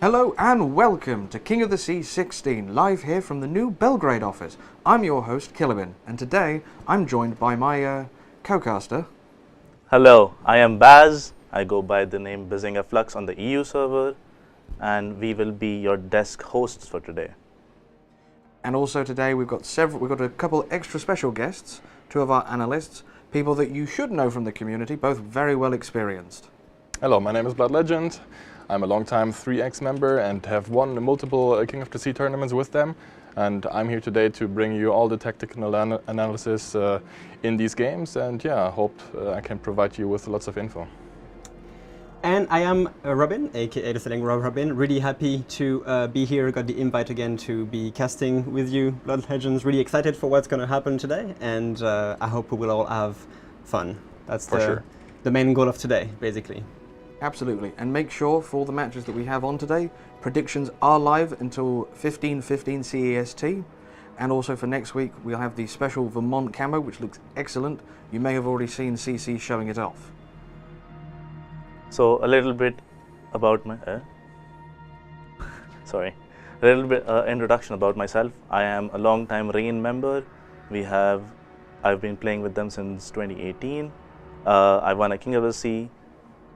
Hello and welcome to King of the Sea 16, live here from the new Belgrade office. I'm your host, Kilibin, and today I'm joined by my co-caster. Hello, I am Baz. I go by the name Bizinga Flux on the EU server, and we will be your desk hosts for today. And also today we've got a couple extra special guests, two of our analysts, people that you should know from the community, both very well experienced. Hello, my name is Blood Legend. I'm a long-time 3X member and have won multiple King of the Sea tournaments with them. And I'm here today to bring you all the tactical analysis in these games. And yeah, I hope I can provide you with lots of info. And I am Robin, aka the Selling Robin. Really happy to be here. Got the invite again to be casting with you, Blood Legends. Really excited for what's going to happen today, and I hope we will all have fun. That's the main goal of today, basically. Absolutely, and make sure for all the matches that we have on today, predictions are live until 15:15 CEST, and also for next week we'll have the special Vermont camo, which looks excellent. You may have already seen CC showing it off. So a little bit about my introduction about myself. I am a long-time Rain member. I've been playing with them since 2018. I won a King of the Sea,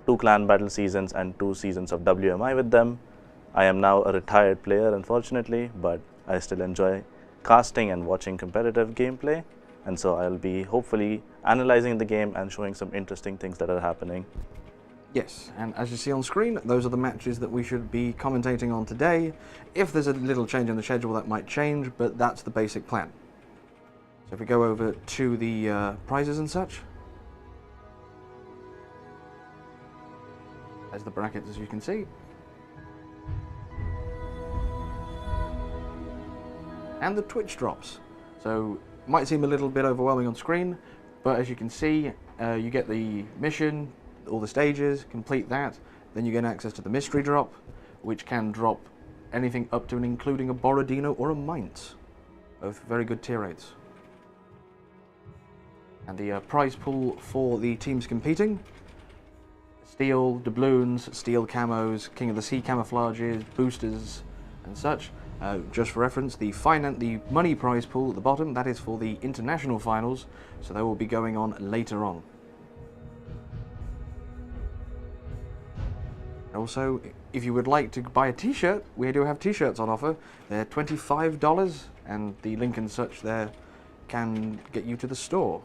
2 clan battle seasons and 2 seasons of WMI with them. I am now a retired player, unfortunately, but I still enjoy casting and watching competitive gameplay, and so I'll be hopefully analyzing the game and showing some interesting things that are happening. Yes, and as you see on screen, those are the matches that we should be commentating on today. If there's a little change in the schedule, that might change, but that's the basic plan. So if we go over to the prizes and such, there's the brackets, as you can see. And the Twitch drops. So, might seem a little bit overwhelming on screen, but as you can see, you get the mission, all the stages, complete that, then you get access to the mystery drop, which can drop anything up to and including a Borodino or a Mainz. Both very good tier rates. And the prize pool for the teams competing: steel doubloons, steel camos, King of the Sea camouflages, boosters, and such. Just for reference, the money prize pool at the bottom, that is for the international finals, so they will be going on later on. Also, if you would like to buy a t-shirt, we do have t-shirts on offer. They're $25, and the link and such there can get you to the store.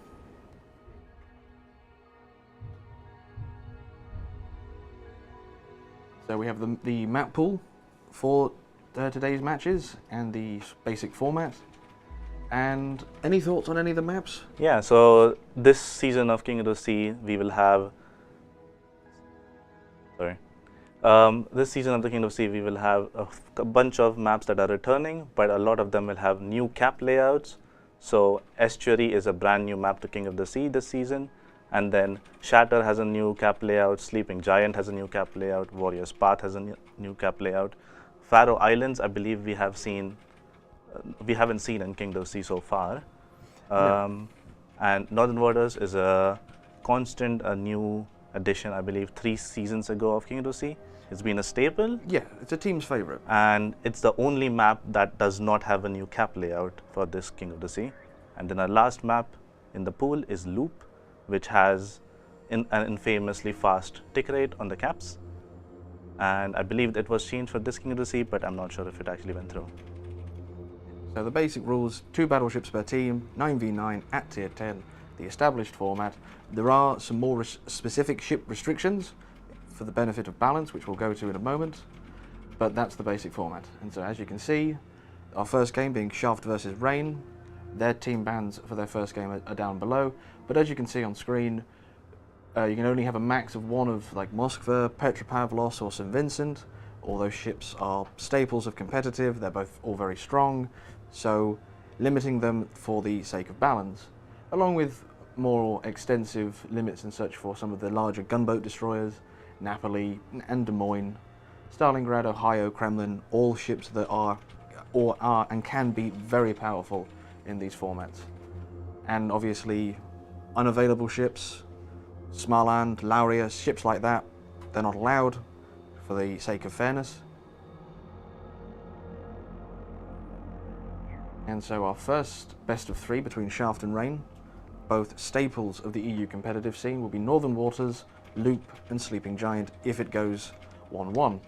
So we have the map pool for today's matches and the basic format. And any thoughts on any of the maps? Yeah, so this season of King of the Sea, we will have... this season of the King of the Sea, we will have a bunch of maps that are returning, but a lot of them will have new cap layouts. So Estuary is a brand new map to King of the Sea this season. And then Shatter has a new cap layout, Sleeping Giant has a new cap layout, Warrior's Path has a new cap layout. Faroe Islands, I believe we haven't seen in King of the Sea so far. And Northern Waters is a constant, a new addition, I believe 3 seasons ago of King of the Sea. It's been a staple. Yeah, it's a team's favorite. And it's the only map that does not have a new cap layout for this King of the Sea. And then our last map in the pool is Loop, which has an infamously fast tick rate on the caps. And I believe it was changed for this King of the Sea, but I'm not sure if it actually went through. So the basic rules: 2 battleships per team, 9v9 at tier 10, the established format. There are some more specific ship restrictions for the benefit of balance, which we'll go to in a moment, but that's the basic format. And so as you can see, our first game being Shaft versus Rain, their team bans for their first game are down below, but as you can see on screen, you can only have a max of 1 of like Moskva, Petropavlos or St. Vincent. All those ships are staples of competitive, they're both all very strong, so limiting them for the sake of balance, along with more extensive limits and such for some of the larger gunboat destroyers, Napoli and Des Moines, Stalingrad, Ohio, Kremlin, all ships that are and can be very powerful in these formats. And obviously unavailable ships, Smaland, Lauria, ships like that, they're not allowed for the sake of fairness. And so our first best of 3 between Shaft and Rain, both staples of the EU competitive scene, will be Northern Waters, Loop and Sleeping Giant if it goes 1-1.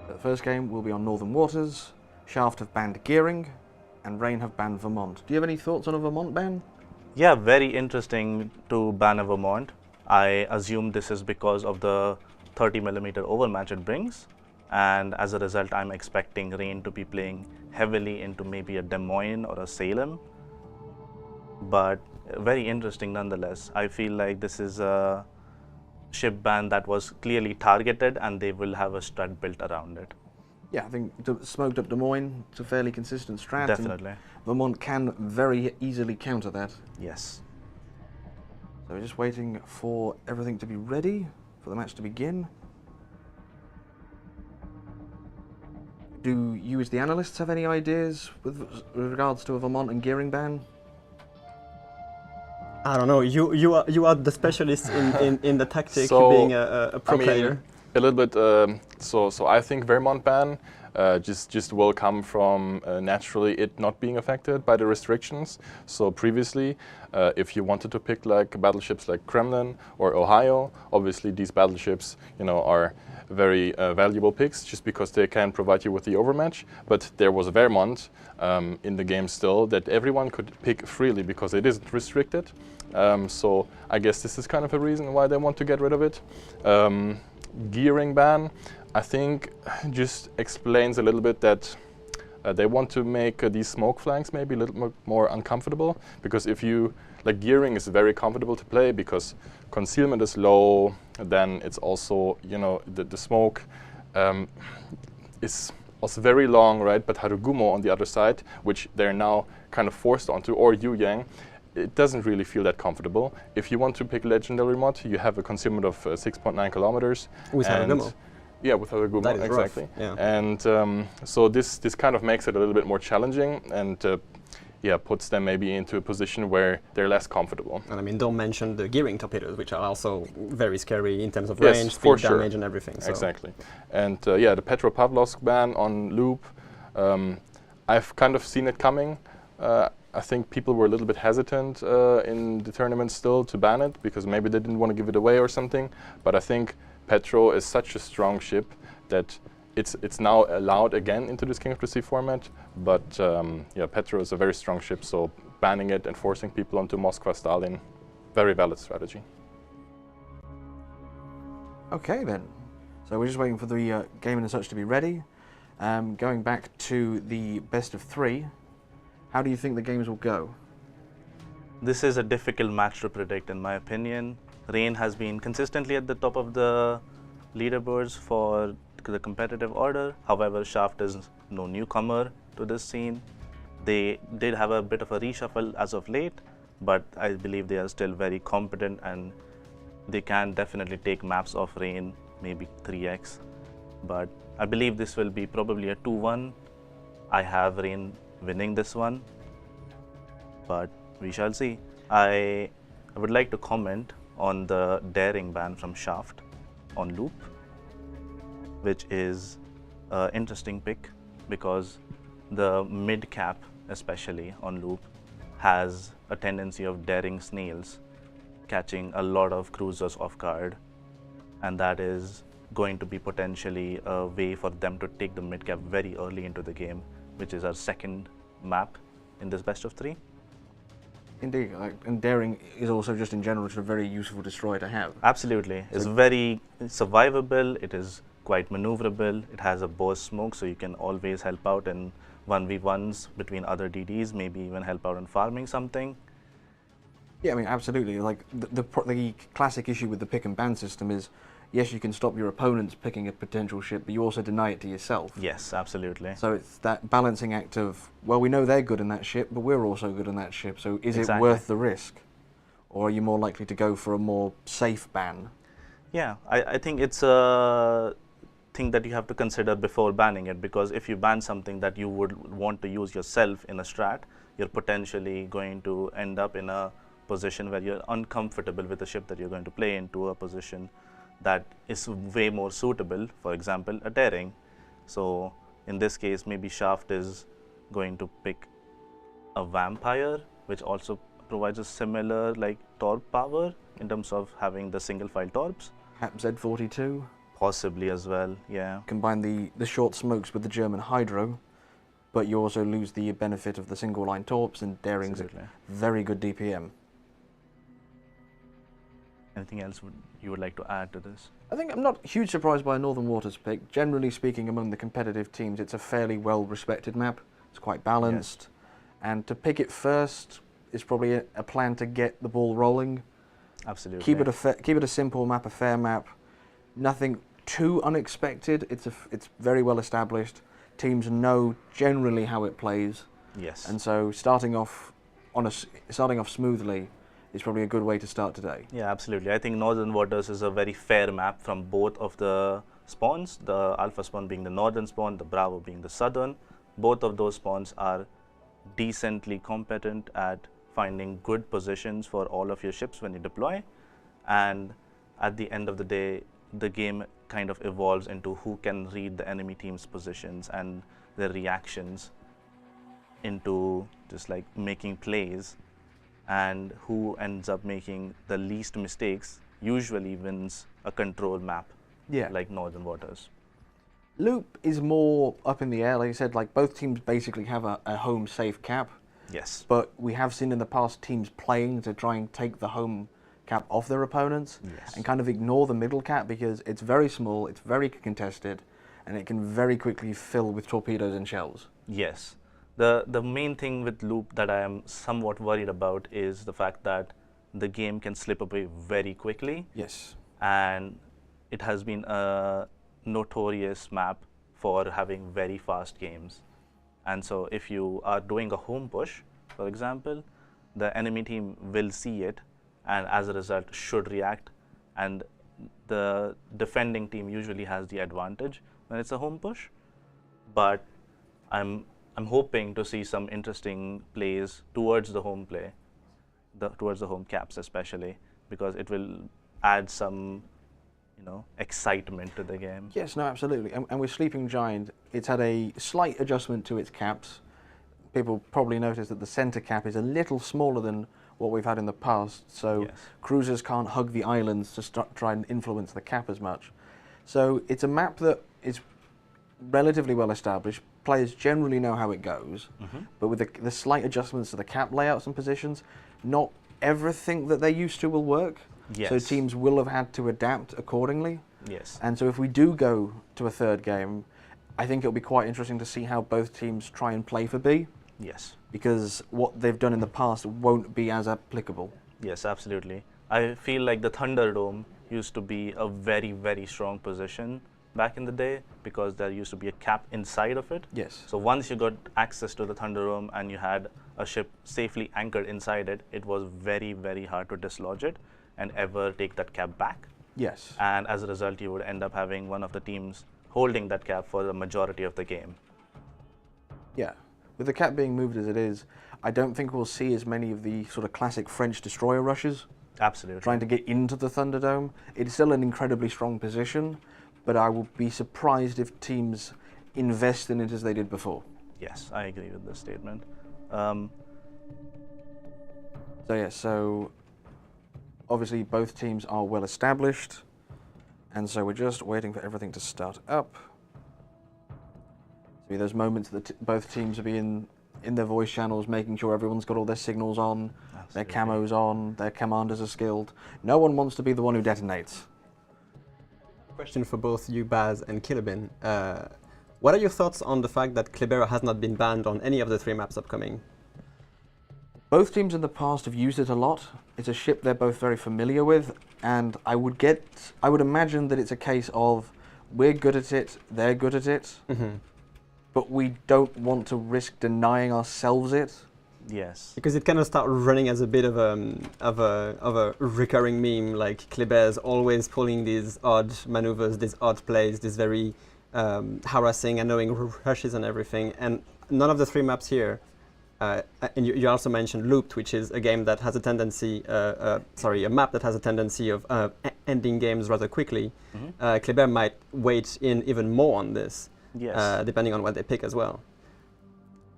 The first game will be on Northern Waters. Shaft have banned Gearing and Rain have banned Vermont. Do you have any thoughts on a Vermont ban? Yeah, very interesting to ban a Vermont. I assume this is because of the 30mm overmatch it brings, and as a result I'm expecting Rain to be playing heavily into maybe a Des Moines or a Salem, but very interesting nonetheless. I feel like this is a ship ban that was clearly targeted and they will have a strat built around it. Yeah, I think smoked up Des Moines, it's a fairly consistent strat. Definitely. Vermont can very easily counter that. Yes. So we're just waiting for everything to be ready for the match to begin. Do you as the analysts have any ideas with regards to a Vermont and Gearing ban? I don't know. You are the specialist in the tactic, So, being a pro player. A little bit. So I think Vermont ban just will come from naturally it not being affected by the restrictions. So previously, if you wanted to pick like battleships like Kremlin or Ohio, obviously these battleships, are very valuable picks just because they can provide you with the overmatch. But there was Vermont in the game still that everyone could pick freely because it isn't restricted. So I guess this is kind of a reason why they want to get rid of it. Gearing ban, I think, just explains a little bit that they want to make these smoke flanks maybe a little more uncomfortable, because if you, like, gearing is very comfortable to play because concealment is low, then it's also, the smoke is also very long, right? But Harugumo on the other side, which they're now kind of forced onto, or Yu Yang, it doesn't really feel that comfortable. If you want to pick legendary mod, you have a concealment of 6.9 kilometers. With Harugumo. Yeah, with Harugumo, That is exactly. rough, yeah. And so this kind of makes it a little bit more challenging and puts them maybe into a position where they're less comfortable. And I mean, don't mention the gearing torpedoes, which are also very scary in terms of Yes, range, for speed, sure. damage, and everything. So. Exactly. And the Petropavlovsk ban on Loop, I've kind of seen it coming. I think people were a little bit hesitant in the tournament still to ban it because maybe they didn't want to give it away or something. But I think Petro is such a strong ship that it's now allowed again into this King of the Sea format. But Petro is a very strong ship, so banning it and forcing people onto Moskva Stalin, very valid strategy. Okay then, so we're just waiting for the game and such to be ready. Going back to the best of 3, how do you think the games will go? This is a difficult match to predict in my opinion. Rain has been consistently at the top of the leaderboards for the competitive order. However, Shaft is no newcomer to this scene. They did have a bit of a reshuffle as of late, but I believe they are still very competent and they can definitely take maps off Rain, maybe 3x. But I believe this will be probably a 2-1. I have Rain winning this one, but we shall see. I would like to comment on the daring ban from Shaft on Loop, which is an interesting pick because the mid cap, especially on Loop, has a tendency of daring snails, catching a lot of cruisers off guard, and that is going to be potentially a way for them to take the mid cap very early into the game, which is our second map in this best of 3. Indeed, and daring is also just in general just a very useful destroyer to have. Absolutely, it's very survivable, it is quite maneuverable, it has a burst smoke, so you can always help out in 1v1s between other DDs, maybe even help out in farming something. Yeah, I mean, absolutely. Like the classic issue with the pick and ban system is, yes, you can stop your opponents picking a potential ship, but you also deny it to yourself. Yes, absolutely. So it's that balancing act of, well, we know they're good in that ship, but we're also good in that ship, so is it worth the risk? Or are you more likely to go for a more safe ban? Yeah, I think it's a thing that you have to consider before banning it, because if you ban something that you would want to use yourself in a strat, you're potentially going to end up in a position where you're uncomfortable with the ship that you're going to play into a position that is way more suitable, for example, a daring. So in this case, maybe Shaft is going to pick a vampire, which also provides a similar like torp power in terms of having the single file torps. Hap Z42. Possibly as well, yeah. Combine the short smokes with the German Hydro, but you also lose the benefit of the single line torps, and daring's a very good DPM. Anything else you would like to add to this? I think I'm not huge surprised by Northern Waters pick. Generally speaking, among the competitive teams, it's a fairly well-respected map. It's quite balanced. And to pick it first is probably a plan to get the ball rolling. Absolutely. Keep it a simple map, a fair map. Nothing too unexpected. It's very well established. Teams know generally how it plays. Yes. And so starting off smoothly is probably a good way to start today. Yeah, absolutely. I think Northern Waters is a very fair map from both of the spawns, the alpha spawn being the northern spawn, the Bravo being the southern. Both of those spawns are decently competent at finding good positions for all of your ships when you deploy. And at the end of the day, the game kind of evolves into who can read the enemy team's positions and their reactions into just like making plays, and who ends up making the least mistakes usually wins a control map, like Northern Waters. Loop is more up in the air. Like you said, like both teams basically have a home safe cap. Yes. But we have seen in the past teams playing to try and take the home cap off their opponents and kind of ignore the middle cap because it's very small, it's very contested, and it can very quickly fill with torpedoes and shells. Yes. The main thing with Loop that I am somewhat worried about is the fact that the game can slip away very quickly. Yes. And it has been a notorious map for having very fast games. And so if you are doing a home push, for example, the enemy team will see it and as a result should react, and the defending team usually has the advantage when it's a home push. But I'm hoping to see some interesting plays towards the home play, towards the home caps especially, because it will add some, excitement to the game. Yes, no, absolutely. And with Sleeping Giant, it's had a slight adjustment to its caps. People probably noticed that the center cap is a little smaller than what we've had in the past, so cruisers can't hug the islands to try and influence the cap as much. So it's a map that is relatively well established. Players generally know how it goes, but with the slight adjustments to the cap layouts and positions, not everything that they're used to will work. Yes. So teams will have had to adapt accordingly. Yes. And so if we do go to a third game, I think it'll be quite interesting to see how both teams try and play for B. Yes. Because what they've done in the past won't be as applicable. Yes, absolutely. I feel like the Thunderdome used to be a very, very strong position back in the day because there used to be a cap inside of it. Yes. So once you got access to the Thunderdome and you had a ship safely anchored inside it, it was very, very hard to dislodge it and ever take that cap back. Yes. And as a result, you would end up having one of the teams holding that cap for the majority of the game. Yeah. With the cap being moved as it is, I don't think we'll see as many of the sort of classic French destroyer rushes. Absolutely. Trying to get into the Thunderdome. It's still an incredibly strong position, but I will be surprised if teams invest in it as they did before. Yes, I agree with this statement. So obviously both teams are well established, and so we're just waiting for everything to start up. So those moments that both teams will be in their voice channels, making sure everyone's got all their signals on, their camos on, their commanders are skilled. No one wants to be the one who detonates. Question for both you, Baz and Kilobin. What are your thoughts on the fact that Klebera has not been banned on any of the 3 maps upcoming? Both teams in the past have used it a lot. It's a ship they're both very familiar with, and I would imagine that it's a case of we're good at it, they're good at it, but we don't want to risk denying ourselves it. Yes. Because it kind of started running as a bit of a recurring meme, like Kleber's always pulling these odd maneuvers, these odd plays, these very harassing, annoying rushes and everything, and none of the 3 maps here and you also mentioned Looped, which is a game that has a tendency, a map that has a tendency of ending games rather quickly. Kleber might weight in even more on this, Yes. depending on what they pick as well.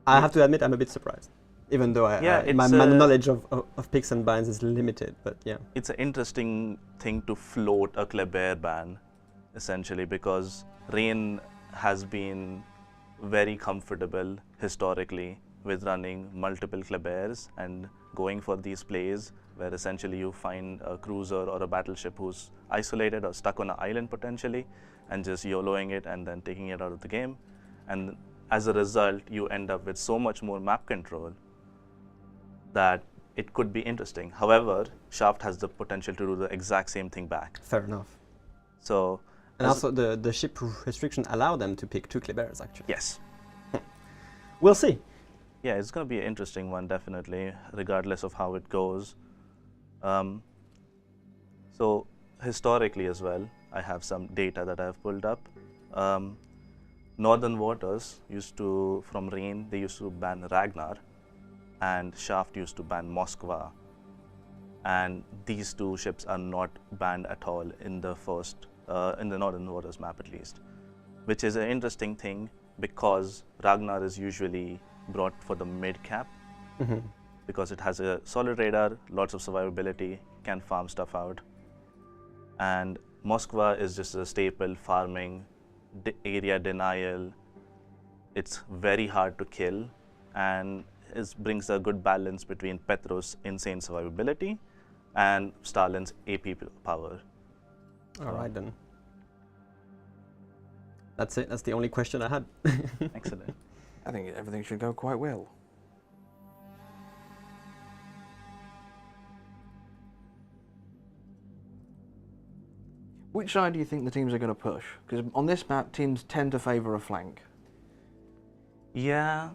I have to admit, I'm a bit surprised, even though my knowledge of picks and bans is limited. But yeah, it's an interesting thing to float a Kleber ban, essentially, because Rain has been very comfortable historically with running multiple Klebers and going for these plays where essentially you find a cruiser or a battleship who's isolated or stuck on an island potentially and just YOLOing it and then taking it out of the game. And as a result, you end up with so much more map control that it could be interesting. However, Shaft has the potential to do the exact same thing back. fair enough. So, And also the ship restriction allow them to pick 2 Klebers, actually. yes. We'll see. Yeah, it's going to be an interesting one, definitely, regardless of how it goes. So, historically as well, I have some data that I've pulled up. Northern Waters from Rain, they used to ban Ragnar, and Shaft used to ban Moskva. And these 2 ships are not banned at all in the in the Northern Waters map at least, which is an interesting thing because Ragnar is usually brought for the mid cap because it has a solid radar, lots of survivability, can farm stuff out. And Moskva is just a staple farming, area denial. It's very hard to kill and brings a good balance between Petro's insane survivability and Stalin's AP power. All right then. That's it. That's the only question I had. Excellent. I think everything should go quite well. Which side do you think the teams are going to push? Because on this map, teams tend to favour a flank. Yeah,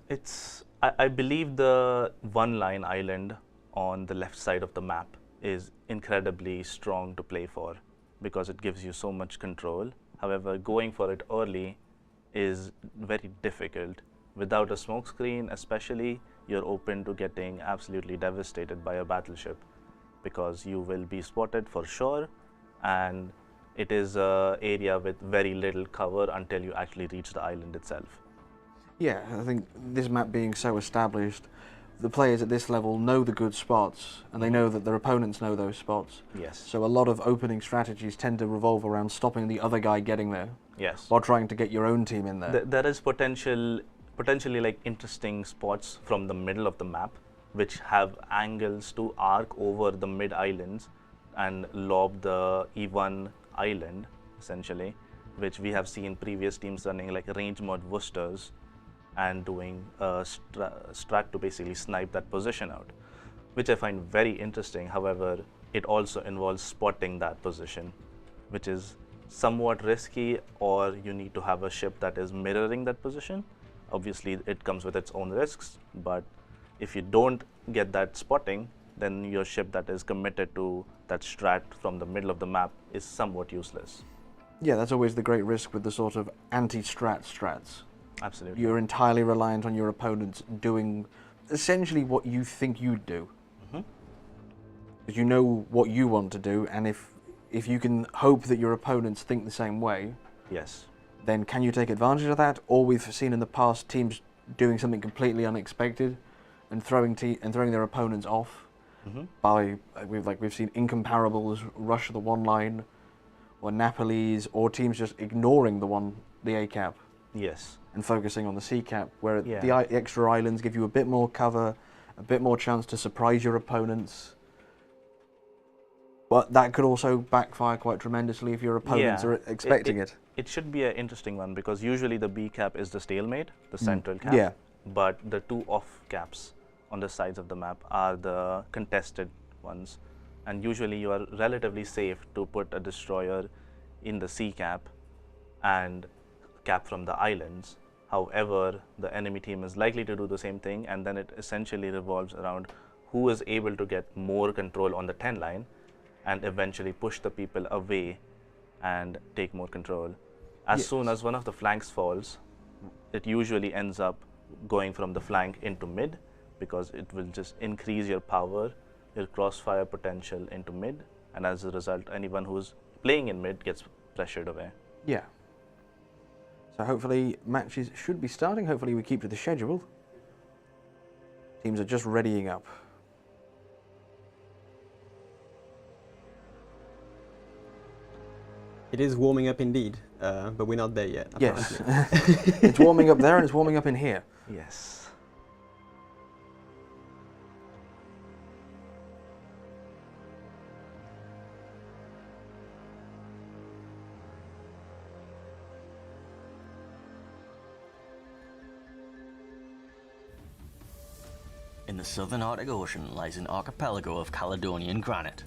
I believe the one-line island on the left side of the map is incredibly strong to play for because it gives you so much control. However, going for it early is very difficult. Without a smoke screen, especially, you're open to getting absolutely devastated by a battleship because you will be spotted for sure, and it is an area with very little cover until you actually reach the island itself. Yeah, I think this map being so established, the players at this level know the good spots, and they know that their opponents know those spots. Yes. So a lot of opening strategies tend to revolve around stopping the other guy getting there. Yes. While trying to get your own team in there. There is potentially like interesting spots from the middle of the map, which have angles to arc over the mid islands and lob the E1 island, essentially, which we have seen previous teams running like range mod Worcesters and doing strat to basically snipe that position out, which I find very interesting. However, it also involves spotting that position, which is somewhat risky, or you need to have a ship that is mirroring that position. Obviously, it comes with its own risks, but if you don't get that spotting, then your ship that is committed to that strat from the middle of the map is somewhat useless. Yeah, that's always the great risk with the sort of anti-strat strats. Absolutely. You're entirely reliant on your opponents doing essentially what you think you'd do. Because you know what you want to do, and if you can hope that your opponents think the same way, Yes. then can you take advantage of that? Or we've seen in the past teams doing something completely unexpected and throwing their opponents off by we've seen Incomparables rush the one line, or Napolis, or teams just ignoring the A cap Yes. and focusing on the C cap, where Yeah. the extra islands give you a bit more cover, a bit more chance to surprise your opponents. But that could also backfire quite tremendously if your opponents are expecting it. It should be an interesting one because usually the B cap is the stalemate, the central cap. Yeah. But the 2 off caps on the sides of the map are the contested ones. And usually you are relatively safe to put a destroyer in the C cap and cap from the islands. However, the enemy team is likely to do the same thing, and then it essentially revolves around who is able to get more control on the 10 line and eventually push the people away and take more control. As soon as one of the flanks falls, it usually ends up going from the flank into mid, because it will just increase your power, your crossfire potential into mid, and as a result, anyone who's playing in mid gets pressured away. Yeah. So hopefully matches should be starting. Hopefully we keep to the schedule. Teams are just readying up. It is warming up indeed, but we're not there yet. Yes. Apparently. It's warming up there and it's warming up in here. Yes. In the southern Arctic Ocean lies an archipelago of Caledonian granite.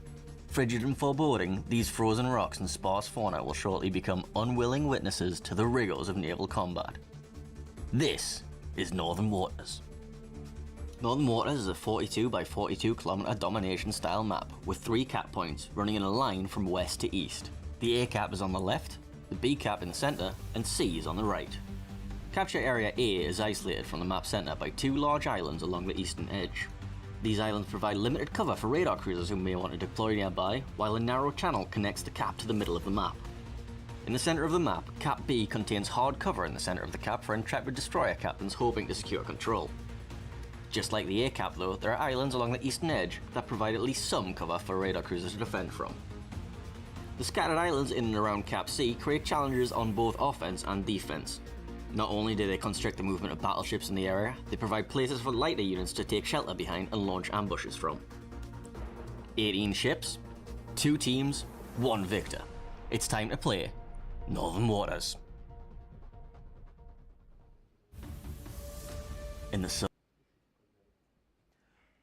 Frigid and foreboding, these frozen rocks and sparse fauna will shortly become unwilling witnesses to the rigors of naval combat. This is Northern Waters. Northern Waters is a 42 by 42 kilometer domination style map with 3 cap points running in a line from west to east. The A cap is on the left, the B cap in the center, and C is on the right. Capture Area A is isolated from the map center by 2 large islands along the eastern edge. These islands provide limited cover for radar cruisers who may want to deploy nearby, while a narrow channel connects the cap to the middle of the map. In the center of the map, Cap B contains hard cover in the center of the cap for intrepid destroyer captains hoping to secure control. Just like the A cap though, there are islands along the eastern edge that provide at least some cover for radar cruisers to defend from. The scattered islands in and around Cap C create challenges on both offense and defense. Not only do they constrict the movement of battleships in the area, they provide places for lighter units to take shelter behind and launch ambushes from. 18 ships, 2 teams, 1 victor. It's time to play Northern Waters. In the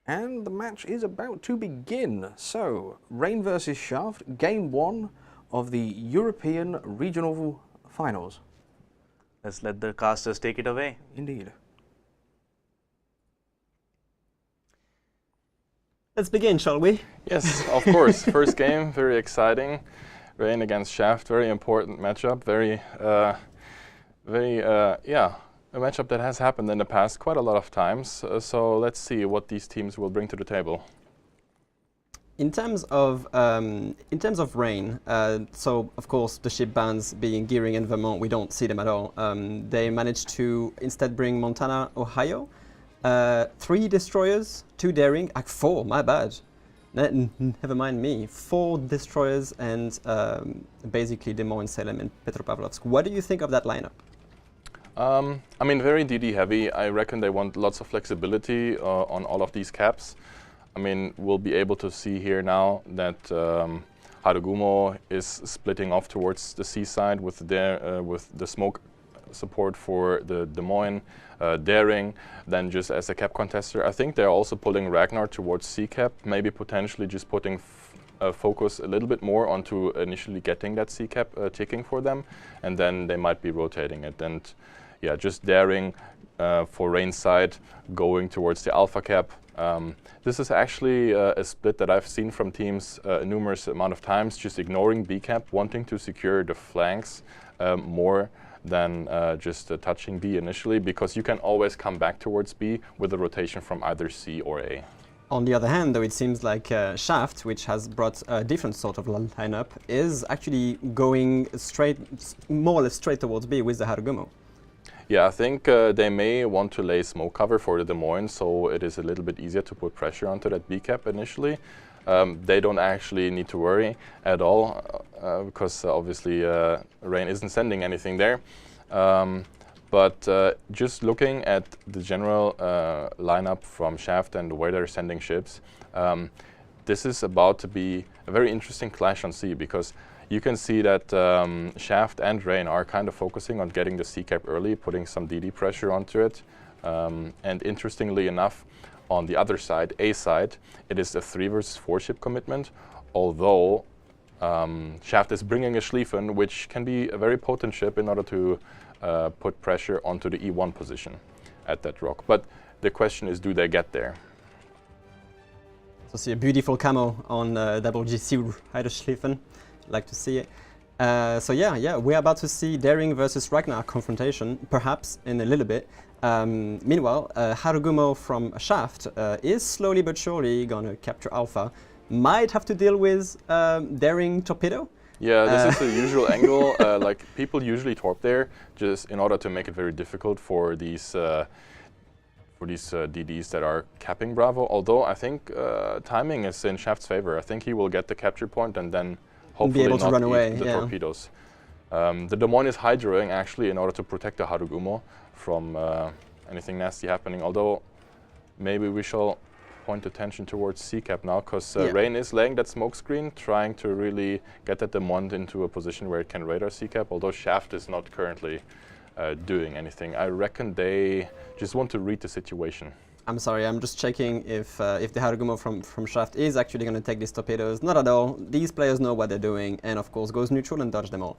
And the match is about to begin. So, Rain versus Shaft, game 1 of the European Regional Finals. Let's let the casters take it away. Indeed. Let's begin, shall we? Yes, of course. First game, very exciting. Rain against Shaft, very important matchup. A matchup that has happened in the past quite a lot of times. So let's see what these teams will bring to the table. In terms of Rain, so of course the ship bans being Gearing and Vermont, we don't see them at all. They managed to instead bring Montana, Ohio, 3 destroyers, 2 Daring, 4, my bad. Never mind me. 4 destroyers and basically Des Moines, Salem, and Petropavlovsk. What do you think of that lineup? I mean, very DD heavy. I reckon they want lots of flexibility on all of these caps. I mean, we'll be able to see here now that Harugumo is splitting off towards the seaside with the smoke support for the Des Moines, Daring, then just as a cap contester. I think they're also pulling Ragnar towards sea cap, maybe potentially just putting focus a little bit more onto initially getting that sea cap ticking for them, and then they might be rotating it. And yeah, just Daring for Rain's side, going towards the alpha cap. This is actually a split that I've seen from teams a numerous amount of times, just ignoring B cap, wanting to secure the flanks more than just touching B initially, because you can always come back towards B with a rotation from either C or A. On the other hand, though, it seems like Shaft, which has brought a different sort of lineup, is actually going more or less straight towards B with the Harugumo. Yeah, I think they may want to lay smoke cover for the Des Moines, so it is a little bit easier to put pressure onto that B cap initially. They don't actually need to worry at all, because obviously Rain isn't sending anything there. But just looking at the general lineup from Shaft and where they're sending ships, this is about to be a very interesting clash on sea, because you can see that Shaft and Rain are kind of focusing on getting the sea cap early, putting some DD pressure onto it. And interestingly enough, on the other side, A side, it is a 3 versus 4 ship commitment, although Shaft is bringing a Schlieffen, which can be a very potent ship in order to put pressure onto the E1 position at that rock. But the question is, do they get there? So see a beautiful camo on WGC Heiderschlieffen. Like to see it. So yeah, we're about to see Daring versus Ragnar confrontation, perhaps in a little bit. Meanwhile, Harugumo from Shaft is slowly but surely gonna capture Alpha. Might have to deal with Daring Torpedo. Yeah, this is the usual angle. Like people usually torp there just in order to make it very difficult for these DDs that are capping Bravo. Although I think timing is in Shaft's favor. I think he will get the capture point and then hopefully be able to not run eat away, the yeah. torpedoes. The Des Moines is hydroing actually in order to protect the Harugumo from anything nasty happening. Although maybe we shall point attention towards C-Cap now, because Rain is laying that smoke screen, trying to really get that Des Moines into a position where it can radar C-Cap, although Shaft is not currently doing anything. I reckon they just want to read the situation. I'm sorry, I'm just checking if the Harugumo from Shaft is actually going to take these torpedoes. Not at all. These players know what they're doing, and of course goes neutral and dodge them all.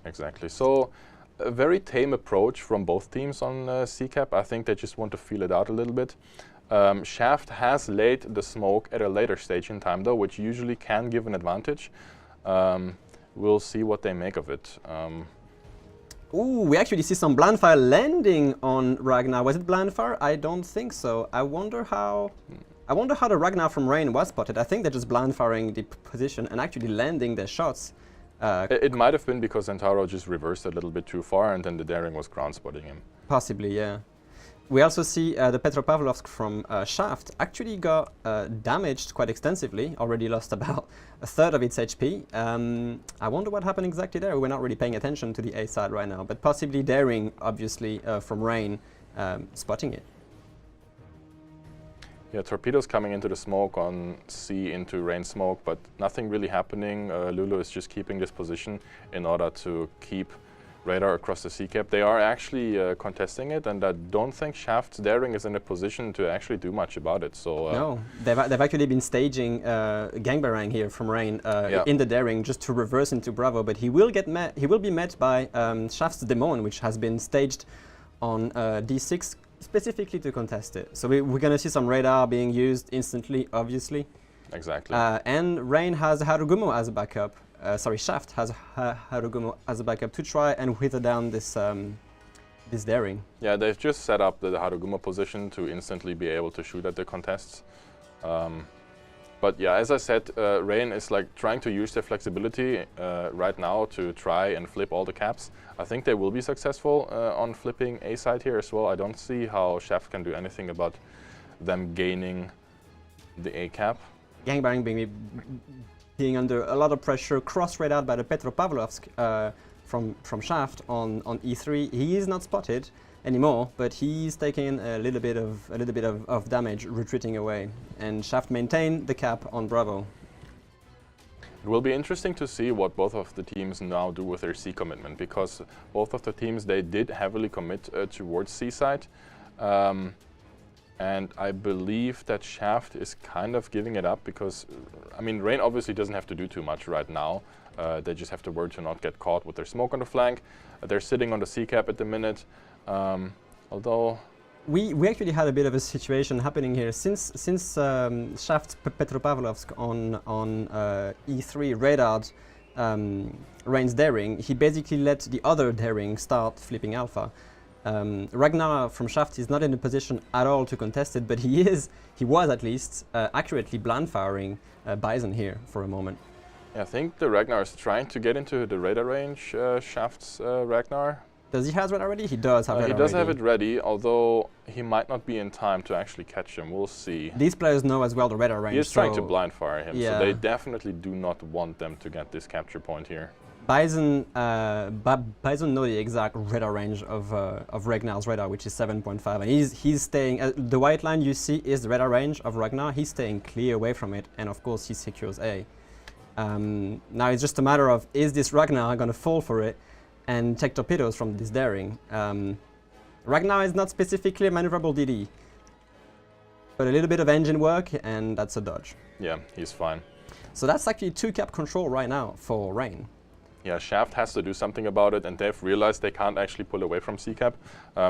Exactly. So a very tame approach from both teams on C-Cap. I think they just want to feel it out a little bit. Shaft has laid the smoke at a later stage in time though, which usually can give an advantage. We'll see what they make of it. Ooh, we actually see some blind fire landing on Ragnar. Was it blind fire? I don't think so. I wonder how the Ragnar from Rain was spotted. I think they're just blind firing the position and actually landing their shots. It might have been because Zentaro just reversed a little bit too far and then the Daring was ground spotting him. Possibly, yeah. We also see the Petropavlovsk from Shaft actually got damaged quite extensively, already lost about a third of its HP. I wonder what happened exactly there. We're not really paying attention to the A side right now, but possibly Daring, obviously, from Rain, spotting it. Yeah, torpedoes coming into the smoke on C into Rain smoke, but nothing really happening. Lulu is just keeping this position in order to keep radar across the C-Cap. They are actually contesting it, and I don't think Shaft's Daring is in a position to actually do much about it. So no, they've actually been staging Gangbarang here from Rain in the Daring just to reverse into Bravo, but he will be met by Shaft's Demon, which has been staged on D6 specifically to contest it. So we're going to see some radar being used instantly, obviously. Exactly. And Rain has Harugumo as a backup. Shaft has Harugumo as a backup to try and wither down this this Daring. Yeah, they've just set up the Harugumo position to instantly be able to shoot at the contests. But yeah, as I said, Rain is like trying to use their flexibility right now to try and flip all the caps. I think they will be successful on flipping A side here as well. I don't see how Shaft can do anything about them gaining the A cap. Gangbarang being under a lot of pressure, cross-rayed out by the Petropavlovsk from Shaft on E3. He is not spotted anymore, but he's taking a little bit of damage, retreating away. And Shaft maintain the cap on Bravo. It will be interesting to see what both of the teams now do with their C commitment, because both of the teams, they did heavily commit towards C side. And I believe that Shaft is kind of giving it up because, I mean, Rain obviously doesn't have to do too much right now. They just have to worry to not get caught with their smoke on the flank. They're sitting on the C-Cap at the minute, although... We actually had a bit of a situation happening here. Since Shaft's Petropavlovsk on E3 radared Rain's Daring, he basically let the other Daring start flipping alpha. Ragnar from Shaft is not in a position at all to contest it, but he was at least accurately blind firing Bison here for a moment. Yeah, I think the Ragnar is trying to get into the radar range, Shaft's Ragnar. Does he have it already? He does have it already. He does have it ready, although he might not be in time to actually catch him. We'll see. These players know as well the radar range. He is trying to blind fire him, yeah. So they definitely do not want them to get this capture point here. Bison know the exact radar range of Ragnar's radar, which is 7.5, and he's staying. The white line you see is the radar range of Ragnar. He's staying clear away from it, and of course he secures A. Now it's just a matter of, is this Ragnar going to fall for it and take torpedoes from this Daring? Ragnar is not specifically a maneuverable DD, but a little bit of engine work, and that's a dodge. Yeah, he's fine. So that's actually 2 cap control right now for Rain. Yeah, Shaft has to do something about it, and they've realized they can't actually pull away from C-Cap.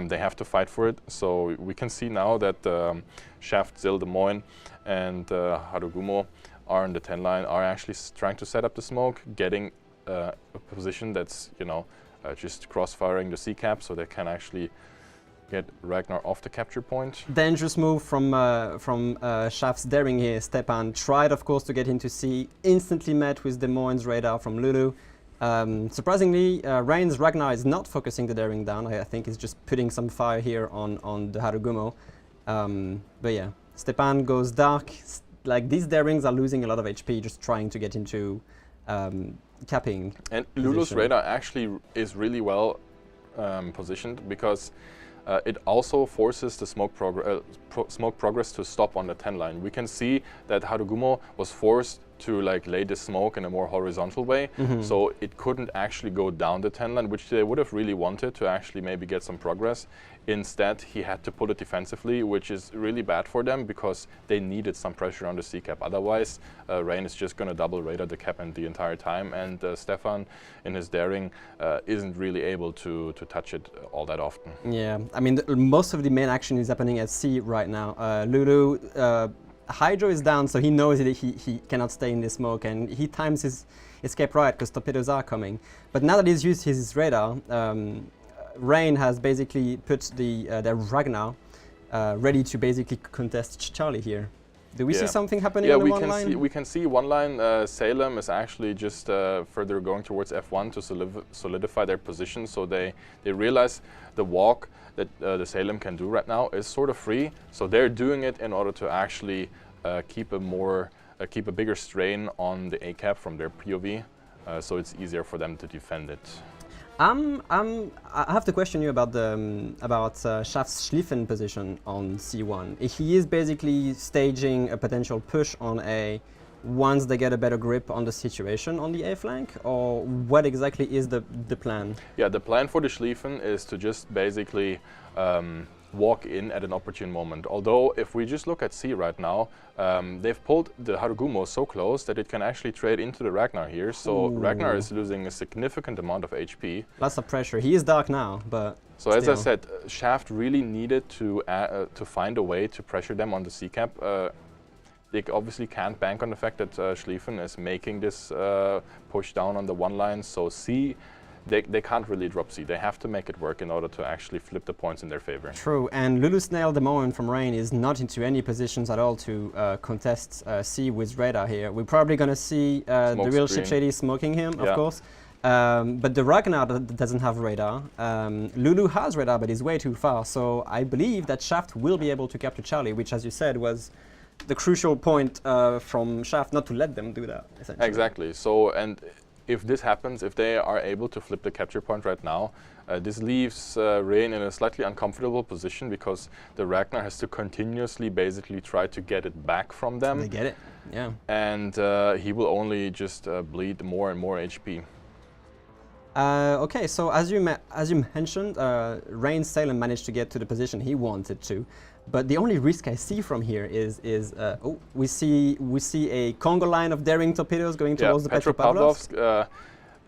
They have to fight for it. So we can see now that Shaft, Zil, Des Moines, and Harugumo are in the 10 line, are actually trying to set up the smoke, getting a position that's, you know, just cross-firing the sea cap, so they can actually get Ragnar off the capture point. Dangerous move from Shaft's daring here. Stepan tried, of course, to get into sea. Instantly met with Des Moines radar from Lulu. Surprisingly, Rain's Ragnar is not focusing the daring down. I think he's just putting some fire here on the Harugumo. But yeah, Stepan goes dark. Like, these darings are losing a lot of HP just trying to get into capping. And Lulu's radar actually is really well positioned, because it also forces the smoke progress to stop on the 10 line. We can see that Harugumo was forced to like lay the smoke in a more horizontal way, so it couldn't actually go down the 10 line, which they would have really wanted to actually maybe get some progress. Instead, he had to pull it defensively, which is really bad for them because they needed some pressure on the sea cap. Otherwise, Rain is just going to double radar the cap the entire time, and Stefan, in his daring, isn't really able to touch it all that often. Yeah, I mean, most of the main action is happening at sea right now. Lulu, Hydro is down, so he knows that he cannot stay in the smoke, and he times his escape right because torpedoes are coming. But now that he's used his radar, Rain has basically put their Ragnar ready to basically contest Charlie here. Do we see something happening on the one line? Yeah, we can see one line. Salem is actually just further going towards F1 to solidify their position, so they realize the walk that the Salem can do right now is sort of free, so they're doing it in order to actually keep a bigger strain on the A cap from their POV, so it's easier for them to defend it. I have to question you about Shaft's Schlieffen position on C1. He is basically staging a potential push on A once they get a better grip on the situation on the A flank, or what exactly is the plan? Yeah, the plan for the Schlieffen is to just basically walk in at an opportune moment. Although, if we just look at C right now, they've pulled the Harugumo so close that it can actually trade into the Ragnar here. So Ragnar is losing a significant amount of HP. Lots of pressure. He is dark now, but so still. As I said, Shaft really needed to find a way to pressure them on the C cap. They obviously can't bank on the fact that Schlieffen is making this push down on the one line. So C, they can't really drop C. They have to make it work in order to actually flip the points in their favor. True, and Lulu Snail Des Moines from Rain is not into any positions at all to contest C with radar here. We're probably going to see the real Ship Shady smoking him, of course. But the Ragnar doesn't have radar. Lulu has radar, but is way too far. So I believe that Shaft will be able to capture Charlie, which, as you said, was the crucial point from Shaft not to let them do that, essentially. Exactly. So, and if this happens, if they are able to flip the capture point right now, this leaves Rain in a slightly uncomfortable position because the Ragnar has to continuously basically try to get it back from them. They get it, yeah. And he will only just bleed more and more HP. Okay, so as you mentioned, Rain Salem managed to get to the position he wanted to. But the only risk I see from here is we see a Congo line of daring torpedoes going towards the Petropavlovsk.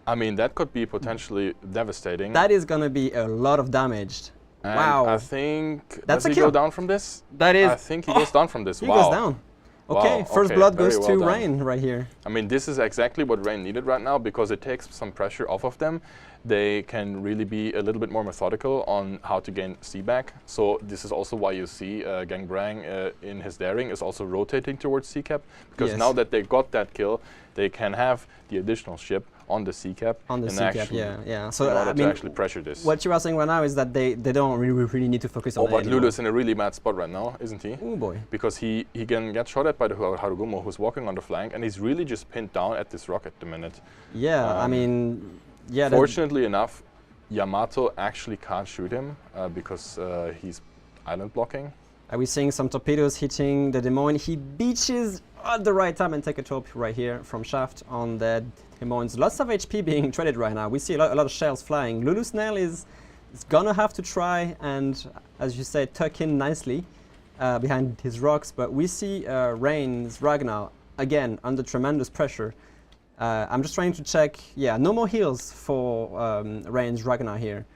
I mean, that could be potentially devastating. That is going to be a lot of damage. And wow. I think that's does he go down from this? That is. I think he goes down from this. He goes down. Okay, first blood goes to Rain right here. I mean, this is exactly what Rain needed right now because it takes some pressure off of them. They can really be a little bit more methodical on how to gain C back. So this is also why you see Gang Brang in his daring is also rotating towards C cap because now that they got that kill, they can have the additional ship on the C cap. On the C cap, yeah. So in order to actually pressure this. What you are saying right now is that they don't really need to focus on that. Oh, but Lulu's in a really mad spot right now, isn't he? Oh boy. Because he can get shot at by the Harugumo, who's walking on the flank, and he's really just pinned down at this rock at the minute. Yeah, I mean, yeah. Fortunately enough, Yamato actually can't shoot him because he's island blocking. Are we seeing some torpedoes hitting the Des Moines? He beaches at the right time and take a torp right here from Shaft on the Des Moines. Lots of HP being traded right now. We see a lot of shells flying. Lulu Snail is gonna have to try and, as you say, tuck in nicely behind his rocks. But we see Rain's Ragnar again under tremendous pressure. I'm just trying to check. Yeah, no more heals for Rain's Ragnar here.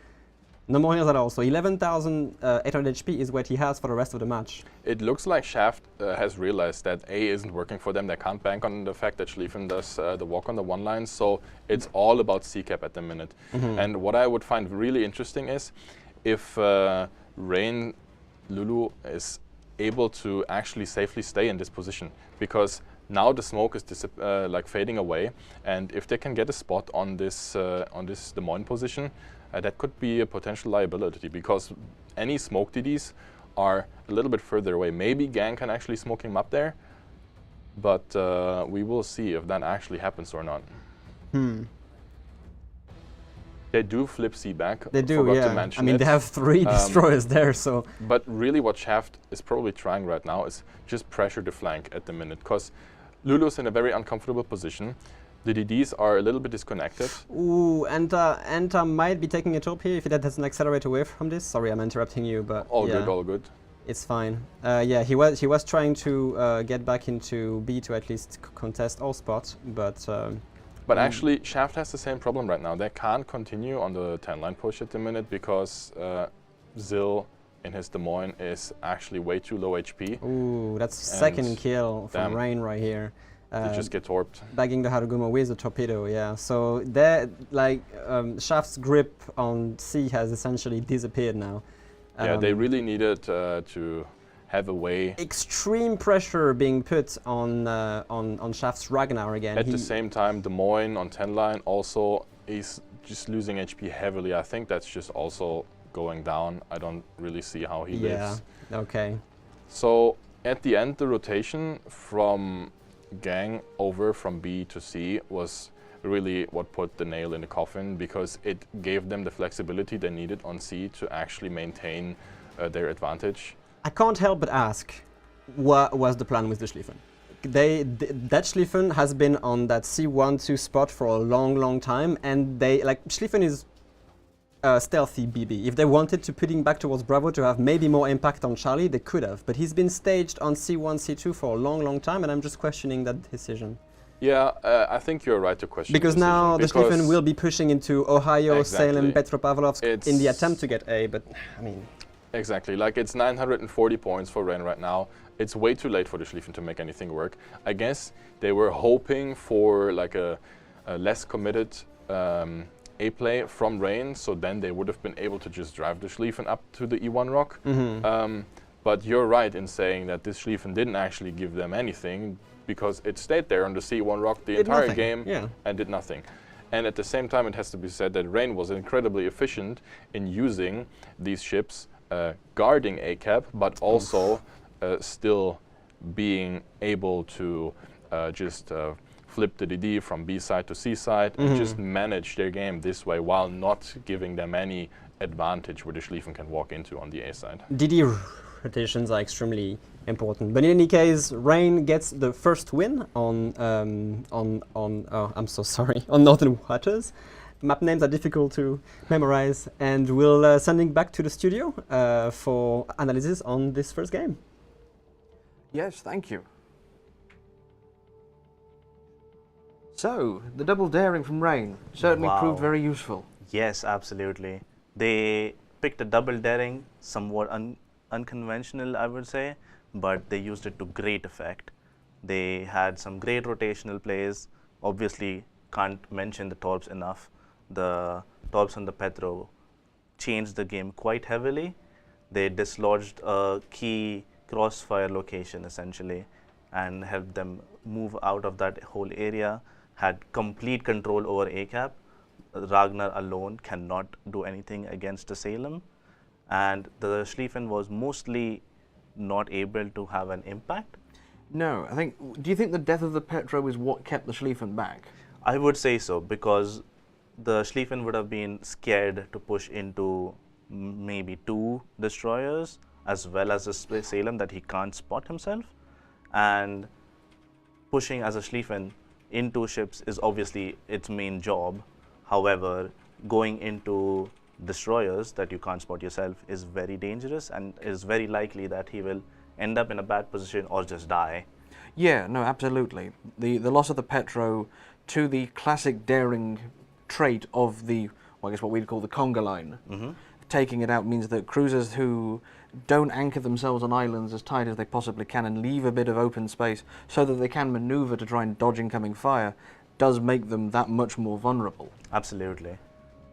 No more heals at all. So 11,800 HP is what he has for the rest of the match. It looks like Shaft has realized that A isn't working for them. They can't bank on the fact that Schlieffen does the walk on the one line. So it's all about C-cap at the minute. And what I would find really interesting is if Rain Lulu is able to actually safely stay in this position, because now the smoke is like fading away, and if they can get a spot on this Des Moines position, that could be a potential liability, because any smoke DDs are a little bit further away. Maybe Gang can actually smoke him up there, but we will see if that actually happens or not. They do flip C back. They do, Forgot yeah. to mention I mean, it. they have 3 destroyers there, so. But really what Shaft is probably trying right now is just pressure the flank at the minute, because Lulu's in a very uncomfortable position. The DDs are a little bit disconnected. Ooh, Anta might be taking a top here if that doesn't accelerate away from this. Sorry, I'm interrupting you, but All yeah, good, all good. it's fine. Yeah, he was trying to get back into B to at least contest all spots, but Actually, Shaft has the same problem right now. They can't continue on the 10-line push at the minute because Zill in his Des Moines is actually way too low HP. ooh, that's And second kill from damn. Rain right here. They just get torped. Bagging the Harugumo with a torpedo, yeah. So that, like, Shaft's grip on C has essentially disappeared now. Yeah, they really needed to have a way. Extreme pressure being put on Shaft's Ragnar again. At the same time, Des Moines on 10-line also is just losing HP heavily. I think that's just also going down. I don't really see how he lives. Yeah, okay. So at the end, the rotation from Gang over from B to C was really what put the nail in the coffin, because it gave them the flexibility they needed on C to actually maintain their advantage. I can't help but ask, what was the plan with the Schlieffen? That Schlieffen has been on that C1-2 spot for a long time, and Schlieffen is stealthy BB. If they wanted to put him back towards Bravo to have maybe more impact on Charlie, they could have. But he's been staged on C1, C2 for a long time, and I'm just questioning that decision. Yeah, I think you're right to question Because the now the decision, Schlieffen will be pushing into Ohio, Exactly. Salem, Petropavlovsk in the It's- attempt to get A, but I mean... Exactly, like it's 940 points for Rain right now. It's way too late for the Schlieffen to make anything work. I guess they were hoping for like a less committed A play from Rain, so then they would have been able to just drive the Schlieffen up to the E1 rock. But you're right in saying that this Schlieffen didn't actually give them anything, because it stayed there on the C1 rock the Did entire nothing, game yeah. and did nothing. And at the same time, it has to be said that Rain was incredibly efficient in using these ships, guarding A-cap, but also still being able to just flip the DD from B side to C side and just manage their game this way, while not giving them any advantage where the Schlieffen can walk into on the A side. DD rotations are extremely important. But in any case, Rain gets the first win on I'm so sorry, on Northern Waters. Map names are difficult to memorize, and we'll send him back to the studio for analysis on this first game. Yes, thank you. So, the double daring from Rain certainly Wow. proved very useful. Yes, absolutely. They picked a double daring, somewhat unconventional, I would say, but they used it to great effect. They had some great rotational plays. Obviously, can't mention the torps enough. The torps on the Petro changed the game quite heavily. They dislodged a key crossfire location, essentially, and helped them move out of that whole area, had complete control over A-cap. Ragnar alone cannot do anything against the Salem, and the Schlieffen was mostly not able to have an impact. No, I think. Do you think the death of the Petro is what kept the Schlieffen back? I would say so, because the Schlieffen would have been scared to push into maybe 2 destroyers as well as a Salem that he can't spot himself, and pushing as a Schlieffen into ships is obviously its main job. However, going into destroyers that you can't spot yourself is very dangerous, and is very likely that he will end up in a bad position or just die. Yeah, no, absolutely. The loss of the Petro to the classic daring trait of the, well, I guess what we'd call the conga line, taking it out means that cruisers who don't anchor themselves on islands as tight as they possibly can and leave a bit of open space so that they can maneuver to try and dodge incoming fire does make them that much more vulnerable. Absolutely.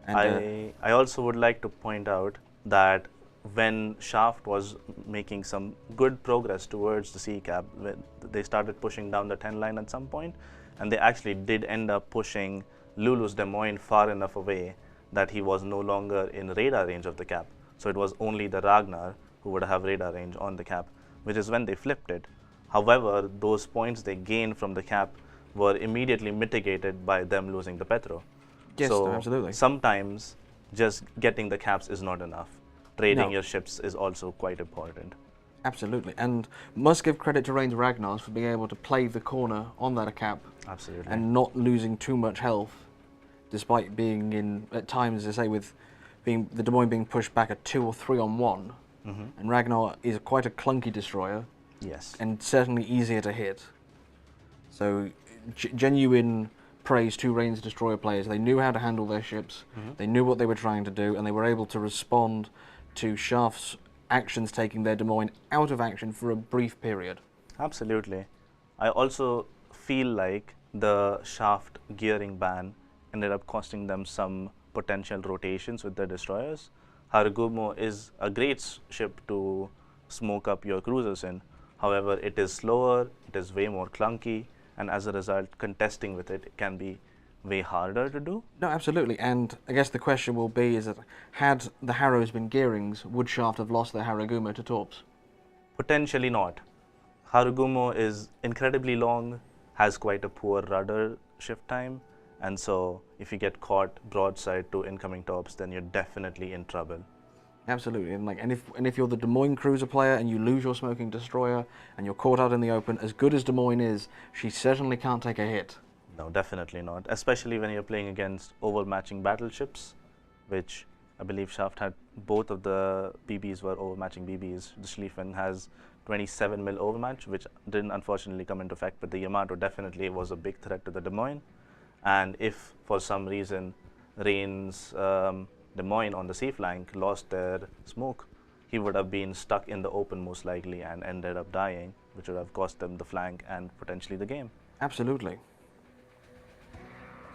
And, I also would like to point out that when Shaft was making some good progress towards the sea cap, when they started pushing down the 10 line at some point, and they actually did end up pushing Lulu's Des Moines far enough away that he was no longer in radar range of the cap. So it was only the Ragnar who would have radar range on the cap, which is when they flipped it. However, those points they gained from the cap were immediately mitigated by them losing the Petro. Yes, so absolutely. sometimes just getting the caps is not enough. Trading No. your ships is also quite important. Absolutely, and must give credit to Rain's Ragnars for being able to play the corner on that cap Absolutely. and not losing too much health, despite being in, at times, as I say, with being the Des Moines being pushed back at 2 or 3 on 1. And Ragnar is quite a clunky destroyer Yes. and certainly easier to hit. So genuine praise to Rain's destroyer players. They knew how to handle their ships, they knew what they were trying to do, and they were able to respond to Shaft's actions taking their Des Moines out of action for a brief period. Absolutely. I also feel like the Shaft gearing ban ended up costing them some potential rotations with their destroyers. Harugumo is a great ship to smoke up your cruisers in. However, it is slower, it is way more clunky, and as a result, contesting with it can be way harder to do. No, absolutely, and I guess the question will be is that had the Harrows been gearings, would Shaft have lost their Harugumo to Torps? Potentially not. Harugumo is incredibly long, has quite a poor rudder shift time, and so if you get caught broadside to incoming Torps, then you're definitely in trouble. Absolutely, and if you're the Des Moines cruiser player and you lose your smoking destroyer and you're caught out in the open, as good as Des Moines is, she certainly can't take a hit. No, definitely not. Especially when you're playing against overmatching battleships, which I believe Shaft had both of the BBs were overmatching BBs. The Schlieffen has 27 mil overmatch, which didn't unfortunately come into effect, but the Yamato definitely was a big threat to the Des Moines. And if for some reason Rain's Des Moines on the sea flank lost their smoke, he would have been stuck in the open most likely and ended up dying, which would have cost them the flank and potentially the game. Absolutely.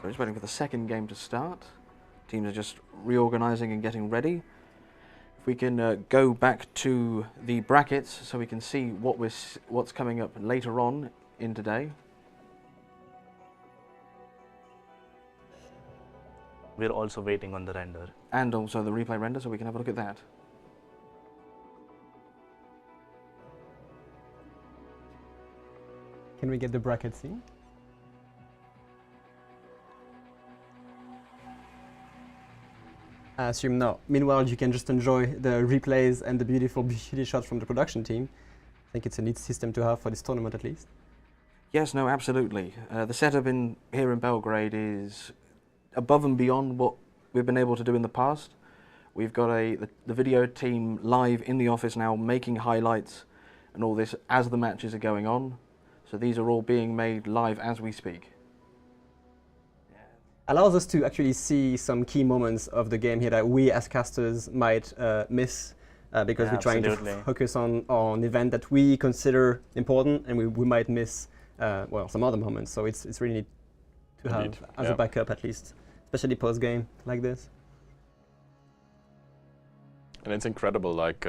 So just waiting for the second game to start. Teams are just reorganizing and getting ready. If we can go back to the brackets so we can see what's coming up later on in today. We're also waiting on the render. And also the replay render, so we can have a look at that. Can we get the bracket scene? I assume no. Meanwhile, you can just enjoy the replays and the beautiful beauty shots from the production team. I think it's a neat system to have for this tournament at least. Yes, no, absolutely. The setup here in Belgrade is above and beyond what we've been able to do in the past. We've got the video team live in the office now making highlights and all this as the matches are going on. So these are all being made live as we speak. Allows us to actually see some key moments of the game here that we as casters might miss because we're trying to focus on an event that we consider important, and we might miss well, some other moments. So it's really neat to have as a backup at least, especially post game like this. And it's incredible, like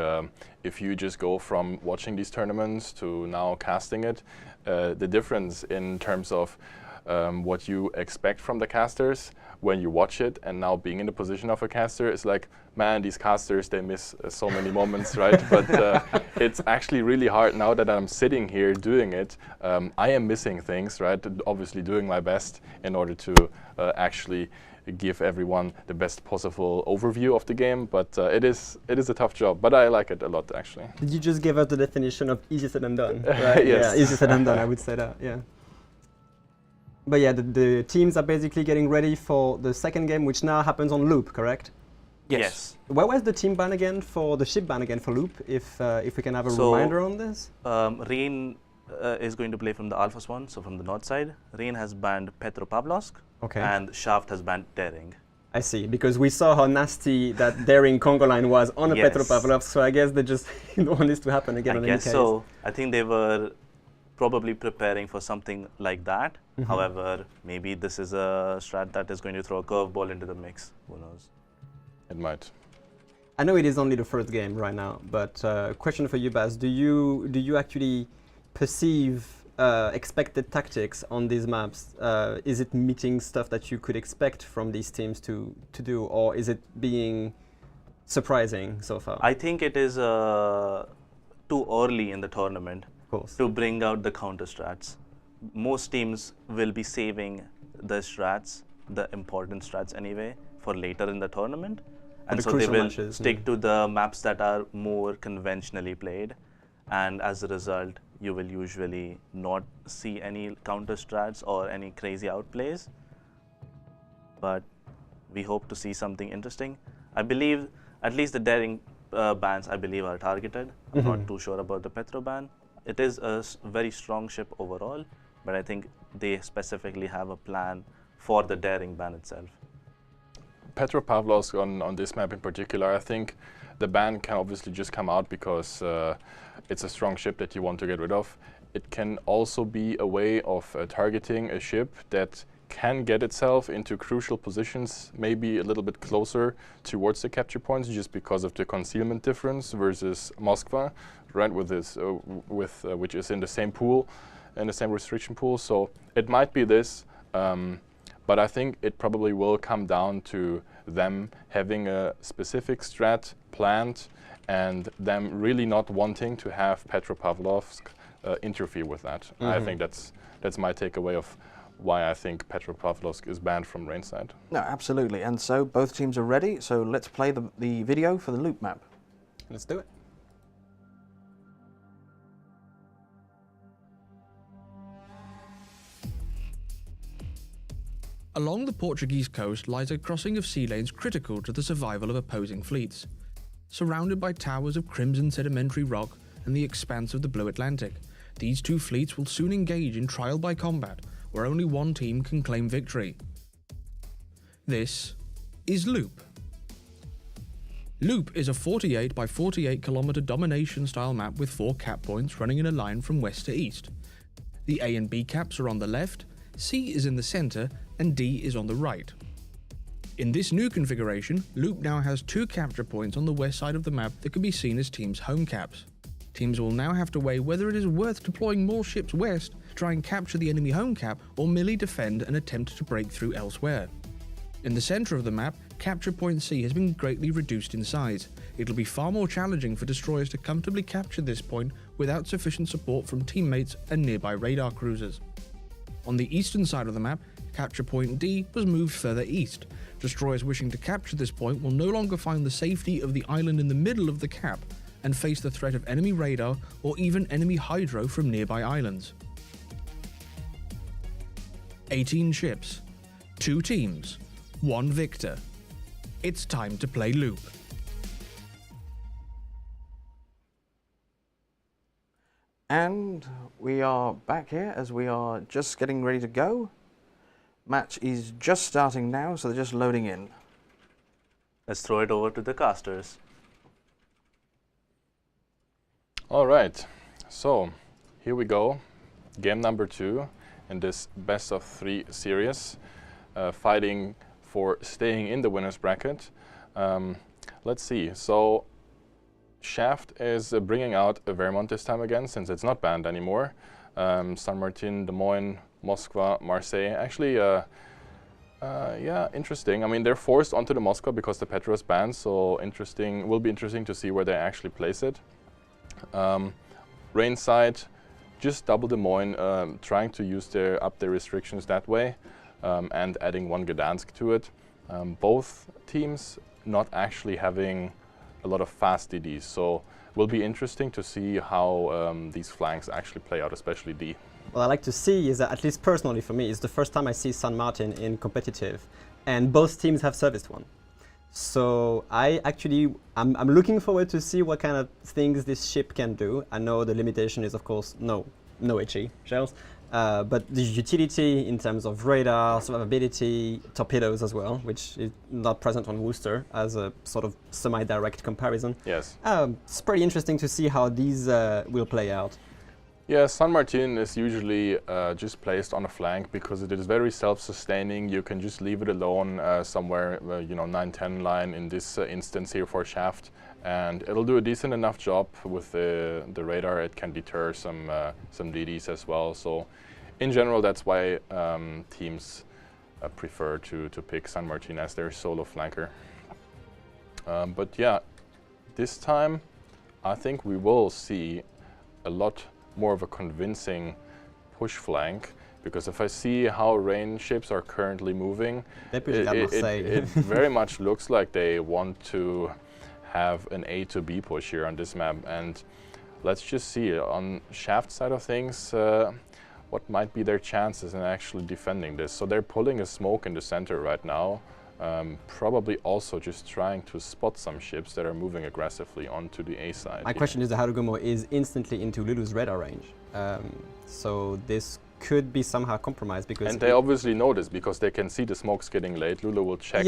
if you just go from watching these tournaments to now casting it, the difference in terms of what you expect from the casters when you watch it, and now being in the position of a caster is like, man, these casters, they miss so many moments, right? But it's actually really hard now that I'm sitting here doing it. I am missing things, right? Obviously doing my best in order to actually give everyone the best possible overview of the game, but it is a tough job, but I like it a lot actually. Did you just give us the definition of easier said than done? Right? Yes. Yeah, easier said than done, I would say that, yeah. But yeah, the teams are basically getting ready for the second game, which now happens on loop, correct? Yes. Where was the team ban again for the ship ban again for loop? If we can have a reminder on this. Rain is going to play from the Alpha Swan, so from the north side. Rain has banned Petropavlovsk, Okay. and Shaft has banned Daring. I see, because we saw how nasty that daring Congo line was on a Yes. Petropavlovsk, so I guess they just don't want this to happen again. I in any guess case. so. I think they were probably preparing for something like that. However, maybe this is a strat that is going to throw a curveball into the mix. Who knows? It might. I know it is only the first game right now, but question for you, Baz: Do you actually perceive expected tactics on these maps? Is it meeting stuff that you could expect from these teams to do, or is it being surprising so far? I think it is too early in the tournament to bring out the counter strats. Most teams will be saving the strats, the important strats anyway, for later in the tournament. And so they will stick to the maps that are more conventionally played. And as a result, you will usually not see any counter strats or any crazy outplays. But we hope to see something interesting. I believe at least the daring bans, I believe, are targeted. I'm not too sure about the Petro ban. It is a very strong ship overall, but I think they specifically have a plan for the daring ban itself. Petropavlovsk on this map in particular, I think the ban can obviously just come out because it's a strong ship that you want to get rid of. It can also be a way of targeting a ship that can get itself into crucial positions, maybe a little bit closer towards the capture points, just because of the concealment difference versus Moskva, right? With this, which is in the same pool, in the same restriction pool. So it might be this. But I think it probably will come down to them having a specific strat planned and them really not wanting to have Petropavlovsk interfere with that. I think that's my takeaway of why I think Petropavlovsk is banned from Rainside. No, absolutely. And so both teams are ready. So let's play the video for the loop map. Let's do it. Along the Portuguese coast lies a crossing of sea lanes critical to the survival of opposing fleets. Surrounded by towers of crimson sedimentary rock and the expanse of the blue Atlantic, these two fleets will soon engage in trial by combat, where only one team can claim victory. This is Loop. Loop is a 48 by 48 kilometer domination style map with 4 cap points running in a line from west to east. The A and B caps are on the left, C is in the center, and D is on the right. In this new configuration, Loop now has 2 capture points on the west side of the map that can be seen as teams' home caps. Teams will now have to weigh whether it is worth deploying more ships west to try and capture the enemy home cap or merely defend and attempt to break through elsewhere. In the center of the map, capture point C has been greatly reduced in size. It'll be far more challenging for destroyers to comfortably capture this point without sufficient support from teammates and nearby radar cruisers. On the eastern side of the map, capture point D was moved further east. Destroyers wishing to capture this point will no longer find the safety of the island in the middle of the cap and face the threat of enemy radar or even enemy hydro from nearby islands. 18 ships, 2 teams, 1 victor. It's time to play Loop. And we are back here as we are just getting ready to go. Match is just starting now, so they're just loading in. Let's throw it over to the casters. All right, so here we go. Game number 2 in this best of 3 series, fighting for staying in the winner's bracket. Let's see. So Shaft is bringing out a Vermont this time again, since it's not banned anymore. San Martin, Des Moines, Moskva, Marseille. Actually, yeah, interesting. I mean, they're forced onto the Moskva because the Petro is banned, so interesting. Will be interesting to see where they actually place it. Rainside, just double Des Moines, trying to use up their restrictions that way, and adding 1 Gdansk to it. Both teams not actually having a lot of fast DDs, so will be interesting to see how these flanks actually play out, especially D. What I like to see is that, at least personally for me, it's the first time I see San Martin in competitive, and both teams have serviced one. So I'm looking forward to see what kind of things this ship can do. I know the limitation is, of course, no HE shells, But the utility in terms of radar, survivability, torpedoes as well, which is not present on Worcester as a sort of semi-direct comparison. Yes. It's pretty interesting to see how these will play out. Yeah, San Martin is usually just placed on a flank because it is very self-sustaining. You can just leave it alone somewhere, 9-10 line in this instance here for Shaft, and it'll do a decent enough job with the radar. It can deter some DDs as well. So, in general, that's why teams prefer to pick San Martin as their solo flanker. But yeah, this time I think we will see a lot more of a convincing push flank, because if I see how Rain ships are currently moving, it very much looks like they want to have an A to B push here on this map. And let's just see on Shaft side of things what might be their chances in actually defending this. So they're pulling a smoke in the center right now, probably also just trying to spot some ships that are moving aggressively onto the A side. My question is, the Harugumo is instantly into Lulu's radar range, so this could be somehow compromised because... And they obviously know this because they can see the smokes getting late. Lulu will check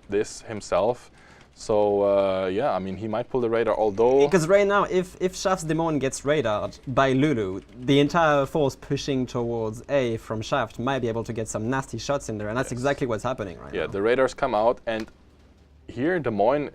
this himself. So yeah, I mean, he might pull the radar, although... Because right now, if Shaft's Demon gets radared by Lulu, the entire force pushing towards A from Shaft might be able to get some nasty shots in there, and that's exactly what's happening right now. Yeah, the radars come out, and here Des Moines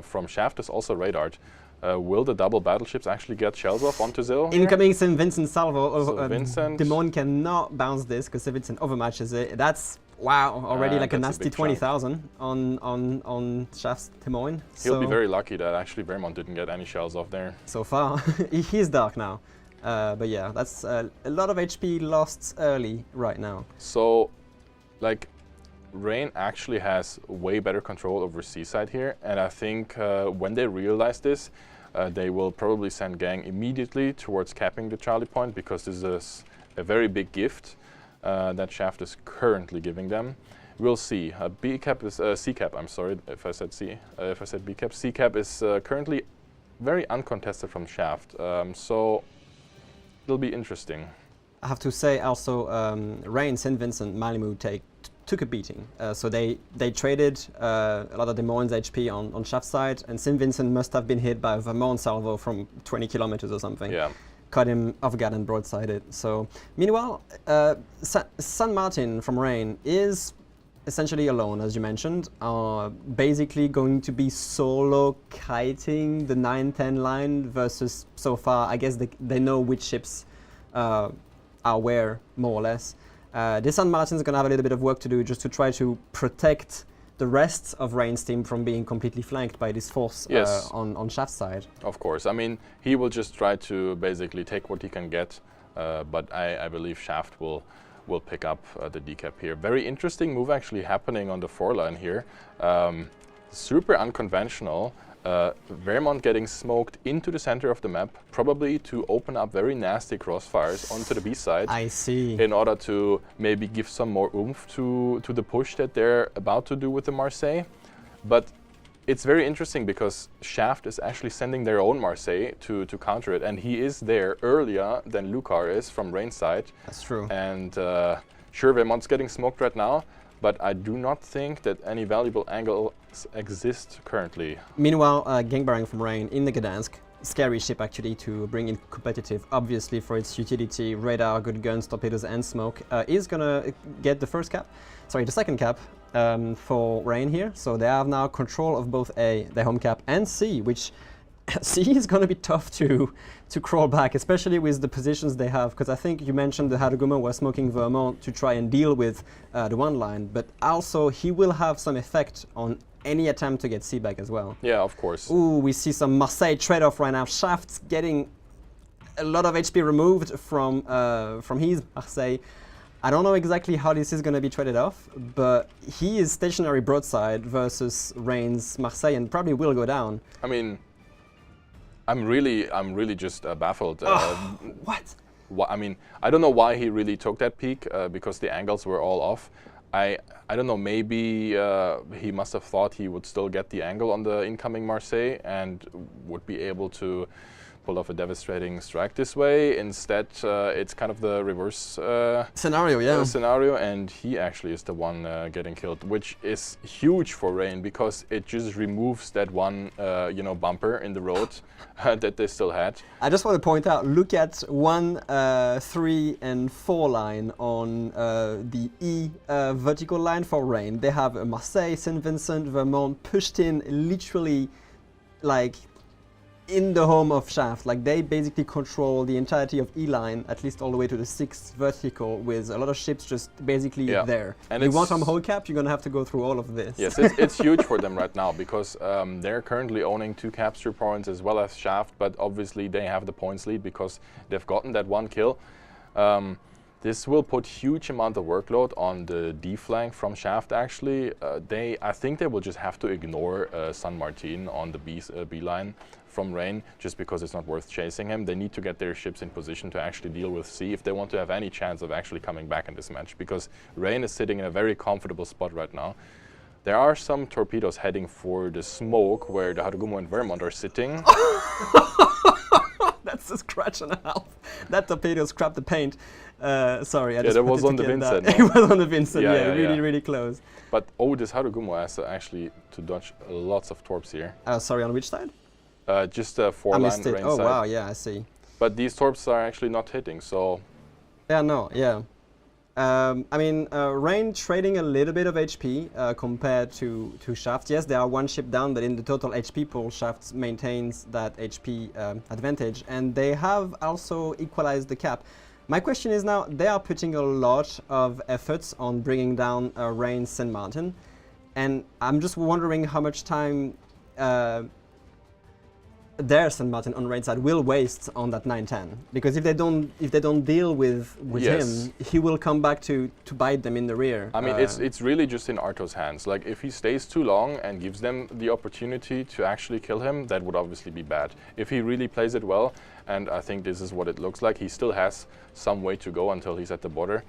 from Shaft is also radared. Will the double battleships actually get shells off onto Zil? Incoming St. Vincent salvo. So Vincent. Des Moines cannot bounce this, because if it's an overmatches it, that's... Wow, already like a nasty 20,000 on Shaft's Des Moines. He'll be very lucky that actually Vermont didn't get any shells off there. So far, he's dark now. But yeah, that's a lot of HP lost early right now. So, like, Rain actually has way better control over Seaside here, and I think when they realize this, they will probably send Gang immediately towards capping the Charlie Point, because this is a very big gift that Shaft is currently giving them. We'll see. B cap is C cap. I'm sorry if I said C. If I said B cap, C cap is currently very uncontested from Shaft. So it'll be interesting. I have to say also, Rain, St. Vincent, Malimu took a beating. So they traded a lot of Des Moines HP on Shaft side, and St. Vincent must have been hit by a Vermont salvo from 20 kilometers or something. Yeah. Cut him off guard and broadsided. So meanwhile, San Martin from Rain is essentially alone, as you mentioned, basically going to be solo kiting the 9-10 line versus, so far, I guess they know which ships are where, more or less. This San Martin's going to have a little bit of work to do just to try to protect the rest of Rain's team from being completely flanked by this force on Shaft's side. Of course. I mean, he will just try to basically take what he can get, but I believe Shaft will pick up the decap here. Very interesting move actually happening on the 4-line here. Super unconventional. Vermont getting smoked into the center of the map, probably to open up very nasty crossfires onto the B side. I see. In order to maybe give some more oomph to the push that they're about to do with the Marseille. But it's very interesting because Shaft is actually sending their own Marseille to counter it, and he is there earlier than Lucar is from Rain's side. That's true. And sure, Vermont's getting smoked right now, but I do not think that any valuable angles exist currently. Meanwhile, Gangbarang from Rain in the Gdansk, scary ship actually to bring in competitive, obviously for its utility, radar, good guns, torpedoes and smoke, is gonna get the second cap for Rain here. So they have now control of both A, their home cap, and C, which C is going to be tough to crawl back, especially with the positions they have, because I think you mentioned the Harugumo was smoking Vermont to try and deal with the one line, but also he will have some effect on any attempt to get C back as well. Yeah, of course. Ooh, we see some Marseille trade-off right now. Shaft's getting a lot of HP removed from his Marseille. I don't know exactly how this is going to be traded off, but he is stationary broadside versus Rain's Marseille and probably will go down. I mean, I'm really just baffled. What? I mean, I don't know why he really took that peek, because the angles were all off. I don't know, maybe he must have thought he would still get the angle on the incoming Marseille and would be able to pull off a devastating strike this way. Instead, it's kind of the reverse Scenario, yeah. scenario, and he actually is the one getting killed, which is huge for Rain because it just removes that one, bumper in the road that they still had. I just want to point out, look at 1, 3, and 4 line on the E vertical line for Rain. They have Marseille, St. Vincent, Vermont pushed in literally like in the home of Shaft. Like they basically control the entirety of E line, at least all the way to the 6th vertical, with a lot of ships just basically there. And you want from whole cap, you're gonna have to go through all of this. Yes, it's huge for them right now because they're currently owning 2 capture points as well as Shaft, but obviously they have the points lead because they've gotten that 1 kill. This will put huge amount of workload on the D flank from Shaft. Actually, I think they will just have to ignore San Martin on the B line from Rain, just because it's not worth chasing him. They need to get their ships in position to actually deal with C if they want to have any chance of actually coming back in this match, because Rain is sitting in a very comfortable spot right now. There are some torpedoes heading for the smoke where the Harugumo and Vermont are sitting. That's a scratch and a half. That torpedo scrapped the paint. Sorry, I just that was wanted on to the get Vincent. that. No? It was on the Vincent, Yeah, really close. But this Harugumo has actually to dodge lots of torps here. Sorry, on which side? Just a 4 I line missed it. Rain Oh side. wow, yeah, I see. But these torps are actually not hitting, so... Yeah, no, yeah. Rain trading a little bit of HP compared to Shaft. Yes, they are 1 ship down, but in the total HP pool, Shaft maintains that HP advantage, and they have also equalized the cap. My question is now, they are putting a lot of efforts on bringing down Rain St. Martin, and I'm just wondering how much time their St. Martin on Rain side will waste on that 9-10, because if they don't deal with him, he will come back to bite them in the rear. I mean, it's really just in Arto's hands. Like, if he stays too long and gives them the opportunity to actually kill him, that would obviously be bad. If he really plays it well, and I think this is what it looks like, he still has some way to go until he's at the border,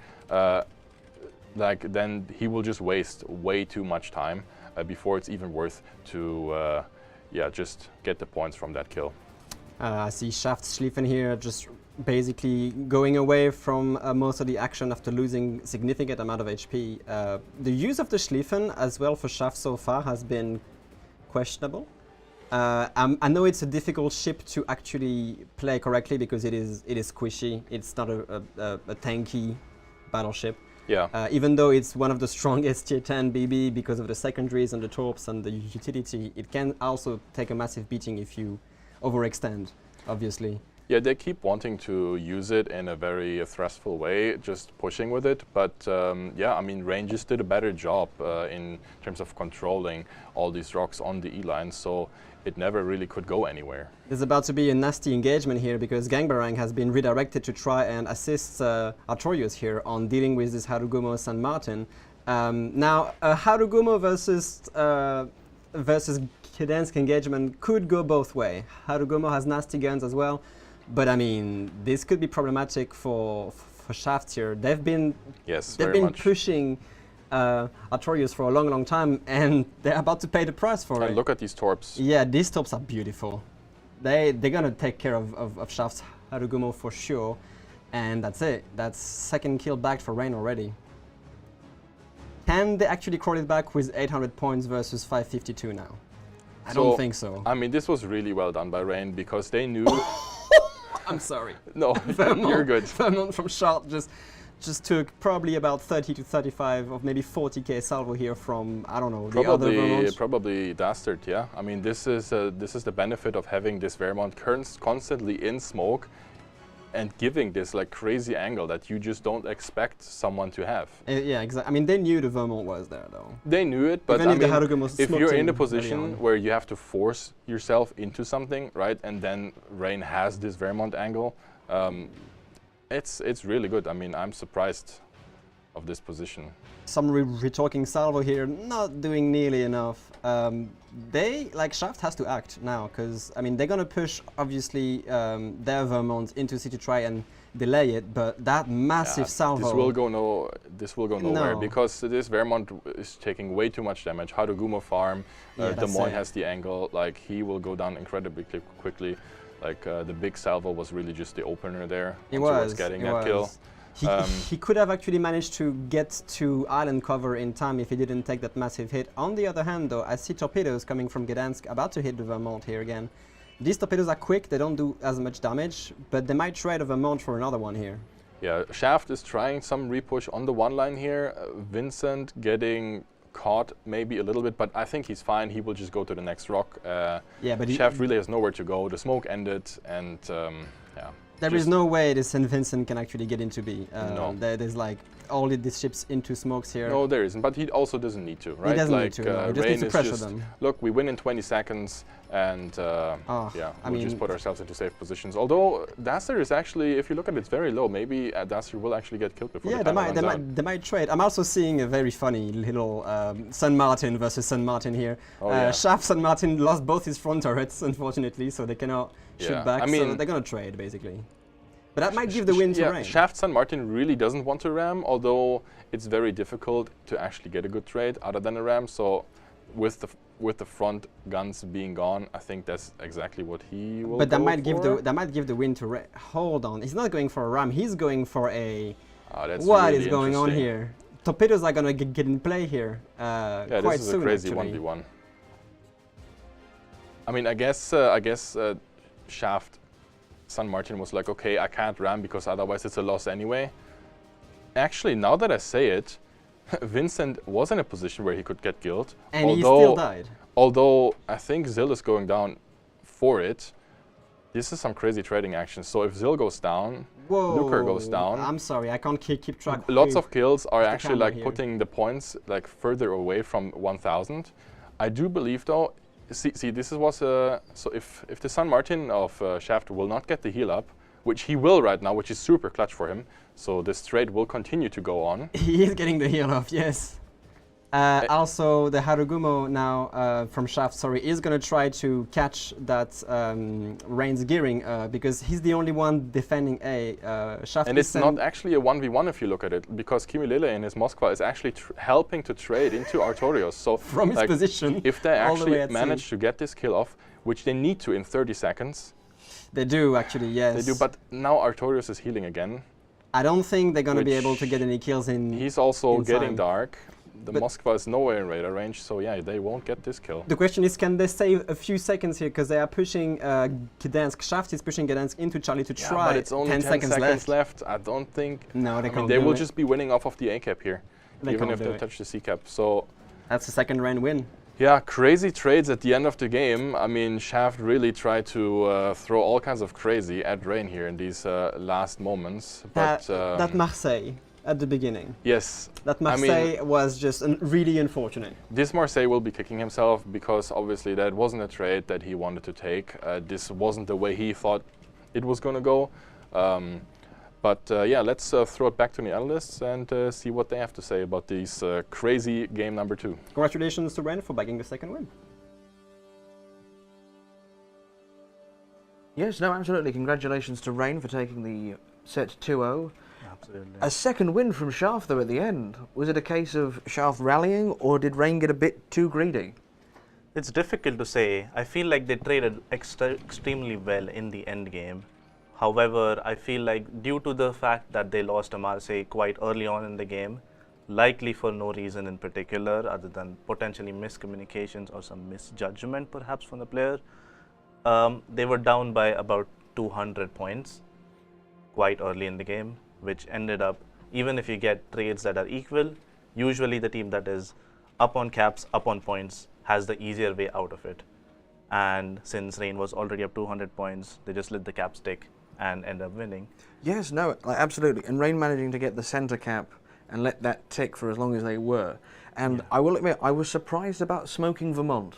then he will just waste way too much time before it's even worth to just get the points from that kill. I see Shaft Schlieffen here just basically going away from most of the action after losing significant amount of HP. The use of the Schlieffen as well for Shaft so far has been questionable. I know it's a difficult ship to actually play correctly because it is squishy. It's not a tanky battleship. Yeah. Even though it's one of the strongest tier 10 BB because of the secondaries and the torps and the utility, it can also take a massive beating if you overextend, obviously. Yeah, they keep wanting to use it in a very thrustful way, just pushing with it. But Rain just did a better job in terms of controlling all these rocks on the E-line, so it never really could go anywhere. There's about to be a nasty engagement here because Gangbarang has been redirected to try and assist Artorius here on dealing with this Harugumo San Martin. Now, Harugumo versus Gdansk engagement could go both way. Harugumo has nasty guns as well, but I mean, this could be problematic for Shaft here. They've been pushing Artorius for a long time, and they're about to pay the price for it. And look at these torps. Yeah, these torps are beautiful. They're gonna take care of Shaft's Harugumo for sure, and that's it. That's 2nd kill back for Rain already. Can they actually crawl it back with 800 points versus 552 now? I don't think so. I mean, this was really well done by Rain because they knew... I'm sorry. No, you're good. Vermont from Charlotte just took probably about 30 to 35 of maybe 40k salvo here from, I don't know, the other Vermonts. Probably Dastard, yeah. I mean, this is the benefit of having this Vermont constantly in smoke and giving this like crazy angle that you just don't expect someone to have. Yeah, exactly. I mean, they knew the Vermont was there though. They knew it, but even I mean, if you're in a early position on. where you have to force yourself into something, right, and then Rain has this Vermont angle, it's really good. I mean, I'm surprised of this position. Some retalking salvo here, not doing nearly enough. Shaft has to act now, because I mean they're gonna push obviously their Vermont into C to try and delay it, but that massive salvo. This will go nowhere because this Vermont is taking way too much damage. Harugumo farm, Des Moines has the angle, like he will go down incredibly quickly. Like the big salvo was really just the opener there Towards getting that kill. He could have actually managed to get to island cover in time if he didn't take that massive hit. On the other hand, though, I see torpedoes coming from Gdansk about to hit the Vermont here again. These torpedoes are quick, they don't do as much damage, but they might trade a Vermont for another one here. Yeah, Shaft is trying some repush on the one line here. Vincent getting caught maybe a little bit, but I think he's fine. He will just go to the next rock. Yeah, but Shaft really has nowhere to go. The smoke ended, and yeah. There is no way this St. Vincent can actually get into B. No. There's like all of these ships into smokes here. No, there isn't, but he also doesn't need to, right? He doesn't like, need to, no. He just needs to pressure them. Look, we win in 20 seconds, and yeah, we'll just put ourselves into safe positions. Although Daster is actually, if you look at it, it's very low. Maybe Daster will actually get killed before the timer runs out. They might trade. I'm also seeing a very funny little San Martin versus San Martin here. Oh, yeah. Shaft San Martin lost both his front turrets, unfortunately, so they cannot shoot back. I mean, so they're gonna trade basically. But that might give the win to Rain. Shaft San Martin really doesn't want to ram, although it's very difficult to actually get a good trade other than a ram. So with the front guns being gone, I think that's exactly what he will. But that might give the win to Rain. Hold on, he's not going for a ram. He's going for a. What is going on here? Torpedoes are gonna get in play here. Yeah, quite this is soon, a crazy actually. 1v1. I mean, I guess Shaft San Martin was like, okay, I can't ram because otherwise it's a loss anyway. Actually, now that I say it, Vincent was in a position where he could get killed. And he still died. Although I think Zill is going down for it. This is some crazy trading action. So if Zill goes down, Luker goes down. I'm sorry, I can't keep track. Lots of kills are the actually camera like here. putting the points like further away from 1000. I do believe though, see this was so if the San Martin of Shaft will not get the heal up, which he will right now, which is super clutch for him. So this trade will continue to go on. He is getting the heal off, yes. Also, the Harugumo now from Shaft, sorry, is going to try to catch that Rain's gearing because he's the only one defending A. Shaft and it's not actually a 1v1 if you look at it, because Kimilele in his Moskva is actually helping to trade into Artorios. So from his position, if they actually manage to get this kill off, which they need to in 30 seconds. They do actually, yes. They do, but now Artorios is healing again. I don't think they're going to be able to get any kills in. He's also getting time. dark. The Moskva is nowhere in radar range, so yeah, they won't get this kill. The question is, can they save a few seconds here? Because they are pushing Gdansk. Shaft is pushing Gdansk into Charlie to try. But it's only 10 seconds left. I don't think. No, they can't. They will just be winning off of the A cap here, even if they it. touch the C cap. So that's the second Rain win. yeah, crazy trades at the end of the game. I mean, Shaft really tried to throw all kinds of crazy at Rain here in these last moments. But that Marseille at the beginning. Yes. That Marseille was just really unfortunate. This Marseille will be kicking himself because obviously that wasn't a trade that he wanted to take. This wasn't the way he thought it was going to go. But yeah, let's throw it back to the analysts and see what they have to say about this crazy game number 2. Congratulations to Ren for bagging the second win. Yes, no, absolutely. Congratulations to Rain for taking the set 2-0. Absolutely. A second win from Shaft, though, at the end. Was it a case of Shaft rallying, or did Rain get a bit too greedy? It's difficult to say. I feel like they traded extremely well in the end game. However, I feel like due to the fact that they lost to Marseille quite early on in the game, likely for no reason in particular other than potentially miscommunications or some misjudgment perhaps from the player, they were down by about 200 points quite early in the game, which ended up, even if you get trades that are equal, usually the team that is up on caps, up on points, has the easier way out of it. And since Rain was already up 200 points, they just let the cap stick and end up winning. Yes, no, absolutely. And Rain managing to get the centre cap and let that tick for as long as they were. And I will admit, I was surprised about smoking Vermont.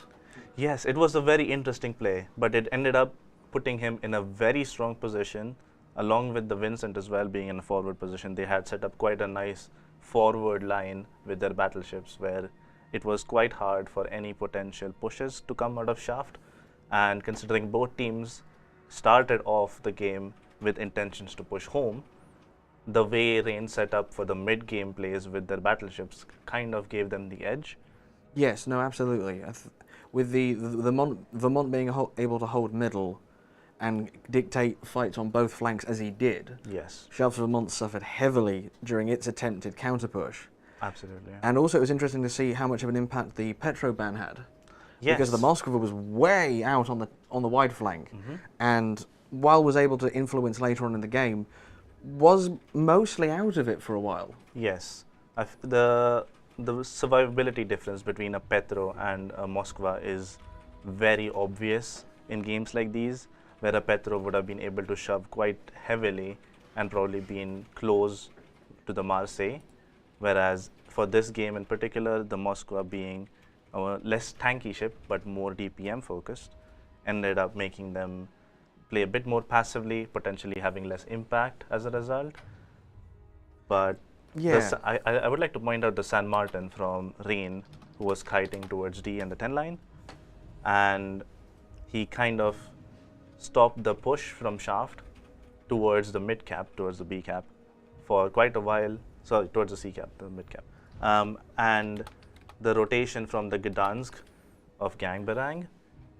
Yes, it was a very interesting play, but it ended up putting him in a very strong position, along with the Vincent as well being in a forward position. They had set up quite a nice forward line with their battleships where it was quite hard for any potential pushes to come out of Shaft. And considering both teams started off the game with intentions to push home, the way Rain set up for the mid-game plays with their battleships kind of gave them the edge. Yes, no, absolutely. With the Vermont being able to hold middle, and dictate fights on both flanks as he did, Yes, Chaves Vermont suffered heavily during its attempted counter-push. absolutely. And also it was interesting to see how much of an impact the Petro ban had. Yes. Because the Moskva was way out on the wide flank, Mm-hmm. and while was able to influence later on in the game, was mostly out of it for a while. Yes, the survivability difference between a Petro and a Moskva is very obvious in games like these, where a Petro would have been able to shove quite heavily and probably been close to the Marseille, whereas for this game in particular, the Moskva being a less tanky ship but more DPM focused, ended up making them play a bit more passively, potentially having less impact as a result. But Yeah. I would like to point out the San Martin from Rain, who was kiting towards D and the 10 line, and he kind of stopped the push from Shaft towards the mid cap, towards the B cap, for quite a while. Sorry, towards the C cap, the mid cap. And the rotation from the Gdansk of Gangbarang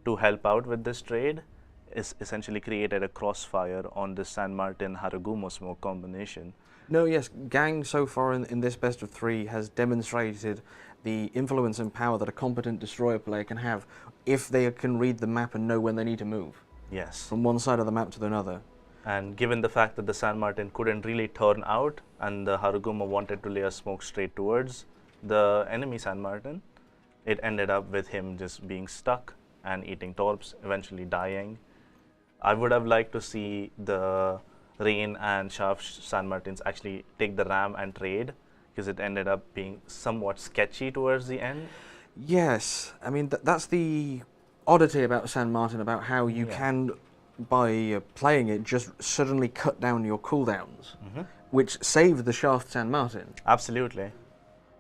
to help out with this trade is essentially created a crossfire on the San Martin Haragumo smoke combination. No, yes, Gang so far in this best of 3 has demonstrated the influence and power that a competent destroyer player can have if they can read the map and know when they need to move Yes. from one side of the map to another. And given the fact that the San Martin couldn't really turn out and the Haragumo wanted to lay a smoke straight towards the enemy San Martin, it ended up with him just being stuck and eating torps, eventually dying. I would have liked to see the Rain and Shaft San Martins actually take the ram and trade, because it ended up being somewhat sketchy towards the end. Yes, I mean that's the oddity about San Martin, about how you Yeah. can, by playing it, just suddenly cut down your cooldowns, which saved the Shaft San Martin. Absolutely.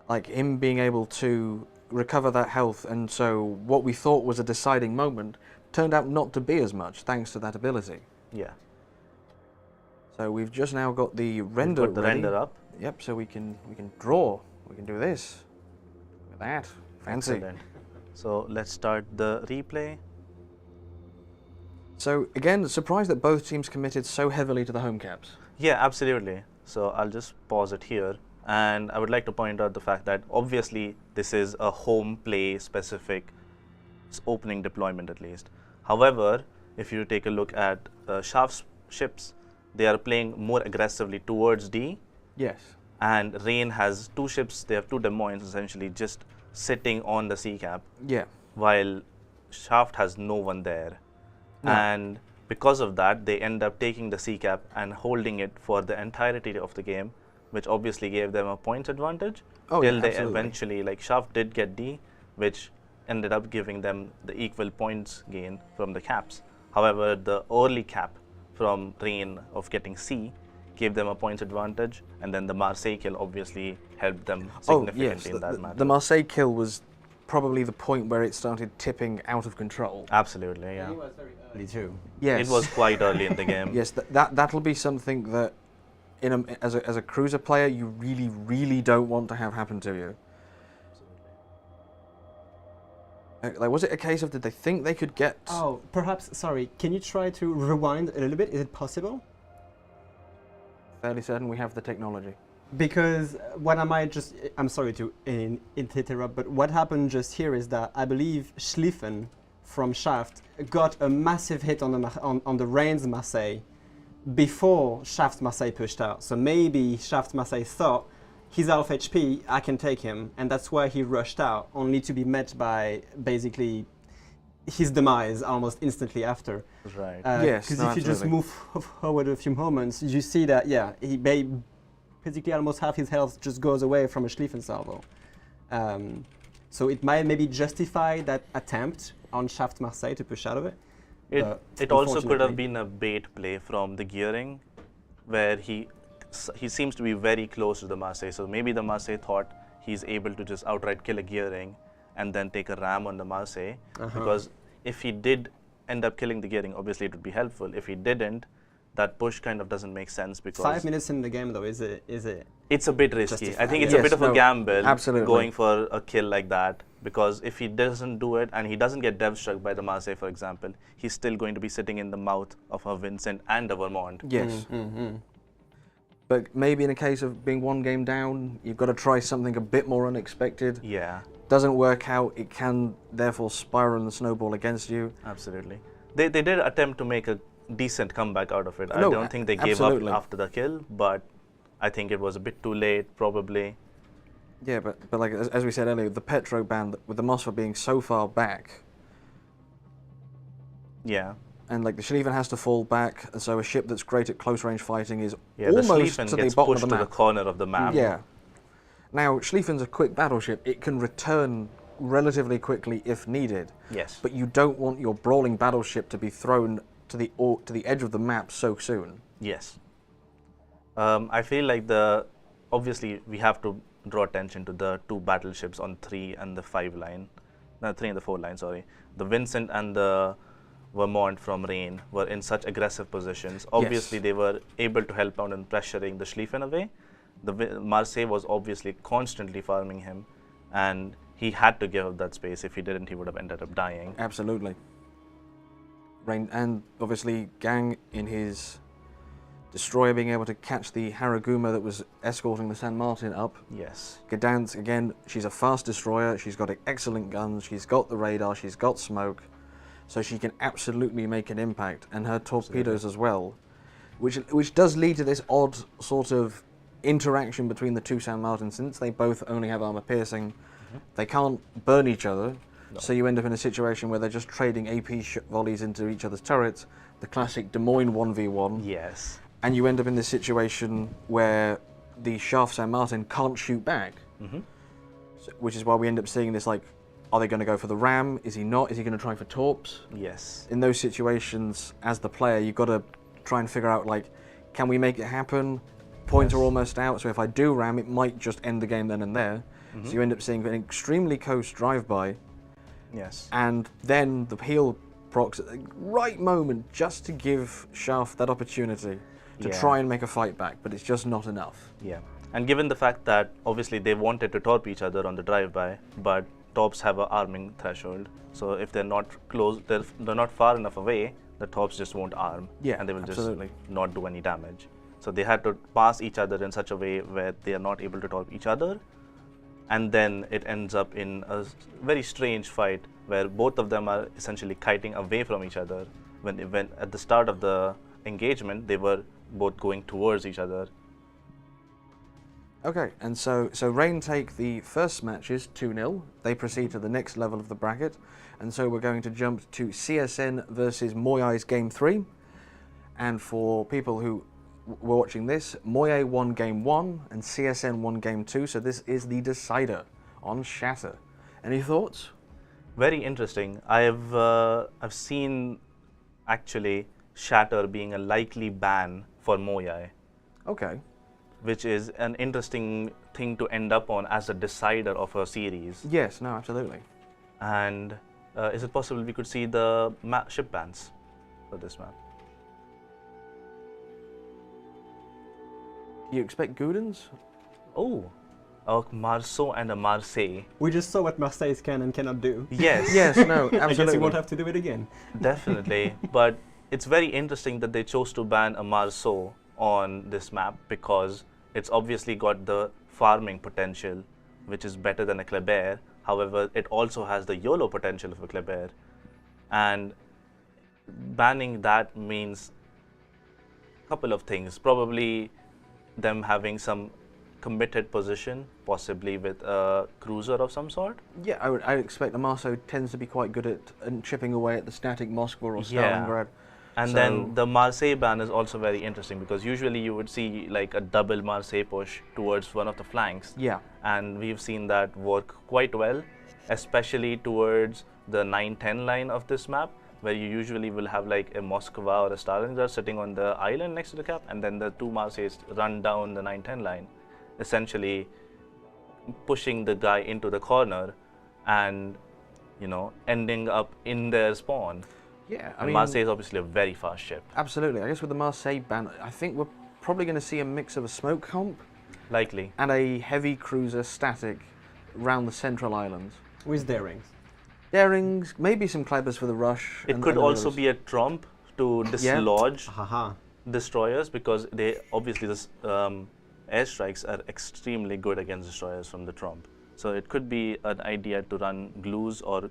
Like him being able to recover that health, and so what we thought was a deciding moment turned out not to be as much, thanks to that ability. Yeah. So we've just now got the We've render got the ready. render up. Yep, so we can draw. We can do this. Look at that. Fancy. Excellent. So let's start the replay. So again, surprised that both teams committed so heavily to the home caps. Yeah, absolutely. So I'll just pause it here. And I would like to point out the fact that obviously this is a home play specific opening deployment at least. However, if you take a look at Shaft's ships, they are playing more aggressively towards D. Yes. And Rain has two ships, they have two Des Moines essentially just sitting on the sea cap, Yeah. while Shaft has no one there. No. And because of that, they end up taking the sea cap and holding it for the entirety of the game, which obviously gave them a points advantage. Oh, till yeah, they absolutely. eventually, like Shaft did get D, which ended up giving them the equal points gain from the caps. However, the early cap from Rain of getting C gave them a points advantage, and then the Marseille kill obviously helped them significantly yes, in that match. the Marseille kill was probably the point where it started tipping out of control. Absolutely, yeah. It was very early too. Yes. It was quite early in the game. Yes, that'll be something that, as a cruiser player, you really don't want to have happen to you. Like, was it a case of did they think they could get? Oh, perhaps, sorry, can you try to rewind a little bit? Is it possible? Fairly certain we have the technology. Because what I might just, I'm sorry to interrupt, but what happened just here is that I believe Schlieffen from Shaft got a massive hit on the Reims Marseille before Shaft Marseille pushed out. So maybe Shaft Marseille thought, he's half HP, I can take him, and that's why he rushed out, only to be met by basically his demise almost instantly after. Right. Yes, Because no, if you just absolutely. move forward a few moments, you see that, yeah, he basically almost half his health just goes away from a Schlieffen salvo. So it might maybe justify that attempt on Shaft Marseille to push out of it. It also could have unfortunately- been a bait play from the gearing, where he seems to be very close to the Marseille. So maybe the Marseille thought he's able to just outright kill a gearing and then take a ram on the Marseille. Because if he did end up killing the gearing, obviously it would be helpful. If he didn't, that push kind of doesn't make sense, because 5 minutes in the game though, is it? it's a bit risky. I think it's Yes, a bit of no, a gamble absolutely. going for a kill like that because if he doesn't do it and he doesn't get dev struck by the Marseille, for example, he's still going to be sitting in the mouth of a Vincent and a Vermont. Yes. But maybe in a case of being one game down, you've got to try something a bit more unexpected. Yeah, Doesn't work out, it can therefore spiral and snowball against you. absolutely. They did attempt to make a decent comeback out of it. I No, don't think they gave absolutely. up after the kill, but I think it was a bit too late, probably. Yeah, but like as we said earlier, the Petro ban with the Mossad being so far back, Yeah. and like the Schlieffen has to fall back, and so a ship that's great at close range fighting is Yeah, the almost Schlieffen to the gets bottom of pushed the to the map. corner of the map. Yeah. Now Schlieffen's a quick battleship; it can return relatively quickly if needed. Yes. But you don't want your brawling battleship to be thrown to the edge of the map so soon. Yes. I feel like obviously we have to draw attention to the two battleships on 3 and the 5 line. No, 3 and the 4 line, sorry. The Vincent and the Vermont from Rain were in such aggressive positions. Obviously, they were able to help out in pressuring the Schlieffen away. The Marseille was obviously constantly farming him, and he had to give up that space. If he didn't, he would have ended up dying. Absolutely. Rain, and obviously Gang in his destroyer being able to catch the Haraguma that was escorting the San Martin up. Yes. Gdansk, again, she's a fast destroyer, she's got excellent guns, she's got the radar, she's got smoke, so she can absolutely make an impact, and her torpedoes as well, which does lead to this odd sort of interaction between the two San Martins. Since they both only have armor piercing, they can't burn each other, so you end up in a situation where they're just trading AP volleys into each other's turrets, the classic Des Moines 1v1. Yes. And you end up in this situation where the Shaft San Martin can't shoot back, so, which is why we end up seeing this, like, are they going to go for the ram? Is he not? Is he going to try for torps? Yes. In those situations, as the player, you've got to try and figure out, like, can we make it happen? Points are almost out, so if I do ram, it might just end the game then and there. So you end up seeing an extremely close drive-by, Yes. and then the heel procs at the right moment just to give Shaft that opportunity to try and make a fight back, but it's just not enough. Yeah. And given the fact that obviously they wanted to torp each other on the drive-by, but torps have an arming threshold, so if they're not close, they're not far enough away, the torps just won't arm, and they will absolutely. just not do any damage. So they had to pass each other in such a way where they are not able to torp each other, and then it ends up in a very strange fight where both of them are essentially kiting away from each other. When at the start of the engagement, they were both going towards each other. Okay, and so Rain take the first matches 2-0. They proceed to the next level of the bracket, and so we're going to jump to CSN versus Moyai's Game 3. And for people who were watching this, Moyai won Game 1 and CSN won Game 2, so this is the decider on Shatter. Any thoughts? Very interesting. I've seen actually Shatter being a likely ban for Moyai, Okay. which is an interesting thing to end up on as a decider of a series. Yes, no, absolutely. And is it possible we could see the ship bans for this map? Do you expect Gudens? Oh, a Marceau and a Marseille. We just saw what Marseille can and cannot do. Yes. Yes, no, absolutely. I guess you won't have to do it again. Definitely. But it's very interesting that they chose to ban a Marceau on this map because it's obviously got the farming potential, which is better than a Kleber. However, it also has the YOLO potential of a Kleber. And banning that means a couple of things. Probably them having some committed position, possibly with a cruiser of some sort. Yeah, I expect the Marceau tends to be quite good at chipping away at the static Moskva or Yeah. Stalingrad. And So- then the Marseille ban is also very interesting because usually you would see like a double Marseille push towards one of the flanks. Yeah. And we've seen that work quite well, especially towards the 9-10 line of this map, where you usually will have like a Moskva or a Stalingrad sitting on the island next to the cap, and then the two Marseilles run down the 9-10 line, essentially pushing the guy into the corner and, you know, ending up in their spawn. Yeah, I And mean, Marseille is obviously a very fast ship. absolutely. I guess with the Marseille ban, I think we're probably going to see a mix of a smoke comp Likely. and a heavy cruiser static around the central islands. With Darings. Darings, maybe some Klebers for the rush. It could also be a trump to dislodge Haha. destroyers, because they obviously this airstrikes are extremely good against destroyers from the trump. So it could be an idea to run glues or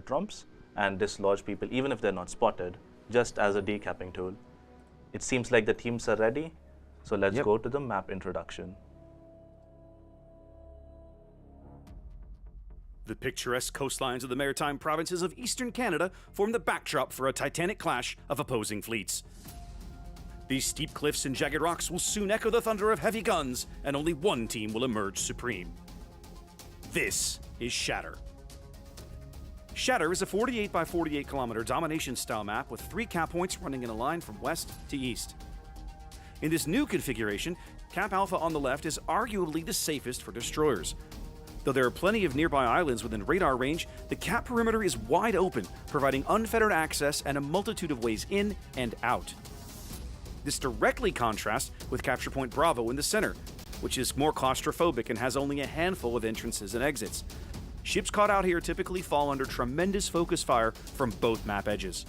trumps and dislodge people, even if they're not spotted, just as a decapping tool. It seems like the teams are ready, so let's go to the map introduction. The picturesque coastlines of the maritime provinces of eastern Canada form the backdrop for a titanic clash of opposing fleets. These steep cliffs and jagged rocks will soon echo the thunder of heavy guns, and only one team will emerge supreme. This is Shatter. Shatter is a 48 by 48 kilometer domination style map with 3 cap points running in a line from west to east. In this new configuration, Cap Alpha on the left is arguably the safest for destroyers. Though there are plenty of nearby islands within radar range, the cap perimeter is wide open, providing unfettered access and a multitude of ways in and out. This directly contrasts with Capture Point Bravo in the center, which is more claustrophobic and has only a handful of entrances and exits. Ships caught out here typically fall under tremendous focus fire from both map edges.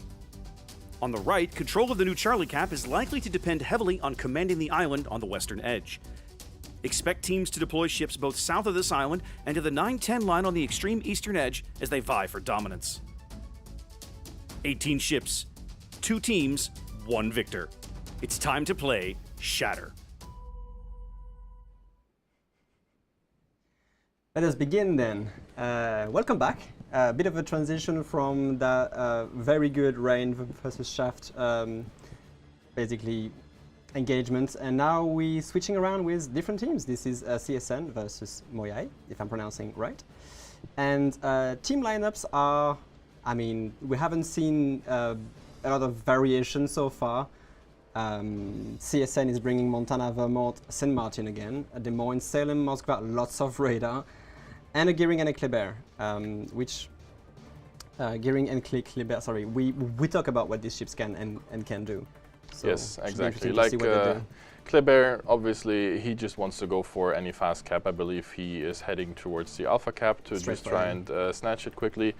On the right, control of the new Charlie Cap is likely to depend heavily on commanding the island on the western edge. Expect teams to deploy ships both south of this island and to the 9-10 line on the extreme eastern edge as they vie for dominance. 18 ships, 2 teams, 1 victor. It's time to play Shatter. Let us begin then. Welcome back. A bit of a transition from the very good Rain versus Shaft basically engagements, and now we're switching around with different teams. This is CSN versus Moyai, if I'm pronouncing right. And team lineups are, I mean, we haven't seen a lot of variation so far. CSN is bringing Montana, Vermont, St. Martin again, Des Moines, Salem, Moskva, lots of radar, and a Gearing and a Kleber, which Gearing and Kleber, sorry, we talk about what these ships can and can do. So yes, exactly. Like Kleber, obviously, he just wants to go for any fast cap. I believe he is heading towards the alpha cap to just try and snatch it quickly.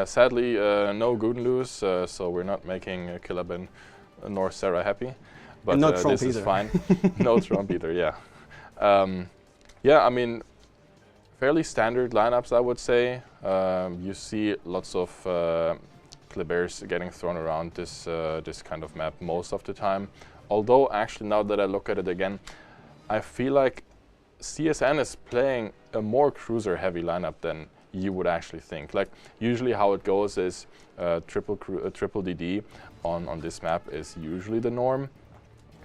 Sadly, no Gudenloos, so we're not making Kilabin nor Sarah happy. But no Trump this either. is fine. No Trump either, yeah. Yeah, I mean, fairly standard lineups, I would say. You see lots of Klebers getting thrown around this kind of map most of the time. Although, actually, now that I look at it again, I feel like CSN is playing a more cruiser-heavy lineup than you would actually think. Like, usually how it goes is triple DD on this map is usually the norm.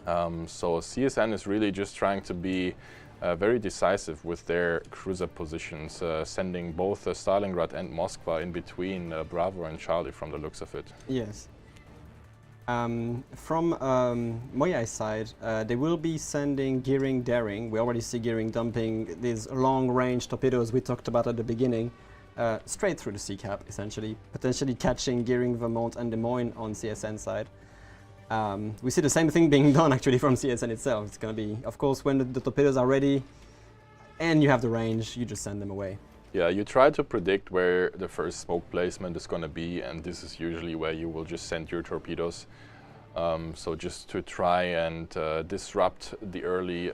So CSN is really just trying to be very decisive with their cruiser positions, sending both Stalingrad and Moskva in between Bravo and Charlie from the looks of it. Yes. From Moyai's side, they will be sending Gearing, Daring. We already see Gearing dumping these long-range torpedoes we talked about at the beginning, straight through the sea cap, essentially, potentially catching Gearing, Vermont, and Des Moines on CSN side. We see the same thing being done actually from CSN itself. It's going to be, of course, when the torpedoes are ready and you have the range, you just send them away. Yeah, you try to predict where the first smoke placement is going to be, and this is usually where you will just send your torpedoes. So just to try and disrupt the early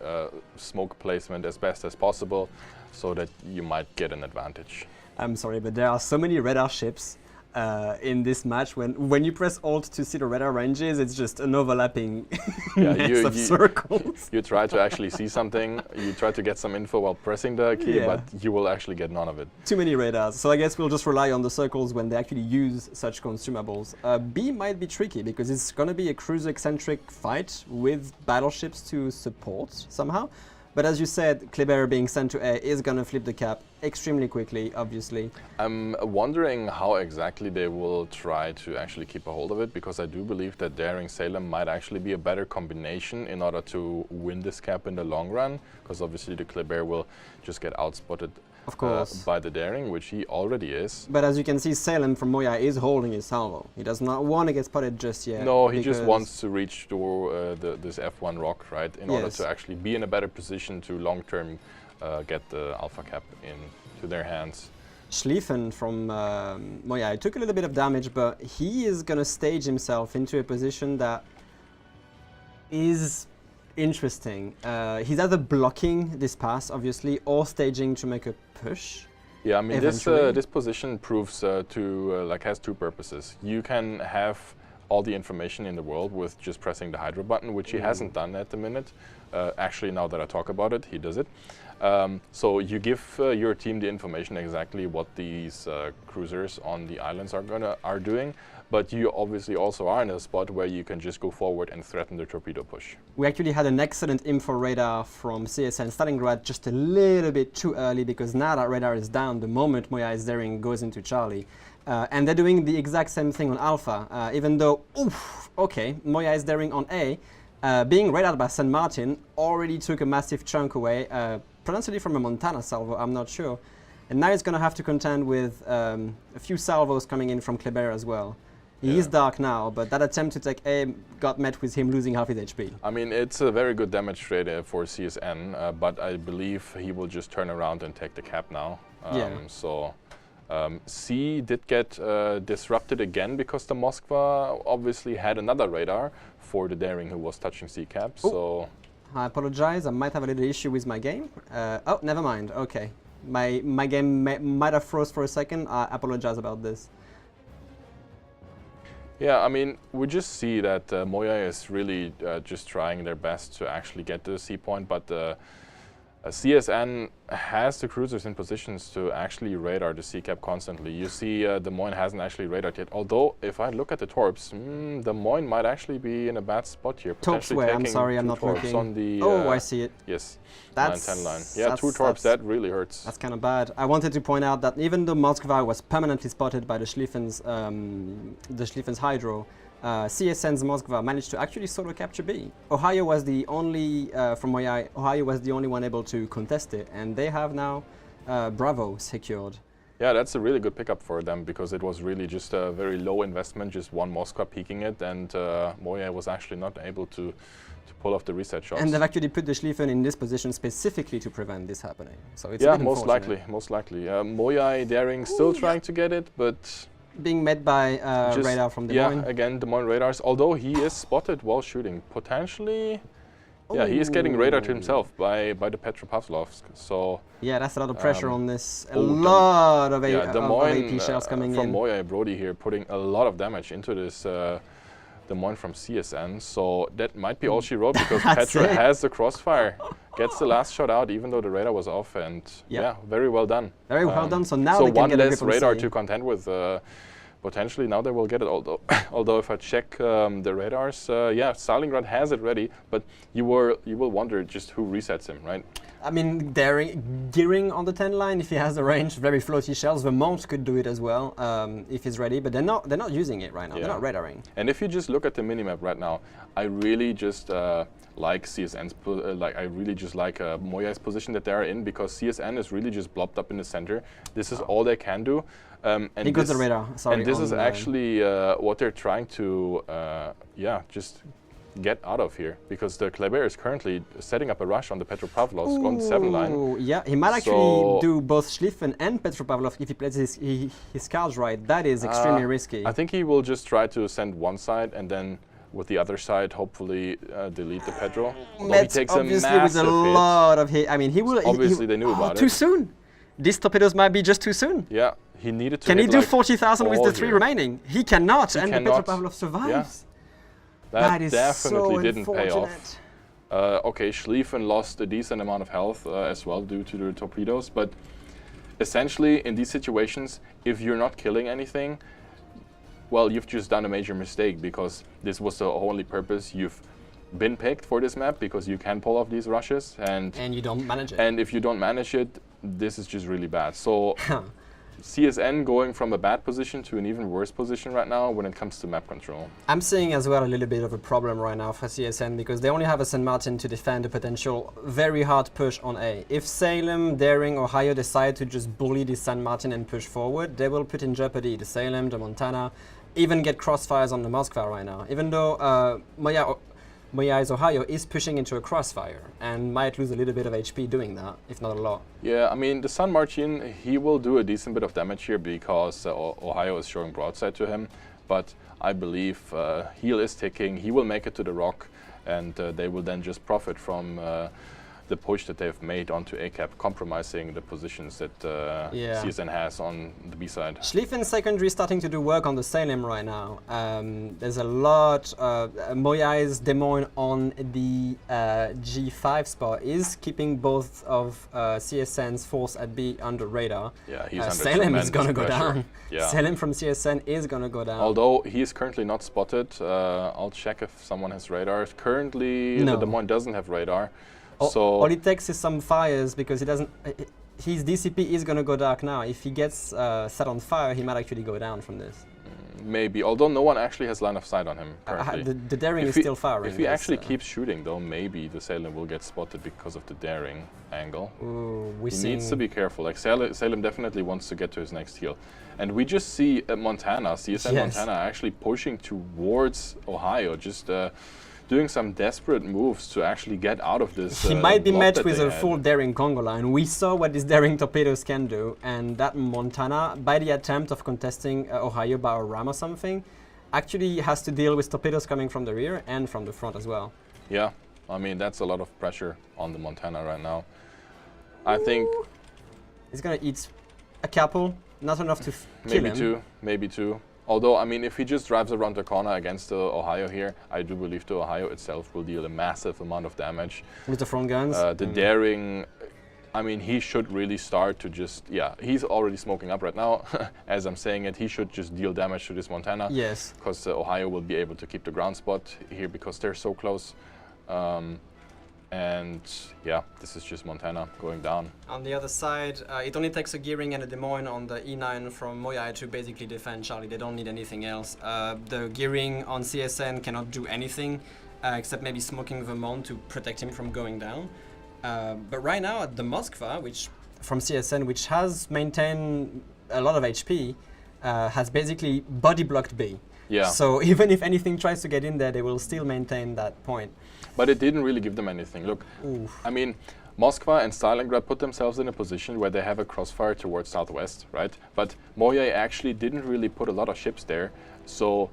smoke placement as best as possible so that you might get an advantage. I'm sorry, but there are so many radar ships in this match. When you press Alt to see the radar ranges, it's just an overlapping mess of circles. You try to actually see something, you try to get some info while pressing the key, but you will actually get none of it. Too many radars. So I guess we'll just rely on the circles when they actually use such consumables. B might be tricky because it's going to be a cruiser-eccentric fight with battleships to support somehow. But as you said, Kleber being sent to A is going to flip the cap extremely quickly, obviously. I'm wondering how exactly they will try to actually keep a hold of it, because I do believe that Daring Salem might actually be a better combination in order to win this cap in the long run, because obviously the Kleber will just get outspotted by the Daring, which he already is. But as you can see, Salem from Moya is holding his salvo. He does not want to get spotted just yet. No, he just wants to reach to this F1 rock, right, in order to actually be in a better position to long-term get the Alpha Cap into their hands. Schlieffen from Moya took a little bit of damage, but he is going to stage himself into a position that is interesting. He's either blocking this pass, obviously, or staging to make a push. Yeah, I mean, eventually. this position proves has two purposes. You can have all the information in the world with just pressing the Hydro button, which he hasn't done at the minute. Actually, now that I talk about it, he does it. So you give your team the information exactly what these cruisers on the islands are doing, but you obviously also are in a spot where you can just go forward and threaten the torpedo push. We actually had an excellent info radar from CSN Stalingrad just a little bit too early, because now that radar is down the moment Moya is daring goes into Charlie. And they're doing the exact same thing on Alpha, even though, okay, Moya is daring on A, being radared by San Martin already took a massive chunk away, potentially from a Montana salvo, I'm not sure. And now he's going to have to contend with a few salvos coming in from Kleber as well. He is dark now, but that attempt to take A got met with him losing half his HP. I mean, it's a very good damage trade for CSN, but I believe he will just turn around and take the cap now. So C did get disrupted again because the Moskva obviously had another radar for the daring who was touching C cap. So I apologize, I might have a little issue with my game. Oh, never mind, okay. My game might have froze for a second, I apologize about this. yeah, I mean, we just see that Moya is really just trying their best to actually get to the C point, but CSN has the cruisers in positions to actually radar the C cap constantly. You see Des Moines hasn't actually radared yet, although if I look at the torps, Des Moines might actually be in a bad spot here. Torps where? I'm sorry, I'm not looking. On the, I see it. Yes, That's 9-10 line. Yeah, 2 torps, that really hurts. That's kind of bad. I wanted to point out that even though Moskva was permanently spotted by the Schlieffen's Hydro, CSN's Moskva managed to actually solo capture B. Ohio was the only, from Moya, Ohio was the only one able to contest it, and they have now Bravo secured. Yeah, that's a really good pickup for them, because it was really just a very low investment, just one Moskva peeking it, and Moya was actually not able to pull off the reset shots. And they've actually put the Schlieffen in this position specifically to prevent this happening. So it's yeah, most likely. Moya daring still trying to get it, but being met by radar from Des Moines. Yeah, again, Des Moines radars, although he is spotted while shooting. Potentially, yeah, he is getting radared himself by the Petropavlovsk. So yeah, that's a lot of pressure on this. A lot of, Des Moines, AP shells coming from in. Moya Brody here, putting a lot of damage into this Des Moines from CSN. So that might be all she wrote, because Petra has the crossfire. Gets the last shot out, even though the radar was off, and yeah, very well done. Very well done. So now they can one get less a radar to contend with. Potentially now they will get it. Although if I check the radars, yeah, Stalingrad has it ready, but you will wonder just who resets him, right? I mean, gearing on the 10 line, if he has the range, very floaty shells. Vermont could do it as well if he's ready, but they're not using it right now. Yeah. They're not radaring. And if you just look at the minimap right now, I really just like CSN's I really just like Moya's position that they're in, because CSN is really just blobbed up in the center. This is all they can do. And he goes the radar. Sorry. And this is actually what they're trying to, just get out of here, because the Kleber is currently setting up a rush on the Petropavlovsk on the 7 line. Yeah, he might actually do both Schlieffen and Petropavlovsk if he plays his cards right. That is extremely risky. I think he will just try to send one side and then with the other side hopefully delete the Petro. Although he takes a massive with a lot of hit. I mean, he will. Obviously, they knew about it. Too soon. These torpedoes might be just too soon. Yeah, he needed to. Can he do 40,000 with the 3 remaining? He cannot, and the Petropavlov survives. Yeah. That is definitely so didn't pay off. Okay, Schlieffen lost a decent amount of health as well due to the torpedoes, but essentially in these situations, if you're not killing anything, well, you've just done a major mistake, because this was the only purpose you've been picked for this map, because you can pull off these rushes, and you don't manage it. And if you don't manage it, this is just really bad. So CSN going from a bad position to an even worse position right now when it comes to map control. I'm seeing as well a little bit of a problem right now for CSN, because they only have a San Martin to defend a potential very hard push on A. If Salem, Daring, Ohio decide to just bully the San Martin and push forward, they will put in jeopardy the Salem, the Montana, even get crossfires on the Moskva right now. Even though Moyai's Ohio is pushing into a crossfire and might lose a little bit of HP doing that, if not a lot. Yeah, I mean, the San Martin, he will do a decent bit of damage here because Ohio is showing broadside to him, but I believe heal is ticking, he will make it to the rock, and they will then just profit from the push that they've made onto A-cap, compromising the positions that CSN has on the B side. Schlieffen secondary starting to do work on the Salem right now. There's a lot. Moyai's Des Moines on the G5 spot is keeping both of CSN's force at B under radar. Yeah, he's under Salem is going to go down. Yeah. Salem from CSN is going to go down. Although he is currently not spotted, I'll check if someone has radar. Currently, No. the Des Moines doesn't have radar. So all it takes is some fires because he doesn't. His DCP is going to go dark now. If he gets set on fire, he might actually go down from this. maybe, although no one actually has line of sight on him currently. The daring is still firing. If he actually keeps shooting, though, maybe the Salem will get spotted because of the daring angle. Ooh, he needs to be careful. Like Salem definitely wants to get to his next heal. And we just see Montana, CSN Montana, actually pushing towards Ohio, just doing some desperate moves to actually get out of this. He might be met with a full daring Congo line. We saw what these daring torpedoes can do, and that Montana, by the attempt of contesting Ohio by a ram or something, actually has to deal with torpedoes coming from the rear and from the front as well. Yeah, I mean, that's a lot of pressure on the Montana right now. I think he's gonna eat a couple, not enough to kill him. Maybe two. Although, I mean, if he just drives around the corner against the Ohio here, I do believe the Ohio itself will deal a massive amount of damage. With the front guns? The daring, I mean, he should really start to just, he's already smoking up right now. As I'm saying it, he should just deal damage to this Montana. Yes. Because Ohio will be able to keep the ground spot here because they're so close. And yeah, this is just Montana going down. On the other side, it only takes a gearing and a Des Moines on the E9 from Moyai to basically defend Charlie. They don't need anything else. The gearing on CSN cannot do anything except maybe smoking Vermont to protect him from going down. But right now, the Moskva, which from CSN, which has maintained a lot of HP, has basically body blocked B. Yeah. So even if anything tries to get in there, they will still maintain that point. But it didn't really give them anything. Look, I mean, Moskva and Stalingrad put themselves in a position where they have a crossfire towards southwest, right? But Moyai actually didn't really put a lot of ships there. So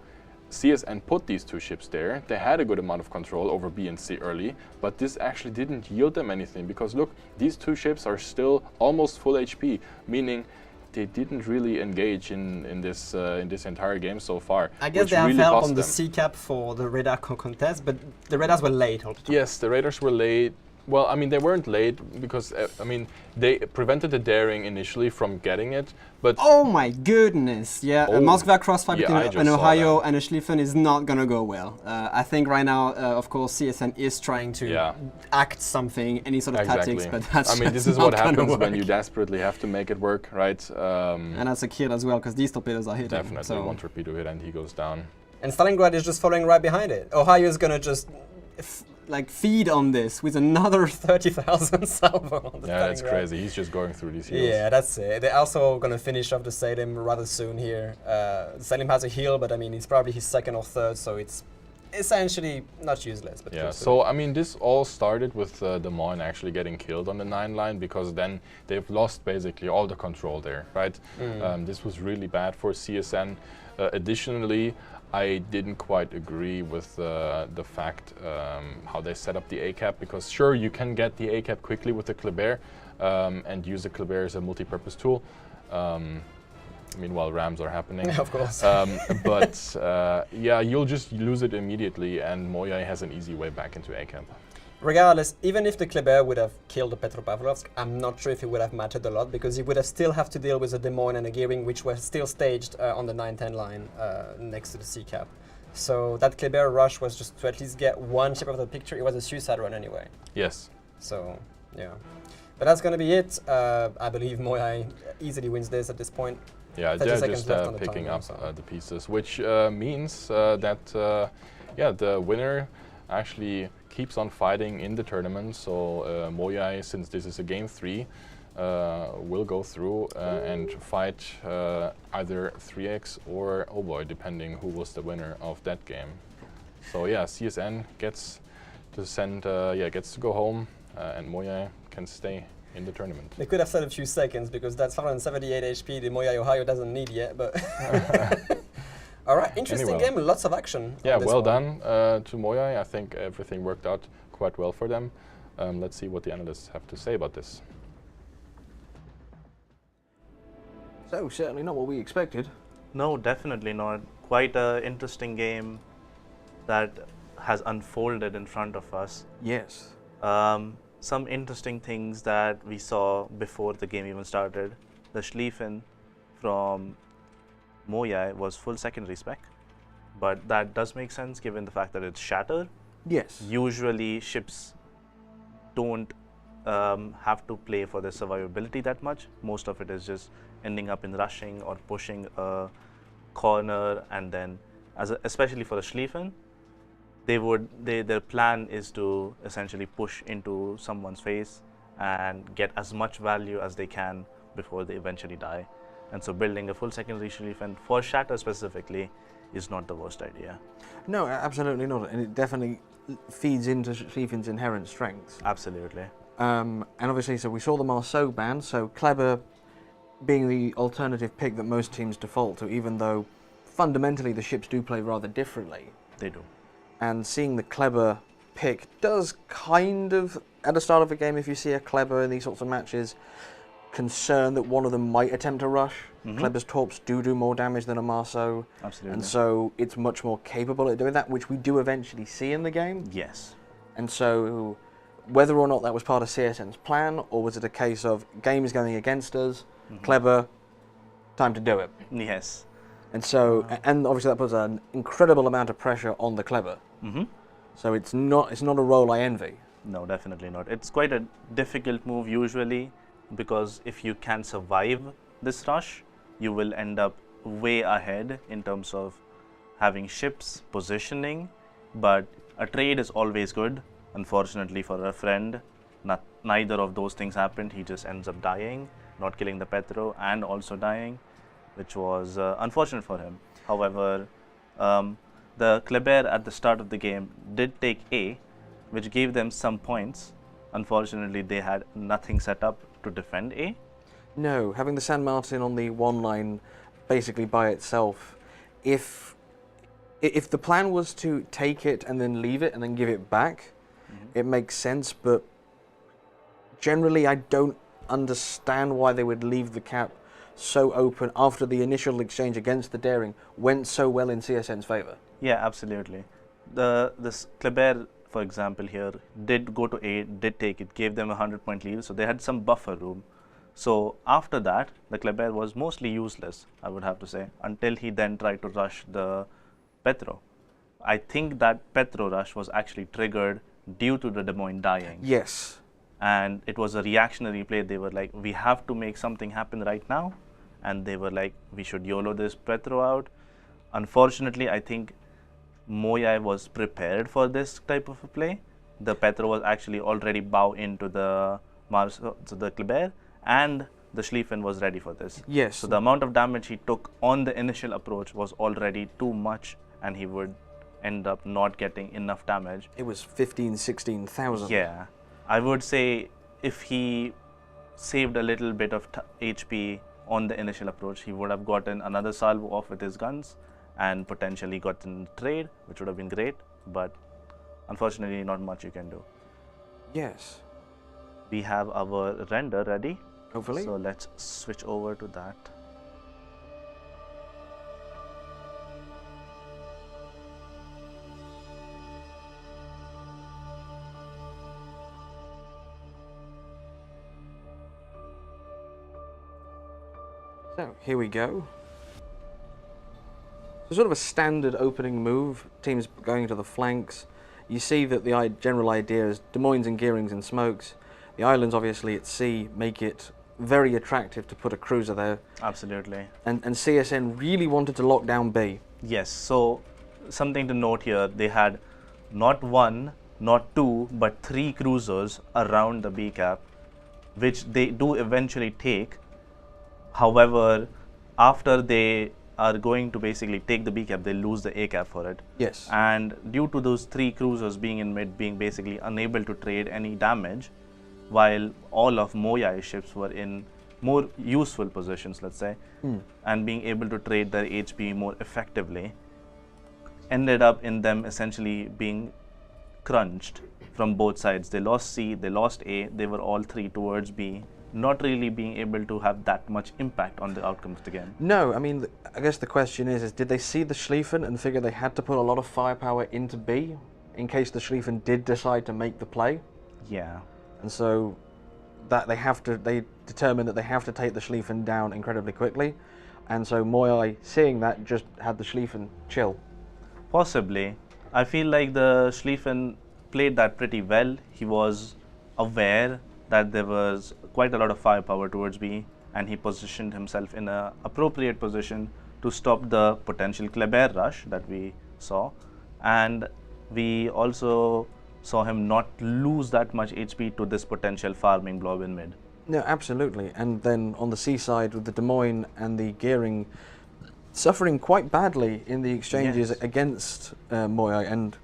CSN put these two ships there. They had a good amount of control over B and C early, but this actually didn't yield them anything because look, these two ships are still almost full HP, meaning they didn't really engage in this entire game so far. I guess they have really help on the C-cap for the radar contest, but the radars were late all the time. Yes, the radars were late. Well, I mean, they weren't late because, I mean, they prevented the daring initially from getting it, but... Oh my goodness, yeah, a Moskva crossfire between an Ohio and a Schlieffen is not gonna go well. I think right now, of course, CSN is trying to act something, any sort of tactics, but that's I mean, this is what happens when you desperately have to make it work, right? And that's a kill as well, because these torpedoes are hitting. Definitely, one torpedo hit and he goes down. And Stalingrad is just following right behind it. Ohio is gonna just... like feed on this with another 30,000 salvo on the Yeah, that's crazy. He's just going through these heals. Yeah, that's it. They're also going to finish off the Salem rather soon here. Salem has a heal, but I mean, it's probably his second or third, so it's essentially not useless. But yeah, so I mean, this all started with Des Moines actually getting killed on the 9 line because then they've lost basically all the control there, right? This was really bad for CSN. Additionally, I didn't quite agree with the fact how they set up the A-cap because sure, you can get the A-cap quickly with the Kleber and use the Kleber as a multi-purpose tool. Meanwhile, rams are happening. Of course. But yeah, you'll just lose it immediately and Moyai has an easy way back into A-cap. Regardless, even if the Kleber would have killed the Petropavlovsk, I'm not sure if it would have mattered a lot because he would have still have to deal with a Des Moines and a gearing which were still staged on the 9-10 line next to the C-cap. So that Kleber rush was just to at least get one ship of the picture. It was a suicide run anyway. Yes. So, yeah. But that's going to be it. I believe Moyai easily wins this at this point. Yeah, they're just picking up the pieces, which means that, yeah, the winner actually keeps on fighting in the tournament, so Moyai, since this is a game 3, will go through and fight either 3x or oh boy, depending who was the winner of that game. So yeah, CSN gets the Descent gets to go home, and Moyai can stay in the tournament. They could have said a few seconds because that's 178 HP the Moyai Ohio doesn't need yet, but all right, interesting game, lots of action. Yeah, on this well one. done to Moyai. I think everything worked out quite well for them. Let's see what the analysts have to say about this. So, certainly not what we expected. No, definitely not. Quite an interesting game that has unfolded in front of us. Yes. Some interesting things that we saw before the game even started. The Schlieffen from Moyai was full secondary spec, but that does make sense given the fact that it's Shatter. Yes. Usually ships don't have to play for their survivability that much. Most of it is just ending up in rushing or pushing a corner, and then especially for the Schlieffen, their plan is to essentially push into someone's face and get as much value as they can before they eventually die. And so building a full secondary Schlieffen for Shatter specifically is not the worst idea. No, absolutely not. And it definitely feeds into Schlieffen's inherent strengths. Absolutely. And obviously, so we saw the Marceau ban, so Kleber being the alternative pick that most teams default to, even though fundamentally the ships do play rather differently. They do. And seeing the Kleber pick does kind of, at the start of a game, if you see a Kleber in these sorts of matches, concern that one of them might attempt a rush. Kleber's torps do more damage than a Marceau. Absolutely. And so it's much more capable at doing that, which we do eventually see in the game. Yes. And so whether or not that was part of CSN's plan, or was it a case of games going against us, Kleber, time to do it. Yes. And so, and obviously that puts an incredible amount of pressure on the Kleber. So it's not a role I envy. No, definitely not. It's quite a difficult move usually, because if you can survive this rush, you will end up way ahead in terms of having ships, positioning, but a trade is always good. Unfortunately for our friend, neither of those things happened. He just ends up dying, not killing the Petro and also dying, which was unfortunate for him. However, the Kleber at the start of the game did take A, which gave them some points. Unfortunately, they had nothing set up to defend A. No, having the San Martin on the one line basically by itself, if the plan was to take it and then leave it and then give it back, it makes sense, but generally I don't understand why they would leave the cap so open after the initial exchange against the Daring went so well in CSN's favor. Yeah, absolutely. This Kleber, for example, here did go to A, did take it, gave them a 100-point lead, so they had some buffer room. So after that, the Kleber was mostly useless, I would have to say, until he then tried to rush the Petro. I think that Petro rush was actually triggered due to the Des Moines dying. Yes. And it was a reactionary play. They were like, we have to make something happen right now. And they were like, we should YOLO this Petro out. Unfortunately, I think Moyai was prepared for this type of a play. The Petro was actually already bow into the Kleber, and the Schlieffen was ready for this. Yes. So the amount of damage he took on the initial approach was already too much, and he would end up not getting enough damage. It was 16,000. Yeah. I would say if he saved a little bit of HP on the initial approach, he would have gotten another salvo off with his guns and potentially gotten trade, which would have been great, but unfortunately not much you can do. Yes. We have our render ready. Hopefully. So let's switch over to that. So here we go. So sort of a standard opening move, teams going to the flanks. You see that the general idea is Des Moines and Gearings and smokes. The islands obviously at sea make it very attractive to put a cruiser there. Absolutely. And CSN really wanted to lock down B. Yes, so something to note here, they had not one, not two, but 3 cruisers around the B cap, which they do eventually take. However, after they are going to basically take the B cap, they lose the A cap for it. Yes. And due to those 3 cruisers being in mid, being basically unable to trade any damage, while all of Moyai's ships were in more useful positions, let's say, and being able to trade their HP more effectively, ended up in them essentially being crunched from both sides. They lost C, they lost A, they were all 3 towards B, not really being able to have that much impact on the outcomes of the game. No, I mean, I guess the question is did they see the Schlieffen and figure they had to put a lot of firepower into B in case the Schlieffen did decide to make the play? Yeah. And so that they determined that they have to take the Schlieffen down incredibly quickly. And so Moyai, seeing that, just had the Schlieffen chill. Possibly. I feel like the Schlieffen played that pretty well. He was aware that there was quite a lot of firepower towards B, and he positioned himself in an appropriate position to stop the potential Kleber rush that we saw. And we also saw him not lose that much HP to this potential farming blob in mid. No, absolutely. And then on the C side, with the Des Moines and the Gearing suffering quite badly in the exchanges against Moyai, and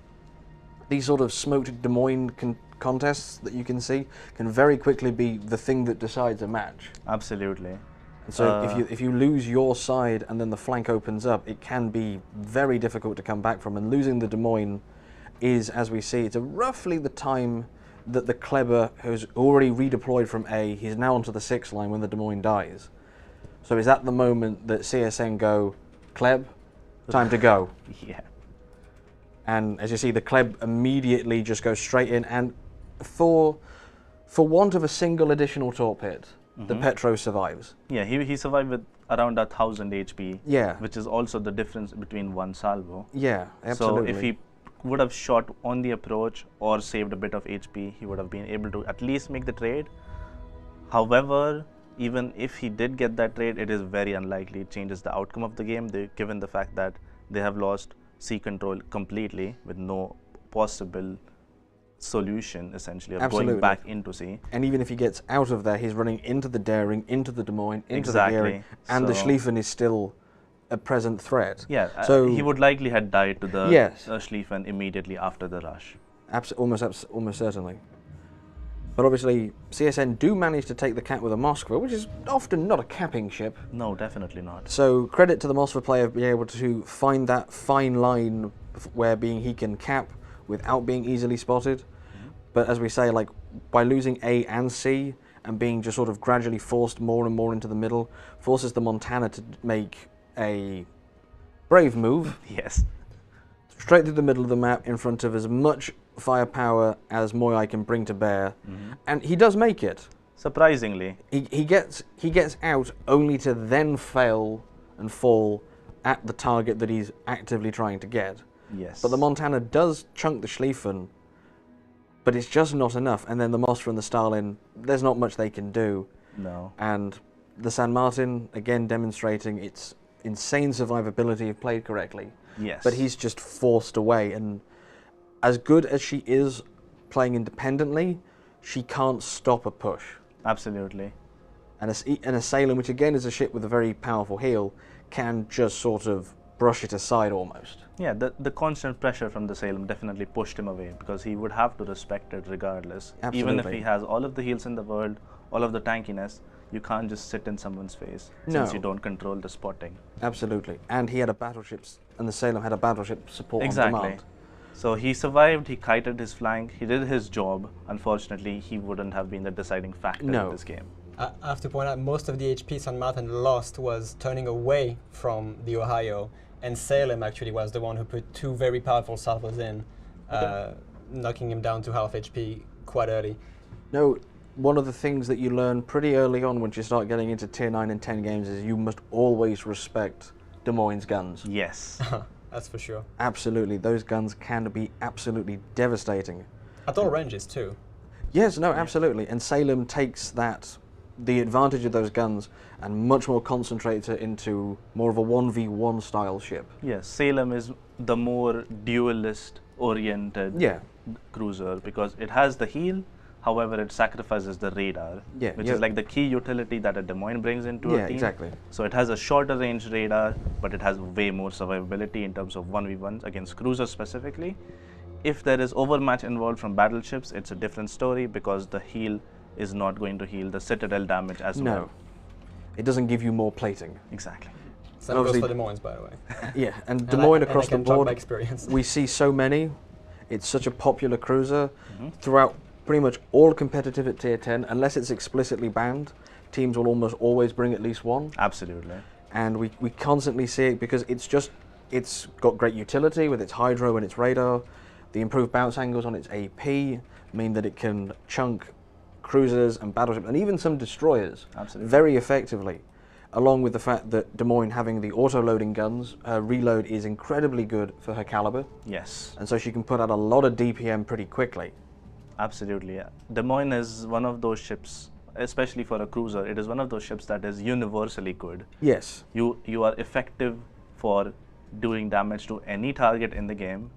these sort of smoked Des Moines contests that you can see can very quickly be the thing that decides a match. Absolutely. And so if you lose your side and then the flank opens up, it can be very difficult to come back from. And losing the Des Moines is, as we see, it's roughly the time that the Kleber, who's already redeployed from A, he's now onto the 6th line when the Des Moines dies. So is that the moment that CSN go, Kleb, time to go? Yeah. And as you see, the Kleb immediately just goes straight in, and for want of a single additional torpid, the Petro survives. Yeah, he survived with around 1,000 HP. Yeah. Which is also the difference between one salvo. Yeah, absolutely. So if he would have shot on the approach or saved a bit of HP, he would have been able to at least make the trade. However, even if he did get that trade, it is very unlikely it changes the outcome of the game, given the fact that they have lost sea control completely with no possible solution, essentially, of going back into sea. And even if he gets out of there, he's running into the Daring, into the Des Moines, into the Gearing, and the Schlieffen is still a present threat. Yeah, so he would likely have died to the Schlieffen immediately after the rush. Almost certainly. But obviously, CSN do manage to take the cap with a Moskva, which is often not a capping ship. No, definitely not. So credit to the Moskva player being able to find that fine line where he can cap without being easily spotted. But as we say, like, by losing A and C and being just sort of gradually forced more and more into the middle, forces the Montana to make a brave move. Yes. Straight through the middle of the map in front of as much firepower as Moyai can bring to bear. And he does make it. Surprisingly. He gets out only to then fail and fall at the target that he's actively trying to get. Yes. But the Montana does chunk the Schlieffen, but it's just not enough. And then the Moskva and the Stalin, there's not much they can do. No. And the San Martin, again demonstrating its insane survivability if played correctly. Yes. But he's just forced away. And as good as she is playing independently, she can't stop a push. Absolutely. And a Salem, which again is a ship with a very powerful heel, can just sort of brush it aside almost. Yeah, the constant pressure from the Salem definitely pushed him away, because he would have to respect it regardless. Absolutely. Even if he has all of the heals in the world, all of the tankiness, you can't just sit in someone's face since you don't control the spotting. Absolutely. And he had a battleship, and the Salem had a battleship support on demand. So he survived, he kited his flank, he did his job. Unfortunately, he wouldn't have been the deciding factor in this game. I have to point out, most of the HP San Martin lost was turning away from the Ohio, and Salem actually was the one who put 2 very powerful salvos in, knocking him down to half HP quite early. No, one of the things that you learn pretty early on once you start getting into tier 9 and 10 games is you must always respect Des Moines' guns. Yes. That's for sure. Absolutely, those guns can be absolutely devastating. At all ranges too. Yes, no, absolutely. And Salem takes the advantage of those guns and much more concentrates it into more of a 1v1 style ship. Yes, Salem is the more duelist oriented cruiser, because it has the heal. However, it sacrifices the radar, Yeah, which yeah. is like the key utility that a Des Moines brings into Yeah, a team. exactly. So it has a shorter range radar, but it has way more survivability in terms of 1v1s against cruisers specifically. If there is overmatch involved from battleships, it's a different story because the heal is not going to heal the citadel damage as well. No, it doesn't give you more plating. Exactly. Same goes obviously- for Des Moines, by the way. Yeah, and Des And Moines I across the can talk board, by experience. we see so many. It's such a popular cruiser Mm-hmm. throughout pretty much all competitive at tier 10, unless it's explicitly banned. Teams will almost always bring at least one, Absolutely. and we constantly see it because it's got great utility with its hydro and its radar. The improved bounce angles on its AP mean that it can chunk cruisers and battleships and even some destroyers Absolutely. very effectively, along with the fact that Des Moines having the auto-loading guns, her reload is incredibly good for her caliber, Yes. and so she can put out a lot of DPM pretty quickly. Absolutely, yeah. Des Moines is one of those ships, especially for a cruiser, it is one of those ships that is universally good. Yes, You are effective for doing damage to any target in the game,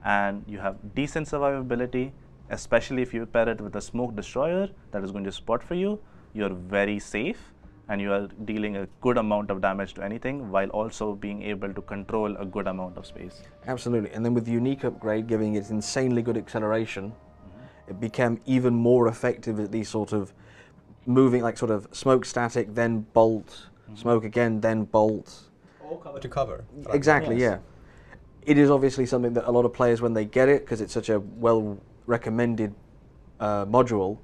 and you have decent survivability, especially if you pair it with a smoke destroyer that is going to spot for you. You're very safe, and you are dealing a good amount of damage to anything while also being able to control a good amount of space. absolutely. And then with the unique upgrade giving it insanely good acceleration, it became even more effective at these sort of moving, like sort of smoke static, then bolt, smoke again, then bolt. All cover to cover. Exactly, Yes. yeah. It is obviously something that a lot of players, when they get it, because it's such a well-recommended module,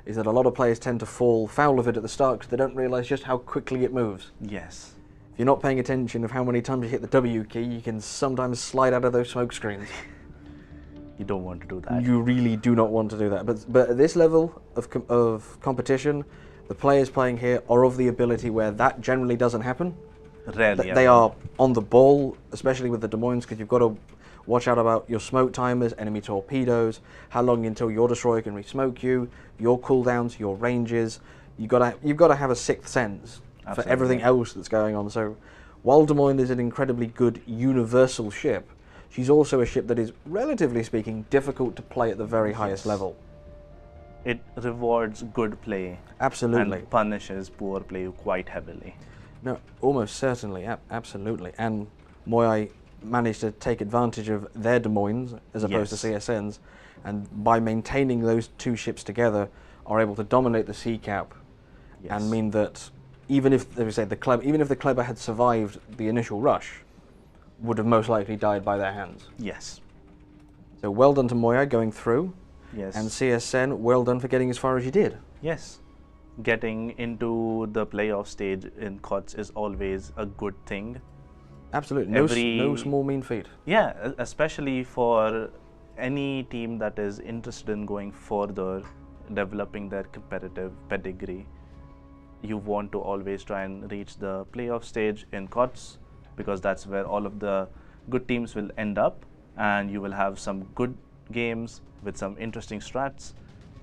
is that a lot of players tend to fall foul of it at the start because they don't realise just how quickly it moves. Yes. If you're not paying attention of how many times you hit the W key, you can sometimes slide out of those smoke screens. You don't want to do that. You really do not want to do that. But at this level of competition, the players playing here are of the ability where that generally doesn't happen. Rarely. They ever. are on the ball, especially with the Des Moines, because you've got to watch out about your smoke timers, enemy torpedoes, how long until your destroyer can re-smoke you, your cooldowns, your ranges. You've got to have a sixth sense for Absolutely. everything else that's going on. So while Des Moines is an incredibly good universal ship, she's also a ship that is, relatively speaking, difficult to play at the very highest level. It rewards good play Absolutely. and punishes poor play quite heavily. No, almost certainly, absolutely. And Moyai managed to take advantage of their Des Moines as opposed to Yes. CSNs, and by maintaining those two ships together, are able to dominate the sea cap, Yes. and mean that even if, as we say, even if the Kleber had survived the initial rush, would have most likely died by their hands. Yes. So well done to Moyai going through, Yes. and CSN, well done for getting as far as you did. Yes. Getting into the playoff stage in COTS is always a good thing. Absolutely, no small mean feat. Yeah, especially for any team that is interested in going further, developing their competitive pedigree. You want to always try and reach the playoff stage in COTS because that's where all of the good teams will end up, and you will have some good games with some interesting strats.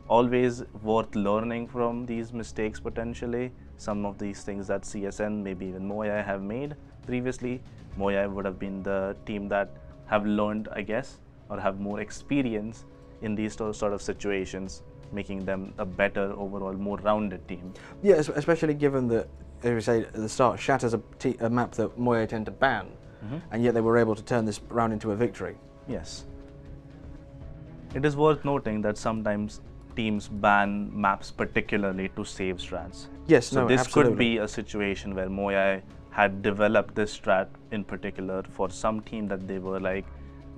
Always worth learning from these mistakes potentially. Some of these things that CSN, maybe even Moyai have made previously. Moyai would have been the team that have learned, I guess, or have more experience in these sort of situations, making them a better overall, more rounded team. Yeah, especially given that, as we say at the start, Shatter's a map that Moyai tend to ban, and yet they were able to turn this round into a victory. Yes. It is worth noting that sometimes teams ban maps particularly to save strats. Yes, So no, this absolutely. could be a situation where Moyai had developed this strat in particular for some team that they were like,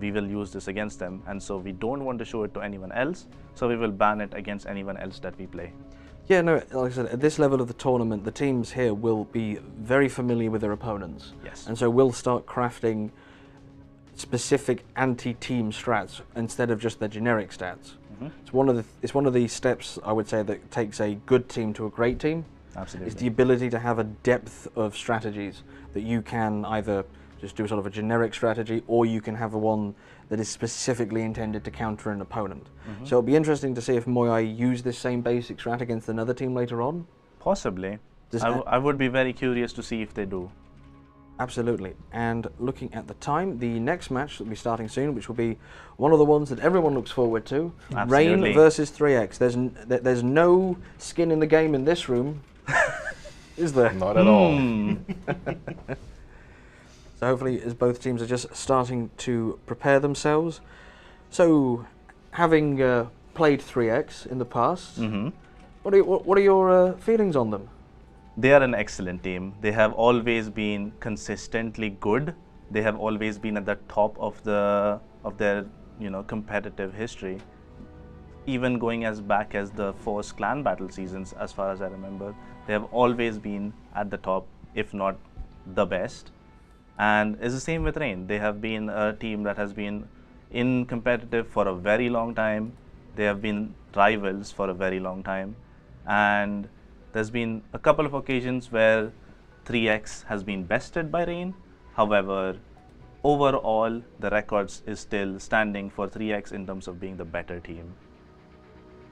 we will use this against them, and so we don't want to show it to anyone else, so we will ban it against anyone else that we play. Yeah, no, like I said, at this level of the tournament, the teams here will be very familiar with their opponents. Yes. And so we'll start crafting specific anti-team strats instead of just the generic stats. It's one of the steps, I would say, that takes a good team to a great team. Absolutely. It's the ability to have a depth of strategies that you can either just do sort of a generic strategy, or you can have a one that is specifically intended to counter an opponent. So it'll be interesting to see if Moyai use this same basic strat against another team later on. Possibly. Does I that- would be very curious to see if they do. Absolutely. And looking at the time, the next match that will be starting soon, which will be one of the ones that everyone looks forward to, Absolutely. Rain versus 3X. There's no skin in the game in this room, is there? Not at all. So hopefully, as both teams are just starting to prepare themselves. So, having played 3X in the past, what are your feelings on them? They are an excellent team. They have always been consistently good. They have always been at the top of their competitive history. Even going as back as the first clan battle seasons, as far as I remember, they have always been at the top, if not the best. And it's the same with Rain. They have been a team that has been in competitive for a very long time. They have been rivals for a very long time, and there's been a couple of occasions where 3X has been bested by Rain. However, overall, the records is still standing for 3X in terms of being the better team.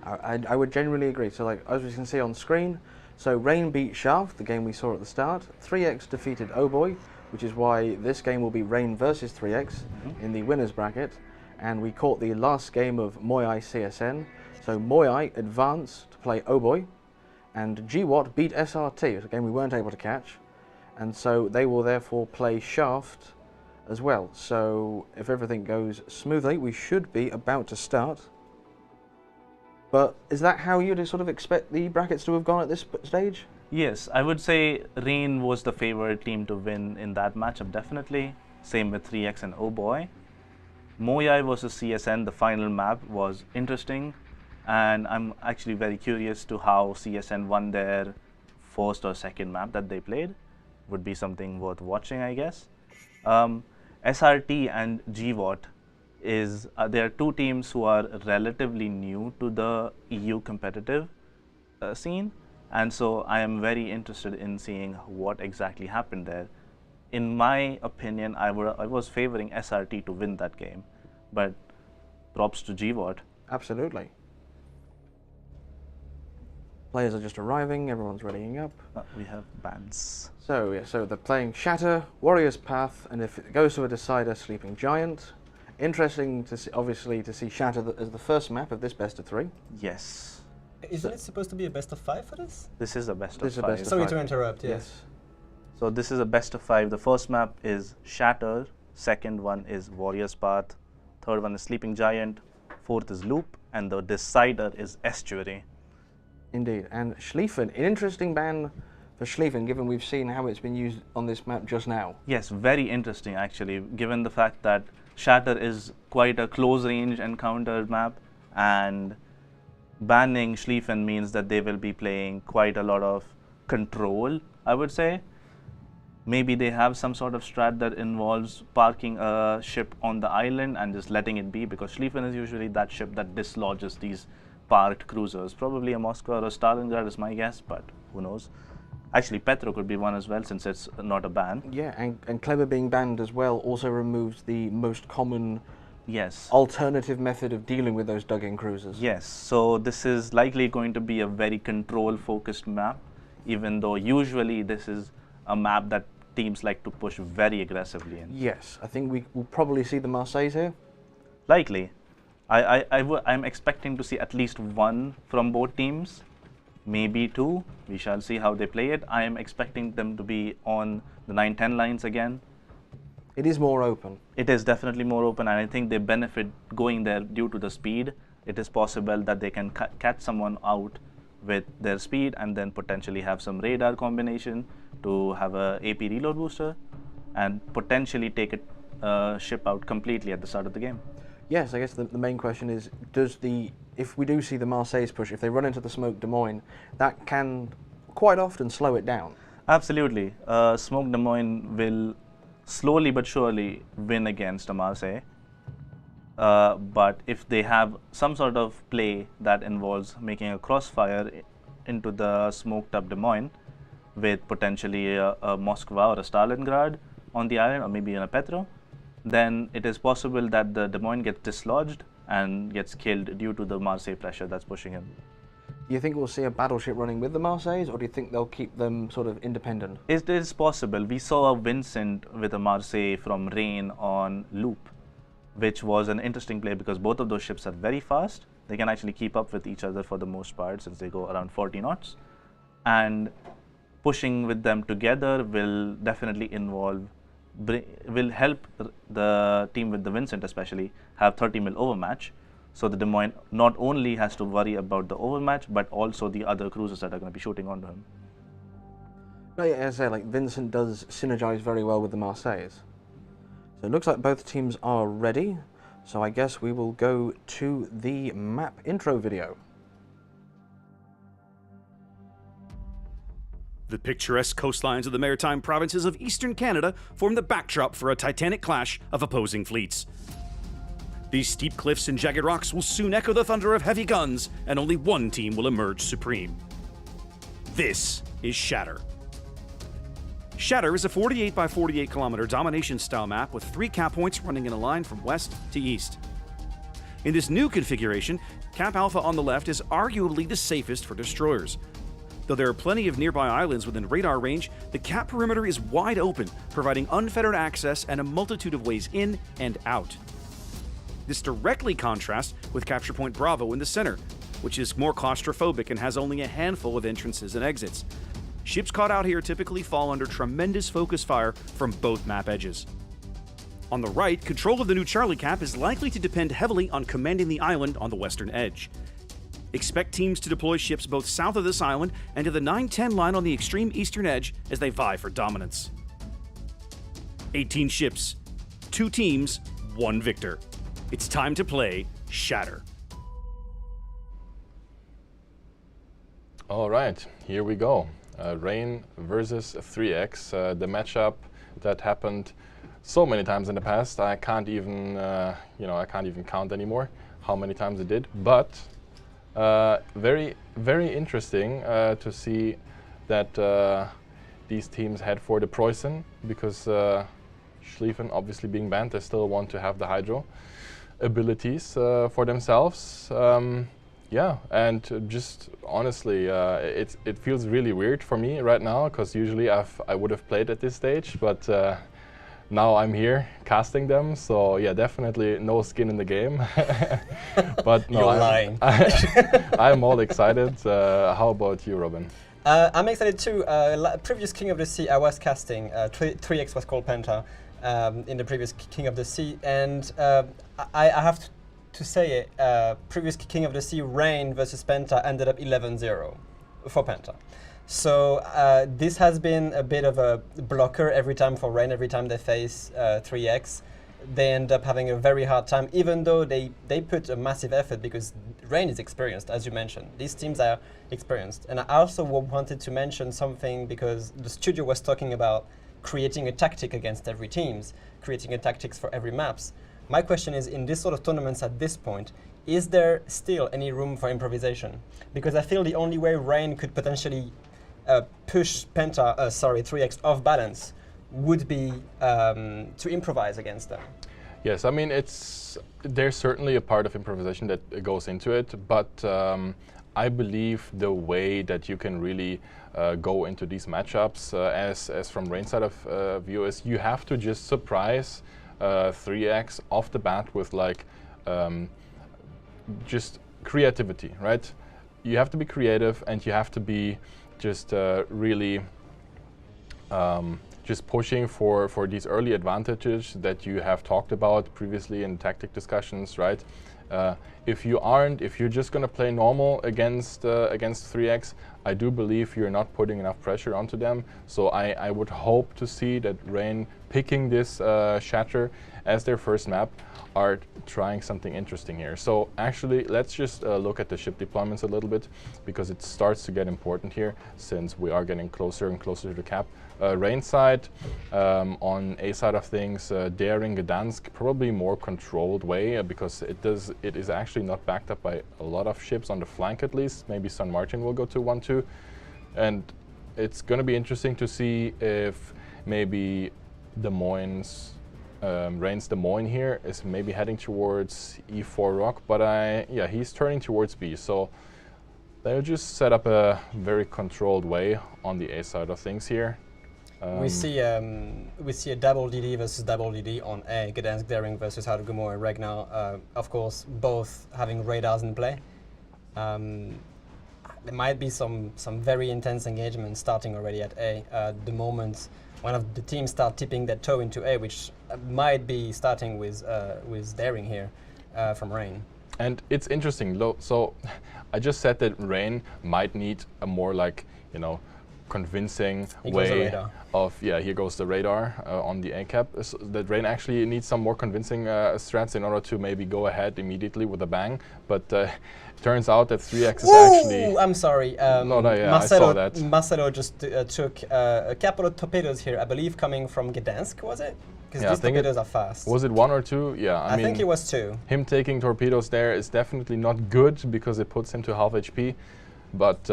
I would genuinely agree. So, like, as we can see on screen, so Rain beat Shaft, the game we saw at the start. 3X defeated Oh Boy, which is why this game will be Rain versus 3X in the winners bracket. And we caught the last game of Moai CSN. So Moai advanced to play Oh Boy, and GWAT beat SRT. It was a game we weren't able to catch, and so they will therefore play Shaft as well. So if everything goes smoothly, we should be about to start. But is that how you'd sort of expect the brackets to have gone at this stage? Yes, I would say Rain was the favorite team to win in that matchup, definitely. Same with 3X and Oh Boy. Moai versus CSN, the final map, was interesting. And I'm actually very curious to how CSN won their first or second map that they played. Would be something worth watching, I guess. SRT and GWAT there are two teams who are relatively new to the EU competitive scene, and so I am very interested in seeing what exactly happened there. In my opinion, I was favoring SRT to win that game, but props to GWAT. Absolutely. Players are just arriving, everyone's readying up. We have bans. So, yeah, so they're playing Shatter, Warrior's Path, and if it goes to a decider, Sleeping Giant. Interesting to see, obviously, to see Shatter as the first map of this best of 3. Yes. Isn't it supposed to be a best of 5 for this? This is a best This is a of 5. best of Sorry 5. to interrupt, yes. So this is a best of 5. The first map is Shatter, second one is Warrior's Path, third one is Sleeping Giant, fourth is Loop, and the decider is Estuary. Indeed, and Schlieffen, an interesting ban for Schlieffen, given we've seen how it's been used on this map just now. Yes, very interesting actually, given the fact that Shatter is quite a close range encounter map, and banning Schlieffen means that they will be playing quite a lot of control, I would say. Maybe they have some sort of strat that involves parking a ship on the island and just letting it be, because Schlieffen is usually that ship that dislodges these parked cruisers. Probably a Moscow or a Stalingrad is my guess, but who knows. Actually, Petro could be one as well, since it's not a ban. Yeah, and Clever being banned as well also removes the most common Yes. alternative method of dealing with those dug-in cruisers. Yes, so this is likely going to be a very control-focused map, even though usually this is a map that teams like to push very aggressively in. Yes, I think we will probably see the Marseilles here. Likely. I'm expecting to see at least one from both teams, maybe two. We shall see how they play it. I am expecting them to be on the 9-10 lines again. It is more open. It is definitely more open, and I think they benefit going there due to the speed. It is possible that they can catch someone out with their speed and then potentially have some radar combination to have a AP reload booster and potentially take a ship out completely at the start of the game. Yes, I guess the main question is, if we do see the Marseilles push, if they run into the smoke Des Moines, that can quite often slow it down. Absolutely. Smoke Des Moines will slowly but surely win against a Marseille. But if they have some sort of play that involves making a crossfire into the smoked up Des Moines with potentially a Moskva or a Stalingrad on the island, or maybe in a Petro, then it is possible that the Des Moines gets dislodged and gets killed due to the Marseille pressure that's pushing him. You think we'll see a battleship running with the Marseilles, or do you think they'll keep them sort of independent? It is possible. We saw a Vincent with a Marseille from Rain on loop, which was an interesting play because both of those ships are very fast. They can actually keep up with each other for the most part since they go around 40 knots. And pushing with them together will definitely will help the team with the Vincent especially have 30 mil overmatch. So the Des Moines not only has to worry about the overmatch, but also the other cruisers that are going to be shooting onto him. No, yeah, as I say, like Vincent does synergize very well with the Marseilles. So it looks like both teams are ready. So I guess we will go to the map intro video. The picturesque coastlines of the maritime provinces of eastern Canada form the backdrop for a titanic clash of opposing fleets. These steep cliffs and jagged rocks will soon echo the thunder of heavy guns, and only one team will emerge supreme. This is Shatter. Shatter is a 48 by 48 kilometer domination-style map with 3 cap points running in a line from west to east. In this new configuration, Cap Alpha on the left is arguably the safest for destroyers. Though there are plenty of nearby islands within radar range, the cap perimeter is wide open, providing unfettered access and a multitude of ways in and out. This directly contrasts with Capture Point Bravo in the center, which is more claustrophobic and has only a handful of entrances and exits. Ships caught out here typically fall under tremendous focus fire from both map edges. On the right, control of the new Charlie Cap is likely to depend heavily on commanding the island on the western edge. Expect teams to deploy ships both south of this island and to the 9-10 line on the extreme eastern edge as they vie for dominance. 18 ships, 2 teams, 1 victor. It's time to play Shatter. All right, here we go. Rain versus 3X, the matchup that happened so many times in the past. I can't even, I can't even count anymore how many times it did. But very, very interesting to see that these teams head for the Preußen because Schlieffen obviously being banned, they still want to have the Hydro abilities for themselves. Yeah, and just honestly, it feels really weird for me right now because usually I would have played at this stage, but now I'm here casting them. So yeah, definitely no skin in the game. But no, You're lying. I'm all excited. How about you, Robin? I'm excited too. Previous King of the Sea, I was casting. 3X was called Penta in the previous King of the Sea, and I have to say it. Previous King of the Sea, Rain versus Penta, ended up 11-0 for Penta. So this has been a bit of a blocker every time for Rain. Every time they face 3X, they end up having a very hard time, even though they put a massive effort because Rain is experienced, as you mentioned. These teams are experienced. And I also wanted to mention something because the studio was talking about creating a tactic against every teams, creating a tactics for every maps. My question is, in this sort of tournaments at this point, is there still any room for improvisation? Because I feel the only way Rain could potentially push 3X off balance would be to improvise against them. Yes, I mean, there's certainly a part of improvisation that goes into it, but I believe the way that you can really go into these matchups, as from Rain's side of view, is you have to just surprise 3X off the bat with like just creativity, right? You have to be creative and you have to be just really just pushing for these early advantages that you have talked about previously in tactic discussions, right? If you're just going to play normal against 3X, I do believe you're not putting enough pressure onto them. So I would hope to see that Rain picking this Shatter as their first map are trying something interesting here. So actually, let's just look at the ship deployments a little bit because it starts to get important here since we are getting closer and closer to the cap. Rain side, on A side of things, Daring Gdansk, probably more controlled way because it is actually not backed up by a lot of ships on the flank at least. Maybe San Martin will go to 1-2. And it's going to be interesting to see if maybe Des Moines, Rain's Des Moines here is maybe heading towards E4 Rock, but he's turning towards B. So They'll just set up a very controlled way on the A side of things here. We see a double DD versus double DD on A, Gdansk Daring versus Harugumo and Ragnar. Of course, both having radars in play. There might be some very intense engagement starting already at A. The moment one of the teams start tipping their toe into A, which might be starting with Daring here from Rain. And it's interesting. So I just said that Rain might need a more like, you know, convincing way of, yeah, here goes the radar on the A cap. So that Rain actually needs some more convincing strats in order to maybe go ahead immediately with a bang. But turns out that 3X is actually... I'm sorry. No, yeah, Marcelo, I saw that. Marcelo just took a couple of torpedoes here, I believe coming from Gdansk, was it? Because these torpedoes are fast. Was it 1 or 2? Yeah, I think it was 2. Him taking torpedoes there is definitely not good because it puts him to half HP. But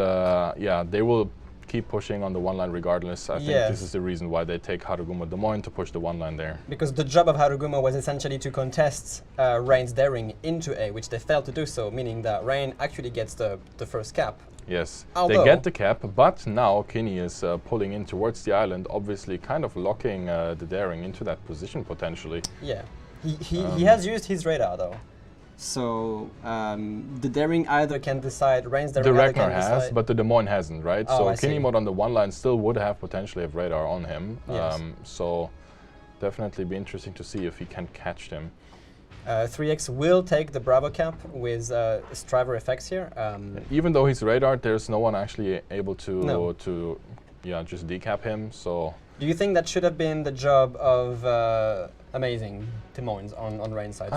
yeah, they will keep pushing on the one line regardless. I think this is the reason why they take Harugumo Des Moines to push the one line there. Because the job of Harugumo was essentially to contest Rain's Daring into A, which they failed to do so, meaning that Rain actually gets the first cap. Yes, they get the cap, but now Kinney is pulling in towards the island, obviously kind of locking the Daring into that position potentially. Yeah, he has used his radar though. So the Daring either can decide, Rain's Daring the Ragnar has, but the Des Moines hasn't, right? Oh, so Kinney on the one line still would have potentially have radar on him. Yes. So definitely be interesting to see if he can catch them. 3X will take the Bravo cap with Striver effects here. Even though he's radar, there's no one actually able to just decap him. So do you think that should have been the job of Amazing Des Moines on Rain's side?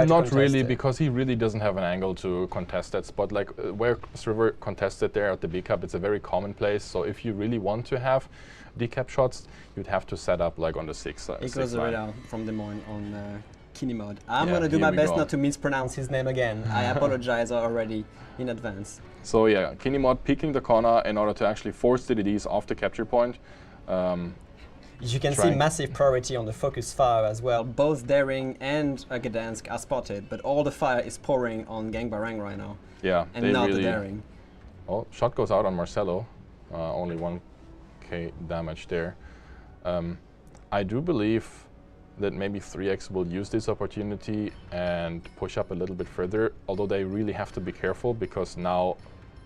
Not really, because he really doesn't have an angle to contest that spot. Like where Striver contested there at the B cap, it's a very common place. So if you really want to have decap shots, you'd have to set up like on the 6 side. It goes the radar from Des Moines on Kinney mode. I'm going to do my best not to mispronounce his name again. I apologize already in advance. So yeah, Kinney mod peeking the corner in order to actually force the DDs off the capture point. You can see massive priority on the focus fire as well. Both Daring and Gdansk are spotted, but all the fire is pouring on Gang Barang right now. Yeah, and not the Daring. Oh, shot goes out on Marcelo. Only 1k damage there. I do believe that maybe 3X will use this opportunity and push up a little bit further, although they really have to be careful because now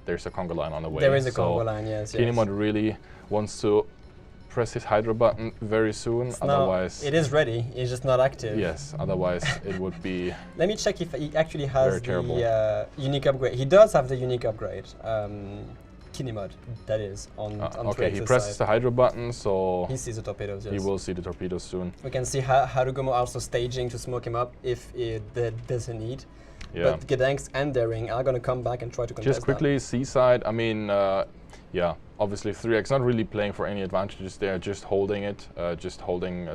there's a conga line on the way. There is a conga line, yes. Kinemod really wants to press his Hydra button very soon, otherwise... it is ready, it's just not active. Yes, otherwise it would be Let me check if he actually has the unique upgrade. He does have the unique upgrade. Kinemod, that is, on okay, he presses the Hydra button, so... he sees the torpedoes, yes. He will see the torpedoes soon. We can see Harugumo also staging to smoke him up if there's a need. Yeah. But Gdansk and Daring are going to come back and try to contest Just quickly, Seaside, I mean, yeah, obviously 3X not really playing for any advantages there, just holding it,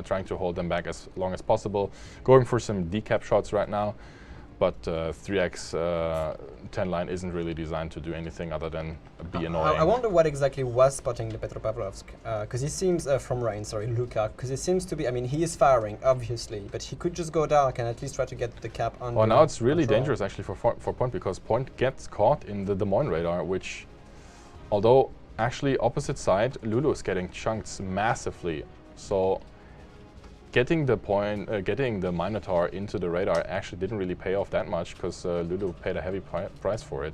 trying to hold them back as long as possible. Going for some decap shots right now, but 3X 10 line isn't really designed to do anything other than be annoying. I wonder what exactly was spotting the Petropavlovsk, because he seems, from Rain, sorry, Luka, because it seems to be, I mean, he is firing, obviously, but he could just go dark and at least try to get the cap under. Oh, now it's really dangerous actually for Point, because Point gets caught in the Des Moines radar, which, although actually opposite side, Lulu is getting chunked massively. So getting the Minotaur into the radar actually didn't really pay off that much because Lulu paid a heavy price for it.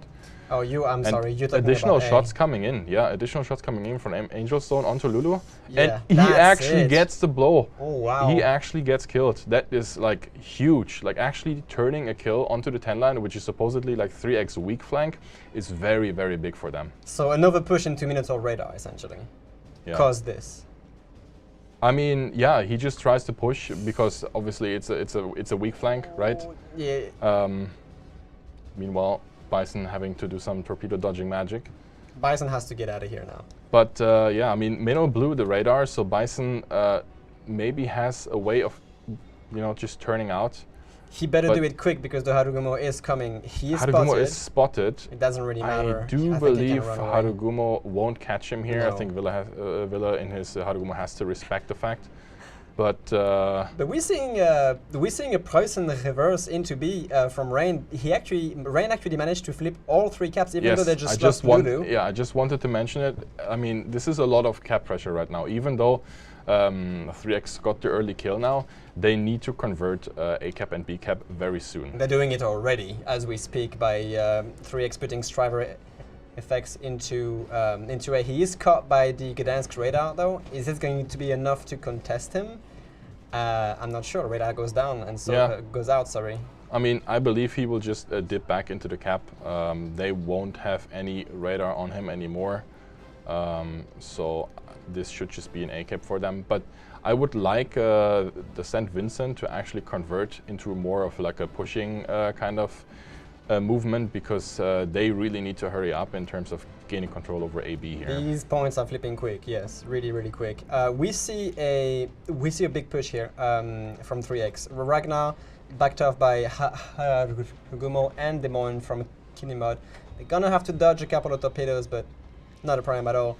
Oh, I'm sorry, you're talking additional about shots coming in. Yeah, additional shots coming in from Angel Stone onto Lulu. Yeah, and he actually gets the blow. Oh, wow. He actually gets killed. That is like huge. Like actually turning a kill onto the 10 line, which is supposedly like 3X weak flank, is very, very big for them. So another push into Minotaur radar, essentially, caused this. I mean, yeah, he just tries to push because obviously it's a weak flank, right? Yeah. Meanwhile, Bison having to do some torpedo dodging magic. Bison has to get out of here now. But yeah, I mean, Minnow blew the radar, so Bison maybe has a way of, just turning out. He better do it quick because the Harugumo is coming. He is Harugumo is spotted. It doesn't really matter. I do believe Harugumo won't catch him here. No. I think Villa in his Harugumo has to respect the fact. But we're seeing a Preußen reverse into B from Rain. Rain actually managed to flip all 3 caps, even though they just lost Lulu. Yeah, I just wanted to mention it. I mean, this is a lot of cap pressure right now. Even though 3X got the early kill now, they need to convert A cap and B cap very soon. They're doing it already as we speak by 3X putting Striver effects into A. He is caught by the Gdansk radar though. Is this going to be enough to contest him? I'm not sure. Radar goes down and so goes out. Sorry. I mean, I believe he will just dip back into the cap. They won't have any radar on him anymore, so this should just be an A cap for them. But I would like the St. Vincent to actually convert into more of like a pushing kind of movement, because they really need to hurry up in terms of gaining control over AB here. These points are flipping quick, yes, really, really quick. We see a big push here from 3X. Ragnar backed off by Gumo and Des Moines from Kinimod. They're gonna have to dodge a couple of torpedoes, but not a problem at all.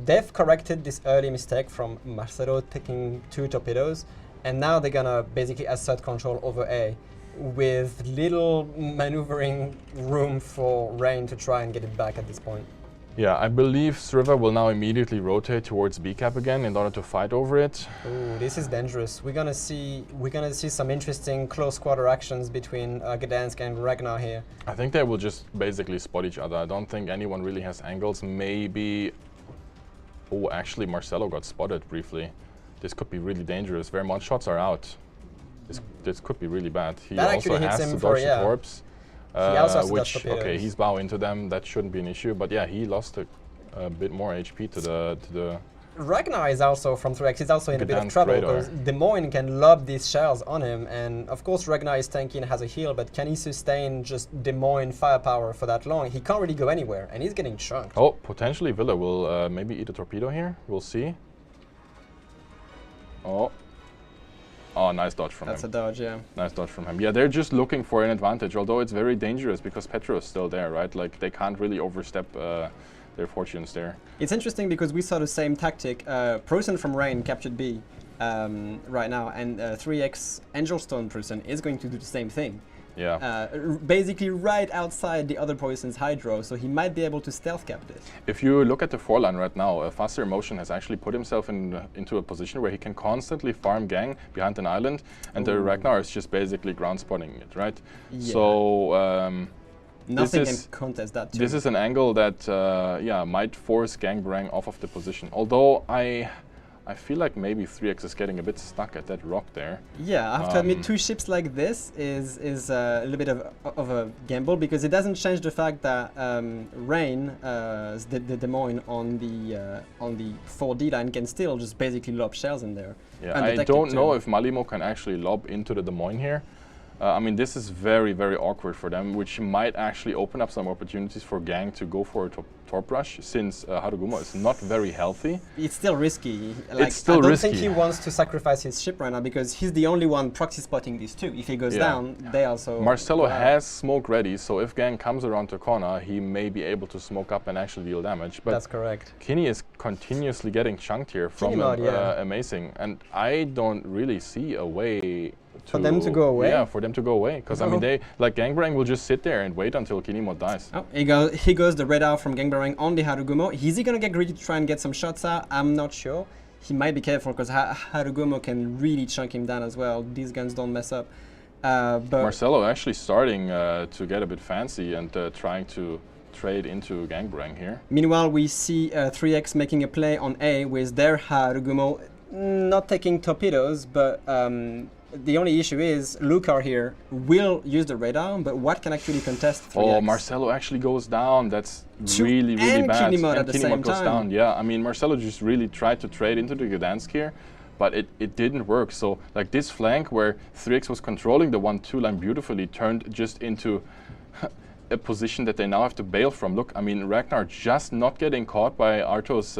They've corrected this early mistake from Marcelo taking 2 torpedoes, and now they're gonna basically assert control over A, with little maneuvering room for Rain to try and get it back at this point. Yeah, I believe Sriva will now immediately rotate towards B cap again in order to fight over it. Ooh, this is dangerous. We're gonna see some interesting close quarter actions between Gdansk and Ragnar here. I think they will just basically spot each other. I don't think anyone really has angles. Maybe. Oh, actually, Marcelo got spotted briefly. This could be really dangerous. Vermont shots are out. This could be really bad. He that also has to dodge the torps. He also has to which, dodge torpedoes. okay, he's bow into them. That shouldn't be an issue. But yeah, he lost a bit more HP to the. Ragnar is also from 3X. He's also in a bit of Gdansk trouble radar. because Des Moines can lob these shells on him, and of course Ragnar is tanky and has a heal. But can he sustain just Des Moines firepower for that long? He can't really go anywhere, and he's getting chunked. Oh, potentially Villa will maybe eat a torpedo here. We'll see. Oh, nice dodge from him. That's a dodge, yeah. Nice dodge from him. Yeah, they're just looking for an advantage, although it's very dangerous because Petro is still there, right? Like, they can't really overstep their fortunes there. It's interesting because we saw the same tactic. Preußen from Rain captured B right now, and 3X Angelstone Preußen is going to do the same thing. Yeah. Basically right outside the other Preußen's hydro, so he might be able to stealth cap this. If you look at the foreline right now, Faster Motion has actually put himself into a position where he can constantly farm gang behind an island, and the Ragnar is just basically ground spotting it, right? Yeah. So nothing can contest that too. This is an angle that might force Gangbrang off of the position. Although I feel like maybe 3X is getting a bit stuck at that rock there. Yeah, I have to admit, 2 ships like this is a little bit of a gamble, because it doesn't change the fact that Rain, the Des Moines on the 4D line can still just basically lob shells in there. Yeah, I don't know if Malimo can actually lob into the Des Moines here. I mean, this is very, very awkward for them, which might actually open up some opportunities for Gang to go for a torp rush, since Harugumo is not very healthy. It's still risky. Like, it's still risky. I don't risky. think he wants to sacrifice his ship right now, because he's the only one proxy spotting these 2. If he goes down, they also... Marcelo has smoke ready, so if Gang comes around the corner, he may be able to smoke up and actually deal damage. But that's correct. Kinney is continuously getting chunked here from amazing, and I don't really see a way for them to go away? Yeah, for them to go away. Because I mean, Gangbrang will just sit there and wait until Kinimo dies. Oh, he goes the radar from Gangbrang on the Harugumo. Is he gonna get greedy to try and get some shots out? I'm not sure. He might be careful because Harugumo can really chunk him down as well. These guns don't mess up. But Marcelo actually starting to get a bit fancy and trying to trade into Gangbrang here. Meanwhile, we see 3X making a play on A with their Harugumo, not taking torpedoes, but the only issue is Lucar here will use the radar, but what can actually contest 3X? Oh, Marcelo actually goes down. That's really, really bad. Kinimod at the same goes time. Down. Yeah, I mean, Marcelo just really tried to trade into the Gdansk here, but it didn't work. So, like, this flank where 3X was controlling the 1-2 line beautifully turned just into a position that they now have to bail from. Look, I mean, Ragnar just not getting caught by Arto's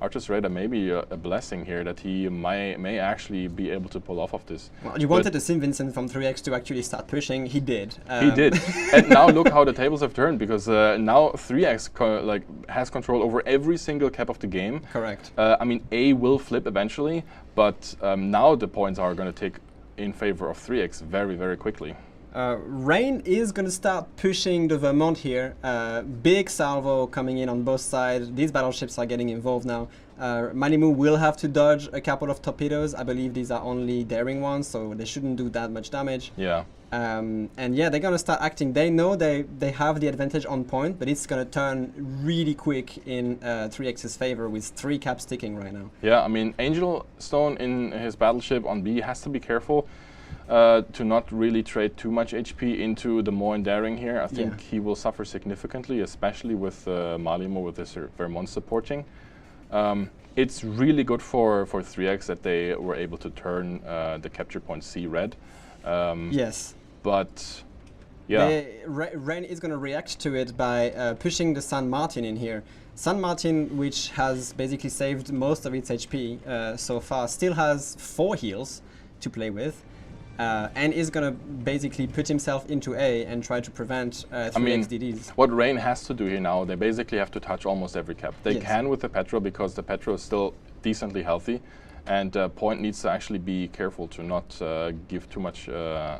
Archer's Radar may be a blessing here that he may actually be able to pull off of this. Well, you wanted the St. Vincent from 3x to actually start pushing. He did. He did. And now look how the tables have turned, because now 3x has control over every single cap of the game. Correct. I mean, A will flip eventually, but now the points are going to take in favor of 3x very, very quickly. Rain is going to start pushing the Vermont here. Big salvo coming in on both sides. These battleships are getting involved now. Malimu will have to dodge a couple of torpedoes. I believe these are only daring ones, so they shouldn't do that much damage. Yeah. And yeah, they're going to start acting. They know they have the advantage on point, but it's going to turn really quick in 3x's favor with 3 caps ticking right now. Yeah, I mean, Angel Stone in his battleship on B has to be careful to not really trade too much HP into the Moine Daring here. I think he will suffer significantly, especially with Malimo with his Vermont supporting. It's really good for 3x that they were able to turn the capture point C red. Yes. But yeah. Rain is going to react to it by pushing the San Martin in here. San Martin, which has basically saved most of its HP so far, still has 4 heals to play with. And is going to basically put himself into A and try to prevent 3x DDs. What Rain has to do here now, they basically have to touch almost every cap. They can with the Petro, because the Petro is still decently healthy, and Point needs to actually be careful to not give too much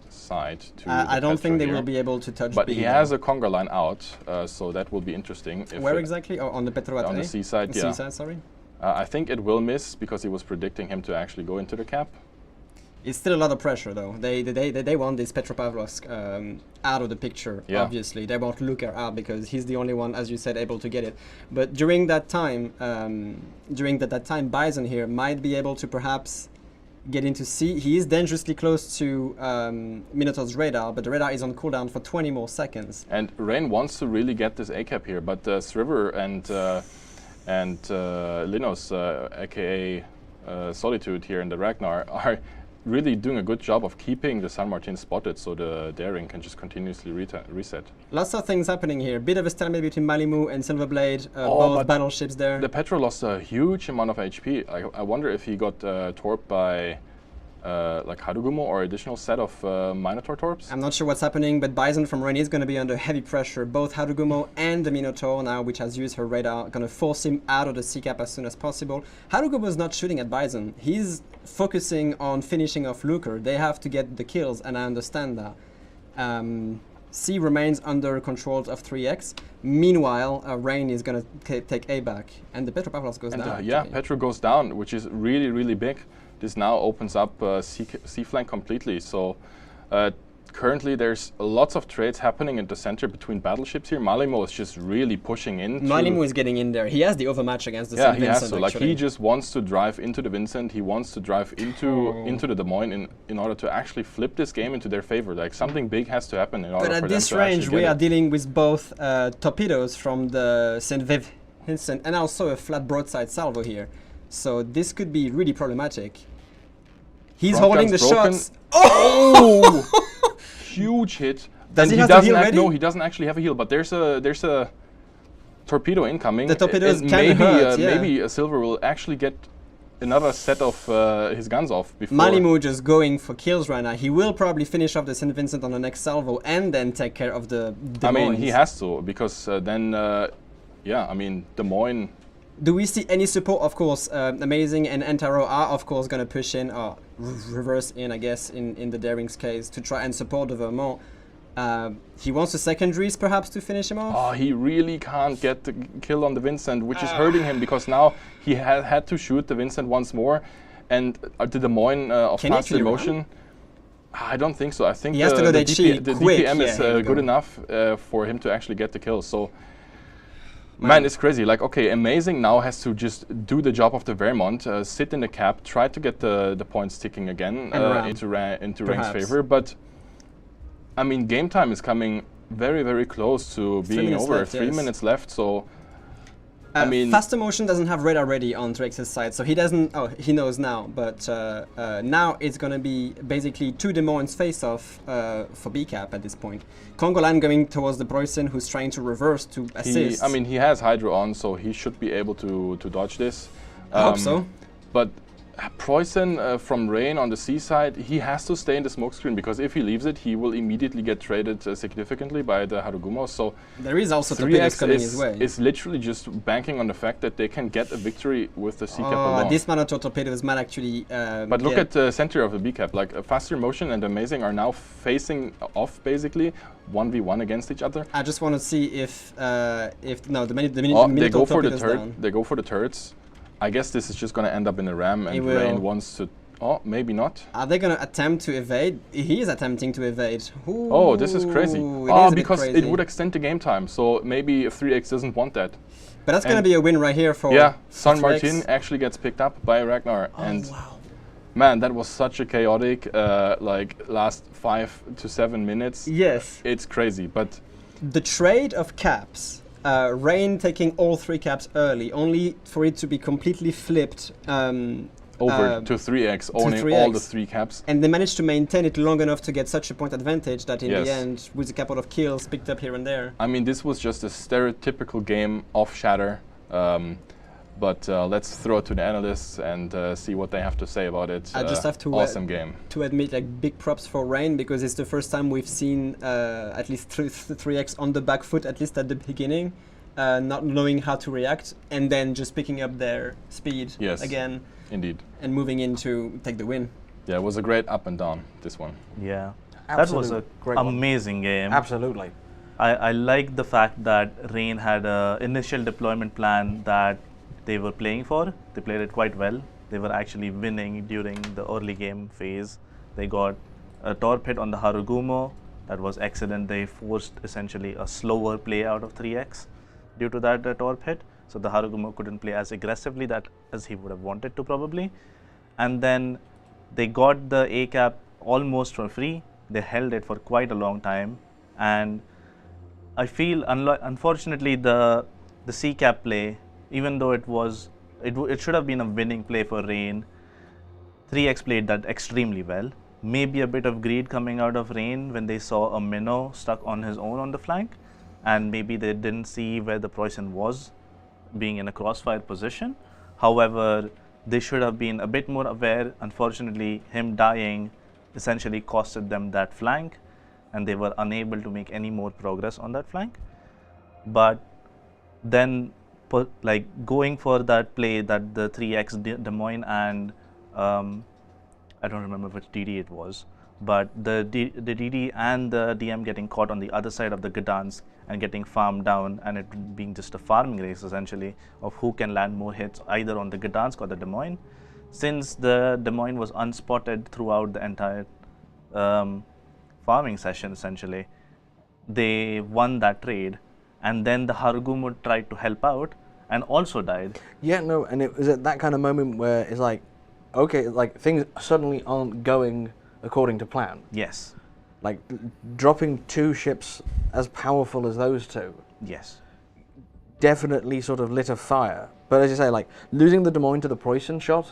side to I don't think they here. will be able to touch But B he has a conga line out, so that will be interesting. If where exactly? Oh, on the Petro at on A? the seaside, yeah. Seaside, sorry. I think it will miss, because he was predicting him to actually go into the cap. It's still a lot of pressure, though. They want this Petropavlovsk out of the picture. Obviously, they want Luker out because he's the only one, as you said, able to get it. But during that time, Bison here might be able to perhaps get into C. He is dangerously close to Minotaur's radar, but the radar is on cooldown for 20 more seconds. And Rain wants to really get this A cap here, but Sriver and Linos, aka Solitude here in the Ragnar, are really doing a good job of keeping the San Martin spotted, so the Daring can just continuously reset. Lots of things happening here. Bit of a stalemate between Malimu and Silverblade, both battleships there. The Petro lost a huge amount of HP. I wonder if he got torped by like Harugumo or additional set of Minotaur torps. I'm not sure what's happening, but Bison from Rain is going to be under heavy pressure. Both Harugumo and the Minotaur now, which has used her radar, going to force him out of the C cap as soon as possible. Harugumo is not shooting at Bison. He's focusing on finishing off Luker. They have to get the kills, and I understand that. C remains under control of 3x. Meanwhile, Rain is going to take A back, and the Petropavlovsk goes down. Yeah, Petro goes down, which is really, really big. This now opens up C flank completely. So currently there's lots of trades happening in the center between battleships here. Malimo is just really pushing in. Malimo is getting in there. He has the overmatch against the St. St. Vincent. Vincent. He has to. Like, he just wants to drive into the Vincent. He wants to drive into the Des Moines in order to actually flip this game into their favor. Like, something big has to happen in order for them to But at this range, we are it. dealing with both torpedoes from the St. Vincent and also a flat broadside salvo here. So this could be really problematic. He's Front holding the gun's broken. shots. Oh! Huge hit. Does he have doesn't the heal ready? No, he doesn't actually have a heal, but there's a torpedo incoming. The torpedoes and can hurt, maybe a Silver will actually get another set of his guns off before. Malimu just going for kills right now. He will probably finish off the St. Vincent on the next salvo and then take care of the Des Moines. I mean, he has to, because then, yeah, I mean, Des Moines. Do we see any support? Of course, Amazing and Entaro are, of course, going to push in, or reverse in, I guess, in the Daring's case, to try and support the Vermont. He wants the secondaries, perhaps, to finish him off? Oh, he really can't get the kill on the Vincent, which is hurting him, because now he had to shoot the Vincent once more, and the Des Moines of constant motion. I don't think so. I think he has to go the quick. DPM is good enough for him to actually get the kill. So. Man, it's crazy. Like, okay, Amazing now has to just do the job of the Vermont, sit in the cap, try to get the points ticking again into Rain's favor. But, I mean, game time is coming very, very close to being over. 3 minutes left, so... I mean, Faster Motion doesn't have radar ready on 3x's side, so he doesn't. Oh, he knows now, but now it's going to be basically 2 Des Moines face-off for B cap at this point. Congolan going towards the Preußen, who's trying to reverse to assist. I mean, he has Hydro on, so he should be able to dodge this. I hope so. But Preußen from Rain on the sea side, he has to stay in the smokescreen, because if he leaves it, he will immediately get traded significantly by the Harugumo. So There is also torpedoes 3x coming his way. is literally just banking on the fact that they can get a victory with the C cap Oh, alone. this Manator torpedoes might actually. But look at the center of the B cap. Like Faster Motion and Amazing are now facing off basically 1v1 against each other. I just want to see if no, the They Minotaur go for the torpedoes turret. down. They go for the turrets. I guess this is just going to end up in a ram, It and will. Rain wants to. Oh, maybe not. Are they going to attempt to evade? He is attempting to evade. Ooh, Oh, this is crazy. it Oh, is a bit because crazy. it would extend the game time. So maybe 3x doesn't want that. But that's going to and- be a win right here for. Yeah, San 3x. Martin actually gets picked up by Ragnar, Oh, and wow. man, that was such a chaotic like last 5 to 7 minutes. Yes. It's crazy, but The trade of caps, Rain taking all 3 caps early, only for it to be completely flipped. over to 3x, owning all the 3x. 3 caps. And they managed to maintain it long enough to get such a point advantage that in Yes. the end, with a couple of kills picked up here and there. I mean, this was just a stereotypical game of Shatter. But let's throw it to the analysts and see what they have to say about it. I just have to awesome game. To admit, like, big props for Rain, because it's the first time we've seen at least 3x on the back foot, at least at the beginning, not knowing how to react, and then just picking up their speed Yes. again Indeed. and moving in to take the win. Yeah, it was a great up and down, this one. Yeah, Absolute that was a great one. amazing game. Absolutely. I like the fact that Rain had an initial deployment plan that they were playing for. They played it quite well. They were actually winning during the early game phase. They got a torp hit on the Harugumo. That was excellent. They forced essentially a slower play out of 3x due to that torp hit. So the Harugumo couldn't play as aggressively as he would have wanted to probably. And then they got the A cap almost for free. They held it for quite a long time. And I feel unfortunately the C cap play, even though it should have been a winning play for Rain, 3x played that extremely well. Maybe a bit of greed coming out of Rain when they saw a minnow stuck on his own on the flank, and maybe they didn't see where the Preußen was, being in a crossfire position. However, they should have been a bit more aware. Unfortunately, him dying essentially costed them that flank, and they were unable to make any more progress on that flank. But then going for that play that the 3x Des Moines and I don't remember which DD it was, but the DD and the DM getting caught on the other side of the Gdansk and getting farmed down, and it being just a farming race essentially of who can land more hits either on the Gdansk or the Des Moines. Since the Des Moines was unspotted throughout the entire farming session essentially, they won that trade, and then the Harugumo tried to help out and also died. Yeah, no, and it was at that kind of moment where it's like, okay, like things suddenly aren't going according to plan. Yes. Like dropping 2 ships as powerful as those 2 Yes. definitely sort of lit a fire. But as you say, like losing the Des Moines to the Preußen shot,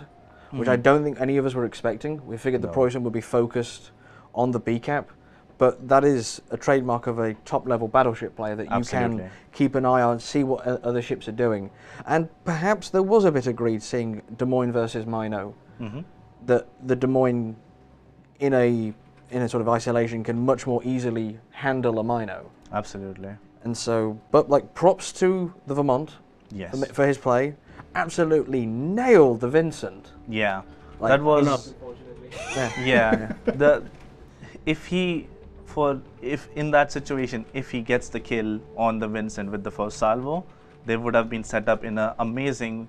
which I don't think any of us were expecting. We figured the Preußen would be focused on the B cap, but that is a trademark of a top-level battleship player that you Absolutely. can keep an eye on, see what other ships are doing. And perhaps there was a bit of greed seeing Des Moines versus Minot. That the Des Moines in a sort of isolation can much more easily handle a Minot. Absolutely. And so, but like props to the Vermont Yes. for his play. Absolutely nailed the Vincent. Yeah. Like, That was Yeah. yeah. If in that situation, if he gets the kill on the Vincent with the first salvo, they would have been set up in an amazing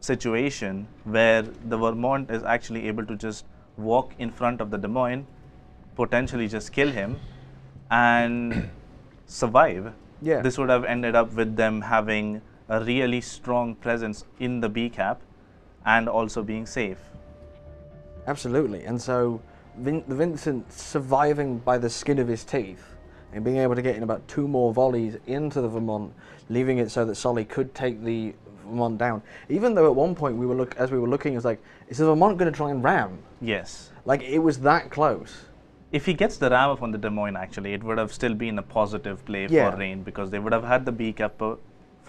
situation where the Vermont is actually able to just walk in front of the Des Moines, potentially just kill him, and survive. Yeah. This would have ended up with them having a really strong presence in the B cap and also being safe. Absolutely. And so the Vincent surviving by the skin of his teeth and being able to get in about 2 more volleys into the Vermont, leaving it so that Solly could take the Vermont down. Even though at one point as we were looking, it was like, is the Vermont going to try and ram? Yes. Like it was that close. If he gets the ram up on the Des Moines, actually, it would have still been a positive play Yeah. for Rain, because they would have had the B cap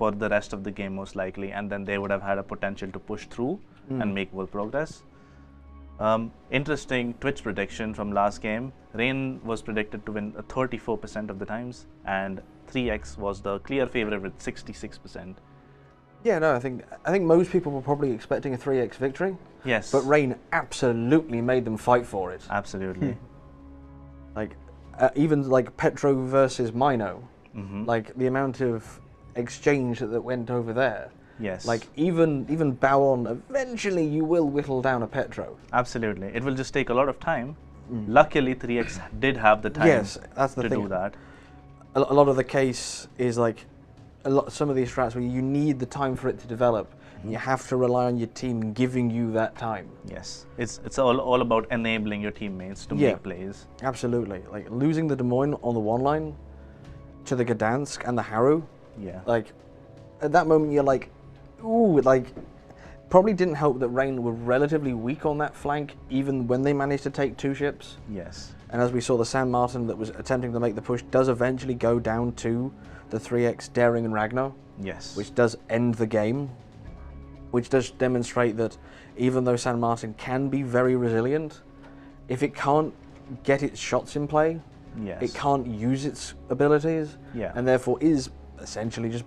for the rest of the game most likely, and then they would have had a potential to push through and make more progress. Interesting Twitch prediction from last game. Rain was predicted to win 34% of the times, and 3X was the clear favorite with 66%. Yeah, no, I think most people were probably expecting a 3x victory. Yes. But Rain absolutely made them fight for it. Absolutely. Like, even like Petro versus Mino, like the amount of exchange that went over there. Yes. Like even bow on, eventually you will whittle down a Petro. Absolutely. It will just take a lot of time. Luckily, 3X did have the time Yes, that's the to thing. do that. A lot of the case is like some of these strats where you need the time for it to develop. You have to rely on your team giving you that time. Yes. It's all about enabling your teammates to make plays. Absolutely. Like losing the Des Moines on the one line to the Gdansk and the Haru. Yeah. Like at that moment you're like, ooh, like probably didn't help that Rain were relatively weak on that flank even when they managed to take 2 ships. Yes. And as we saw, the San Martin that was attempting to make the push does eventually go down to the 3X Daring and Ragnar. Yes. Which does end the game. Which does demonstrate that even though San Martin can be very resilient, if it can't get its shots in play, it can't use its abilities, and therefore is essentially just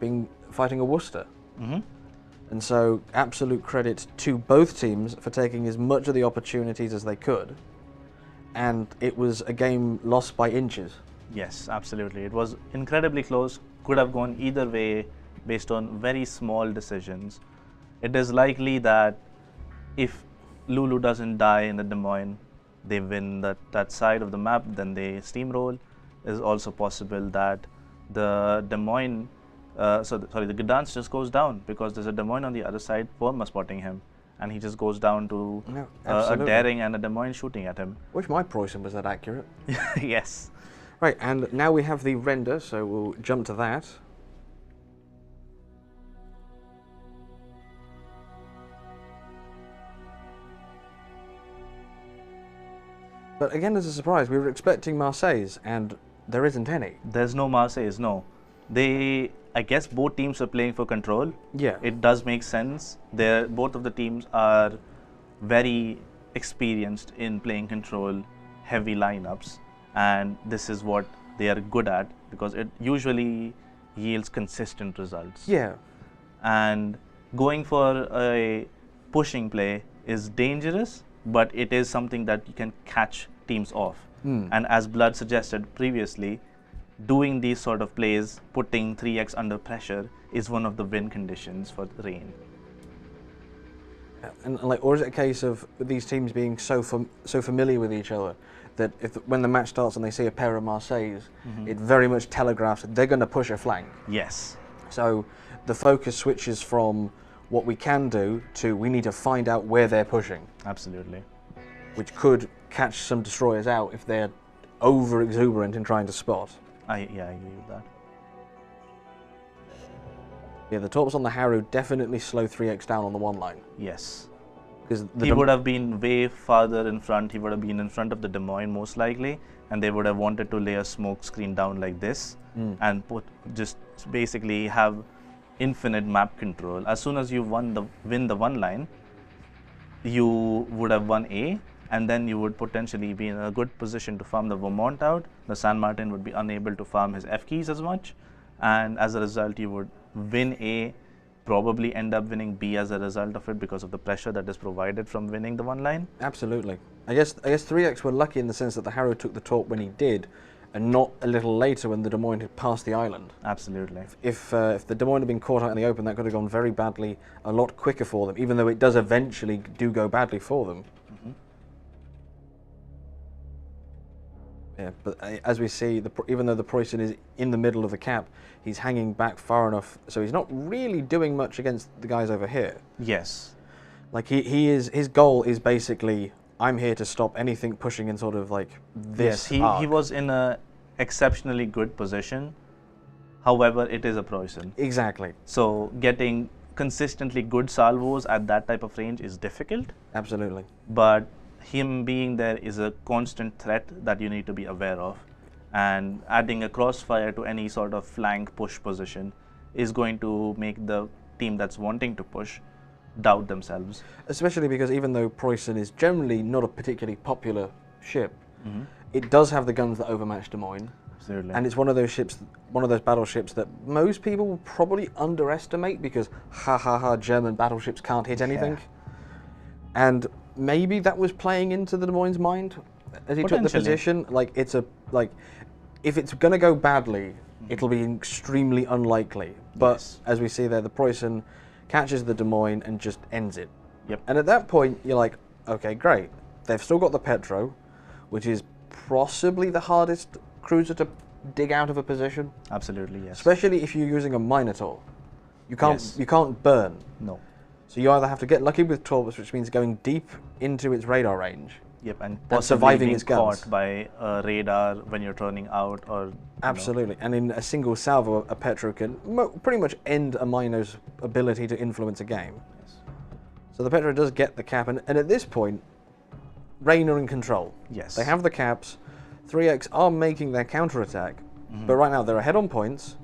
fighting a Worcester. And so absolute credit to both teams for taking as much of the opportunities as they could. And it was a game lost by inches. Yes, absolutely. It was incredibly close. Could have gone either way based on very small decisions. It is likely that if Lulu doesn't die in the Des Moines, they win that side of the map, then they steamroll. It is also possible that the Des Moines, the Gdansk just goes down because there's a Des Moines on the other side, Perma spotting him, and he just goes down to a Daring and a Des Moines shooting at him. Wish my Preußen was that accurate. Yes. Right, and now we have the render, so we'll jump to that. But again, as a surprise, we were expecting Marseilles, and there isn't any. There's no Marseilles, no. I guess both teams are playing for control. Yeah. It does make sense. Both of the teams are very experienced in playing control, heavy lineups, and this is what they are good at because it usually yields consistent results. Yeah. And going for a pushing play is dangerous, but it is something that you can catch teams off. And as Blood suggested previously, doing these sort of plays, putting 3X under pressure, is one of the win conditions for Rain. And or is it a case of these teams being so familiar with each other that when the match starts and they see a pair of Marseilles, it very much telegraphs that they're going to push a flank? Yes. So the focus switches from what we can do to we need to find out where they're pushing. Absolutely. Which could catch some destroyers out if they're over exuberant in trying to spot. I agree with that. Yeah, the torps on the Haru definitely slow 3X down on the one line. Yes. Because he would have been way farther in front. He would have been in front of the Des Moines most likely, and they would have wanted to lay a smoke screen down like this and just basically have infinite map control. As soon as you win the one line, you would have won A, and then you would potentially be in a good position to farm the Vermont out. The San Martin would be unable to farm his F keys as much, and as a result you would win A, probably end up winning B as a result of it because of the pressure that is provided from winning the one line. Absolutely. I guess 3X were lucky in the sense that the Haru took the torp when he did, and not a little later when the Des Moines had passed the island. Absolutely. If the Des Moines had been caught out in the open, that could have gone very badly, a lot quicker for them, even though it does eventually go badly for them. Yeah, but as we see, even though the Preußen is in the middle of the cap, he's hanging back far enough, so he's not really doing much against the guys over here. Yes. Like his goal is basically, I'm here to stop anything pushing in sort of like this. Yes, he was in a exceptionally good position. However, it is a Preußen. Exactly. So getting consistently good salvos at that type of range is difficult. Absolutely. But him being there is a constant threat that you need to be aware of, and adding a crossfire to any sort of flank push position is going to make the team that's wanting to push doubt themselves. Especially because even though Preußen is generally not a particularly popular ship, it does have the guns that overmatch Des Moines. Absolutely. And it's one of those ships, one of those battleships that most people will probably underestimate because German battleships can't hit anything. And maybe that was playing into the Des Moines' mind as he took the position. Like if it's going to go badly, it'll be extremely unlikely. But as we see there, the Preußen catches the Des Moines and just ends it. Yep. And at that point, you're like, okay, great. They've still got the Petro, which is possibly the hardest cruiser to dig out of a position. Absolutely, yes. Especially if you're using a Minotaur. You can't burn. No. So you either have to get lucky with torps, which means going deep into its radar range. Yep, and surviving being its guns. caught by a radar when you're turning out, or absolutely. And in a single salvo, a Petro can pretty much end a Mino's ability to influence a game. Yes. So the Petro does get the cap, and at this point, Rain are in control. Yes. They have the caps. 3X are making their counterattack, but right now they're ahead on points.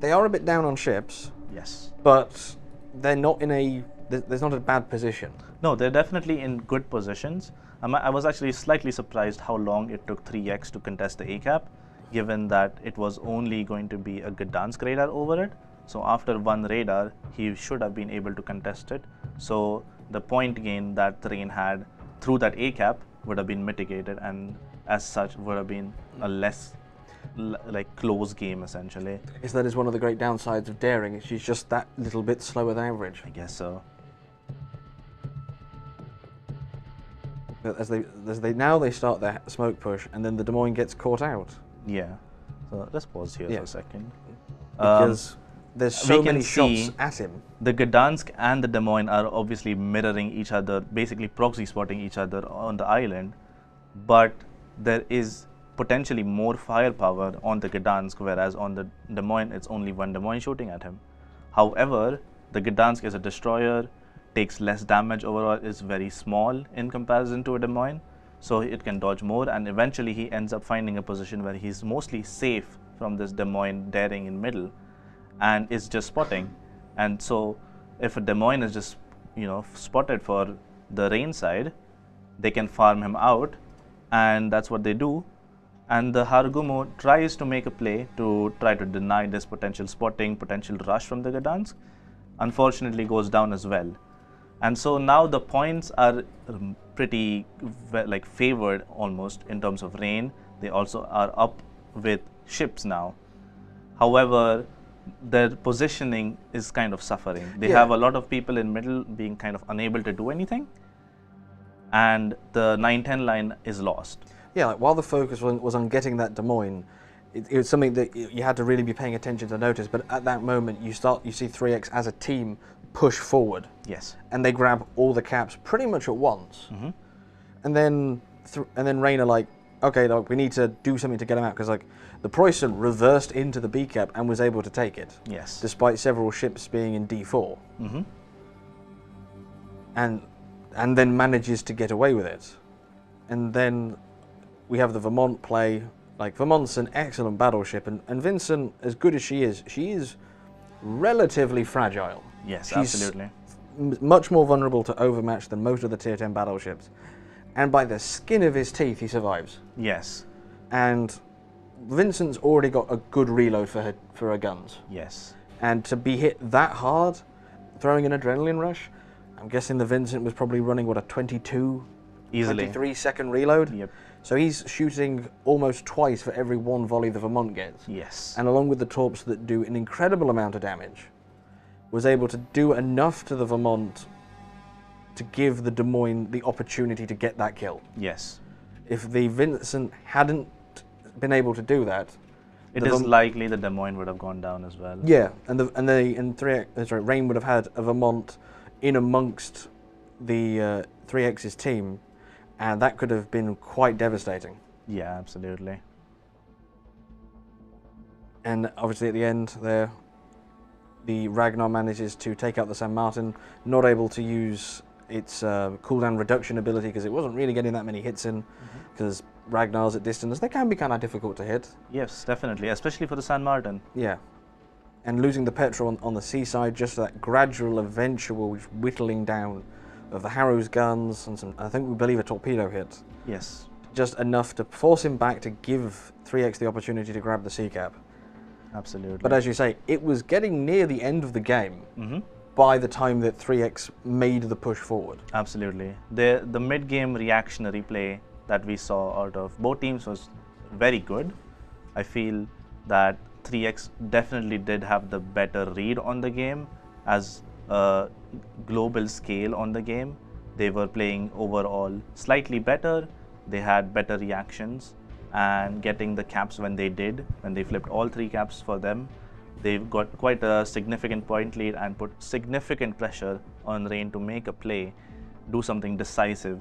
They are a bit down on ships. Yes. But they're not in a. There's not a bad position. No, they're definitely in good positions. I was actually slightly surprised how long it took 3X to contest the A cap, given that it was only going to be a Gdansk radar over it. So after one radar, he should have been able to contest it. So the point gain that Rain had through that A cap would have been mitigated, and as such would have been a less close game essentially. That is one of the great downsides of Daring. She's just that little bit slower than average. I guess so. As they now start their smoke push, and then the Des Moines gets caught out. Yeah. So let's pause here for a second. Because there's so many shots at him. The Gdansk and the Des Moines are obviously mirroring each other, basically proxy spotting each other on the island, but there is potentially more firepower on the Gdansk, whereas on the Des Moines it's only one Des Moines shooting at him. However, the Gdansk is a destroyer, takes less damage overall, is very small in comparison to a Des Moines, so it can dodge more, and eventually he ends up finding a position where he's mostly safe from this Des Moines Daring in middle, and is just spotting. And so if a Des Moines is just spotted for the Rain side, they can farm him out, and that's what they do. And the Harugumo tries to make a play to try to deny this potential spotting, potential rush from the Gdansk. Unfortunately goes down as well. And so now the points are pretty favored almost in terms of Rain. They also are up with ships now. However, their positioning is kind of suffering. They have a lot of people in middle being kind of unable to do anything, and the 9-10 line is lost. Yeah, while the focus was on getting that Des Moines, it was something that you had to really be paying attention to notice. But at that moment, you see 3X as a team push forward. Yes. And they grab all the caps pretty much at once. And then Rain are like, okay, look, we need to do something to get them out, because the Preußen reversed into the B cap and was able to take it. Yes. Despite several ships being in D4. And then manages to get away with it. And then we have the Vermont play. Vermont's an excellent battleship, and Vincent, as good as she is relatively fragile. Yes, She's absolutely. Much more vulnerable to overmatch than most of the Tier 10 battleships. And by the skin of his teeth, he survives. Yes. And Vincent's already got a good reload for her guns. Yes. And to be hit that hard, throwing an adrenaline rush, I'm guessing the Vincent was probably running, a 22, easily 23 second reload? Yep. So he's shooting almost twice for every one volley the Vermont gets. Yes. And along with the torps that do an incredible amount of damage, was able to do enough to the Vermont to give the Des Moines the opportunity to get that kill. Yes. If the Vincent hadn't been able to do that, it is likely the Des Moines would have gone down as well. Yeah, Rain would have had a Vermont in amongst the 3X's team, and that could have been quite devastating. Yeah, absolutely. And obviously at the end there, the Ragnar manages to take out the San Martin, not able to use its cooldown reduction ability because it wasn't really getting that many hits in, because Ragnar's at distance, they can be kind of difficult to hit. Yes, definitely, especially for the San Martin. Yeah. and losing the petrol on the seaside, just that gradual, eventual whittling down of the Harrow's guns and some, I think we believe a torpedo hit. Yes. Just enough to force him back to give 3X the opportunity to grab the sea cap. Absolutely. But as you say, it was getting near the end of the game by the time that 3X made the push forward. Absolutely. The mid-game reactionary play that we saw out of both teams was very good. I feel that 3X definitely did have the better read on the game as a global scale on the game. They were playing overall slightly better. They had better reactions and getting the caps when they did, when they flipped all 3 caps for them. They've got quite a significant point lead and put significant pressure on Rain to make a play, do something decisive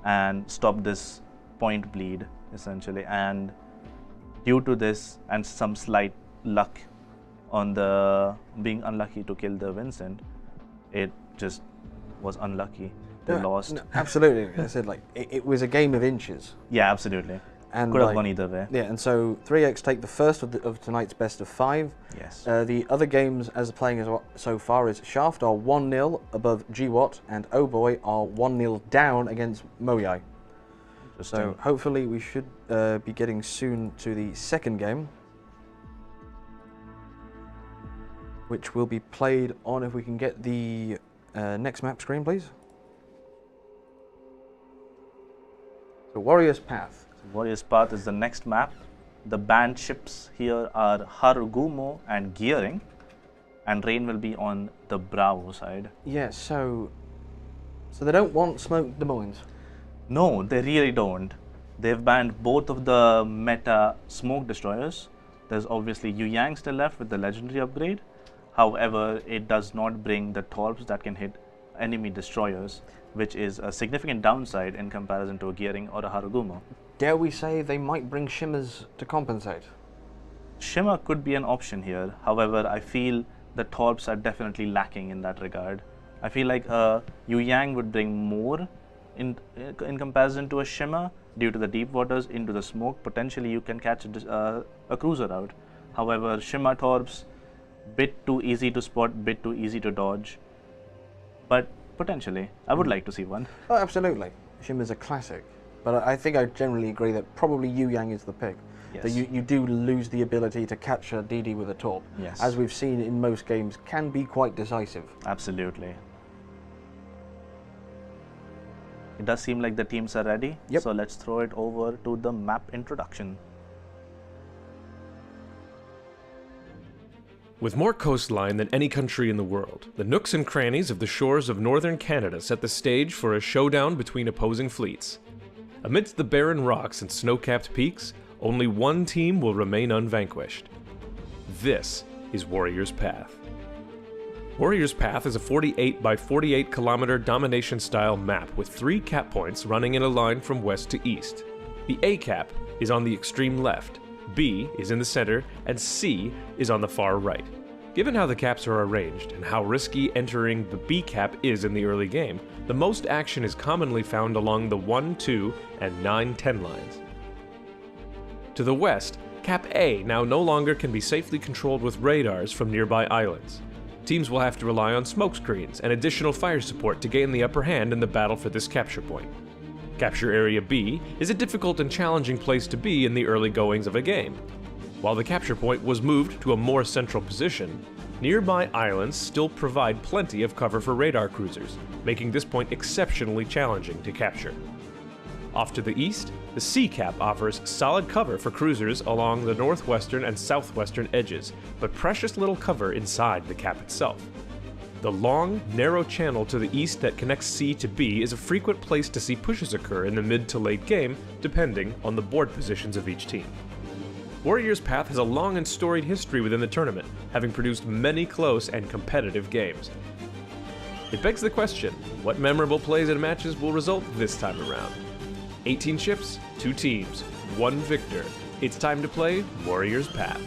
and stop this point bleed essentially. And due to this and some slight luck on the being unlucky to kill the Vincent, it just was unlucky. They lost. No, absolutely. I said, like, it was a game of inches. Yeah, absolutely. And could have gone either way. Yeah, and so 3X take the first of tonight's best of 5. Yes. The other games as playing so far is Shaft are 1-0 above GWAT and Oh Boy are 1-0 down against Moyai. So hopefully we should be getting soon to the second game, which will be played on, if we can get the next map screen, please. So Warrior's Path. Warrior's Path is the next map. The banned ships here are Harugumo and Gearing, and Rain will be on the Bravo side. Yeah, so they don't want Smoke Des Moines. No, they really don't. They've banned both of the meta smoke destroyers. There's obviously Yu Yang still left with the legendary upgrade. However, it does not bring the torps that can hit enemy destroyers, which is a significant downside in comparison to a Gearing or a Harugumo. Dare we say they might bring Shimmers to compensate? Shimmer could be an option here. However, I feel the torps are definitely lacking in that regard. I feel like Yu Yang would bring more in comparison to a Shimmer due to the deep waters into the smoke. Potentially you can catch a cruiser out. However, Shimmer torps, bit too easy to spot, bit too easy to dodge. But potentially, I would like to see one. Oh, absolutely. Shimmer's a classic. But I think I generally agree that probably Yu Yang is the pick. Yes. That you do lose the ability to catch a DD with a torp. Yes. As we've seen in most games, can be quite decisive. Absolutely. It does seem like the teams are ready. Yep. So let's throw it over to the map introduction. With more coastline than any country in the world, the nooks and crannies of the shores of northern Canada set the stage for a showdown between opposing fleets. Amidst the barren rocks and snow-capped peaks, only one team will remain unvanquished. This is Warrior's Path. Warrior's Path is a 48 by 48 kilometer domination-style map with 3 cap points running in a line from west to east. The A cap is on the extreme left, B is in the center, and C is on the far right. Given how the caps are arranged and how risky entering the B cap is in the early game, the most action is commonly found along the 1, 2, and 9, 10 lines. To the west, Cap A now no longer can be safely controlled with radars from nearby islands. Teams will have to rely on smokescreens and additional fire support to gain the upper hand in the battle for this capture point. Capture Area B is a difficult and challenging place to be in the early goings of a game. While the capture point was moved to a more central position, nearby islands still provide plenty of cover for radar cruisers, making this point exceptionally challenging to capture. Off to the east, the C cap offers solid cover for cruisers along the northwestern and southwestern edges, but precious little cover inside the cap itself. The long, narrow channel to the east that connects C to B is a frequent place to see pushes occur in the mid to late game, depending on the board positions of each team. Warrior's Path has a long and storied history within the tournament, having produced many close and competitive games. It begs the question, what memorable plays and matches will result this time around? 18 ships, 2 teams, 1 victor. It's time to play Warrior's Path.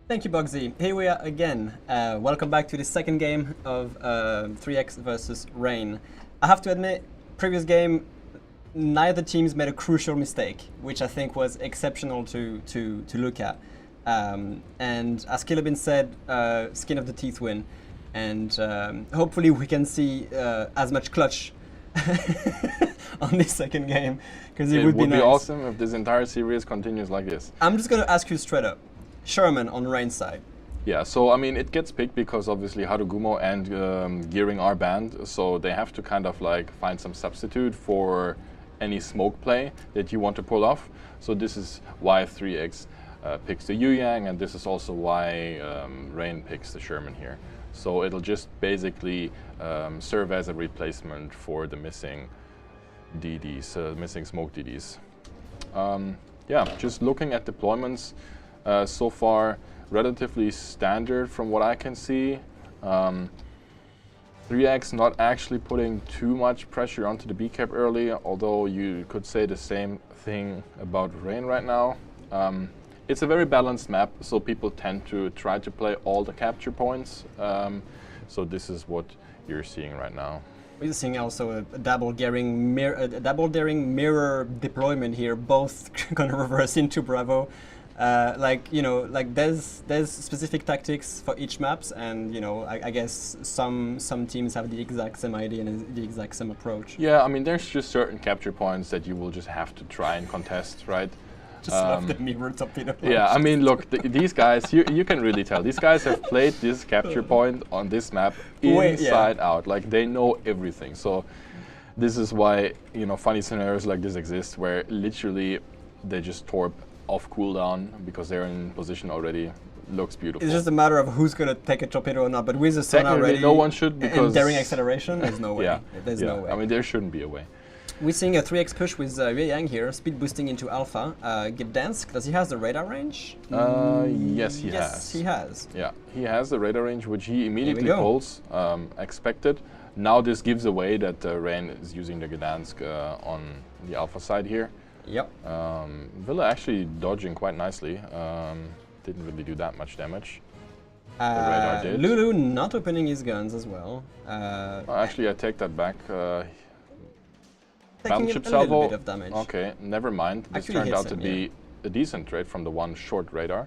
Thank you, Bugsy. Here we are again. Welcome back to the second game of 3X versus Rain. I have to admit, previous game, neither teams made a crucial mistake, which I think was exceptional to look at. And as Kilobin said, skin of the teeth win. And hopefully we can see as much clutch on this second game, because it would be nice. Awesome if this entire series continues like this. I'm just going to ask you straight up. Sherman on Rain's side. Yeah, so I mean, it gets picked because obviously Harugumo and Gearing are banned, so they have to kind of like find some substitute for any smoke play that you want to pull off. So this is why 3X picks the Yu Yang, and this is also why Rain picks the Sherman here. So it'll just basically serve as a replacement for the missing DDs, missing smoke DDs. Yeah, just looking at deployments so far, relatively standard from what I can see. 3X not actually putting too much pressure onto the B cap early, although you could say the same thing about Rain right now. It's a very balanced map, so people tend to try to play all the capture points. So this is what you're seeing right now. We're seeing also a double daring mirror deployment here, both gonna reverse into Bravo. Like, you know, like there's specific tactics for each maps, and you know, I guess some teams have the exact same idea and the exact same approach. Yeah, I mean, there's just certain capture points that you will just have to try and contest, right? Just love the mirror torpedo. Yeah, I mean, look, these guys, you can really tell. These guys have played this capture point on this map inside out. Like, they know everything. So this is why, you know, funny scenarios like this exist, where literally they just torp off cooldown because they're in position already. Looks beautiful. It's just a matter of who's going to take a torpedo or not. But with the sonar ready, no one should, because and daring acceleration, there's no way. Yeah, there's no way. I mean, there shouldn't be a way. We're seeing a 3x push with Yue Yang here, speed boosting into Alpha. Gdansk, does he has the radar range? Yes, he has. Yes, he has. Yeah, he has the radar range, which he immediately pulls, expected. Now this gives away that Rain is using the Gdansk on the Alpha side here. Yep. Villa actually dodging quite nicely. Didn't really do that much damage. The radar did. Lulu not opening his guns as well. Actually, I take that back. Taking Battleship a salvo. little bit of damage. Okay, never mind. This Actually turned hits out to him, be a decent trade from the one short radar.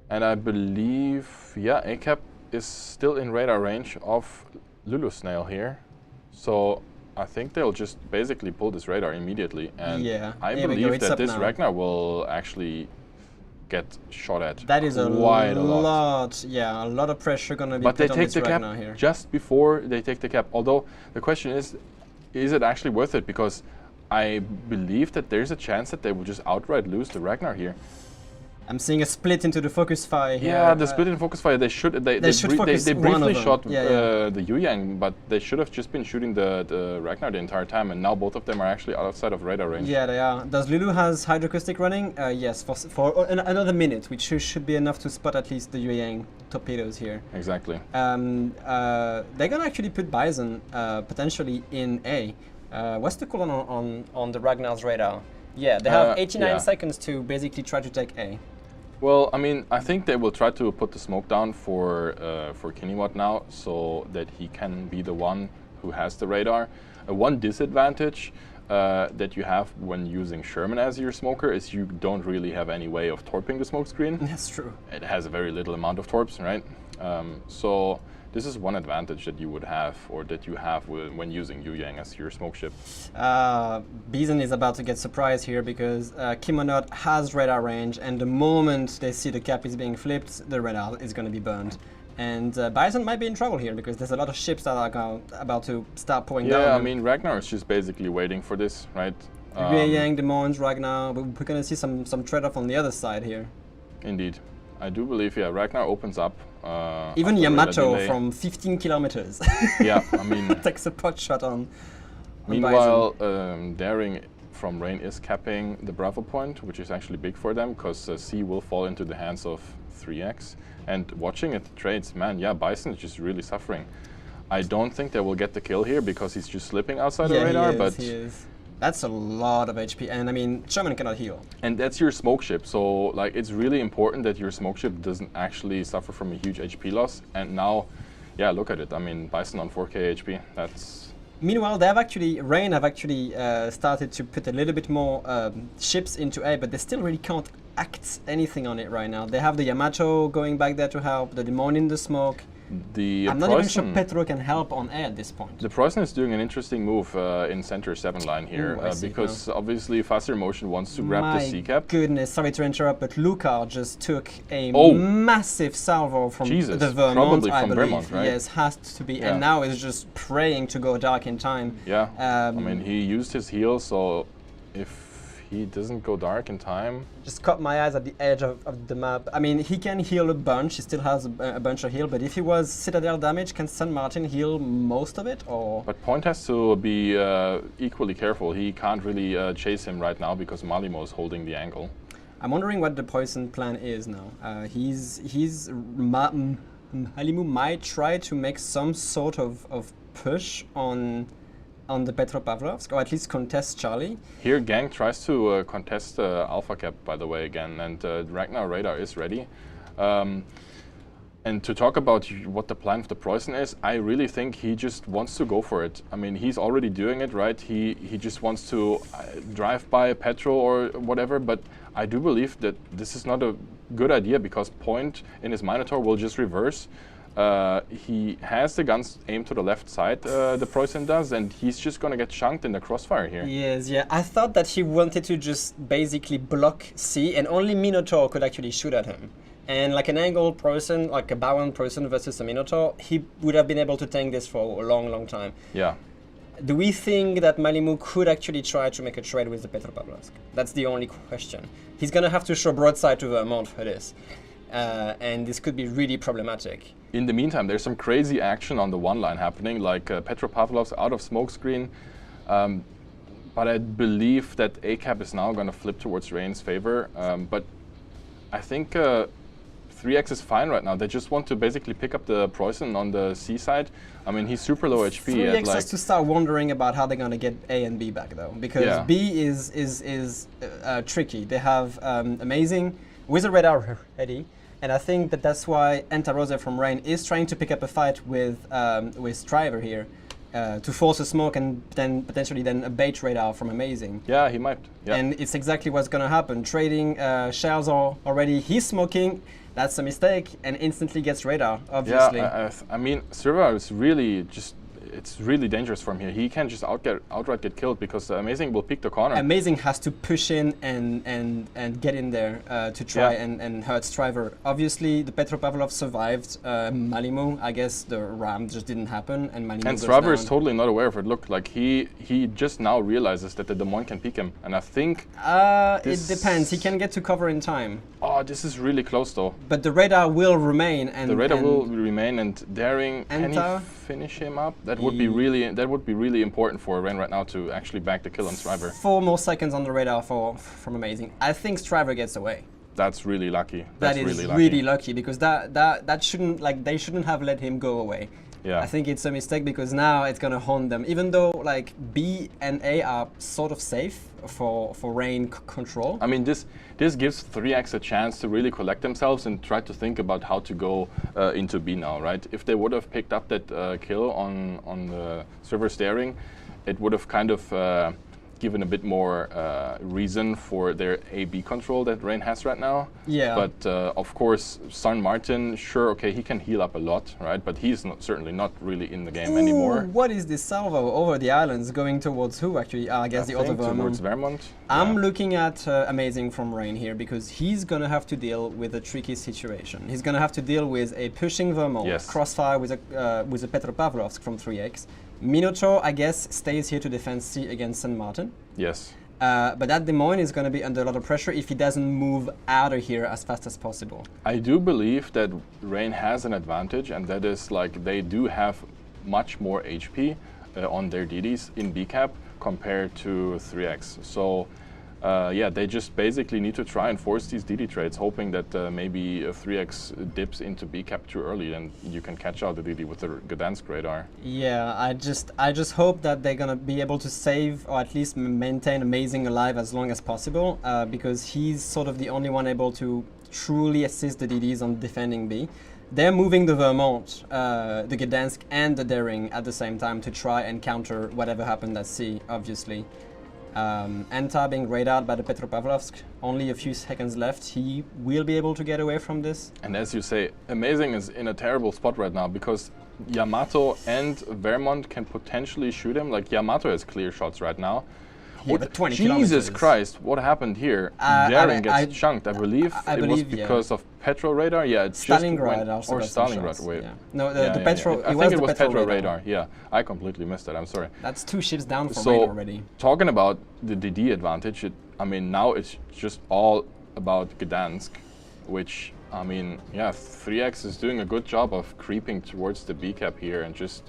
And I believe, yeah, ACAP is still in radar range of Lulu Snail here. So I think they'll just basically pull this radar immediately. And yeah, I believe that this Ragnar will actually get shot at. That is quite a lot. Yeah, a lot of pressure gonna be but put they on take this the cap Ragnar here. just before they take the cap. Although the question is it actually worth it? Because I believe that there's a chance that they will just outright lose the Ragnar here. I'm seeing a split into the focus fire here. Yeah, the split in focus fire. They briefly shot the Yu Yang, but they should have just been shooting the Ragnar the entire time, and now both of them are actually outside of radar range. Yeah, they are. Does Lulu has hydroacoustic running? Yes, for another minute, which should be enough to spot at least the Yu Yang torpedoes here. Exactly. They're gonna actually put Bison potentially in A. What's the cooldown on the Ragnar's radar? Yeah, they have 89 seconds to basically try to take A. Well, I mean, I think they will try to put the smoke down for Kiniwat now, so that he can be the one who has the radar. One disadvantage that you have when using Sherman as your smoker is you don't really have any way of torping the smoke screen. That's true. It has a very little amount of torps, right? So this is one advantage that you would have, or that you have when using Yu Yang as your smoke ship. Bison is about to get surprised here because Kimonot has radar range, and the moment they see the cap is being flipped, the radar is going to be burned. And Bison might be in trouble here because there's a lot of ships that are about to start pouring down. Yeah, I mean, Ragnar is just basically waiting for this, right? Yue Yang, Des Moines, Ragnar, we're going to see some trade-off on the other side here. Indeed. I do believe, yeah, Ragnar opens up. Even Yamato from 15 kilometers. Yeah, I mean, takes a pot shot on meanwhile, Daring from Rain is capping the Bravo point, which is actually big for them because C will fall into the hands of 3X. And watching at the trades, man, yeah, Bison is just really suffering. I don't think they will get the kill here because he's just slipping outside the radar, but he is. That's a lot of HP, and I mean, Sherman cannot heal. And that's your smoke ship, so like it's really important that your smoke ship doesn't actually suffer from a huge HP loss. And now, yeah, look at it. I mean, Bison on 4k HP, that's Meanwhile, Rain have actually started to put a little bit more ships into A, but they still really can't act anything on it right now. They have the Yamato going back there to help, the Demon in the smoke. I'm not even sure Petro can help on A at this point. The Preußen is doing an interesting move in center 7 line here, because obviously Faster Motion wants to grab the Sea Cap. Goodness, sorry to interrupt, but Lucar just took a massive salvo from the Vermont, probably I from believe. Vermont, right? Yes, has to be, and now is just praying to go dark in time. Yeah, I mean, he used his heal, so if he doesn't go dark in time. Just caught my eyes at the edge of the map. I mean, he can heal a bunch. He still has a bunch of heal, but if he was Citadel damage, can San Martin heal most of it, or? But Point has to be equally careful. He can't really chase him right now because Malimo is holding the angle. I'm wondering what the Poison plan is now. Malimo might try to make some sort of push on the Petropavlovsk, or at least contest Charlie. Here, Gang tries to contest Alpha Cap, by the way, again, and Ragnar Radar is ready. And to talk about what the plan of the Preußen is, I really think he just wants to go for it. I mean, he's already doing it, right? He just wants to drive by Petro or whatever, but I do believe that this is not a good idea because Point in his Minotaur will just reverse. He has the guns aimed to the left side, the Preußen does, and he's just going to get chunked in the crossfire here. Yes, yeah. I thought that he wanted to just basically block C, and only Minotaur could actually shoot at him. And like an angled Preußen, like a bound Preußen versus a Minotaur, he would have been able to tank this for a long, long time. Yeah. Do we think that Malimo could actually try to make a trade with the Petropavlovsk? That's the only question. He's going to have to show broadside to Vermont for this. And this could be really problematic. In the meantime, there's some crazy action on the 1 line happening, like Petropavlov's out of smokescreen. But I believe that A-Cap is now going to flip towards Rain's favor. But I think 3X is fine right now. They just want to basically pick up the Preußen on the C side. I mean, he's super low HP. 3X has to start wondering about how they're going to get A and B back, though. Because B is tricky. They have Amazing with a radar ready. And I think that's why Antarose from Rain is trying to pick up a fight with Striver here to force a smoke and then potentially then a bait radar from Amazing. Yeah, he might. Yeah. And it's exactly what's going to happen. Trading shells are already, he's smoking, that's a mistake, and instantly gets radar, obviously. Yeah, I mean, Striver is really just, it's really dangerous from here. He can just outright get killed because Amazing will pick the corner. Amazing has to push in and get in there to try and hurt Striver. Obviously, the Petropavlov survived. Malimo, I guess the ram just didn't happen, and Malimo. And Striver is totally not aware of it. Look, like he just now realizes that the Des Moines can peek him, and I think it depends. He can get to cover in time. Oh, this is really close though. But the radar will remain, and the radar will remain, and Daring, can he finish him up? That would be really important for Rain right now to actually back the kill on Striver. 4 more seconds on the radar from Amazing. I think Striver gets away. That's really lucky. That is really lucky because that shouldn't, like, they shouldn't have let him go away. Yeah. I think it's a mistake because now it's gonna haunt them. Even though like B and A are sort of safe for Rain control. I mean, this gives 3X a chance to really collect themselves and try to think about how to go into B now, right? If they would have picked up that kill on the server steering, it would have kind of given a bit more reason for their A-B control that Rain has right now. Yeah. But of course, San Martin, sure, okay, he can heal up a lot, right? But he's certainly not really in the game anymore. What is this salvo over the islands going towards who actually? I guess the other Vermont. Towards Vermont. I'm looking at Amazing from Rain here because he's gonna have to deal with a tricky situation. He's gonna have to deal with a pushing Vermont, crossfire with a Petropavlovsk from 3X. Minotaur, I guess, stays here to defend C against San Martin. Yes. But that Des Moines is going to be under a lot of pressure if he doesn't move out of here as fast as possible. I do believe that Rain has an advantage, and that is like they do have much more HP on their DDs in B-Cap compared to 3X. So yeah, they just basically need to try and force these DD trades, hoping that maybe 3X dips into B-Cap too early, and you can catch out the DD with the Gdansk radar. Yeah, I just hope that they're gonna be able to save or at least maintain Amazing alive as long as possible, because he's sort of the only one able to truly assist the DDs on defending B. they're moving the Vermont, the Gdansk, and the Daring at the same time to try and counter whatever happened at sea, obviously. Anta being radared by the Petropavlovsk, only a few seconds left. He will be able to get away from this. And as you say, Amazing is in a terrible spot right now because Yamato and Vermont can potentially shoot him. Like, Yamato has clear shots right now. Yeah, but 20 Jesus kilometers. Christ, what happened here? Daring gets chunked, I believe. It was because of Petro radar. Yeah, it Stalingrad just also or got some Stalingrad. shots, Wait. yeah. No, the Petro. I think it was Petro radar. Yeah, I completely missed it. I'm sorry. That's 2 ships down for So Rain already. talking about the DD advantage, I mean now it's just all about Gdansk, which I mean, yeah, 3X is doing a good job of creeping towards the B cap here and just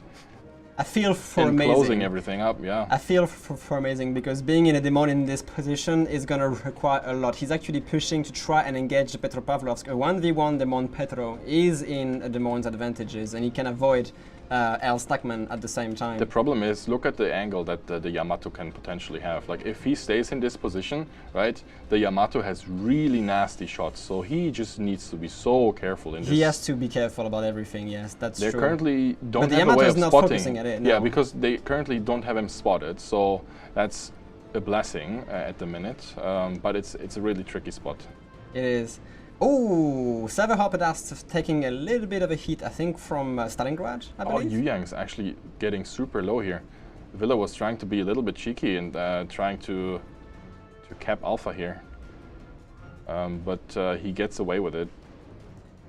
I feel for closing Amazing. everything up. Yeah. I feel for Amazing because being in a demon in this position is going to require a lot. He's actually pushing to try and engage the Petropavlovsk. A 1v1 demon Petro is in a demon's advantages and he can avoid L Stackman at the same time. The problem is, look at the angle that the Yamato can potentially have. Like, if he stays in this position, right, the Yamato has really nasty shots. So he just needs to be so careful in this. He has to be careful about everything, yes, that's They true. currently don't But the have a way Yamato's of not spotting. focusing at it, Yeah, no. because they currently don't have him spotted. So that's a blessing at the minute. But it's a really tricky spot. It is. Oh, Severhopedast taking a little bit of a heat, I think, from Stalingrad, I Oh, believe. Yu Yang's actually getting super low here. Villa was trying to be a little bit cheeky and trying to cap Alpha here. But he gets away with it.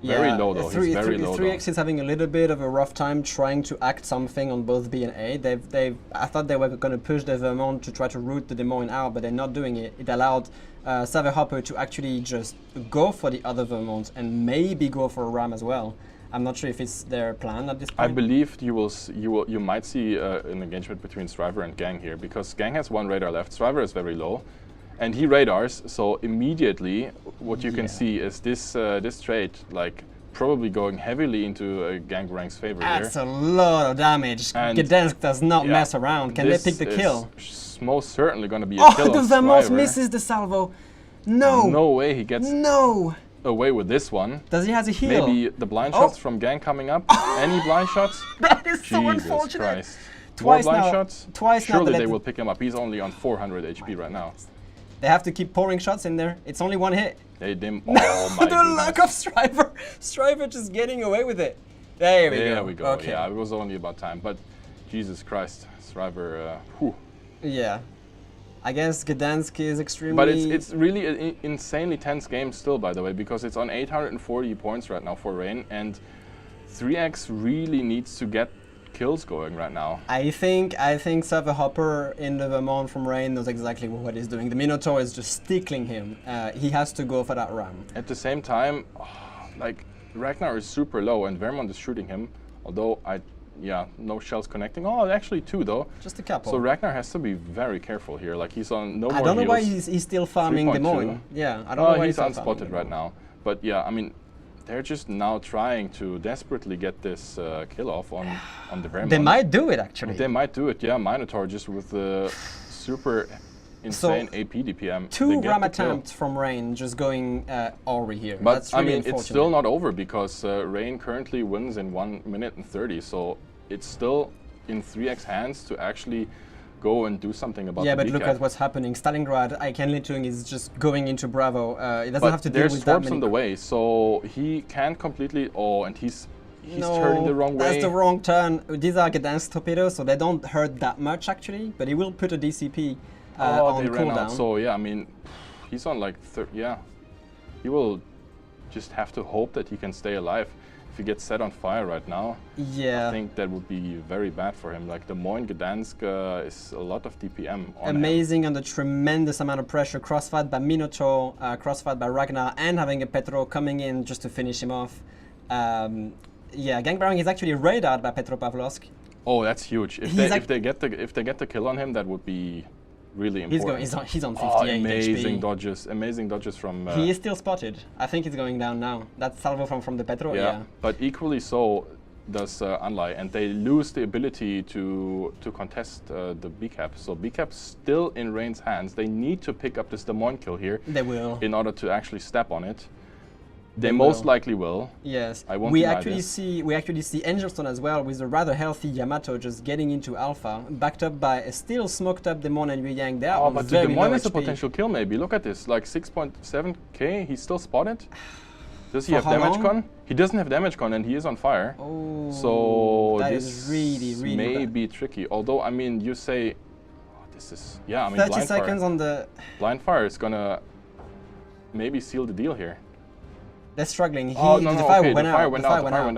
Very low though, he's very low 3X is having a little bit of a rough time trying to act something on both B and A. I thought they were going to push the Vermont to try to root the Des Moines out, but they're not doing it. It allowed Saverhopper to actually just go for the other Vermont and maybe go for a ram as well. I'm not sure if it's their plan at this point. I believe you might see an engagement between Striver and Gang here because Gang has 1 radar left. Striver is very low, and he radars. So immediately, what you can see is this this trade like probably going heavily into Gang Rank's favor That's here. a lot of damage. And Gdansk does not yeah, mess around. Can they pick the kill? Most certainly going to be a Oh, kill the on Vermont Striver. misses the salvo. No. No way he gets No. away with this one. Does he have a heal? Maybe the blind Oh. shots from Gang coming up. Any blind shots? That is so Jesus unfortunate. Christ. Twice More blind now- shots? twice now Surely they they let will pick him up. He's only on 400 HP right now. They have to keep pouring shots in there. It's only 1 hit. Oh my The luck goodness. of Striver. Striver just getting away with it. There we go. There we go. Okay. Yeah, it was only about time. But Jesus Christ, Striver, whew. Yeah. I guess Gdansk is extremely... But it's really an insanely tense game still, by the way, because it's on 840 points right now for Rain, and 3X really needs to get kills going right now. I think Serverhopper in the Vermont from Rain knows exactly what he's doing. The Minotaur is just tickling him. He has to go for that ram. At the same time, like, Ragnar is super low and Vermont is shooting him, although no shells connecting. Oh, actually 2 though. Just a couple. So Ragnar has to be very careful here. Like, he's on no more I don't know why heals. he's still farming Des 3.2. Moines. Yeah, I don't know why he's still unspotted farming right now. But yeah, I mean, they're just now trying to desperately get this kill off on the Vermont. They might do it actually. They might do it, yeah. Minotaur just with the super insane AP DPM. 2 they get ram the kill. attempts from Rain just going Ori here. But That's I really mean, unfortunate. it's still not over because Rain currently wins in 1 minute and 30. So it's still in 3X hands to actually go and do something about Yeah, the but look BCAP. at what's happening. Stalingrad, Ken Litung is just going into Bravo. It doesn't But have to deal there's with that swarps many. on the way, so he can't completely. Oh, and he's No, turning the wrong way. that's the wrong turn. These are Gdansk torpedoes, so they don't hurt that much actually. But he will put a DCP on they ran out. cooldown. So yeah, I mean, he's on like yeah. He will just have to hope that he can stay alive. If he gets set on fire right now, Yeah. I think that would be very bad for him. Like, the Moines Gdansk is a lot of DPM on him. Amazing under tremendous amount of pressure. Crossfired by Minotaur, crossfired by Ragnar, and having a Petro coming in just to finish him off. Yeah, Gangbearing is actually radared by Petropavlovsk. Oh, that's huge. If they get the kill on him, that would be really important. He's on 58 Oh, amazing HP. dodges from. He is still spotted. I think he's going down now. That's salvo from the Petro. Yeah. But equally so does Unlai, and they lose the ability to contest the BCAP. So BCAP's still in Rain's hands. They need to pick up this Des Moines kill here They will. in order to actually step on it. They most likely will. Yes. I won't we deny actually this. see Angelstone as well, with a rather healthy Yamato just getting into alpha, backed up by a still smoked up Demon and Yu Yang. They are Oh, on but the very Demon low is a HP. potential kill maybe. Look at this, like 6.7k, he's still spotted. Does he For have how damage long? con? He doesn't have damage con and he is on fire. Oh, So that this is really may bad. be tricky. Although, I mean, you say, oh, this is, yeah, I mean, 30 blind seconds fire. on the... Blind fire is gonna maybe seal the deal here. They're struggling. The The fire went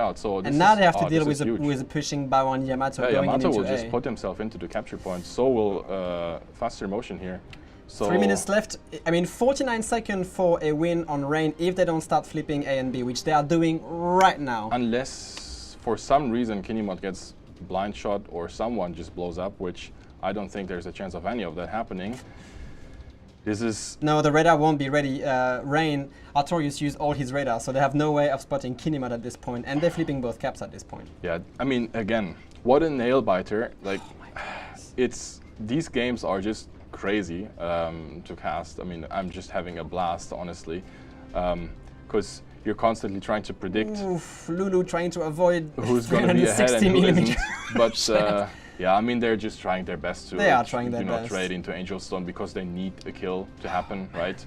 out. So this And now is, they have to oh, deal this is huge. with pushing by one Yamato Yeah, going Yamato into will A. just put himself into the capture point. So will faster motion here. So 3 minutes left. I mean, 49 seconds for a win on Rain if they don't start flipping A and B, which they are doing right now. unless for some reason Kinemot gets blind shot or someone just blows up, which I don't think there's a chance of any of that happening. This is No, the radar won't be ready. Rain, Artorius used all his radar, so they have no way of spotting Kinemot at this point, and they're flipping both caps at this point. yeah. I mean, again, what a nail biter! Like, it's these games are just crazy to cast. I mean, I'm just having a blast, honestly, because you're constantly trying to predict Oof, Lulu trying to avoid who's going to be ahead and 360 who millimeter. isn't. But yeah, I mean, they're just trying their best to They are trying their you know, best. trade into Angelstone because they need a kill to happen, right?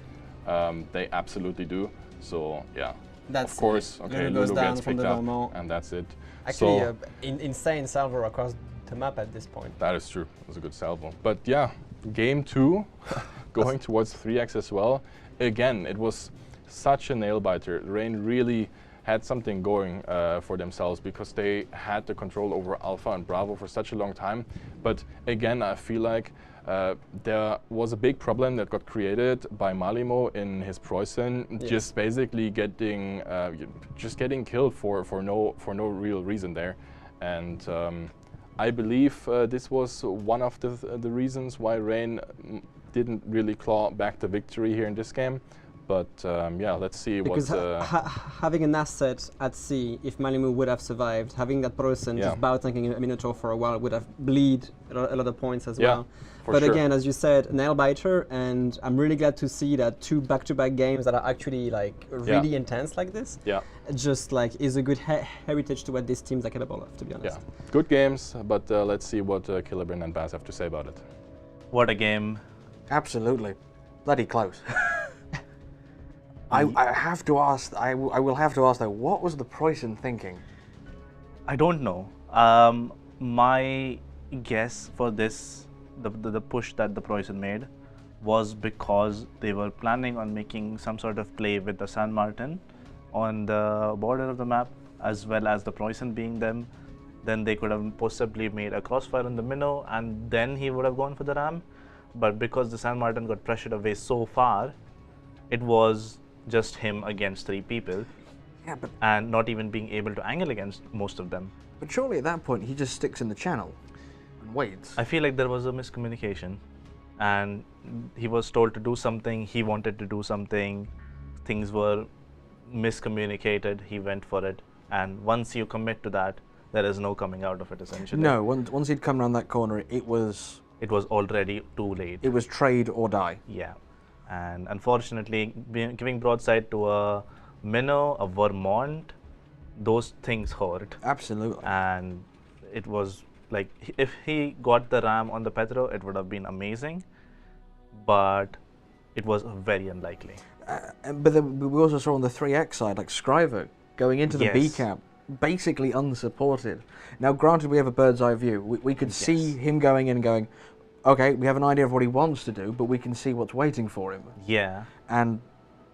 They absolutely do. So yeah, That's of course. it. Okay, Lulu goes Lulu down gets from picked the up, Valmont. and that's it. Actually, so insane salvo across the map at this point. that is true. It was a good salvo. But yeah, game 2, going towards 3x as well. Again, it was such a nail biter. Rain really had something going for themselves because they had the control over Alpha and Bravo for such a long time. But again, I feel like there was a big problem that got created by Malimo in his Preußen, just basically getting killed for no real reason there. And I believe this was one of the reasons why Rain didn't really claw back the victory here in this game. But yeah, let's see Because what. having an asset at sea, if Malimu would have survived, having that person Yeah. just bow tanking a Minotaur for a while would have bleed a lot of points as Yeah, well. for But sure. again, as you said, nail biter, and I'm really glad to see that 2 back-to-back games that are actually like really intense like this. Yeah. Just like is a good heritage to what these teams are capable of, to be honest. Yeah, good games, but let's see what Killibrand and Baz have to say about it. What a game. Absolutely. Bloody close. I have to ask, I will have to ask though, what was the Preußen thinking? I don't know. My guess for this, the push that the Preußen made, was because they were planning on making some sort of play with the San Martin on the border of the map, as well as the Preußen being them. Then they could have possibly made a crossfire on the Minnow, and then he would have gone for the ram. But because the San Martin got pressured away so far, it was just him against 3 people. Yeah, but And not even being able to angle against most of them. surely at that point he just sticks in the channel and waits. I feel like there was a miscommunication, and he was told to do something, he wanted to do something, things were miscommunicated, he went for it, and once you commit to that, there is no coming out of it essentially. No, once he'd come around that corner, it was already too late. it was trade or die. Yeah, and unfortunately, giving broadside to a Minnow, a Vermont, those things hurt. Absolutely. And it was like, if he got the ram on the Petro, it would have been amazing, but it was very unlikely. But then we also saw on the 3x side, like Scriver going into the Yes. B camp, basically unsupported. Now, granted, we have a bird's eye view. We could see him going in and going, okay, we have an idea of what he wants to do, but we can see what's waiting for him. Yeah.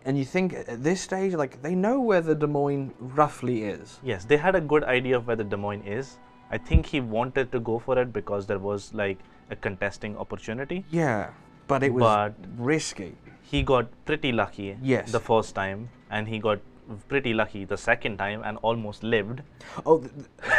And you think at this stage, like, they know where the Des Moines roughly is. Yes, they had a good idea of where the Des Moines is. I think he wanted to go for it because there was like a contesting opportunity. Yeah, but it was risky. He got pretty lucky Yes. the first time, and he got pretty lucky the second time and almost lived. Oh,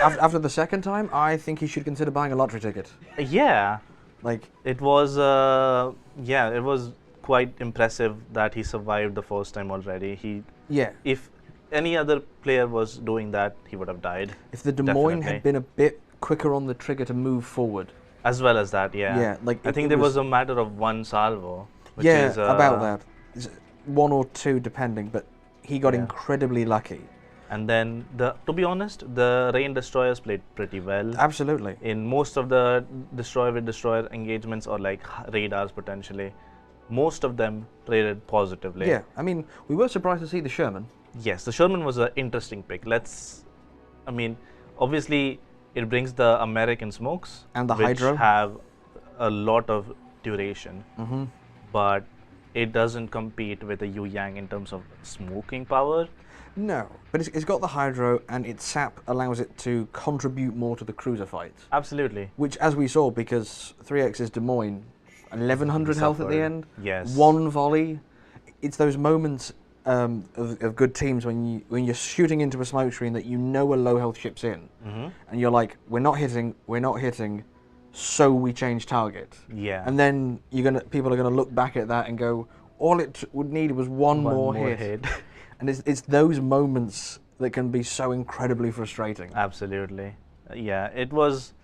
after the second time, I think he should consider buying a lottery ticket. Yeah, Like, it was it was quite impressive that he survived the first time already. yeah. If any other player was doing that, he would have died. If the Des Moines Definitely. had been a bit quicker on the trigger to move forward. As well as that, yeah. Yeah, like I it think there was- was a matter of one salvo. Which Yeah, is, about that. It's 1 or 2 depending, but he got Yeah. incredibly lucky. And then, to be honest, the Rain destroyers played pretty well. Absolutely. In most of the destroyer with destroyer engagements, or like radars potentially, most of them rated positively. Yeah, I mean, we were surprised to see the Sherman. Yes, the Sherman was an interesting pick. Obviously, it brings the American smokes And the which Hydro. have a lot of duration, Mm-hmm. but it doesn't compete with the Yu Yang in terms of smoking power. No, but it's got the Hydro, and its sap allows it to contribute more to the cruiser fights. Absolutely. Which, as we saw, because 3X's Des Moines, 1100 health at the Suffered. end, Yes. one volley. It's those moments of good teams when you're shooting into a smoke screen that you know a low health ship's in, Mm-hmm. and you're like, we're not hitting, so we change target. Yeah. And then people are gonna look back at that and go, all it would need was one more hit. And it's those moments that can be so incredibly frustrating. Absolutely. Yeah, it was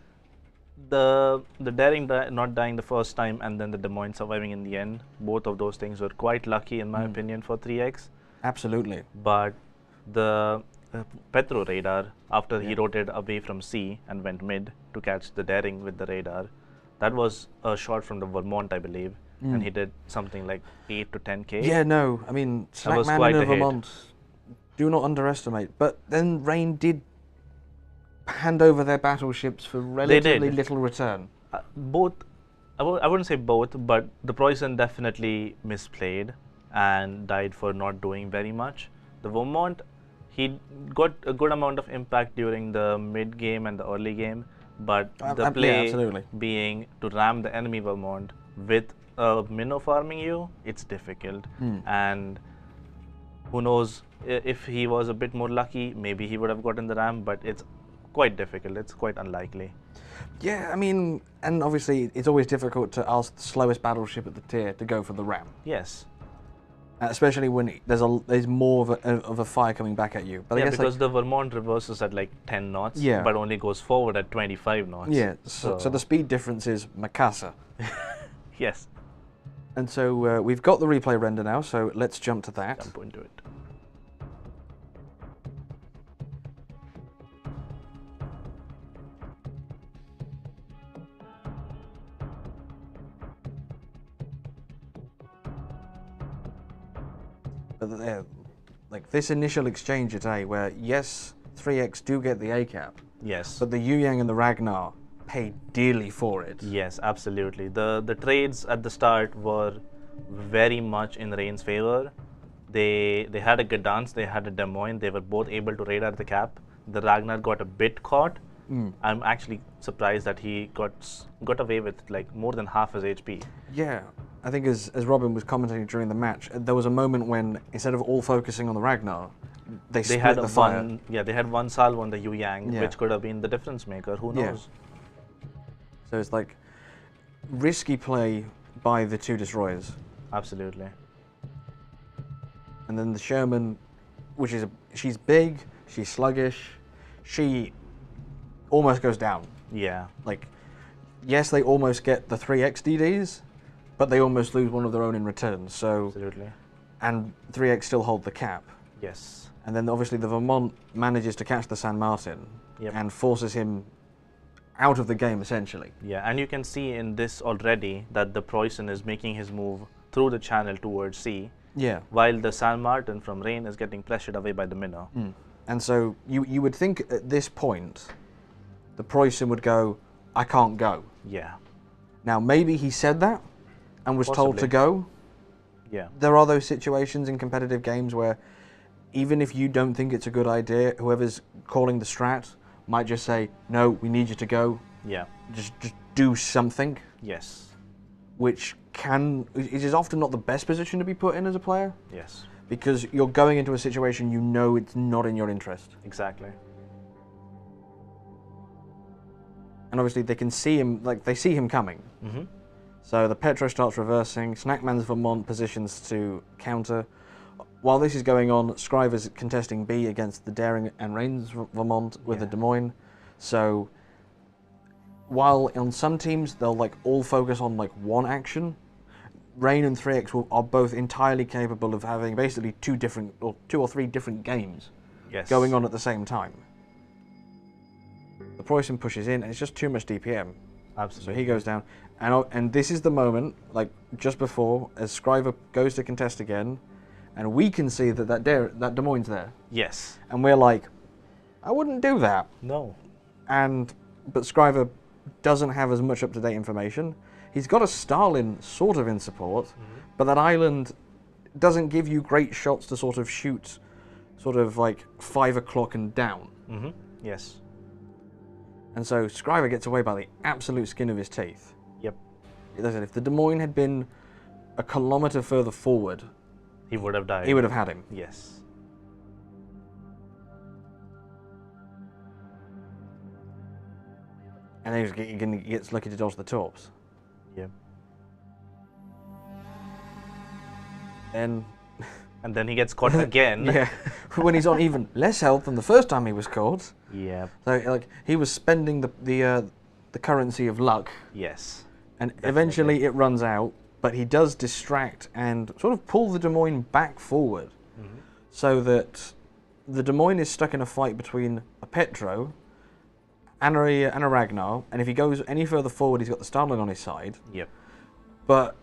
the daring not dying the first time and then the Des Moines surviving in the end. Both of those things were quite lucky in my opinion for 3X. Absolutely. But the Petro radar, after he rotated away from sea and went mid to catch the daring with the radar, that was a shot from the Vermont, I believe. And he did something like 8 to 10k. Yeah, no, I mean, That was Snackman quite and a hit. Vermont, do not underestimate. But then Rain did hand over their battleships for relatively did. little return. Both, I wouldn't say both, but the Preußen definitely misplayed and died for not doing very much. The Vermont, he got a good amount of impact during the mid game and the early game, but the yeah, play absolutely. being to ram the enemy Vermont with minnow farming you, it's difficult. And who knows, if he was a bit more lucky, maybe he would have gotten the ram, but it's quite difficult. It's quite unlikely. Yeah, I mean, and obviously it's always difficult to ask the slowest battleship at the tier to go for the ram, Yes. especially when there's more of a fire coming back at you. But Yeah, I guess because the Vermont reverses at like 10 knots, Yeah. but only goes forward at 25 knots. yeah, so the speed difference is Mikasa. Yes, And so we've got the replay render now, so let's jump to that. jump into it. But like this initial exchange at A, where yes, 3X do get the A cap, Yes. but the Yu Yang and the Ragnar pay dearly for it. Yes, absolutely. The trades at the start were very much in Rain's favor. They had a good dance. They had a Des Moines. They were both able to raid at the cap. The Ragnar got a bit caught. I'm actually surprised that he got away with like more than half his HP. Yeah, I think as Robin was commenting during the match, there was a moment when instead of all focusing on the Ragnar, they They split had the fire. they had one salvo on the Yu Yang, Yeah. which could have been the difference maker. Who Yeah. knows? So it's like risky play by the two destroyers. Absolutely. And then the Sherman, which is she's big, she's sluggish, she almost goes down. Yeah. Like, yes, they almost get the 3X DDs, but they almost lose one of their own in return. So, Absolutely. and 3X still hold the cap. Yes. And then obviously the Vermont manages to catch the San Martin Yep. and forces him out of the game essentially. Yeah, and you can see in this already that the Preußen is making his move through the channel towards sea, Yeah. while the San Martin from Rain is getting pressured away by the minnow. And so you would think at this point, the Preußen would go, I can't go. Yeah. Now maybe he said that and was told to Possibly. go. Yeah. There are those situations in competitive games where even if you don't think it's a good idea, whoever's calling the strat might just say, no, we need you to go. Yeah. Just do something, Yes. which is often not the best position to be put in as a player Yes. because you're going into a situation you know it's not in your interest. Exactly. And obviously they can see him, like they see him coming. Mm-hmm. So the Petro starts reversing, Snackman's Vermont positions to counter. While this is going on, Scriver's contesting B against the Daring and Rains Vermont with the Des Moines. So while on some teams they'll like all focus on like one action, Rain and 3X are both entirely capable of having basically two or three different games going on at the same time. The Preußen pushes in, and it's just too much DPM. Absolutely. So he goes down, and this is the moment, like just before, as Scriver goes to contest again, and we can see that Des Moines there. Yes. And we're like, I wouldn't do that. No. But Scriver doesn't have as much up-to-date information. He's got a Stalin sort of in support, but that island doesn't give you great shots to sort of shoot sort of like 5 o'clock and down. Yes. And so Scriver gets away by the absolute skin of his teeth. Yep. Listen, if the Des Moines had been a kilometre further forward, he would have died. He would have had him. Yes. And then he gets lucky to dodge the torps. Yep. And then he gets caught again. Yeah, when he's on even less health than the first time he was caught. Yeah. So like he was spending the currency of luck. Yes. And Definitely. Eventually it runs out, but he does distract and sort of pull the Des Moines back forward, so that the Des Moines is stuck in a fight between a Petro and a Ragnar, and if he goes any further forward, he's got the Starling on his side. Yep. But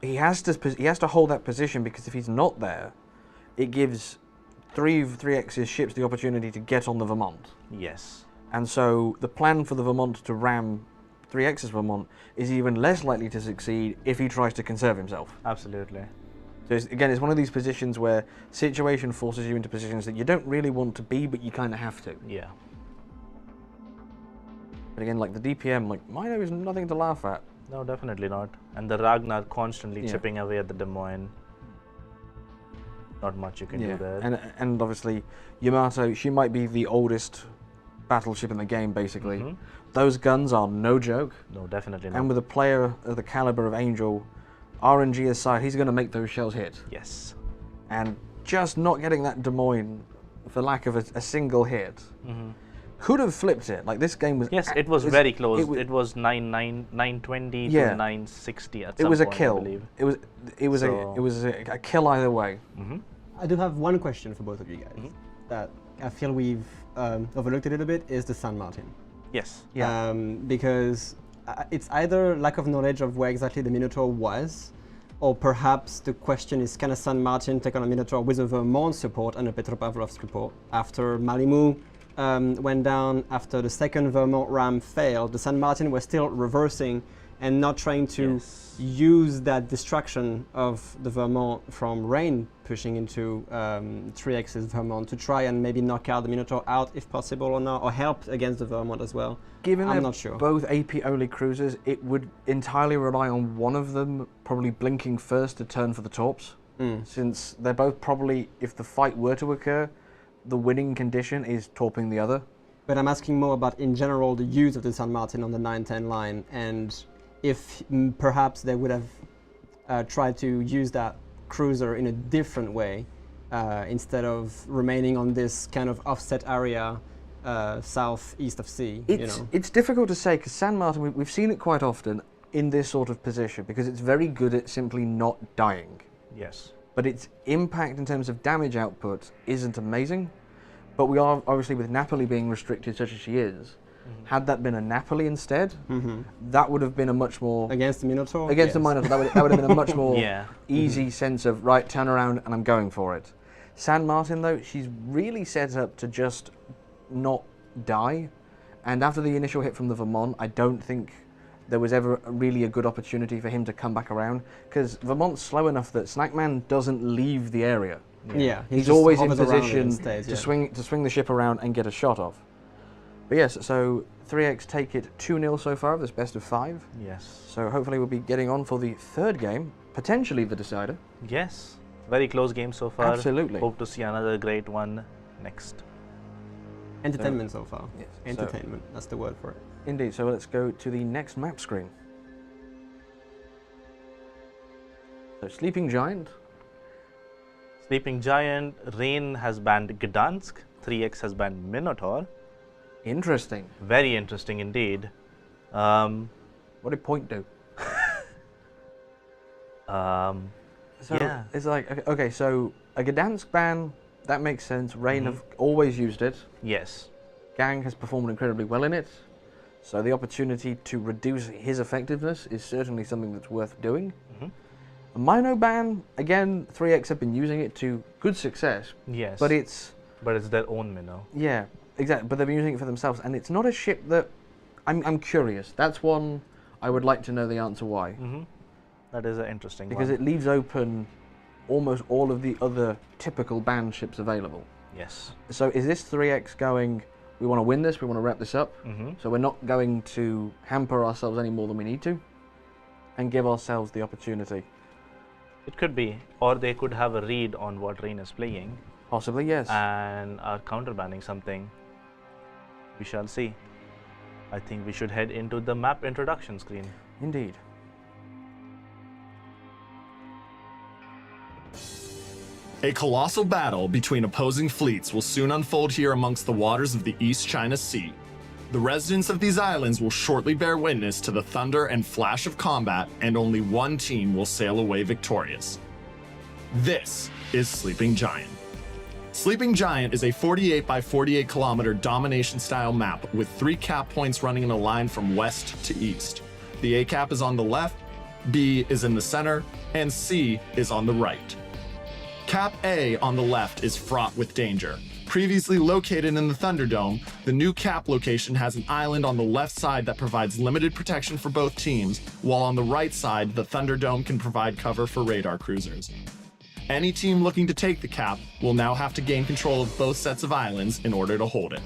he has to hold that position, because if he's not there, it gives 3X's ships the opportunity to get on the Vermont. Yes. And so the plan for the Vermont to ram 3X's Vermont is even less likely to succeed if he tries to conserve himself. Absolutely. So it's one of these positions where situation forces you into positions that you don't really want to be, but you kind of have to. Yeah. But again, like the DPM, like Mino is nothing to laugh at. No, definitely not. And the Ragnar constantly chipping away at the Des Moines. Not much you can do there. And obviously, Yamato, she might be the oldest battleship in the game, basically. Those guns are no joke. No, definitely not. And with a player of the caliber of Angel, RNG aside, he's going to make those shells hit. Yes. And just not getting that Des Moines, for lack of a single hit, could have flipped it. Like this game was. Yes, it was very close. It was 920 to 960 at some point. It was a kill. I believe. It was a kill either way. I do have one question for both of you guys that I feel we've overlooked a little bit, is the San Martin. Yes. Yeah. Because it's either lack of knowledge of where exactly the Minotaur was, or perhaps the question is, can a San Martin take on a Minotaur with a Vermont support and a Petropavlovsk support? After Malimu went down, after the second Vermont ram failed, the San Martin was still reversing and not trying to use that distraction of the Vermont from Rain pushing into 3X's Vermont to try and maybe knock out the Minotaur out if possible or not, or help against the Vermont as well. Given I'm they're not sure. both AP only cruisers, it would entirely rely on one of them probably blinking first to turn for the torps, since they're both probably, if the fight were to occur, the winning condition is torping the other. But I'm asking more about, in general, the use of the San Martin on the 9-10 line, and if perhaps they would have tried to use that cruiser in a different way instead of remaining on this kind of offset area southeast of sea. It's difficult to say, because San Martin, we've seen it quite often in this sort of position, because it's very good at simply not dying. Yes. But its impact in terms of damage output isn't amazing. But we are, obviously, with Napoli being restricted such as she is, had that been a Napoli instead, that would have been a much more... Against the Minotaur? Against the Minotaur, that would have been a much more Yeah. easy sense of, right, turn around and I'm going for it. San Martin, though, she's really set up to just not die. And after the initial hit from the Vermont, I don't think there was ever really a good opportunity for him to come back around, because Vermont's slow enough that Snackman doesn't leave the area. Yeah, he's always in position to swing the ship around and get a shot off. But yes, so 3X take it 2-0 so far, this best of 5. Yes. So hopefully we'll be getting on for the third game, potentially the decider. Yes. Very close game so far. Absolutely. Hope to see another great one next. Entertainment so far. Yes. Entertainment, that's the word for it. Indeed, so let's go to the next map screen. So Sleeping Giant. Sleeping Giant, Rain has banned Gdansk, 3X has banned Minotaur. Interesting. Very interesting indeed. What did Point do? So Yeah. it's like, okay, so a Gdansk ban, that makes sense. Rain have always used it. Yes. Gang has performed incredibly well in it. So the opportunity to reduce his effectiveness is certainly something that's worth doing. A Mino ban, again, 3X have been using it to good success. Yes. But it's, their own minnow. yeah, exactly. But they've been using it for themselves. And it's not a ship that, I'm curious. That's one I would like to know the answer why. That is an interesting Because one. it leaves open almost all of the other typical banned ships available. Yes. So is this 3X going, we want to win this, we want to wrap this up, so we're not going to hamper ourselves any more than we need to, and give ourselves the opportunity? It could be. Or they could have a read on what Rain is playing Possibly, yes. and are counterbanning something. We shall see. I think we should head into the map introduction screen. Indeed. A colossal battle between opposing fleets will soon unfold here amongst the waters of the East China Sea. The residents of these islands will shortly bear witness to the thunder and flash of combat, and only one team will sail away victorious. This is Sleeping Giant. Sleeping Giant is a 48 by 48 kilometer domination style map with 3 cap points running in a line from west to east. The A cap is on the left, B is in the center, and C is on the right. Cap A on the left is fraught with danger. Previously located in the Thunderdome, the new cap location has an island on the left side that provides limited protection for both teams, while on the right side, the Thunderdome can provide cover for radar cruisers. Any team looking to take the cap will now have to gain control of both sets of islands in order to hold it.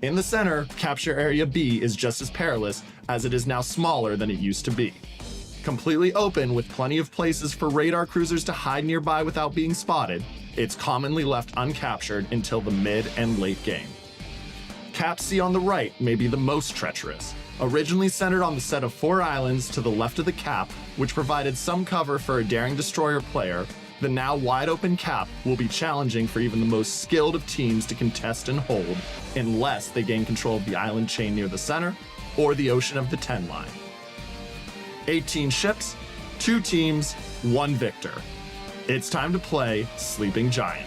In the center, capture area B is just as perilous, as it is now smaller than it used to be. Completely open with plenty of places for radar cruisers to hide nearby without being spotted, it's commonly left uncaptured until the mid and late game. Cap C on the right may be the most treacherous. Originally centered on the set of 4 islands to the left of the cap, which provided some cover for a daring destroyer player, the now wide open cap will be challenging for even the most skilled of teams to contest and hold, unless they gain control of the island chain near the center or the Ocean of the 10 line. 18 ships, 2 teams, 1 victor. It's time to play Sleeping Giant.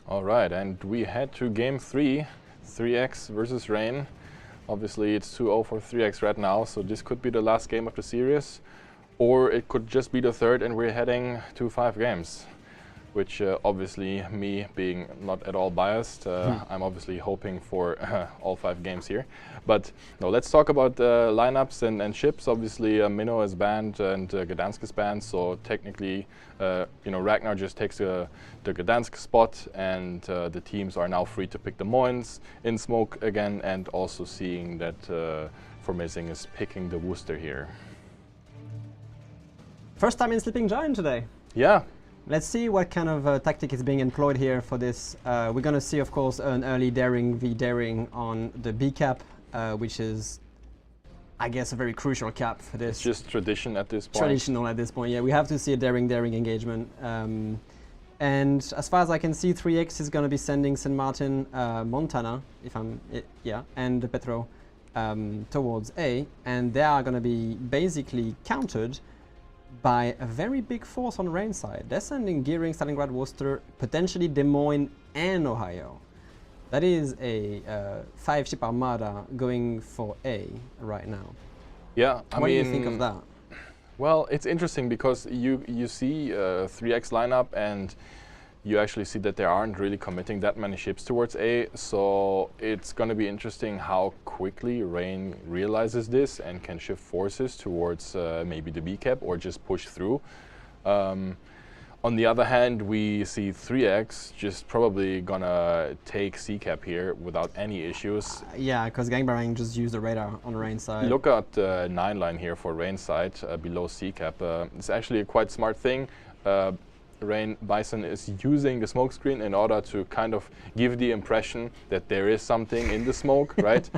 All right, and we head to game 3, 3X versus Rain. Obviously, it's 2-0 for 3X right now, so this could be the last game of the series, or it could just be the third, and we're heading to 5 games. Which obviously, me being not at all biased, I'm obviously hoping for all 5 games here. But no, let's talk about lineups and ships. Obviously, Minnow is banned and Gdansk is banned, so technically, Ragnar just takes the Gdansk spot, and the teams are now free to pick the Moins in smoke again, and also seeing that Formizing is picking the Worcester here. First time in Sleeping Giant today. Yeah. Let's see what kind of tactic is being employed here for this. We're going to see, of course, an early daring v daring on the B cap, which is, I guess, a very crucial cap for this. It's just tradition at this point. Traditional at this point, yeah. We have to see a daring engagement. And as far as I can see, 3X is going to be sending St. Martin, Montana, and Petro towards A, and they are going to be basically countered by a very big force on Rain side. They're sending Gearing, Stalingrad, Worcester, potentially Des Moines and Ohio. That is a 5-ship armada going for A right now. Yeah, What do you think of that? Well, it's interesting because you see 3X lineup and you actually see that they aren't really committing that many ships towards A, so it's going to be interesting how quickly Rain realizes this and can shift forces towards maybe the B cap or just push through. On the other hand, we see 3X just probably gonna take C cap here without any issues. Yeah, because Gangbarang just used the radar on Rain side. Look at the 9 line here for Rain side below C cap. It's actually a quite smart thing. Rain Bison is using the smoke screen in order to kind of give the impression that there is something in the smoke, right?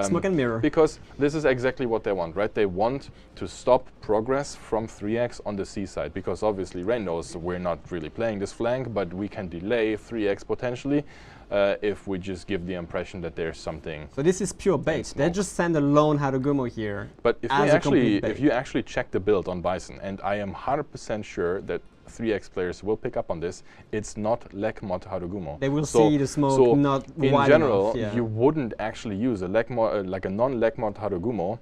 Smoke and mirror. Because this is exactly what they want, right? They want to stop progress from 3X on the C side, because obviously Rain knows we're not really playing this flank, but we can delay 3X potentially. if we just give the impression that there's something. So this is pure bait. They just send a lone Harugumo here. But if as a complete bait. if you actually check the build on Bison, and I am 100% sure that 3X players will pick up on this, it's not leg mod Harugumo. They will see the smoke not in wide general, enough, yeah. you wouldn't actually use a leg mod, like a non-leg mod Harugumo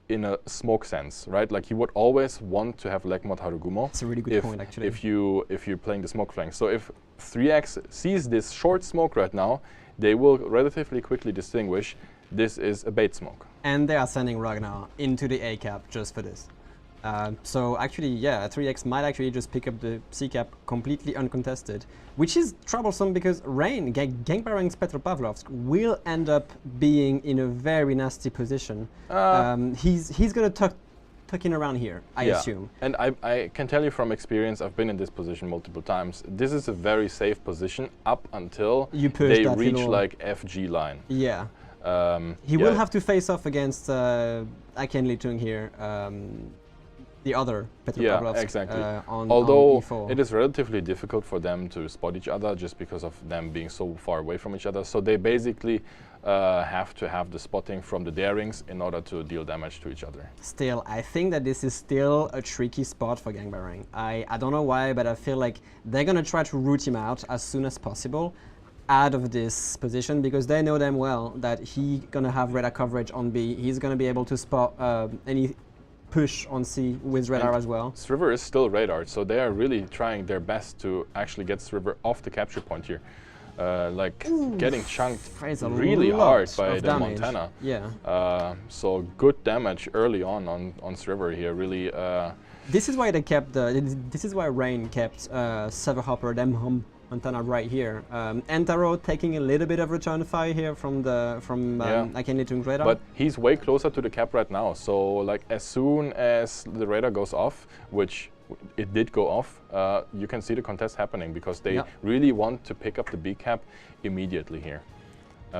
in a smoke sense, right? Like you would always want to have leg mod Harugumo. That's a really good point, actually. If you're playing the smoke flank. So if 3X sees this short smoke right now, they will relatively quickly distinguish this is a bait smoke. And they are sending Ragnar into the A cap just for this. So actually, yeah, 3X might actually just pick up the C cap completely uncontested, which is troublesome because Rain, Gangbarang's Petropavlovsk, will end up being in a very nasty position. He's going to tuck in around here, I assume. And I can tell you from experience, I've been in this position multiple times. This is a very safe position up until they reach like FG line. Yeah. He will have to face off against Aken Litung here. The other Petropavlovsk, yeah, exactly. Although on E4. It is relatively difficult for them to spot each other just because of them being so far away from each other. So they basically have to have the spotting from the Darings in order to deal damage to each other. Still, I think that this is still a tricky spot for Gangbarang. I don't know why, but I feel like they're going to try to root him out as soon as possible out of this position because they know damn well that he's going to have radar coverage on B. He's going to be able to spot any push on C with radar as well. Sriver is still radar, so they are really trying their best to actually get Sriver off the capture point here. Getting chunked really hard by the damage. Montana. Yeah. So good damage early on Sriver here, really. This is why they kept this is why Rain kept Severhopper, them Montana right here. Entaro taking a little bit of return fire here from Aken Litung's radar. But he's way closer to the cap right now. So like as soon as the radar goes off, which it did go off, you can see the contest happening because they really want to pick up the B cap immediately here,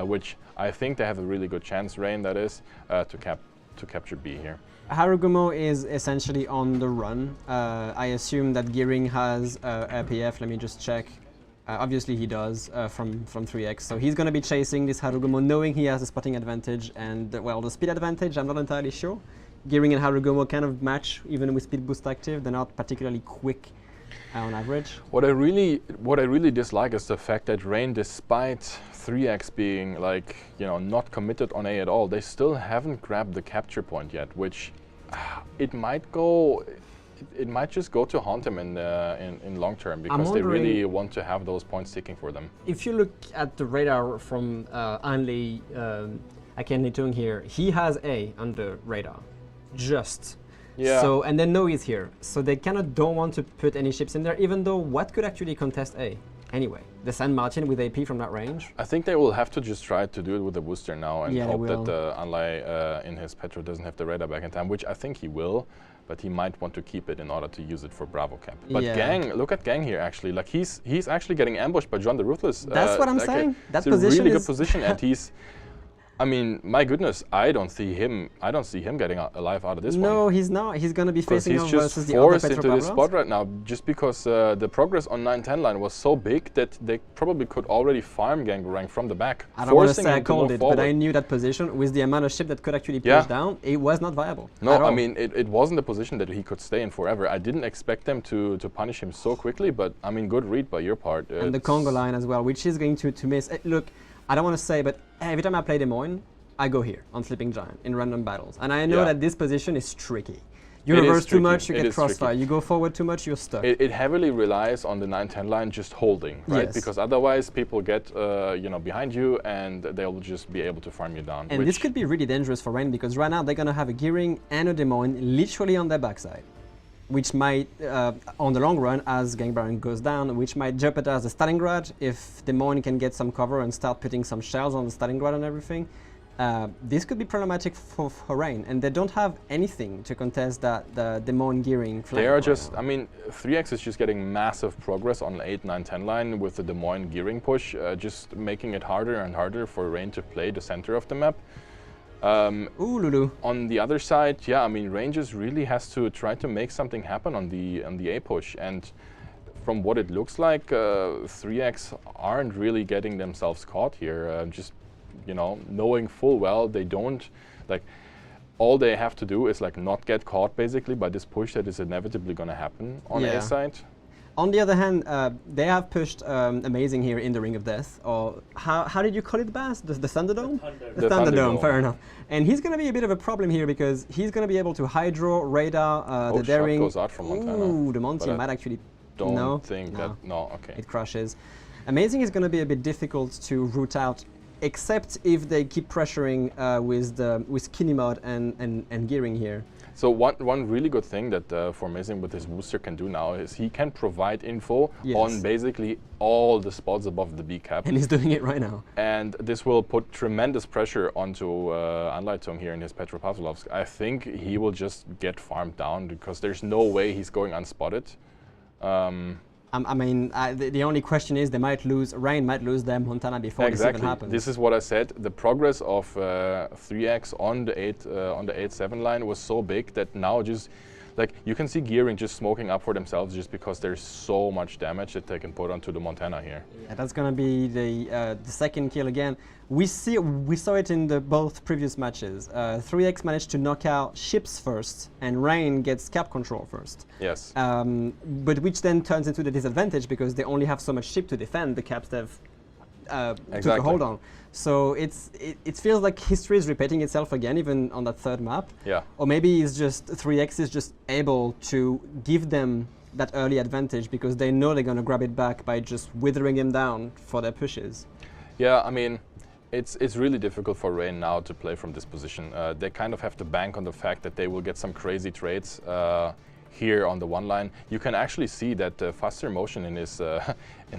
which I think they have a really good chance, Rain, that is, to capture B here. Harugumo is essentially on the run. I assume that Gearing has RPF. Let me just check. Obviously he does from 3X, so he's going to be chasing this Harugumo knowing he has a spotting advantage and, well, the speed advantage I'm not entirely sure. Gearing and Harugumo kind of match even with speed boost active. They're not particularly quick on average. What I really dislike is the fact that Rain, despite 3X being like, you know, not committed on A at all, they still haven't grabbed the capture point yet, which it might just go to haunt him in long term because they really want to have those points ticking for them. If you look at the radar from Anli Aken Litung here, he has A under radar, just. Yeah. So, and they know he's here, so they kind of don't want to put any ships in there, even though what could actually contest A? Anyway, the San Martin with AP from that range? I think they will have to just try to do it with the booster now and hope that Anli in his Petro doesn't have the radar back in time, which I think he will, but he might want to keep it in order to use it for Bravo cap. But Gang, look at Gang here actually, like he's actually getting ambushed by John the Ruthless. That's what I'm saying. That position is a really good position, and he's, I mean, my goodness, I don't see him getting alive out of this one. No, he's not. He's going to be facing off versus the other Petro. He's just forced into this spot right now, just because the progress on 9-10 line was so big that they probably could already farm Gangbarang from the back. I don't want to say I called it, but I knew that position with the amount of ship that could actually push down, it was not viable. No, I mean, it wasn't a position that he could stay in forever. I didn't expect them to punish him so quickly, but I mean, good read by your part. And the Congo line as well, which is going to miss. Look, I don't want to say, but every time I play Des Moines, I go here on Sleeping Giant in random battles. And I know that this position is tricky. You reverse too much, you get crossfire. You go forward too much, you're stuck. It heavily relies on the 9-10 line just holding, right? Yes. Because otherwise people get behind you and they'll just be able to farm you down. And this could be really dangerous for Rain because right now they're going to have a Gearing and a Des Moines literally on their backside, which might, on the long run, as Gangbarang goes down, which might jeopardize the Stalingrad if Des Moines can get some cover and start putting some shells on the Stalingrad and everything. This could be problematic for Rain, and they don't have anything to contest the Des Moines Gearing flank. They are just, I mean, 3X is just getting massive progress on 8, 9, 10 line with the Des Moines Gearing push, just making it harder and harder for Rain to play the center of the map. Ooh, Lulu. On the other side, yeah, I mean, Rain just really has to try to make something happen on the A push, and from what it looks like, 3X aren't really getting themselves caught here. Just, you know, knowing full well they don't, like, all they have to do is like not get caught basically by this push that is inevitably going to happen on A side. On the other hand, they have pushed Amazing here in the Ring of Death, or how did you call it, Baz? The Thunderdome? The Thunderdome, fair enough. And he's going to be a bit of a problem here because he's going to be able to hydro, radar, the daring. Shot goes out from Montana. Ooh, the Monty might actually. Don't think that. No, okay. It crashes. Amazing is going to be a bit difficult to root out, except if they keep pressuring with Kinney mod and gearing here. So one really good thing that for Amazing with his booster can do now is he can provide info on basically all the spots above the B cap. And he's doing it right now. And this will put tremendous pressure onto Anleitung here in his Petropavlovsk. I think he will just get farmed down because there's no way he's going unspotted. I mean, the only question is they might lose, Rain might lose their Montana before this even happens. This is what I said. The progress of 3X on the 8-7 line was so big that now just, like, you can see gearing just smoking up for themselves just because there's so much damage that they can put onto the Montana here. Yeah, that's going to be the second kill again. We saw it in the both previous matches. 3X managed to knock out ships first, and Rain gets cap control first. Yes. But which then turns into the disadvantage because they only have so much ship to defend the caps they've took a hold on. So it feels like history is repeating itself again, even on that third map. Yeah. Or maybe it's just 3X is just able to give them that early advantage because they know they're going to grab it back by just withering them down for their pushes. Yeah, I mean, it's really difficult for Rain now to play from this position. They kind of have to bank on the fact that they will get some crazy trades here on the one line. You can actually see that faster motion in his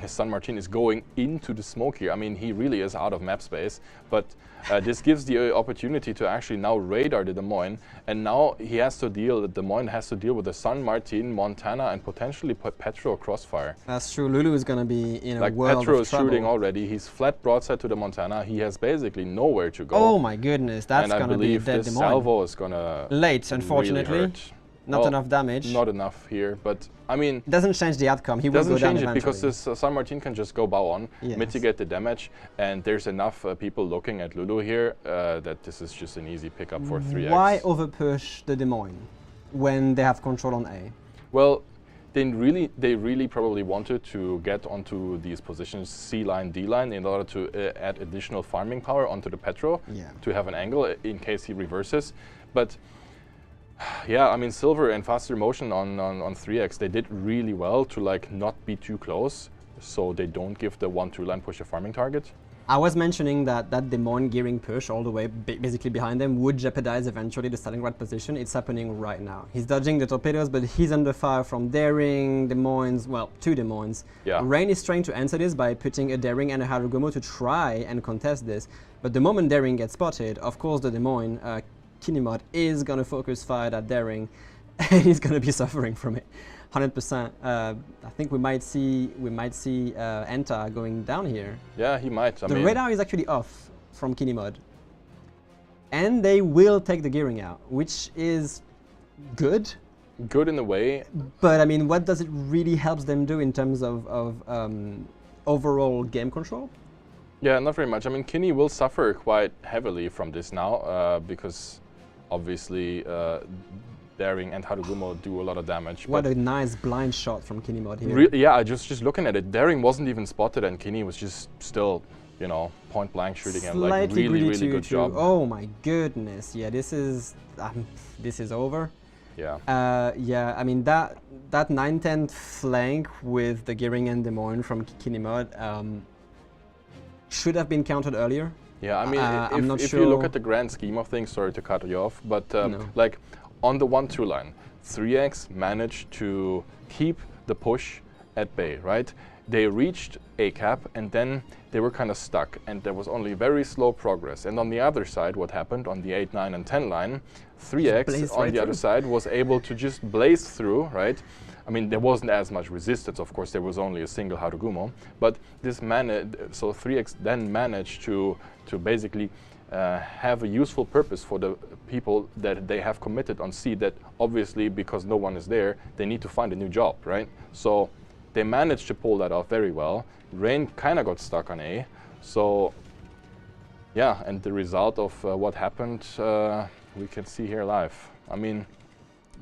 San Martin is going into the smoke here. I mean, he really is out of map space, but this gives the opportunity to actually now radar the Des Moines, and now he has to deal, the Des Moines has to deal with the San Martin, Montana, and potentially Petro crossfire. That's true. Lulu is going to be in a like world Petro of is trouble. shooting already. He's flat broadside to the Montana. He has basically nowhere to go. Oh my goodness, that's going to be a dead Des this Moines. salvo is going to late, unfortunately. really hurt. Not enough damage. Not enough here, but I mean, it doesn't change the outcome. He will doesn't go down change it eventually. because this San Martin can just go bow on, Yes. mitigate the damage, and there's enough people looking at Lulu here that this is just an easy pickup for 3X. Why overpush the Des Moines when they have control on A? Well, they really probably wanted to get onto these positions C line, D line in order to add additional farming power onto the Petro to have an angle in case he reverses, but. Yeah, I mean, Silver and faster motion on 3X, they did really well to like not be too close, so they don't give the 1-2 line push a farming target. I was mentioning that Des Moines gearing push all the way basically behind them would jeopardize eventually the Stalingrad position. It's happening right now. He's dodging the torpedoes, but he's under fire from Daring, Des Moines, well, 2 Des Moines. Yeah. Rain is trying to answer this by putting a Daring and a Harugumo to try and contest this, but the moment Daring gets spotted, of course the Des Moines Kinemod is going to focus fire at Daring, and he's going to be suffering from it, 100%. I think we might see Enta going down here. Yeah, he might. The radar is actually off from Kinemod, and they will take the gearing out, which is good. Good in a way. But I mean, what does it really help them do in terms of overall game control? Yeah, not very much. I mean, Kinney will suffer quite heavily from this now because obviously Daring and Harugumo do a lot of damage. What a nice blind shot from Kinemod here. Yeah, just looking at it, Daring wasn't even spotted and Kinney was just still, you know, point blank shooting him. Like really good job. Oh my goodness, yeah, this is over. Yeah. Yeah, I mean that 9-10 flank with the Gearing and Des Moines from Kinemod should have been counted earlier. Yeah, I mean, if sure. you look at the grand scheme of things, sorry to cut you off, but like on the 1-2 line, 3X managed to keep the push at bay, right? They reached A cap and then they were kind of stuck and there was only very slow progress. And on the other side, what happened on the 8, 9 and 10 line, 3X on the other side was able to just blaze through, right? I mean, there wasn't as much resistance, of course, there was only a single Harugumo, but this so 3X then managed to basically have a useful purpose for the people that they have committed on C that obviously, because no one is there, they need to find a new job, right? So they managed to pull that off very well. Rain kind of got stuck on A. So, yeah, and the result of what happened, we can see here live. I mean,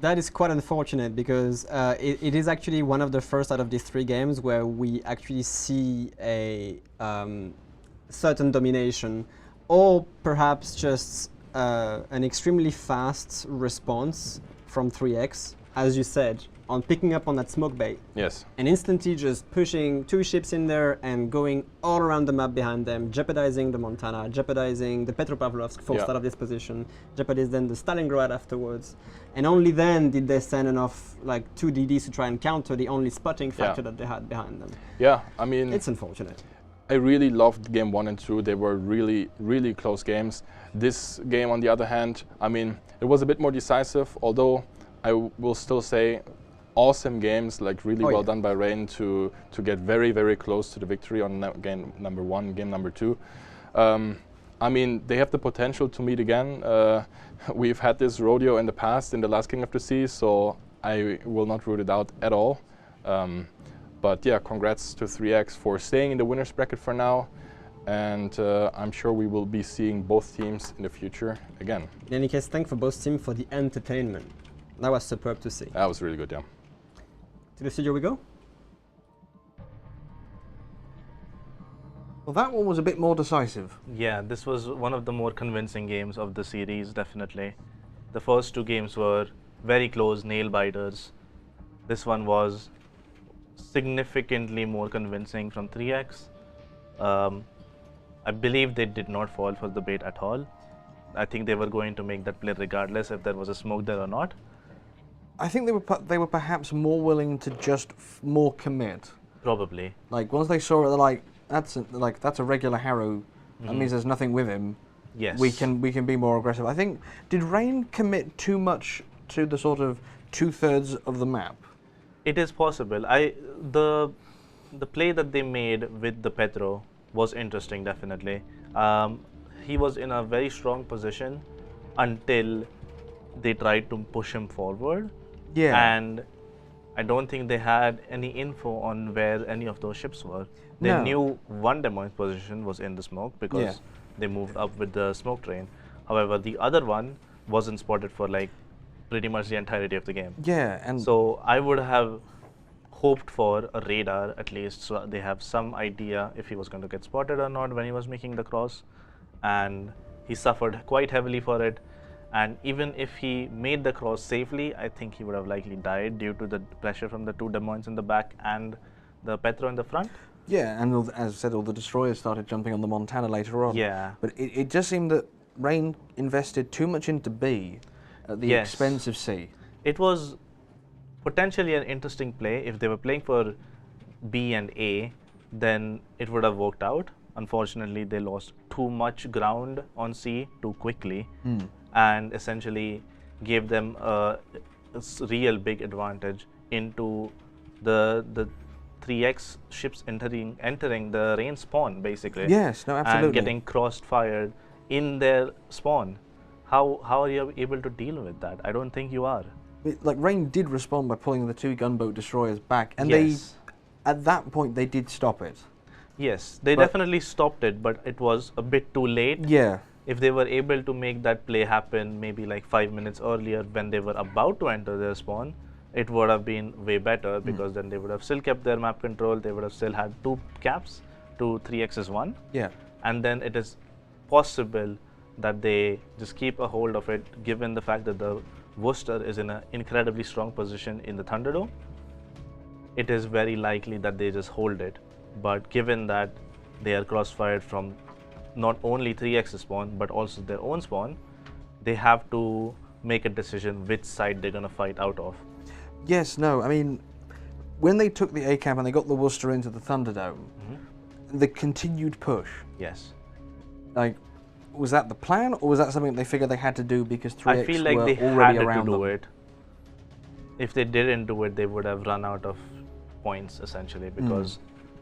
that is quite unfortunate because it is actually one of the first out of these 3 games where we actually see a certain domination, or perhaps just an extremely fast response from 3X, as you said, on picking up on that smoke bait. yes. And instantly just pushing 2 ships in there and going all around the map behind them, jeopardizing the Montana, jeopardizing the Petropavlovsk forced Yeah. out of this position, jeopardizing the Stalingrad afterwards. And only then did they send enough, like 2 DDs to try and counter the only spotting factor that they had behind them. Yeah, I mean, It's unfortunate. I really loved game 1 and 2. They were really, really close games. This game, on the other hand, I mean, it was a bit more decisive, although I will still say awesome games, like really well done by Rain to get very, very close to the victory on game number 1, game number 2. I mean, they have the potential to meet again. We've had this rodeo in the past, in the last King of the Sea, so I will not rule it out at all. But yeah, congrats to 3X for staying in the winner's bracket for now. And I'm sure we will be seeing both teams in the future again. In any case, thank for both teams for the entertainment. That was superb to see. That was really good, yeah. To the studio we go. Well, that one was a bit more decisive. Yeah, this was one of the more convincing games of the series, definitely. The first 2 games were very close, nail biters. This one was significantly more convincing from 3X. I believe they did not fall for the bait at all. I think they were going to make that play regardless if there was a smoke there or not. I think they were perhaps more willing to just more commit. Probably. Like once they saw it, they're like, that's a regular Harrow. That means there's nothing with him. Yes. We can be more aggressive. I think, did Rain commit too much to the sort of 2/3 of the map? It is possible. The play that they made with the Petro was interesting, definitely. He was in a very strong position until they tried to push him forward. Yeah. And I don't think they had any info on where any of those ships were. They No. knew one demo's position was in the smoke because they moved up with the smoke train. However, the other one wasn't spotted for like pretty much the entirety of the game. Yeah, and So I would have hoped for a radar at least, so they have some idea if he was going to get spotted or not when he was making the cross. And he suffered quite heavily for it. And even if he made the cross safely, I think he would have likely died due to the pressure from the 2 Des in the back and the Petro in the front. yeah, and as I said, all the destroyers started jumping on the Montana later on. Yeah. But it just seemed that Rain invested too much into B at the Yes. expense of C. It was potentially an interesting play. If they were playing for B and A, then it would have worked out. Unfortunately, they lost too much ground on C too quickly and essentially gave them a real big advantage into the 3X ships entering the Rain spawn, basically. Yes, no, absolutely. And getting cross-fired in their spawn. How are you able to deal with that? I don't think you are. Like Rain did respond by pulling the 2 gunboat destroyers back, and Yes. at that point they did stop it. Yes, they But- definitely stopped it, but it was a bit too late. Yeah. If they were able to make that play happen maybe like 5 minutes earlier when they were about to enter their spawn, it would have been way better because then they would have still kept their map control, they would have still had 2 caps to 3x's 1. Yeah. And then it is possible that they just keep a hold of it, given the fact that the Worcester is in an incredibly strong position in the Thunderdome. It is very likely that they just hold it. But given that they are crossfired from not only 3x's spawn but also their own spawn, they have to make a decision which side they're going to fight out of. Yes, no, I mean, when they took the A camp and they got the Worcester into the Thunderdome, the continued push, Yes. like, was that the plan, or was that something they figured they had to do because 3X I feel like were they already had around to do them? it. If they didn't do it, they would have run out of points essentially, because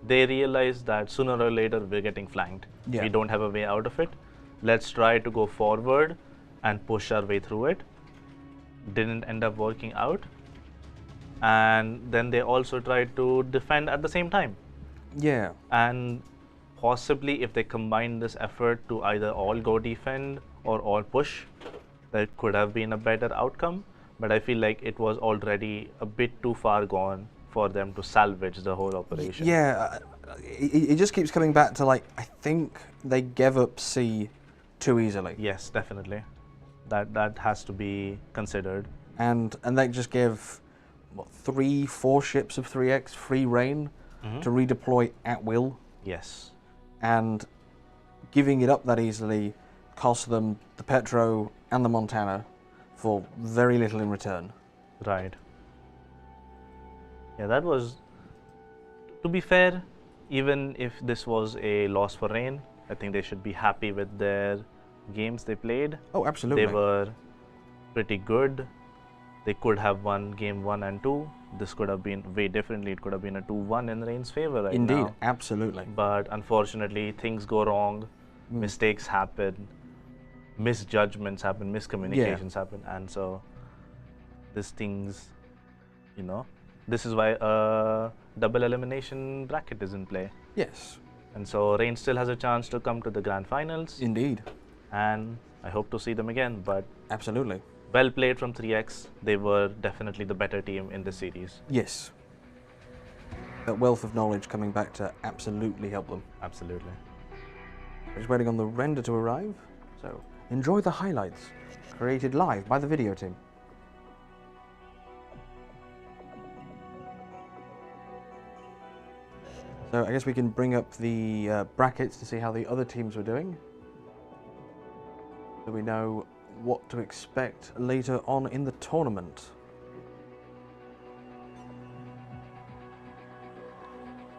they realized that sooner or later we're getting flanked. Yeah. We don't have a way out of it. Let's try to go forward and push our way through it. Didn't end up working out. and then they also tried to defend at the same time. Yeah. And possibly if they combine this effort to either all go defend or all push, that could have been a better outcome. But I feel like it was already a bit too far gone for them to salvage the whole operation. Yeah, it just keeps coming back to, like, I think they gave up C too easily. Yes, definitely. That has to be considered. And they just give, what, 3-4 ships of 3X free reign to redeploy at will. Yes. And giving it up that easily cost them the Petro and the Montana for very little in return. Right. Yeah, that was, to be fair, even if this was a loss for Rain, I think they should be happy with their games they played. Oh, absolutely. They were pretty good. They could have won game 1 and 2. This could have been way differently. It could have been a 2-1 in Rain's favor right now. Indeed, absolutely. But unfortunately, things go wrong, mistakes happen, misjudgments happen, miscommunications happen, and so these things, you know, this is why a double elimination bracket is in play. Yes. And so Rain still has a chance to come to the grand finals. Indeed. And I hope to see them again, but absolutely. Well played from 3X. They were definitely the better team in this series. Yes. That wealth of knowledge coming back to absolutely help them. Absolutely. We're just waiting on the render to arrive, so enjoy the highlights created live by the video team. So I guess we can bring up the brackets to see how the other teams were doing, so we know what to expect later on in the tournament.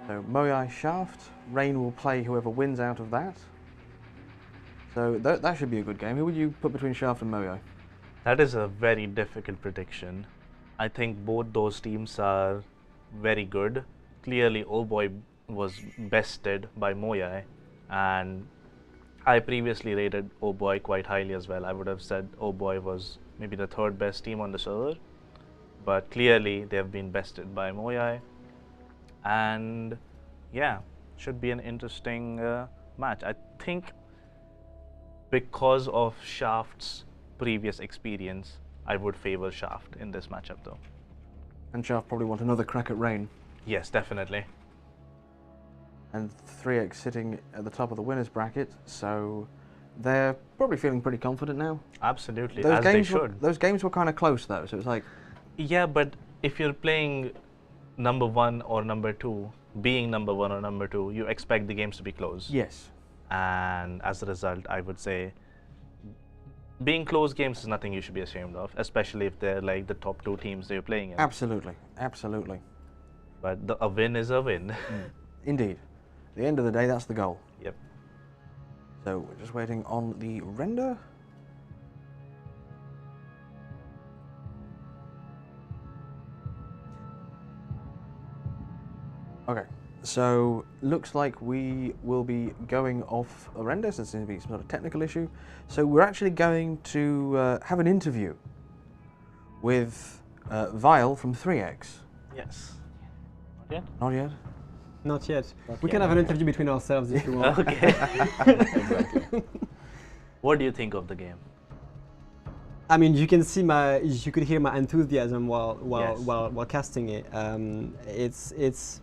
So Moyai Shaft, Rain will play whoever wins out of that. So that should be a good game. Who would you put between Shaft and Moyai? That is a very difficult prediction. I think both those teams are very good. Clearly, Oh Boy was bested by Moyai, and I previously rated Oh Boy quite highly as well. I would have said Oh Boy was maybe the third best team on the server, but clearly they have been bested by Moyai, and yeah, should be an interesting match. I think because of Shaft's previous experience, I would favor Shaft in this matchup though. And Shaft probably want another crack at Rain. Yes, definitely. And 3X sitting at the top of the winners bracket, so they're probably feeling pretty confident now. Absolutely, as they should. Those games were kind of close though, so it's like... Yeah, but if you're playing number 1 or number 2, being number 1 or number 2, you expect the games to be close. Yes. And as a result, I would say being close games is nothing you should be ashamed of, especially if they're like the top 2 teams they're playing in. Absolutely, absolutely. But a win is a win. Indeed. At the end of the day, that's the goal. Yep. So we're just waiting on the render. Okay, so looks like we will be going off a render, so there seems to be some sort of technical issue. So we're actually going to have an interview with Vile from 3X. Yes. Not yet? Not yet? Not yet. We can have an interview between ourselves if you want. Okay. What do you think of the game? I mean, you can see you could hear my enthusiasm while casting it. It's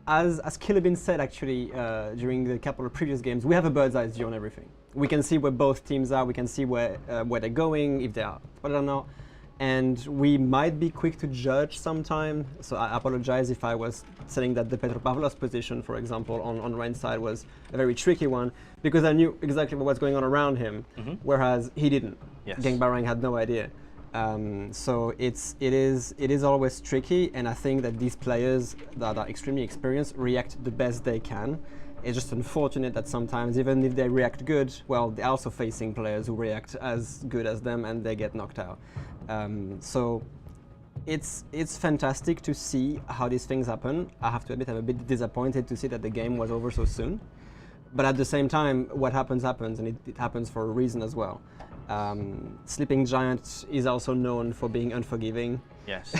as Killabin said actually during the couple of previous games, we have a bird's eye view on everything. We can see where both teams are. We can see where they're going, if they are spotted or not. And we might be quick to judge sometime, so I apologize if I was saying that the Petropavlov's position, for example, on Rain's side was a very tricky one, because I knew exactly what was going on around him, whereas he didn't. Yes. Gang Barang had no idea. So it is always tricky, and I think that these players that are extremely experienced react the best they can. It's just unfortunate that sometimes, even if they react good, well, they're also facing players who react as good as them and they get knocked out. So it's fantastic to see how these things happen. I have to admit I'm a bit disappointed to see that the game was over so soon. But at the same time, what happens happens, and it happens for a reason as well. Sleeping Giant is also known for being unforgiving. Yes,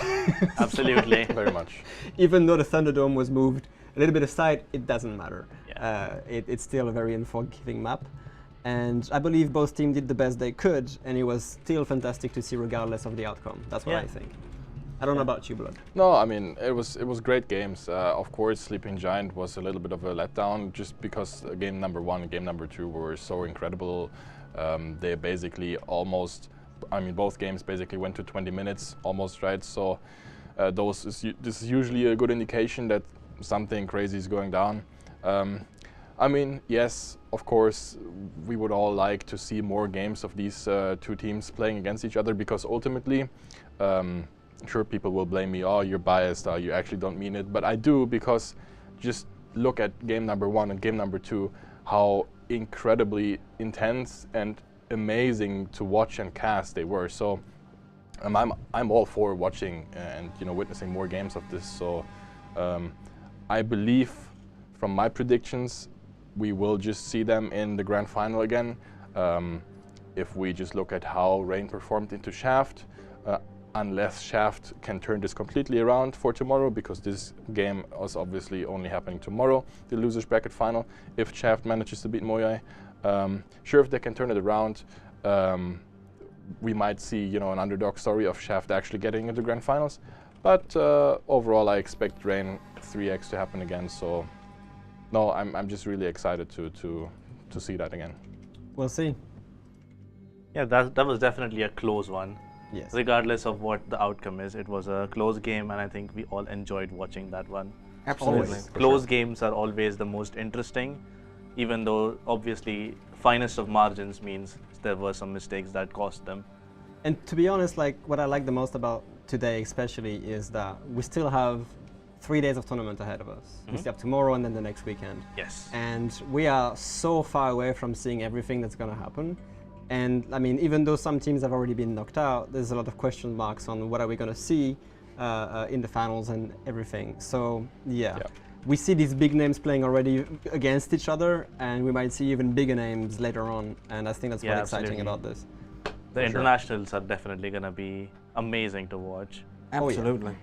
absolutely. Very much. Even though the Thunderdome was moved a little bit aside, it doesn't matter. Yeah. It's still a very unforgiving map. And I believe both teams did the best they could, and it was still fantastic to see regardless of the outcome. That's what Yeah. I think. I don't know about you, Blood. No, I mean it was great games. Of course, Sleeping Giant was a little bit of a letdown just because game number 1 and game number 2 were so incredible. They basically almost, I mean, both games basically went to 20 minutes almost, right? So this is usually a good indication that something crazy is going down. I mean, yes, of course, we would all like to see more games of these two teams playing against each other because ultimately, sure, people will blame me, oh, you're biased, you actually don't mean it, but I do because just look at game number 1 and game number 2, how incredibly intense and amazing to watch and cast they were. So I'm all for watching and witnessing more games of this. So I believe from my predictions, we will just see them in the grand final again. If we just look at how Rain performed into Shaft, unless Shaft can turn this completely around for tomorrow, because this game is obviously only happening tomorrow, the losers bracket final. If Shaft manages to beat Moyai, sure, if they can turn it around, we might see an underdog story of Shaft actually getting into the grand finals. But overall, I expect Rain 3x to happen again. So no, I'm just really excited to see that again. We'll see. Yeah, that was definitely a close one. Yes. Regardless of what the outcome is, it was a close game, and I think we all enjoyed watching that one. Absolutely. Always. Close games are always the most interesting, even though obviously finest of margins means there were some mistakes that cost them. And to be honest, like what I like the most about today especially is that we still have 3 days of tournament ahead of us. We still have tomorrow and then the next weekend. Yes. And we are so far away from seeing everything that's going to happen. And I mean, even though some teams have already been knocked out, there's a lot of question marks on what are we going to see in the finals and everything. So yeah, we see these big names playing already against each other, and we might see even bigger names later on. And I think that's quite exciting about this. The internationals are definitely going to be amazing to watch. Absolutely.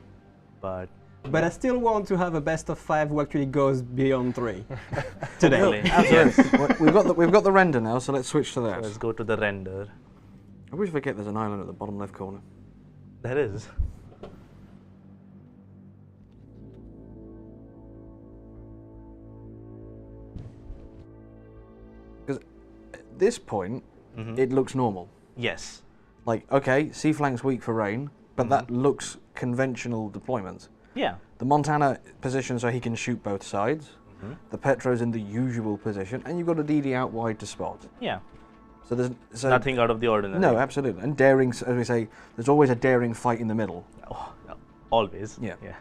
But I still want to have a best of 5 who actually goes beyond 3 today. Really? Absolutely. We've got the render now, so let's switch to that. let's go to the render. I always forget there's an island at the bottom left corner. There is. Because at this point, it looks normal. Yes. Like, okay, C flank's weak for Rain, but that looks conventional deployment. Yeah. The Montana position so he can shoot both sides. The Petro's in the usual position, and you've got a DD out wide to spot. Yeah. So there's Nothing out of the ordinary. No, absolutely. And daring, as we say, there's always a daring fight in the middle. Oh, always. Yeah. Yeah.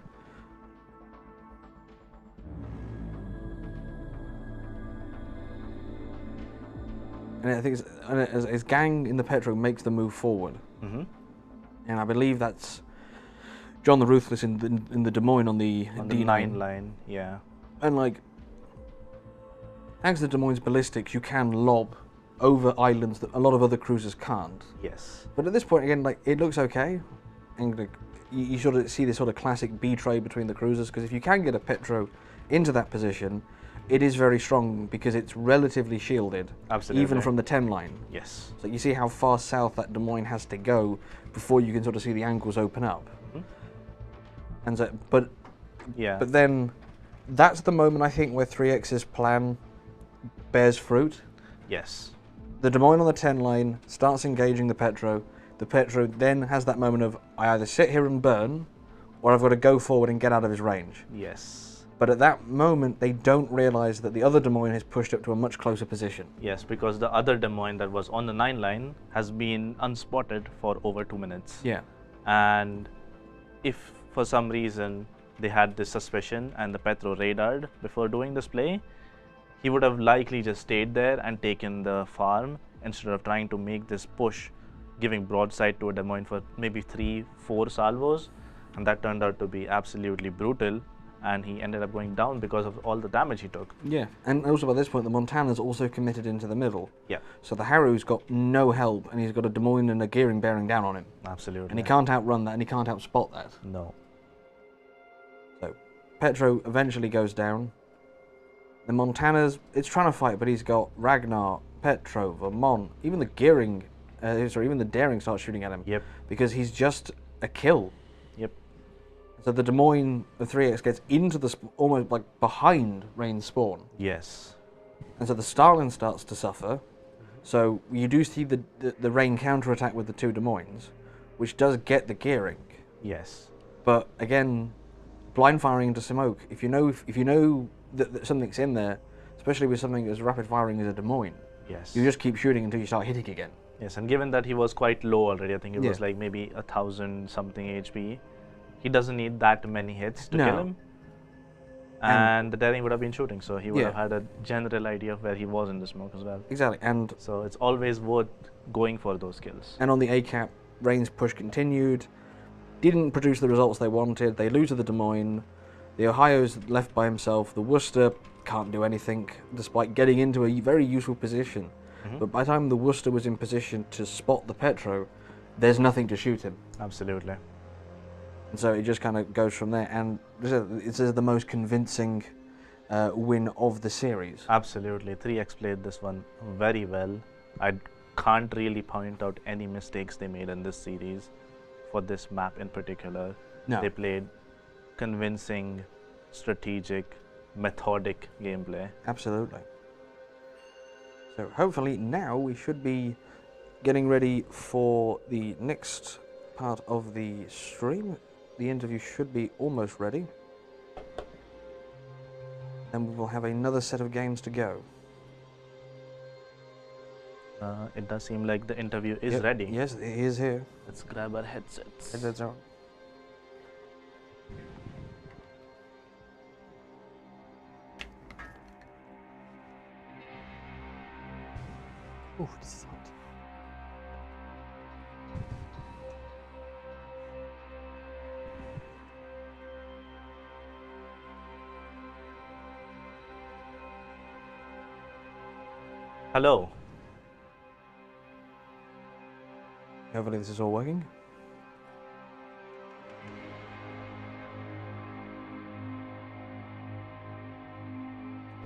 And I think as Gang in the Petro makes the move forward, and I believe that's John the Ruthless in the Des Moines on the D9 line. Yeah. And like, thanks to the Des Moines ballistics, you can lob over islands that a lot of other cruisers can't. Yes. But at this point, again, like it looks okay, and like, you sort of see this sort of classic B trade between the cruisers, because if you can get a Petro into that position, it is very strong because it's relatively shielded, Absolutely. even from the 10 line. Yes. So you see how far south that Des Moines has to go before you can sort of see the angles open up. And so, but then that's the moment I think where 3X's plan bears fruit. Yes. The Des Moines on the 10 line starts engaging the Petro. The Petro then has that moment of, I either sit here and burn, or I've got to go forward and get out of his range. Yes. But at that moment, they don't realize that the other Des Moines has pushed up to a much closer position. Yes, because the other Des Moines that was on the 9 line has been unspotted for over 2 minutes. Yeah. And if for some reason they had this suspicion and the Petro radared before doing this play, he would have likely just stayed there and taken the farm instead of trying to make this push, giving broadside to a Des Moines for maybe 3-4 salvos, and that turned out to be absolutely brutal. and he ended up going down because of all the damage he took. Yeah, and also by this point, the Montana's also committed into the middle. Yeah, So the Harrow's got no help, and he's got a Des Moines and a Gearing bearing down on him. absolutely. And he can't outrun that, and he can't outspot that. No. So Petro eventually goes down. The Montana's, it's trying to fight, but he's got Ragnar, Petro, Vermont, even the Gearing, even the Daring starts shooting at him. Yep. Because he's just a kill. Yep. So the Des Moines, the 3X gets into the, almost like behind Rain's spawn. Yes. And so the Starling starts to suffer. So you do see the Rain counterattack with the 2 Des Moines, which does get the Gearing. Yes. But again, blind firing into smoke. If you know that something's in there, especially with something as rapid firing as a Des Moines, Yes. you just keep shooting until you start hitting again. Yes, and given that he was quite low already, I think it Yeah. was like maybe 1,000 something HP. He doesn't need that many hits to No. kill him. And the Daring would have been shooting, so he would Yeah. have had a general idea of where he was in the smoke as well. Exactly, and So it's always worth going for those kills. on the ACAP, Rain's push continued. Didn't produce the results they wanted. They lose to the Des Moines. The Ohio's left by himself. The Worcester can't do anything, despite getting into a very useful position. But by the time the Worcester was in position to spot the Petro, there's nothing to shoot him. Absolutely. And so it just kind of goes from there. And this is the most convincing win of the series. Absolutely. 3X played this one very well. I can't really point out any mistakes they made in this series for this map in particular. No. They played convincing, strategic, methodic gameplay. Absolutely. So hopefully now we should be getting ready for the next part of the stream. The interview should be almost ready. And we will have another set of games to go. It does seem like the interview is Yep, ready. Yes, it is here. Let's grab our headsets. Headsets on. Ooh, this is hot. Hello. Hopefully this is all working.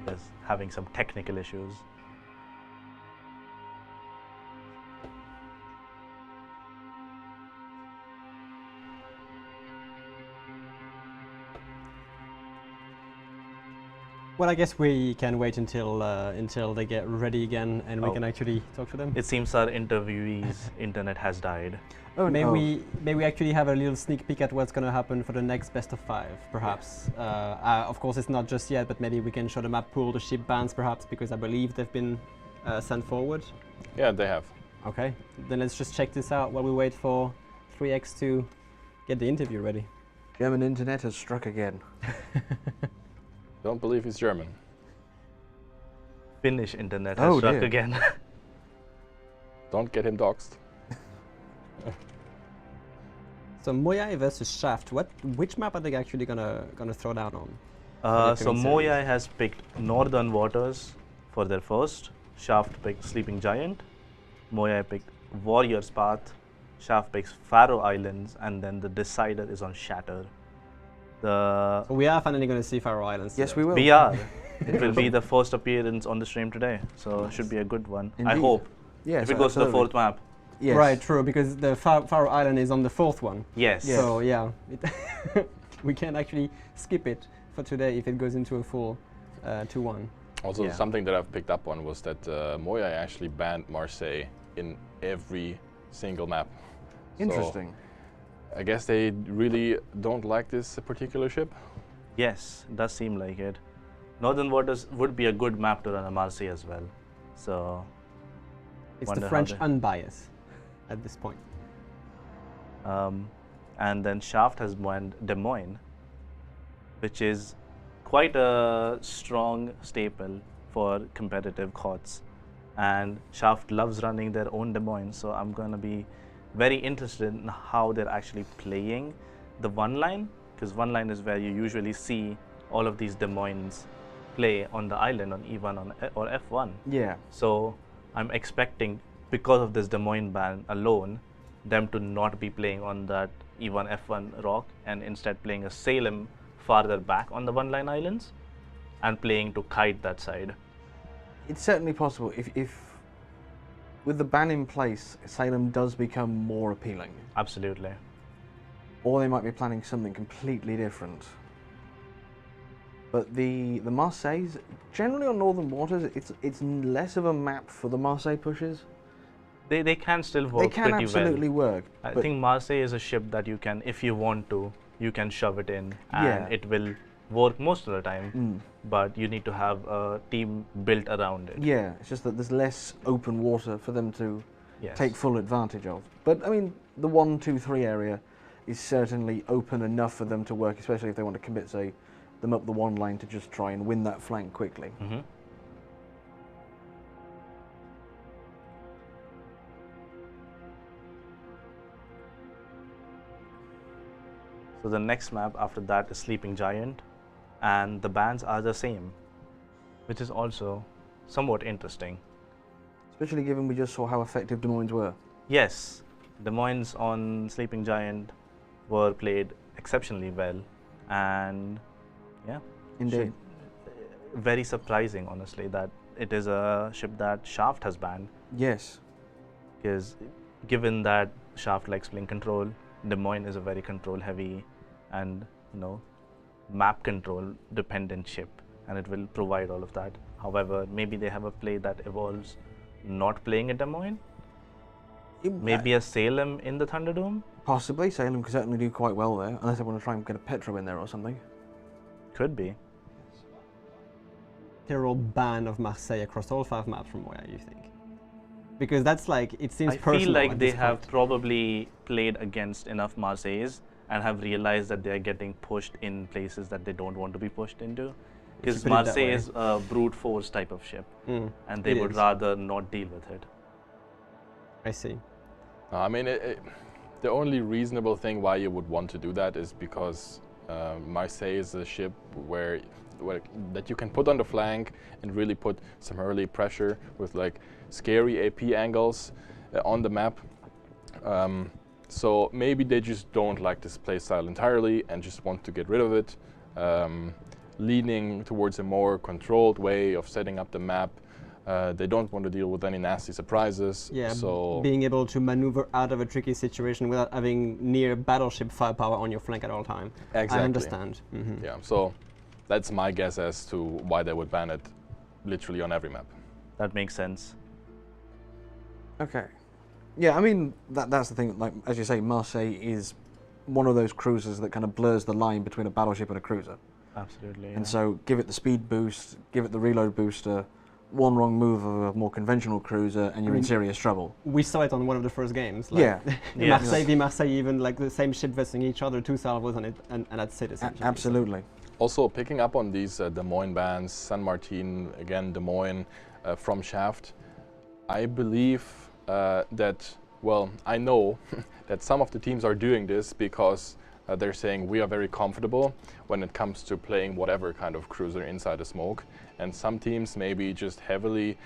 Is having some technical issues. Well, I guess we can wait until they get ready again, and we Oh. can actually talk to them. It seems our interviewee's internet has died. Oh, May no. we actually have a little sneak peek at what's going to happen for the next best of 5, perhaps. Of course, it's not just yet, but maybe we can show the map pool, the ship bans, perhaps, because I believe they've been sent forward. Yeah, they have. Okay, then let's just check this out while we wait for 3X to get the interview ready. German internet has struck again. Don't believe he's German. Finnish internet Oh, has struck dear. again. Don't get him doxxed. So Moyai versus Shaft, which map are they actually gonna throw down on? So Moyai has picked Northern Waters for their first. Shaft picked Sleeping Giant. Moyai picked Warrior's Path. Shaft picks Faroe Islands, and then the decider is on Shatter. So we are finally gonna see Faroe Islands. Yes, today. we will. We are. It will be the first appearance on the stream today, so it should be a good one. I Indeed. hope. Yes, If it goes to the absolutely. fourth map. Yes. Right, true, because the Faroe Island is on the 4th one. Yes. Yes. So yeah, we can actually skip it for today if it goes into a full 2-1. Also, Yeah. something that I've picked up on was that Moyai actually banned Marseille in every single map. Interesting. So I guess they really don't like this particular ship. Yes, it does seem like it. Northern Waters would be a good map to run a Marseille as well. So It's Wonder the how French they- unbiased at this point. and then Shaft has won Des Moines, which is quite a strong staple for competitive COTS. And Shaft loves running their own Des Moines, so I'm going to be very interested in how they're actually playing the one line because one line is where you usually see all of these Des Moines play on the island on E1 or F1. Yeah. So I'm expecting, because of this Des Moines ban alone, them to not be playing on that E1 F1 rock and instead playing a Salem farther back on the one-line islands and playing to kite that side. It's certainly possible if with the ban in place, Salem does become more appealing. Absolutely. Or they might be planning something completely different. But the Marseilles, generally on Northern Waters, it's less of a map for the Marseille pushes. They can still work They can pretty absolutely well. work. I think Marseille is a ship that you can, if you want to, you can shove it in and Yeah. it will work most of the time, but you need to have a team built around it. Yeah, it's just that there's less open water for them to Yes. take full advantage of. But I mean, the 1, 2, 3 area is certainly open enough for them to work, especially if they want to commit, say, them up the one line to just try and win that flank quickly. Mhm. So the next map after that is Sleeping Giant, and the bans are the same, which is also somewhat interesting. Especially given we just saw how effective Des Moines were. Yes, Des Moines on Sleeping Giant were played exceptionally well, and yeah, Indeed. very surprising, honestly, that it is a ship that Shaft has banned, Yes. because given that Shaft likes playing control, Des Moines is a very control heavy and map control dependent ship, and it will provide all of that. However, maybe they have a play that evolves not playing a Des Moines, maybe a Salem in the Thunderdome. Possibly. Salem could certainly do quite well there, unless they want to try and get a Petro in there or something. Could be. Literal ban of Marseille across all 5 maps from Moya, you think? Because that's like, it seems I personal feel like at they this have point. probably played against enough Marseilles and have realized that they are getting pushed in places that they don't want to be pushed into. Because put it that Marseille way. is a brute force type of ship, and they it would is. rather not deal with it. I see. I mean, the only reasonable thing why you would want to do that is because Marseille is a ship where that you can put on the flank and really put some early pressure with like scary AP angles on the map. So maybe they just don't like this play style entirely and just want to get rid of it, leaning towards a more controlled way of setting up the map. They don't want to deal with any nasty surprises. Yeah, so being able to maneuver out of a tricky situation without having near battleship firepower on your flank at all time. Exactly. I understand. yeah, so that's my guess as to why they would ban it literally on every map. That makes sense. Okay. Yeah, I mean, that's the thing. Like, as you say, Marseille is one of those cruisers that kind of blurs the line between a battleship and a cruiser. Absolutely. And so give it the speed boost, give it the reload booster, one wrong move of a more conventional cruiser and you're in serious trouble. We saw it on one of the first games. Yeah. Yes. Marseille v Marseille, even like the same ship versing each other, 2 salvos on it, and that's it essentially. Absolutely. Also, picking up on these Des Moines bans, San Martin, again, Des Moines from Shaft, I believe that, well, I know that some of the teams are doing this because they're saying we are very comfortable when it comes to playing whatever kind of cruiser inside the smoke. And some teams maybe just heavily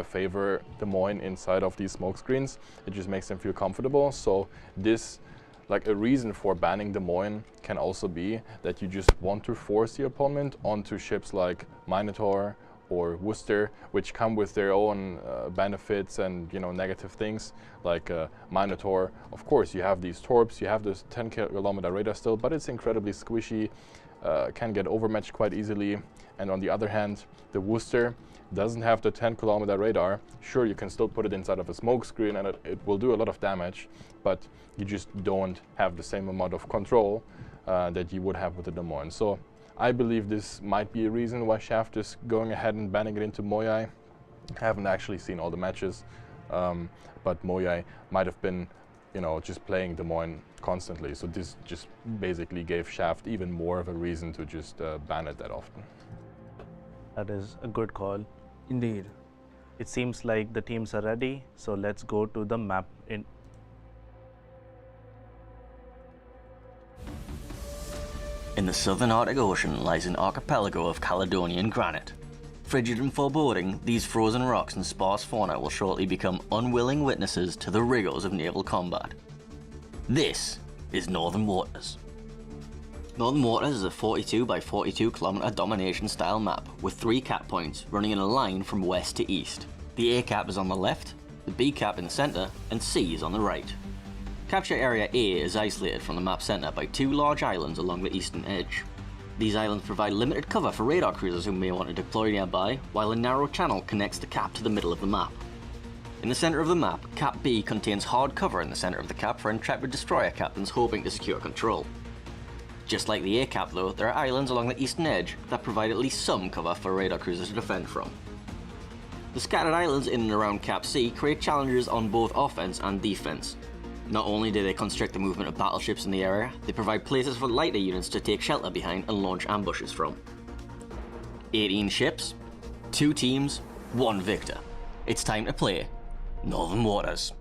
favor Des Moines inside of these smoke screens. It just makes them feel comfortable. So this, like a reason for banning Des Moines can also be that you just want to force the opponent onto ships like Minotaur or Worcester, which come with their own benefits and negative things. Like Minotaur, of course, you have these torps, you have this 10-kilometer radar still, but it's incredibly squishy, can get overmatched quite easily. And on the other hand, the Worcester doesn't have the 10-kilometer radar. Sure, you can still put it inside of a smoke screen and it will do a lot of damage, but you just don't have the same amount of control that you would have with the Des Moines. So I believe this might be a reason why Shaft is going ahead and banning it into Moyai. I haven't actually seen all the matches, but Moyai might have been, just playing Des Moines constantly. So this just basically gave Shaft even more of a reason to just ban it that often. That is a good call. Indeed. It seems like the teams are ready, so let's go to the map in. In the southern Arctic Ocean lies an archipelago of Caledonian granite. Frigid and foreboding, these frozen rocks and sparse fauna will shortly become unwilling witnesses to the rigors of naval combat. This is Northern Waters. Northern Waters is a 42 by 42 kilometer domination style map with 3 cap points running in a line from west to east. The A cap is on the left, the B cap in the center, and C is on the right. Capture Area A is isolated from the map center by 2 large islands along the eastern edge. These islands provide limited cover for radar cruisers who may want to deploy nearby, while a narrow channel connects the cap to the middle of the map. In the center of the map, Cap B contains hard cover in the center of the cap for intrepid destroyer captains hoping to secure control. Just like the A cap though, there are islands along the eastern edge that provide at least some cover for radar cruisers to defend from. The scattered islands in and around Cap C create challenges on both offense and defense. Not only do they constrict the movement of battleships in the area, they provide places for lighter units to take shelter behind and launch ambushes from. 18 ships, 2 teams, 1 victor. It's time to play Northern Waters.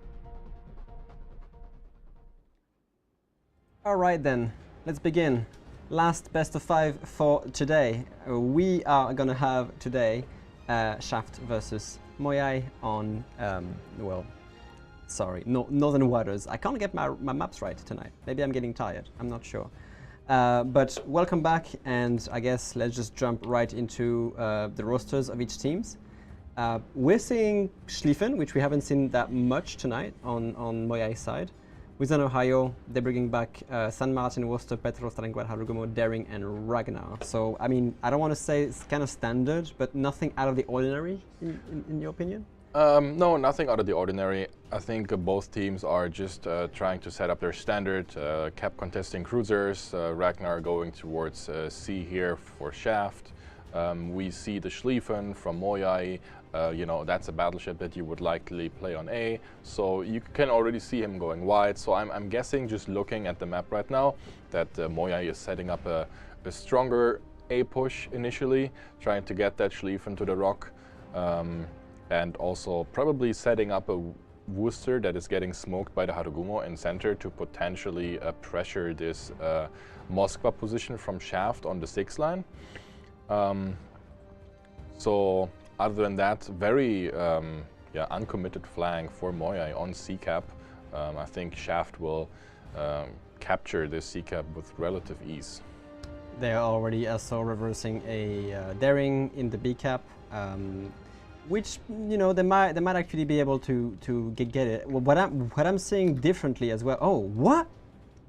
Alright then, let's begin. Last best of 5 for today. We are gonna have today Shaft versus Moyai on, Northern Waters. I can't get my maps right tonight. Maybe I'm getting tired, I'm not sure. But welcome back, and I guess let's just jump right into the rosters of each teams. We're seeing Schlieffen, which we haven't seen that much tonight on Moyai's side. Within Ohio, they're bringing back San Martin, Worcester, Petro, Stalingrad, Harugumo, Daring, and Ragnar. So, I mean, I don't want to say it's kind of standard, but nothing out of the ordinary, in your opinion? No, nothing out of the ordinary. I think both teams are just trying to set up their standard cap contesting cruisers. Ragnar going towards C here for Shaft. We see the Schlieffen from Moyai. You know, that's a battleship that you would likely play on A. So you can already see him going wide. So I'm guessing, just looking at the map right now, that Moyai is setting up a stronger A push initially, trying to get that Schlieffen to the rock. And also probably setting up a Worcester that is getting smoked by the Harugumo in center to potentially pressure this Moskva position from Shaft on the 6 line. So other than that, very uncommitted flank for Moyai on C-cap. I think Shaft will capture this C-cap with relative ease. They are already also reversing a Daring in the B-cap. Which, you know, they might actually be able to get it. Well, what I'm seeing differently as well. Oh, what?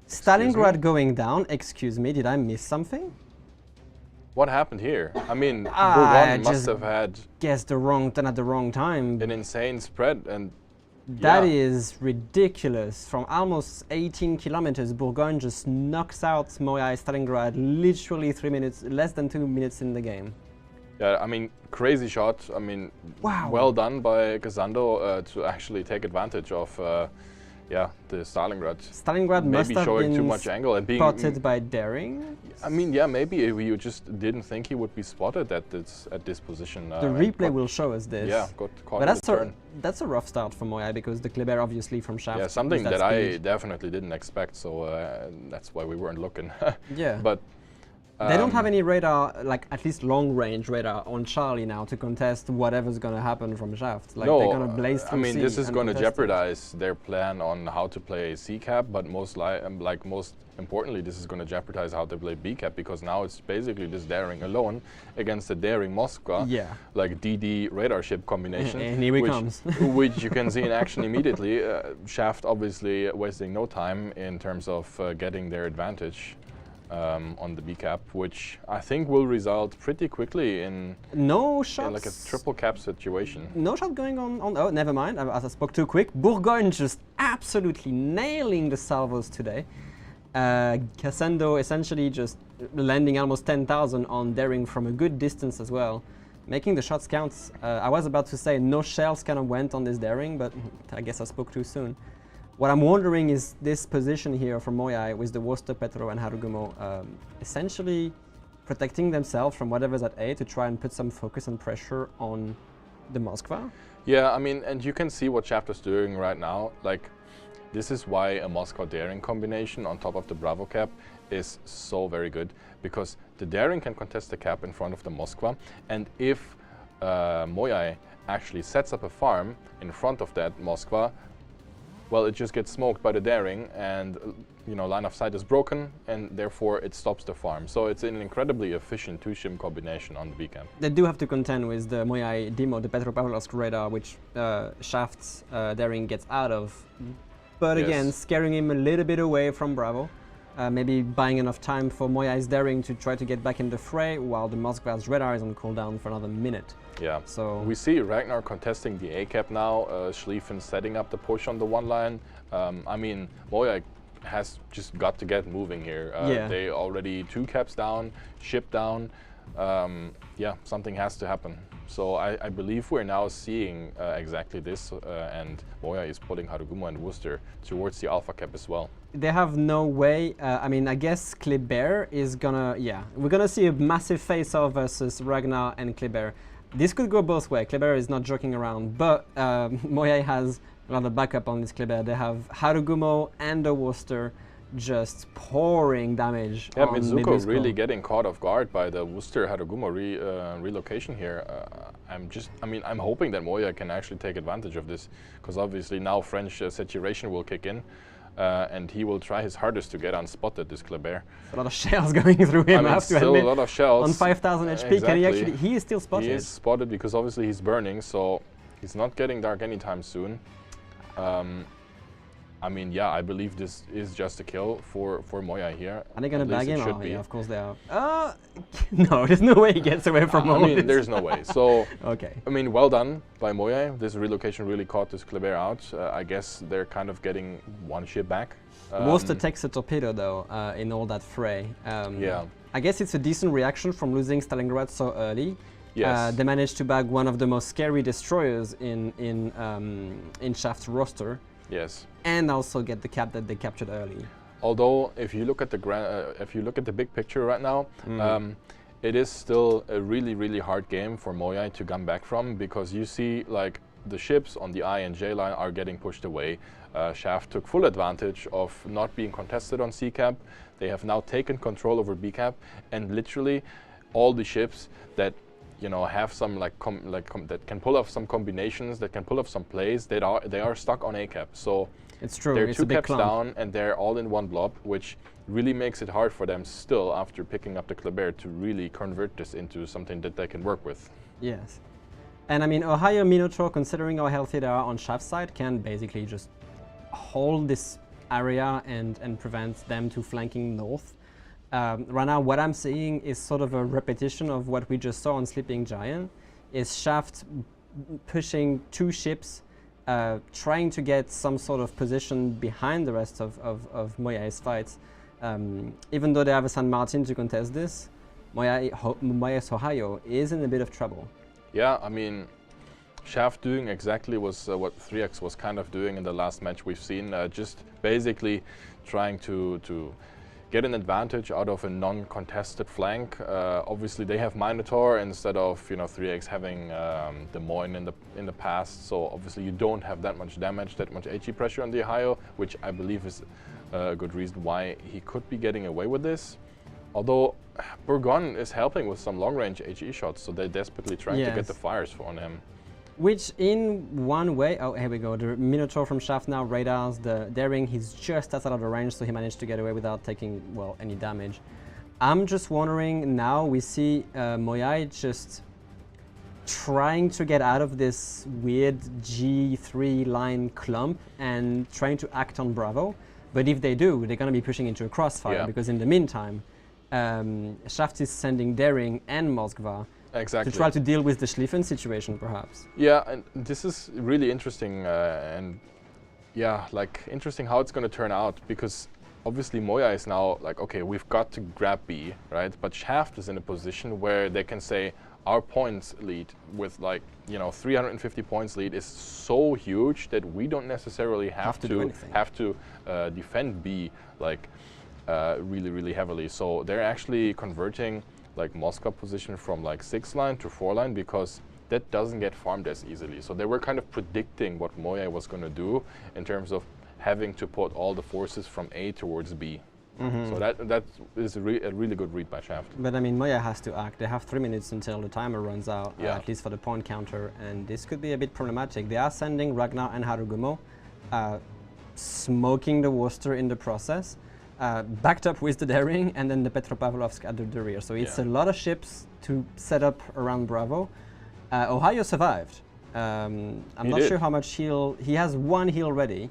Stalingrad going down? Excuse me, did I miss something? What happened here? I mean, Bourgogne must have had guessed the wrong turn at the wrong time. An insane spread, and that is ridiculous. From almost 18 kilometers, Bourgogne just knocks out Moyai Stalingrad literally 3 minutes, less than 2 minutes in the game. Yeah, I mean, crazy shot. I mean, wow. Well done by Casando to actually take advantage of, the Stalingrad. Stalingrad maybe must have showing been too much angle and being spotted by Daring. I mean, yeah, maybe you just didn't think he would be spotted at this position. The replay will show us this. Yeah, got caught but in the turn. That's a rough start for Moyai, because the Kleber obviously from Shaft. Yeah, something that I definitely didn't expect. So that's why we weren't looking. Yeah, but. They don't have any radar, like at least long-range radar on Charlie now to contest whatever's going to happen from Shaft. Like, no, they're going to blaze through I mean, C this is going to jeopardize it. their plan on how to play C-cap, but most importantly, this is going to jeopardize how to play B-cap, because now it's basically this Daring alone against the Daring Moskva, like DD radar ship combination. And here he comes. Which you can see in action immediately. Shaft obviously wasting no time in terms of getting their advantage. On the B-cap, which I think will result pretty quickly in no shots, like a triple cap situation. No shot going on. Oh, never mind. I spoke too quick. Bourgogne just absolutely nailing the salvos today. Casando essentially just landing almost 10,000 on Daring from a good distance as well, making the shots count. I was about to say no shells kind of went on this Daring, but I guess I spoke too soon. What I'm wondering is this position here from Moyai with the Worcester, Petro, and Harugumo essentially protecting themselves from whatever's at A to try and put some focus and pressure on the Moskva. Yeah, I mean, and you can see what Shaft is doing right now. Like, this is why a Moscow Daring combination on top of the Bravo cap is so very good because the Daring can contest the cap in front of the Moskva, and if Moyai actually sets up a farm in front of that Moskva, well, it just gets smoked by the Daring, and line of sight is broken, and therefore it stops the farm. So it's an incredibly efficient two-ship combination on the B camp. They do have to contend with the Moyai demo, the Petropavlovsk radar, which Shaft's Daring gets out of. But again, scaring him a little bit away from Bravo. Maybe buying enough time for Moyai's Daring to try to get back in the fray, while the Moskva's radar is on cooldown for another minute. Yeah, so we see Ragnar contesting the A cap now, Schlieffen setting up the push on the one line. I mean, Moyai has just got to get moving here. They already 2 caps down, ship down. Yeah, something has to happen. So I believe we're now seeing exactly this, and Moyai is pulling Harugumo and Worcester towards the alpha cap as well. They have no way. I mean, I guess Kleber is gonna. We're gonna see a massive face-off versus Ragnar and Kleber. This could go both ways. Kleber is not joking around, but Moyai has another backup on this Kleber. They have Harugumo and the Worcester just pouring damage. Yeah, on Mizuko really getting caught off guard by the Worcester Harugumo relocation here. I'm hoping that Moyai can actually take advantage of this, because obviously now French saturation will kick in. And he will try his hardest to get unspotted, this Kleber. A lot of shells going through him, I have to admit. A lot of shells. On 5,000 HP, exactly. He is still spotted. He is spotted because obviously he's burning, so he's not getting dark anytime soon. I mean, yeah, I believe this is just a kill for Moyai here. Are they going to bag him? Oh, yeah, of course they are. No, there's no way he gets away from all this. There's no way. So, okay. I mean, well done by Moyai. This relocation really caught this Kleber out. I guess they're kind of getting one ship back. Worcester takes a torpedo, though, in all that fray. Yeah. I guess it's a decent reaction from losing Stalingrad so early. Yes. They managed to bag one of the most scary destroyers in Shaft's roster. Yes. And also get the cap that they captured early. Although, if you look at the big picture right now, it is still a really, really hard game for Moyai to come back from, because you see, like, the ships on the I and J line are getting pushed away. Shaft took full advantage of not being contested on C cap. They have now taken control over B cap, and literally all the ships that have some that can pull off some combinations, that can pull off some plays, they are stuck on A cap. So it's true. They're it's 2 caps down, and they're all in one blob, which really makes it hard for them still, after picking up the Kleber, to really convert this into something that they can work with. Yes. And I mean, Ohio Minotaur, considering how healthy they are on Shaft's side, can basically just hold this area and prevent them to flanking north. Right now, what I'm seeing is sort of a repetition of what we just saw on Sleeping Giant, is Shaft pushing 2 ships, trying to get some sort of position behind the rest of Moyai's fights. Even though they have a San Martin to contest this, Moyai's Ohio is in a bit of trouble. Yeah, I mean, Shaft doing exactly what 3X was kind of doing in the last match we've seen, just basically trying to get an advantage out of a non-contested flank. Obviously, they have Minotaur instead of 3X having Des Moines in the past. So obviously, you don't have that much damage, that much HE pressure on the Ohio, which I believe is a good reason why he could be getting away with this. Although Bourgogne is helping with some long-range HE shots, so they're desperately trying to get the fires on him. Which in one way, oh, here we go, the Minotaur from Shaft now radars the Daring. He's just outside of the range, so he managed to get away without taking, well, any damage. I'm just wondering, now we see Moyai just trying to get out of this weird G3 line clump and trying to act on Bravo. But if they do, they're going to be pushing into a crossfire, because in the meantime, Shaft is sending Daring and Moskva to try to deal with the Schlieffen situation, perhaps. Yeah, and this is really interesting, and yeah, like, interesting how it's going to turn out, because obviously Moyai is now like, okay, we've got to grab B, right? But Shaft is in a position where they can say our points lead with 350 points lead is so huge that we don't necessarily have to defend B really, really heavily. So they're actually converting Moscow position from 6 line to 4 line, because that doesn't get farmed as easily. So they were kind of predicting what Moyai was going to do in terms of having to put all the forces from A towards B. So that is a really good read by Shaft. But I mean, Moya has to act. They have 3 minutes until the timer runs out, Yeah. at least for the point counter, and this could be a bit problematic. They are sending Ragnar and Harugumo, smoking the Worcester in the process, backed up with the Daring, and then the Petropavlovsk at the rear. So it's a lot of ships to set up around Bravo. Ohio survived. I'm not sure how much heal. He has 1 heal ready.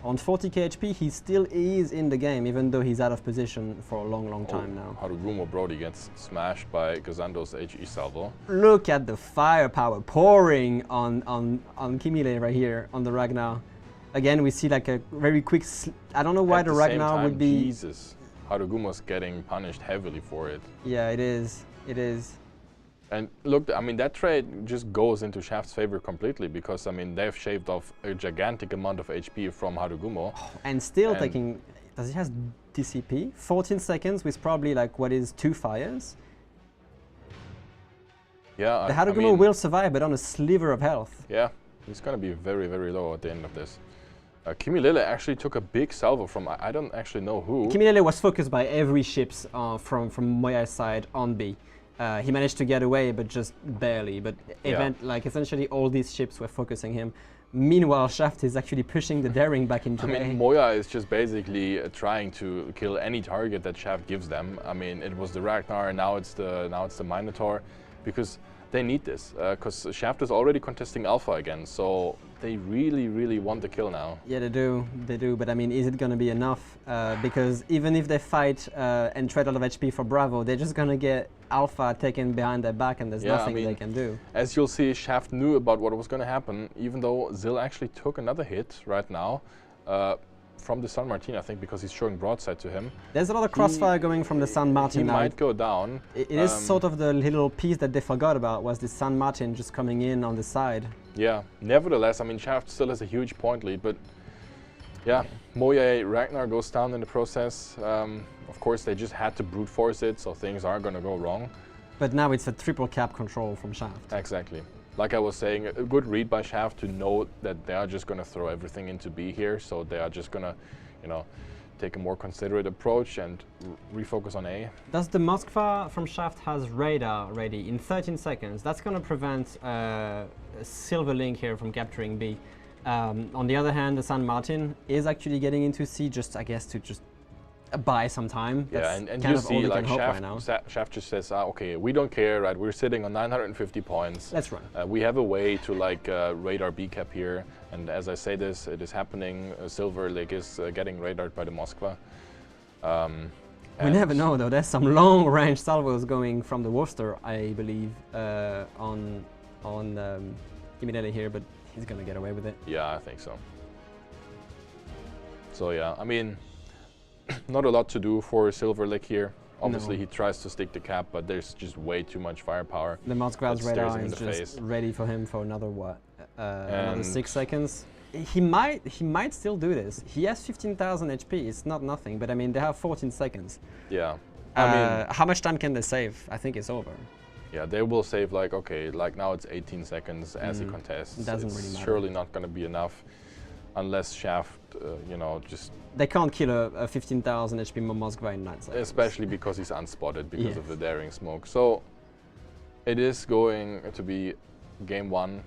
On 40k HP, he still is in the game, even though he's out of position for a long time now. Harugumo Brody gets smashed by Gazando's HE salvo. Look at the firepower pouring on Kimile right here on the Ragnar. Again, we see like a very quick. I don't know why the Ragnar would be. Jesus, Harugumo's getting punished heavily for it. Yeah, it is. It is. And look, I mean, that trade just goes into Shaft's favor completely because, I mean, they've shaved off a gigantic amount of HP from Harugumo. And still taking, does he has DCP? 14 seconds with probably like what is 2 fires? Yeah, the Harugumo will survive, but on a sliver of health. Yeah, he's going to be very, very low at the end of this. Kimilele actually took a big salvo from, I don't actually know who. Kimilele was focused by every ships from Moya's side on B. He managed to get away, but just barely. But like essentially all these ships were focusing him. Meanwhile, Shaft is actually pushing the Daring back into A. I mean, Moya is just basically trying to kill any target that Shaft gives them. I mean, it was the Ragnar, and now it's the Minotaur, because they need this. Because Shaft is already contesting Alpha again, so they really want the kill now. Yeah, they do. But I mean, is it going to be enough? Because even if they fight and trade a lot of HP for Bravo, they're just going to get Alpha taken behind their back, and there's nothing they can do. As you'll see, Shaft knew about what was going to happen, even though Zil actually took another hit right now from the San Martin, I think, because he's showing broadside to him. There's a lot of crossfire going from the San Martin now. He might go down. It is sort of the little piece that they forgot about, was the San Martin just coming in on the side. Yeah, nevertheless, I mean, Shaft still has a huge point lead, but yeah, Moya Ragnar goes down in the process. Of course, they just had to brute force it, so things are going to go wrong. But now it's a triple cap control from Shaft. Exactly. Like I was saying, a good read by Shaft to know that they are just going to throw everything into B here, so they are just going to, you know, take a more considerate approach and refocus on A. Does the Moskva from Shaft has radar ready in 13 seconds? That's going to prevent a Silver Link here from capturing B. On the other hand, the San Martin is actually getting into C, just I guess to just buy some time. Yeah, and you see, like Shaft just says, okay, we don't care, right? We're sitting on 950 points. Let's run. We have a way to like radar B cap here, and as I say this, it is happening. Silver Lake is getting radared by the Moskva. We never know though. There's some long-range salvos going from the Worcester, I believe, on Giminelli here, but he's gonna get away with it. Yeah, I think so. So yeah, I mean, not a lot to do for Silver Lake here. Obviously, he tries to stick the cap, but there's just way too much firepower. The Moskva's radar is just ready for him for another another 6 seconds. He might still do this. He has 15,000 HP. It's not nothing, but I mean they have 14 seconds. Yeah. I mean, how much time can they save? I think it's over. Yeah, they will save like, okay, like now it's 18 seconds as he contests. It doesn't really matter. Surely not going to be enough unless Shaft, you know, just... They can't kill a 15,000 HP Moskva in 9 seconds. Especially because he's unspotted because of the Daring smoke. So it is going to be game 1.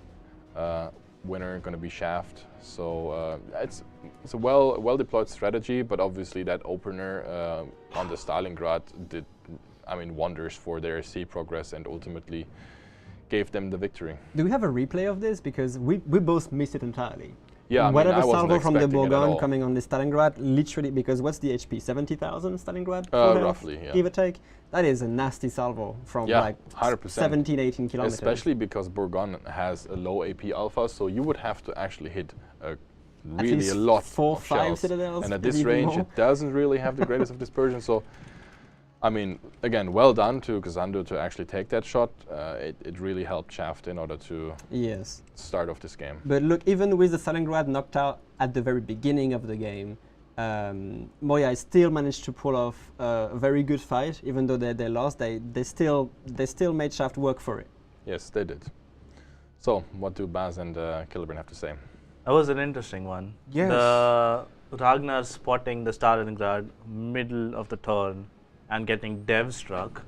Winner going to be Shaft. So it's a well deployed strategy, but obviously that opener on the Stalingrad did, I mean, wonders for their sea progress and ultimately gave them the victory. Do we have a replay of this? Because we both missed it entirely. Yeah, whatever salvo from the Bourgogne coming on the Stalingrad, literally, because what's the HP? 70,000 Stalingrad? Roughly, yeah. Give or take. That is a nasty salvo from like 100%. 17, 18 kilometers. Especially because Bourgogne has a low AP alpha, so you would have to actually hit really a lot 4, of 5 shells. citadels. And at this range, it doesn't really have the greatest of dispersion. So, I mean, again, well done to Gazando to actually take that shot. It really helped Shaft in order to start off this game. But look, even with the Stalingrad knocked out at the very beginning of the game, Moya still managed to pull off a very good fight. Even though they lost, they still made Shaft work for it. Yes, they did. So, what do Baz and Kilburn have to say? That was an interesting one. Yes. The Ragnar spotting the Stalingrad middle of the turn and getting dev struck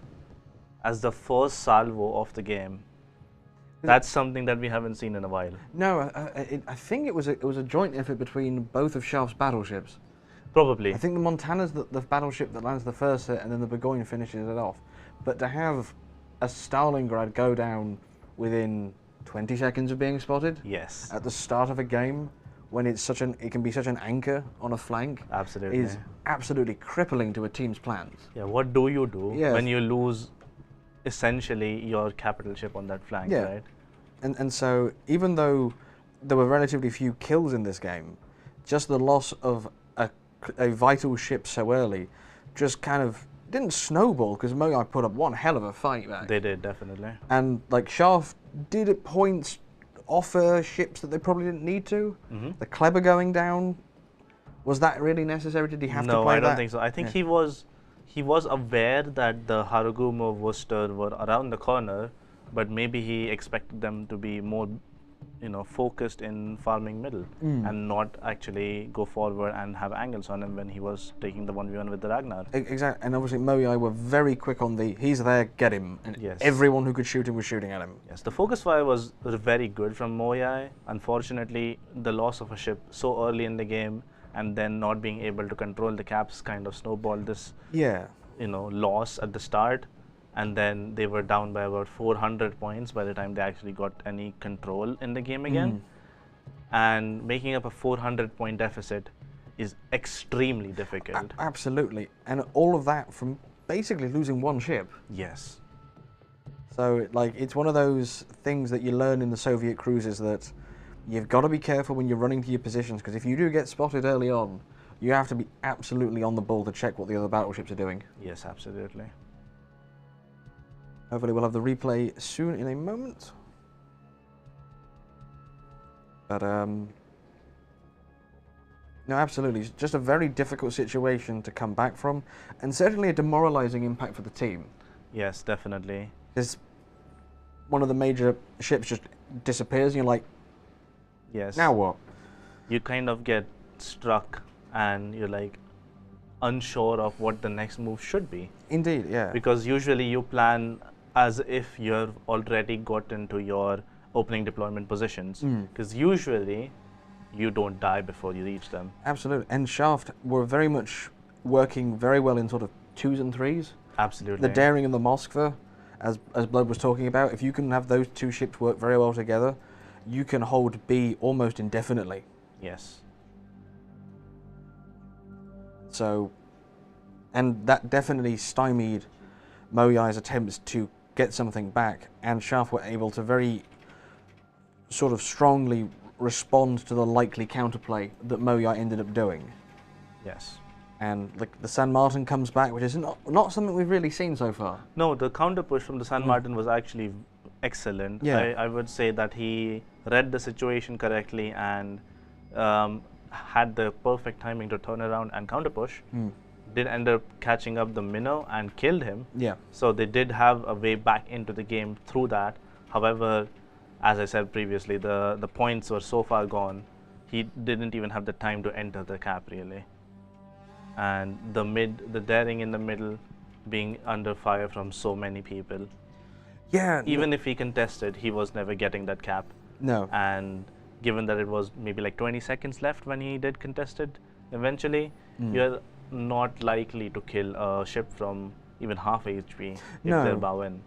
as the first salvo of the game. That's something that we haven't seen in a while. No, I think it was a joint effort between both of Schaaf's battleships. Probably. I think the Montana's the battleship that lands the first hit, and then the Burgoyne finishes it off. But to have a Stalingrad go down within 20 seconds of being spotted, Yes. at the start of a game, when it can be such an anchor on a flank, Absolutely. is absolutely crippling to a team's plans. Yeah, what do you do Yeah. when you lose essentially your capital ship on that flank, Yeah. right? And so even though there were relatively few kills in this game, just the loss of a vital ship so early just kind of didn't snowball, because Moyai put up one hell of a fight back. They did, definitely. And like Schaaf did at points offer ships that they probably didn't need to. The Kleber going down, was that really necessary? Did he have to No, play I don't that? think so. I think Yeah. he was aware that the Harugumo Worcester were around the corner, but maybe he expected them to be more, focused in farming middle and not actually go forward and have angles on him when he was taking the 1v1 with the Ragnar. Exactly, and obviously Moyai were very quick on he's there, get him. And Yes. everyone who could shoot him was shooting at him. Yes, the focus fire was very good from Moyai. Unfortunately, the loss of a ship so early in the game and then not being able to control the caps kind of snowballed this, Yeah. loss at the start. And then they were down by about 400 points by the time they actually got any control in the game again. And making up a 400-point deficit is extremely difficult. Absolutely, and all of that from basically losing one ship. Yes. So it's one of those things that you learn in the Soviet cruises, that you've got to be careful when you're running to your positions, because if you do get spotted early on, you have to be absolutely on the ball to check what the other battleships are doing. Yes, absolutely. Hopefully we'll have the replay soon in a moment. But no, absolutely, it's just a very difficult situation to come back from, and certainly a demoralising impact for the team. Yes, definitely. Because one of the major ships just disappears, and you're like, Yes. now what? You kind of get struck and you're like unsure of what the next move should be. Indeed, yeah. Because usually you plan as if you've already got into your opening deployment positions. Because usually you don't die before you reach them. Absolutely, and Shaft were very much working very well in sort of 2s and 3s. Absolutely. The Daring and the Moskva, as Blood was talking about, if you can have those two ships work very well together, you can hold B almost indefinitely. Yes. So, and that definitely stymied Moyai's attempts to get something back, and Shaft were able to very sort of strongly respond to the likely counterplay that Moyai ended up doing. Yes. And like the San Martin comes back, which is not something we've really seen so far. No, the counter push from the San Martin was actually excellent. Yeah. I would say that he read the situation correctly and had the perfect timing to turn around and counter push. Did end up catching up the minnow and killed him. Yeah. So they did have a way back into the game through that. However, as I said previously, the points were so far gone, he didn't even have the time to enter the cap really. And the Daring in the middle being under fire from so many people. Yeah. Even if he contested, he was never getting that cap. No. And given that it was maybe like 20 seconds left when he did contested, eventually, you're not likely to kill a ship from even half HP if they're bow in.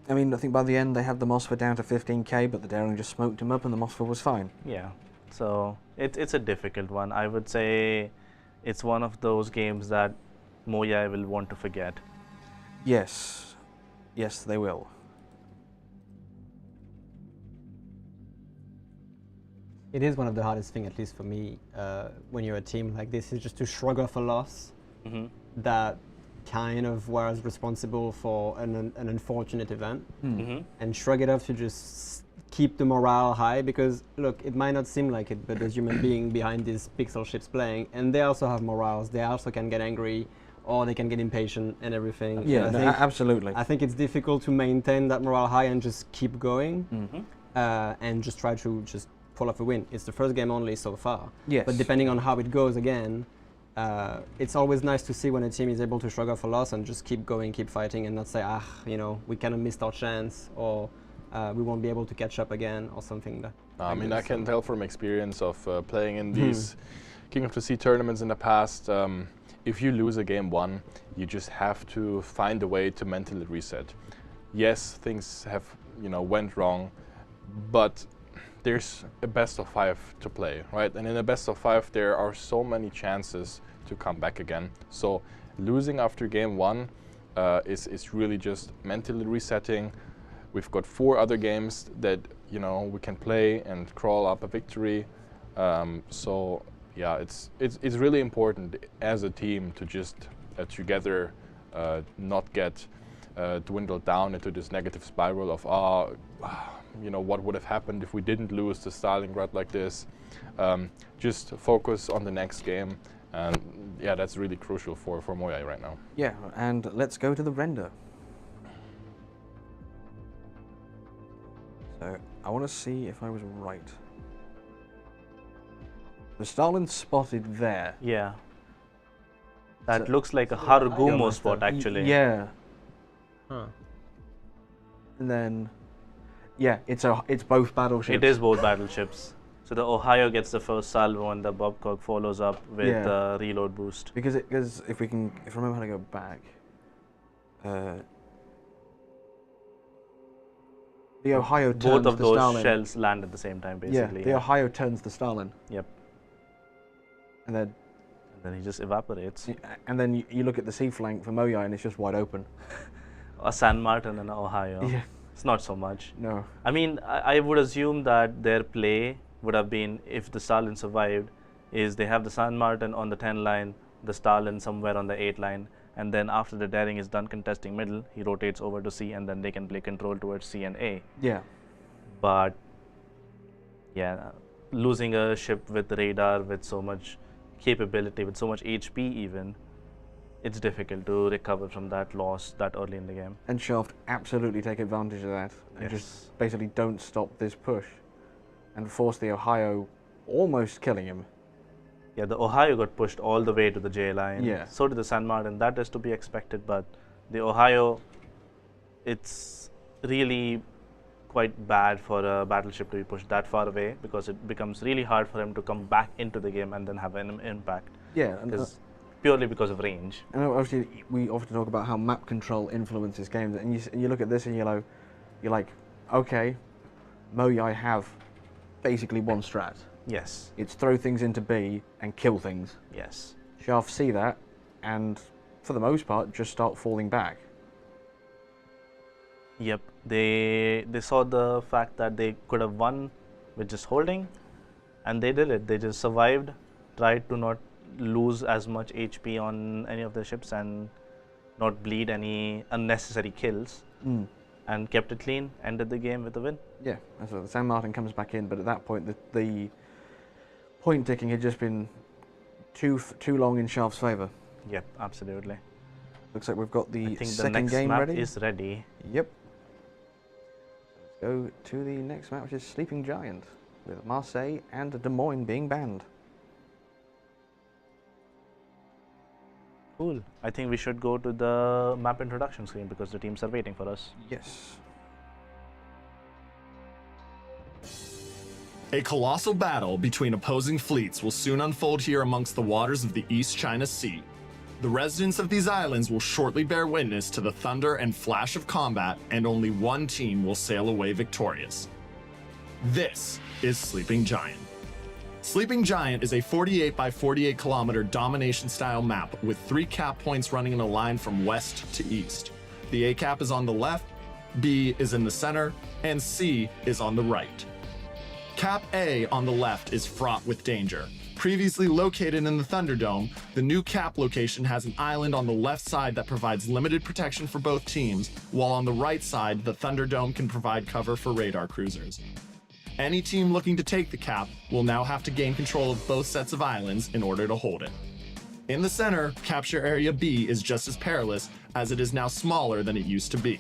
I mean, I think by the end they had the Moskva down to 15k, but the Daring just smoked him up and the Moskva was fine. Yeah. So it's a difficult one. I would say it's one of those games that Moyai will want to forget. Yes. Yes, they will. It is one of the hardest things, at least for me, when you're a team like this, is just to shrug off a loss that kind of was responsible for an unfortunate event, and shrug it off to just keep the morale high, because look, it might not seem like it, but there's human being behind these pixel ships playing, and they also have morals. They also can get angry, or they can get impatient and everything. Yeah, and no, absolutely. I think it's difficult to maintain that morale high and just keep going, and just try to just hopeful of a win. It's the first game only so far. Yes. But depending on how it goes again, it's always nice to see when a team is able to shrug off a loss and just keep going, keep fighting, and not say, we kind of missed our chance, or we won't be able to catch up again, or something like that. I mean, I can tell from experience of playing in these King of the Sea tournaments in the past, if you lose a game 1, you just have to find a way to mentally reset. Yes, things have, went wrong, but there's a best of 5 to play, right? And in a best of 5, there are so many chances to come back again. So losing after game 1 is really just mentally resetting. We've got 4 other games that, we can play and crawl up a victory. So yeah, it's really important as a team to just together not get dwindled down into this negative spiral of what would have happened if we didn't lose to Stalingrad like this. Just focus on the next game, and yeah, that's really crucial for Moyai right now. Yeah, and let's go to the render. So I want to see if I was right. The Stalin's spotted there. Yeah. That So- looks like a Harugumo spot, actually. Yeah. Huh. And then, yeah, it's both battleships. It is both battleships. So the Ohio gets the first salvo, and the Babcock follows up with Yeah. the reload boost. Because if I remember how to go back, the Ohio turns Both of the those Stalin. shells land at the same time, basically. Yeah, the Ohio turns the Stalin. Yep. And then And then he just evaporates. you look at the sea flank for Moyai and it's just wide open. A San Martin and an Ohio. Yeah. It's not so much. No. I mean, I would assume that their play would have been, if the Stalin survived, is they have the San Martin on the 10 line, the Stalin somewhere on the 8 line, and then after the daring is done contesting middle, he rotates over to C, and then they can play control towards C and A. Yeah. But yeah, losing a ship with radar, with so much capability, with so much HP even, it's difficult to recover from that loss that early in the game. And Shaft absolutely take advantage of that and Yes. just basically don't stop this push and force the Ohio almost killing him. Yeah, the Ohio got pushed all the way to the J line. Yeah. So did the San Martin. That is to be expected, but the Ohio, it's really quite bad for a battleship to be pushed that far away, because it becomes really hard for him to come back into the game and then have an impact. Yeah, and Purely because of range. and obviously we often talk about how map control influences games, and you look at this and you're like, okay, Moyai have basically one strat. Yes, It's throw things into B and kill things. yes. Shaft see that, and for the most part, just start falling back. Yep, they saw the fact that they could have won with just holding, and they did it. They just survived, tried to not lose as much HP on any of their ships and not bleed any unnecessary kills, and kept it clean, ended the game with a win. Yeah, and so the San Martin comes back in, but at that point, the point ticking had just been too long in Shaft's favour. Yep, absolutely. Looks like we've got I the think the second next game map ready. is ready. Yep. Let's go to the next map, which is Sleeping Giant, with Marseille and Des Moines being banned. Cool. I think we should go to the map introduction screen because the teams are waiting for us. Yes. A colossal battle between opposing fleets will soon unfold here amongst the waters of the East China Sea. The residents of these islands will shortly bear witness to the thunder and flash of combat, and only one team will sail away victorious. This is Sleeping Giant. Sleeping Giant is a 48 by 48 kilometer domination style map with 3 cap points running in a line from west to east. The A cap is on the left, B is in the center, and C is on the right. Cap A on the left is fraught with danger. Previously located in the Thunderdome, the new cap location has an island on the left side that provides limited protection for both teams, while on the right side, the Thunderdome can provide cover for radar cruisers. Any team looking to take the cap will now have to gain control of both sets of islands in order to hold it. In the center, capture area B is just as perilous, as it is now smaller than it used to be.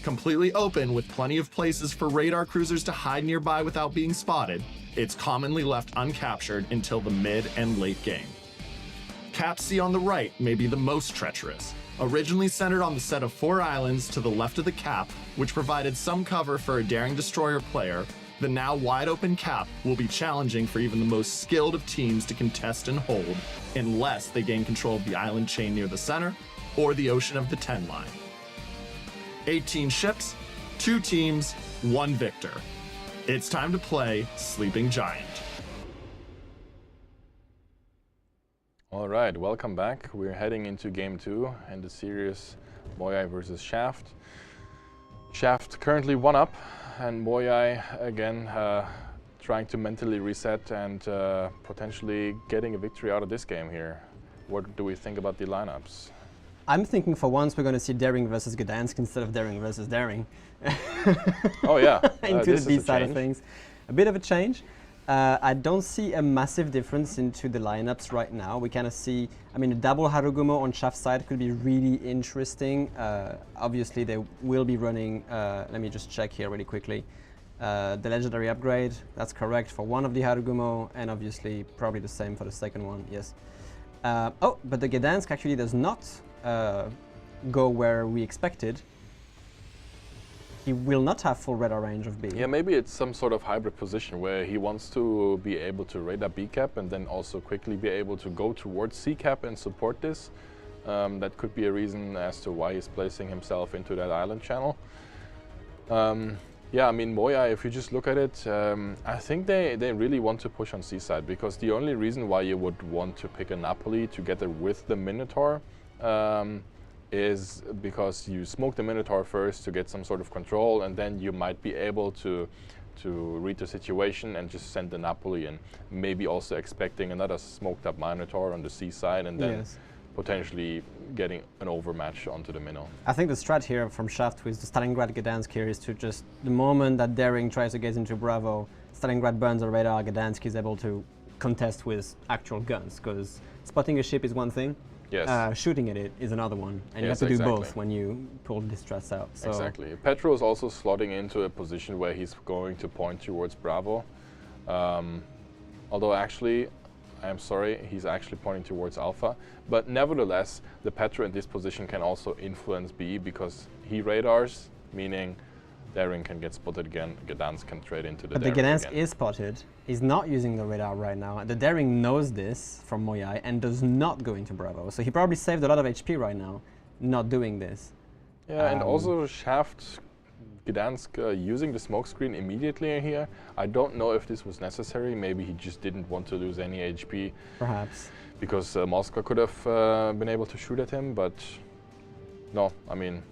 Completely open with plenty of places for radar cruisers to hide nearby without being spotted, it's commonly left uncaptured until the mid and late game. Cap C on the right may be the most treacherous. Originally centered on the set of 4 islands to the left of the cap, which provided some cover for a daring destroyer player, the now wide open cap will be challenging for even the most skilled of teams to contest and hold, unless they gain control of the island chain near the center or the ocean of the 10 line. 18 ships, 2 teams, 1 victor. It's time to play Sleeping Giant. All right, welcome back. We're heading into game 2 in the series Moyai versus Shaft. Shaft currently 1 up, and Moyai again trying to mentally reset and potentially getting a victory out of this game here. What do we think about the lineups? I'm thinking for once we're going to see Daring versus Gdansk instead of Daring versus Daring. Oh yeah, into the B side of things. A bit of a change. I don't see a massive difference into the lineups right now. We kind of see, I mean, a double Harugumo on Shaft side could be really interesting. Obviously, they will be running, let me just check here really quickly. The legendary upgrade, that's correct for one of the Harugumo, and obviously probably the same for the second one, yes. Oh, but the Gdansk actually does not go where we expected. He will not have full radar range of B. Yeah, maybe it's some sort of hybrid position where he wants to be able to radar B cap and then also quickly be able to go towards C cap and support this. That could be a reason as to why he's placing himself into that island channel. Yeah, I mean, Moyai, if you just look at it, I think they really want to push on C side, because the only reason why you would want to pick a Napoli together with the Minotaur is because you smoke the Minotaur first to get some sort of control, and then you might be able to read the situation and just send the Napoli in. Maybe also expecting another smoked up Minotaur on the C side, and then potentially getting an overmatch onto the Minnow. I think the strat here from Shaft with the Stalingrad Gdansk here is to just, the moment that Daring tries to get into Bravo, Stalingrad burns the radar, Gdansk is able to contest with actual guns, because spotting a ship is one thing. Yes. Shooting at it is another one, and you have to do both when you pull this stress out. So exactly. Petro is also slotting into a position where he's going to point towards Bravo. Although actually, I'm sorry, he's actually pointing towards Alpha. But nevertheless, the Petro in this position can also influence B, because he radars, meaning Daring can get spotted again, Gdansk can trade into the Daring. But the Gdansk is spotted. He's not using the radar right now. The Daring knows this from Moyai and does not go into Bravo. So he probably saved a lot of HP right now, not doing this. Yeah, and also Shaft Gdansk using the smokescreen immediately here. I don't know if this was necessary. Maybe he just didn't want to lose any HP. Perhaps. Because Moscow could have been able to shoot at him, but no, I mean,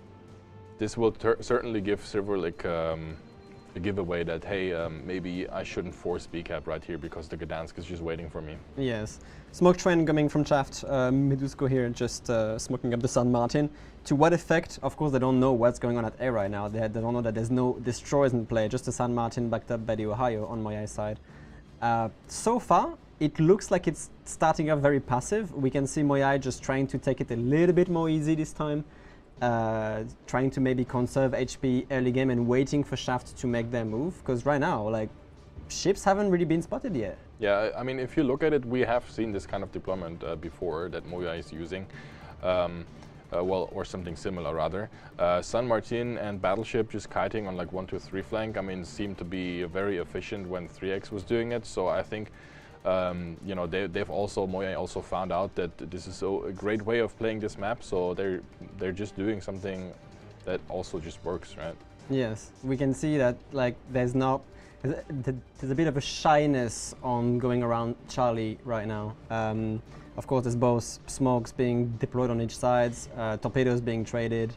this will certainly give Silverlick a giveaway that, hey, maybe I shouldn't force B-cap right here because the Gdansk is just waiting for me. Yes. Smoke train coming from Shaft. Medusko here just smoking up the San Martin. To what effect? Of course, they don't know what's going on at A right now. They don't know that there's no destroyers in play, just the San Martin backed up by the Ohio on Moyai side. So far, it looks like it's starting off very passive. We can see Moyai just trying to take it a little bit more easy this time. Trying to maybe conserve HP early game and waiting for Shaft to make their move, because right now, like, ships haven't really been spotted yet. Yeah, I mean, if you look at it, we have seen this kind of deployment before that Moyai is using, well, or something similar rather. San Martin and Battleship just kiting on like 1-2-3 flank, I mean, seemed to be very efficient when 3X was doing it, so I think you know, they've also, Moyai also found out that this is a great way of playing this map, so they're just doing something that also just works, right? Yes, we can see that like there's a bit of a shyness on going around Charlie right now. Of course, there's both smokes being deployed on each side, torpedoes being traded,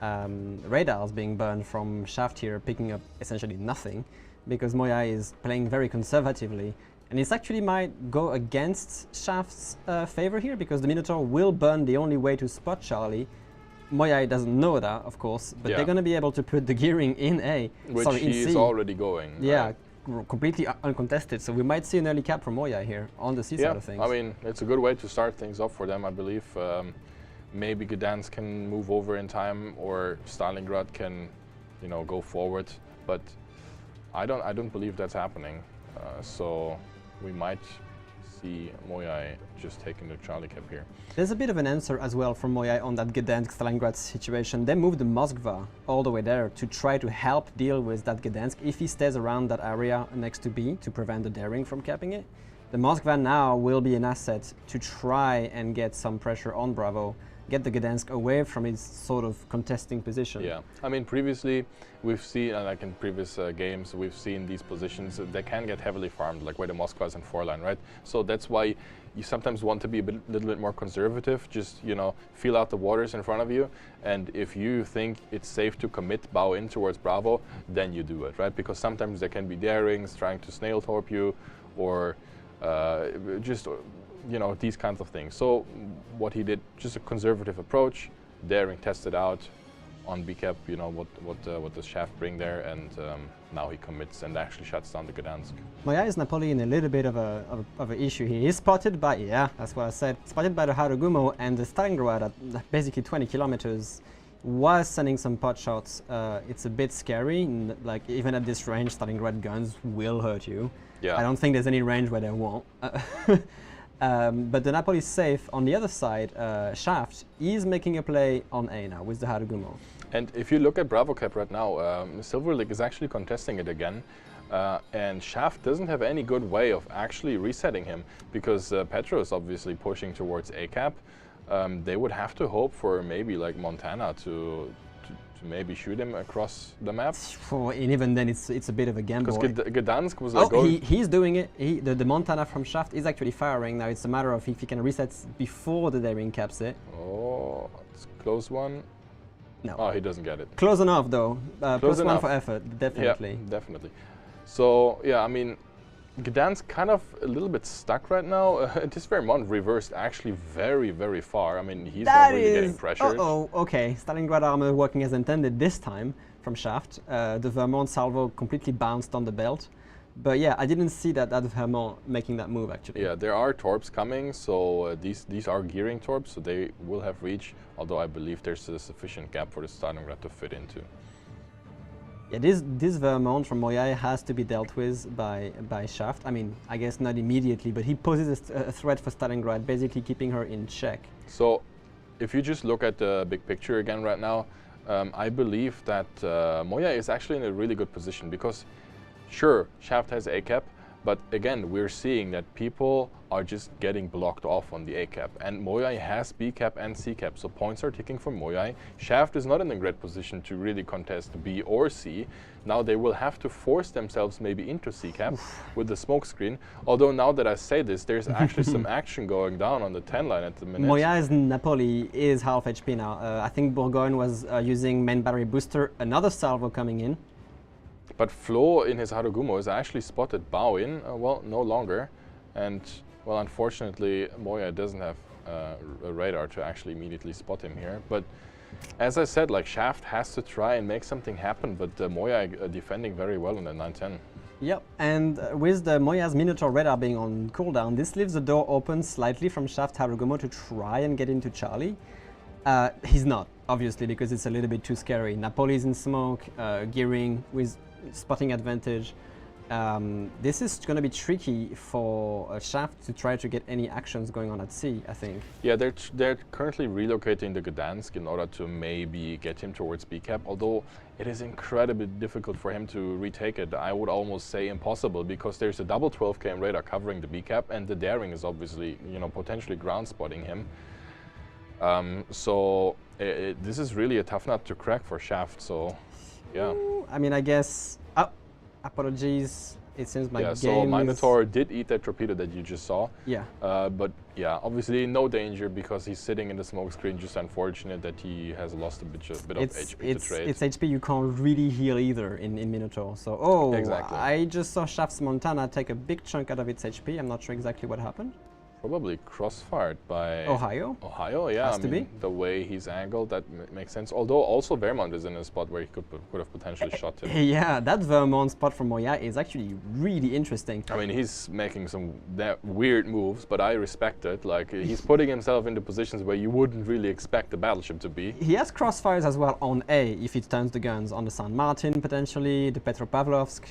radars being burned from Shaft here, picking up essentially nothing, because Moyai is playing very conservatively. And this actually might go against Shaft's favor here, because the Minotaur will burn the only way to spot Charlie. Moyai doesn't know that, of course, but they're going to be able to put the gearing in A. Which he is already going. Yeah, right? Completely uncontested. So we might see an early cap from Moyai here on the C side of things. I mean, it's a good way to start things off for them, I believe. Maybe Gdansk can move over in time, or Stalingrad can, you know, go forward. But I don't believe that's happening. So we might see Moyai just taking the Charlie cap here. There's a bit of an answer as well from Moyai on that Gdansk Stalingrad situation. They moved the Moskva all the way there to try to help deal with that Gdansk if he stays around that area next to B to prevent the daring from capping it. The Moskva now will be an asset to try and get some pressure on Bravo, get the Gdansk away from its sort of contesting position. Yeah, I mean previously we've seen, like in previous games, we've seen these positions, they can get heavily farmed, like where the Moskva is in 4-line, right? So that's why you sometimes want to be a little bit more conservative, just, you know, feel out the waters in front of you, and if you think it's safe to commit bow in towards Bravo, then you do it, right? Because sometimes there can be darings trying to snail torp you, or just, you know, these kinds of things. So what he did, just a conservative approach, daring, tested out on BCAP, you know, what does Shaft bring there, and now he commits and actually shuts down the Gdansk. Moyai is Napoli in a little bit of an issue here. He's spotted by, yeah, that's what I said, spotted by the Harugumo, and the Stalingrad at basically 20 kilometers was sending some pot shots. It's a bit scary, like even at this range, Stalingrad guns will hurt you. Yeah. I don't think there's any range where they won't. But the Napoli is safe. On the other side, Shaft is making a play on A now with the Harugumo. And if you look at Bravo Cap right now, Silver League is actually contesting it again. And Shaft doesn't have any good way of actually resetting him, because Petro is obviously pushing towards A Cap. They would have to hope for maybe like Montana to maybe shoot him across the map. And even then, it's a bit of a gamble. Because Gdansk was like... he's doing it. The Montana from Shaft is actually firing. Now it's a matter of if he can reset before the daring caps it. Oh, it's a close one. No. Oh, he doesn't get it. Close enough, though. Plus enough. 1 for effort, definitely. Yeah, definitely. So, yeah, I mean, Gdansk kind of a little bit stuck right now. This Vermont reversed actually very, very far. I mean, he's not really getting pressured. Okay. Stalingrad armor working as intended this time from Shaft. The Vermont salvo completely bounced on the belt. But yeah, I didn't see that Vermont making that move actually. Yeah, there are torps coming, so these are gearing torps, so they will have reach, although I believe there's a sufficient gap for the Stalingrad to fit into. Yeah, this Vermont from Moyai has to be dealt with by Shaft. I mean, I guess not immediately, but he poses a threat for Stalingrad, basically keeping her in check. So, if you just look at the big picture again right now, I believe that Moyai is actually in a really good position, because sure, Shaft has A cap, but again, we're seeing that people are just getting blocked off on the A cap, and Moyai has B cap and C cap, so points are ticking for Moyai. Shaft is not in a great position to really contest B or C. Now they will have to force themselves maybe into C cap with the smoke screen, although now that I say this, there's actually some action going down on the 10 line at the minute. Moyai's Napoli is half HP now. I think Bourgogne was using main battery booster, another salvo coming in. But Flo in his Harugumo is actually spotted bow in, well, no longer. And, well, unfortunately, Moyai doesn't have a radar to actually immediately spot him here. But as I said, like, Shaft has to try and make something happen, but Moyai defending very well in the 9-10. Yep, and with the Moyai's Minotaur radar being on cooldown, this leaves the door open slightly from Shaft Harugumo to try and get into Charlie. He's not, obviously, because it's a little bit too scary. Napoli's in smoke, gearing with spotting advantage. This is going to be tricky for Shaft to try to get any actions going on at sea, I think. Yeah, they're currently relocating the Gdansk in order to maybe get him towards B-cap, although it is incredibly difficult for him to retake it. I would almost say impossible, because there's a double 12 km radar covering the B-cap, and the daring is obviously, you know, potentially ground spotting him. So this is really a tough nut to crack for Shaft, so yeah. I mean, I guess... apologies. It seems my game so Minotaur did eat that torpedo that you just saw. Yeah. But yeah, obviously no danger because he's sitting in the smoke screen. Just unfortunate that he has lost a bit of HP to trade. It's HP you can't really heal either in Minotaur. So, exactly. I just saw Shaft's Montana take a big chunk out of its HP. I'm not sure exactly what happened. probably crossfired by Ohio? Ohio, yeah. Has to be. The way he's angled, that makes sense. Although also Vermont is in a spot where he could have potentially shot him. Yeah, that Vermont spot from Moya is actually really interesting. I mean, he's making some weird moves, but I respect it. Like, he's putting himself into positions where you wouldn't really expect a battleship to be. He has crossfires as well on A if it turns the guns on the San Martin potentially, the Petropavlovsk.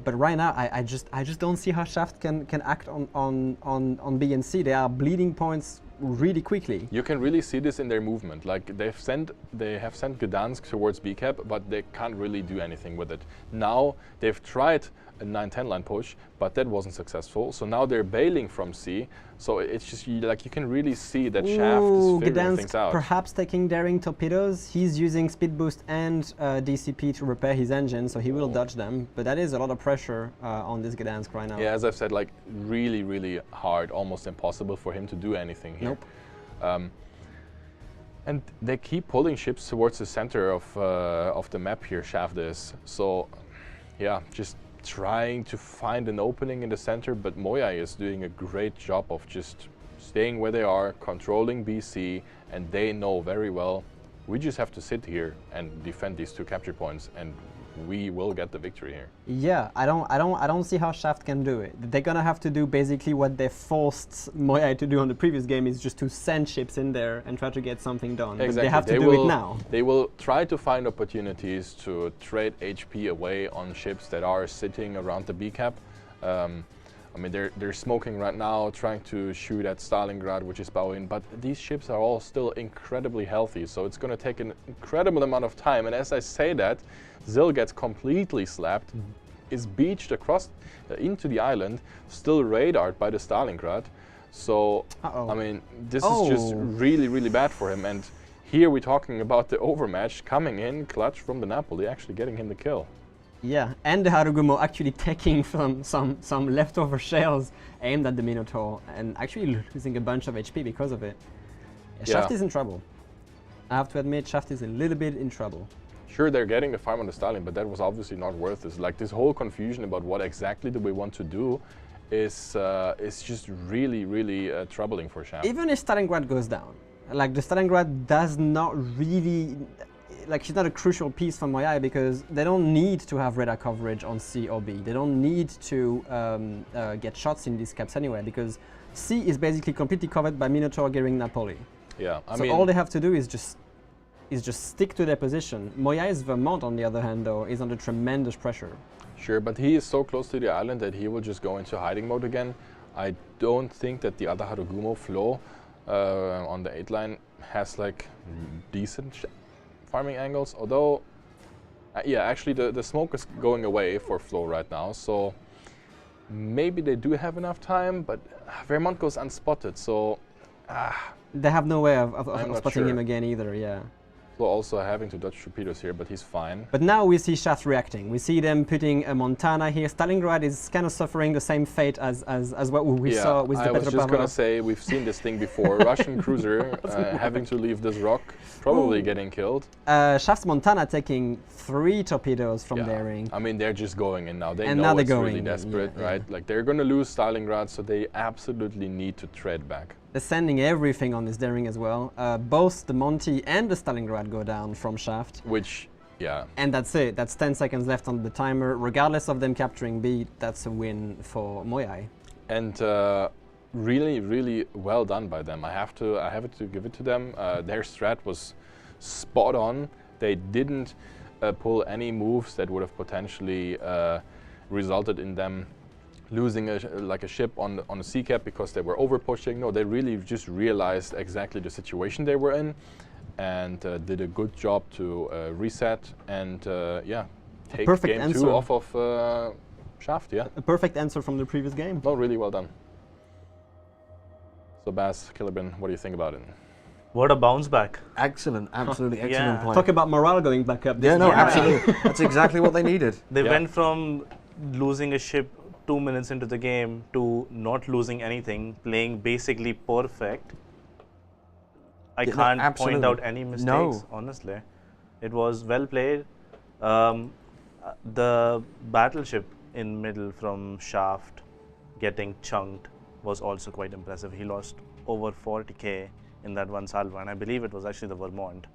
But right now, I just don't see how Shaft can act on B and C. They are bleeding points really quickly. You can really see this in their movement. Like, they have sent Gdansk towards B cap, but they can't really do anything with it. Now they've tried a 9-10 line push, but that wasn't successful. So now they're bailing from C. So it's just like you can really see that Shaft is figuring things out. Perhaps taking daring torpedoes. He's using speed boost and DCP to repair his engine, so he will dodge them. But that is a lot of pressure on this Gdansk right now. Yeah, as I've said, like really, really hard, almost impossible for him to do anything here. Nope. And they keep pulling ships towards the center of the map here, Shaft is. So, yeah, just trying to find an opening in the center, but Moya is doing a great job of just staying where they are, controlling BC, and they know very well we just have to sit here and defend these 2 capture points, and we will get the victory here. Yeah, I don't see how Shaft can do it. They're gonna have to do basically what they forced Moya to do on the previous game, is just to send ships in there and try to get something done. Exactly. But they have to do it now. They will try to find opportunities to trade HP away on ships that are sitting around the B cap. I mean, they're smoking right now, trying to shoot at Stalingrad, which is bowing, but these ships are all still incredibly healthy, so it's going to take an incredible amount of time. And as I say that, Zil gets completely slapped, is beached across into the island, still radared by the Stalingrad. So, I mean, this is just really, really bad for him. And here we're talking about the overmatch coming in clutch from the Napoli, actually getting him the kill. Yeah, and the Harugumo actually taking some leftover shells aimed at the Minotaur and actually losing a bunch of HP because of it. Yeah, Shaft is in trouble. I have to admit, Shaft is a little bit in trouble. Sure, they're getting the farm on the Stalin, but that was obviously not worth it. Like, this whole confusion about what exactly do we want to do is just really, really troubling for Shaft. Even if Stalingrad goes down, like the Stalingrad does not really, like she's not a crucial piece for Moya because they don't need to have radar coverage on C or B. They don't need to get shots in these caps anyway because C is basically completely covered by Minotaur, Gearing, Napoli. Yeah, I so mean, all they have to do is just stick to their position. Moya's Vermont, on the other hand, though, is under tremendous pressure. Sure, but he is so close to the island that he will just go into hiding mode again. I don't think that the other Harugumo flow on the 8 line has like decent farming angles, although yeah, actually the smoke is going away for flow right now, so maybe they do have enough time, but Vermont goes unspotted, so they have no way of spotting him sure. again either, yeah. Flow also having to dodge torpedoes here, but he's fine. But now we see Shaft reacting. We see them putting a Montana here. Stalingrad is kind of suffering the same fate as what we saw with the Petropavlovsk. I was just going to say, we've seen this thing before. Russian cruiser having to leave this rock, probably getting killed. Shaft's Montana taking 3 torpedoes from daring. I mean, they're just going in now. They and know now it's going really desperate, right? Like, they're going to lose Stalingrad, so they absolutely need to tread back. They're sending everything on this daring as well. Both the Monty and the Stalingrad go down from Shaft. Which, yeah. And that's it. That's 10 seconds left on the timer. Regardless of them capturing B, that's a win for Moyai. And really, really well done by them. I have to give it to them. Their strat was spot on. They didn't pull any moves that would have potentially resulted in them losing a ship on a sea cap because they were over pushing. No, they really just realized exactly the situation they were in and did a good job to reset and take game 2 off of Shaft. Yeah, a perfect answer from the previous game. No, really well done. So Baz, Killerben, what do you think about it? What a bounce back. Excellent, absolutely excellent play. Talk about morale going back up. Yeah, no, absolutely. That's exactly what they needed. They went from losing a ship 2 minutes into the game to not losing anything, playing basically perfect. I can't point out any mistakes, honestly. It was well played. The battleship in middle from Shaft getting chunked was also quite impressive. He lost over 40k in that one salvo, and I believe it was actually the Vermont,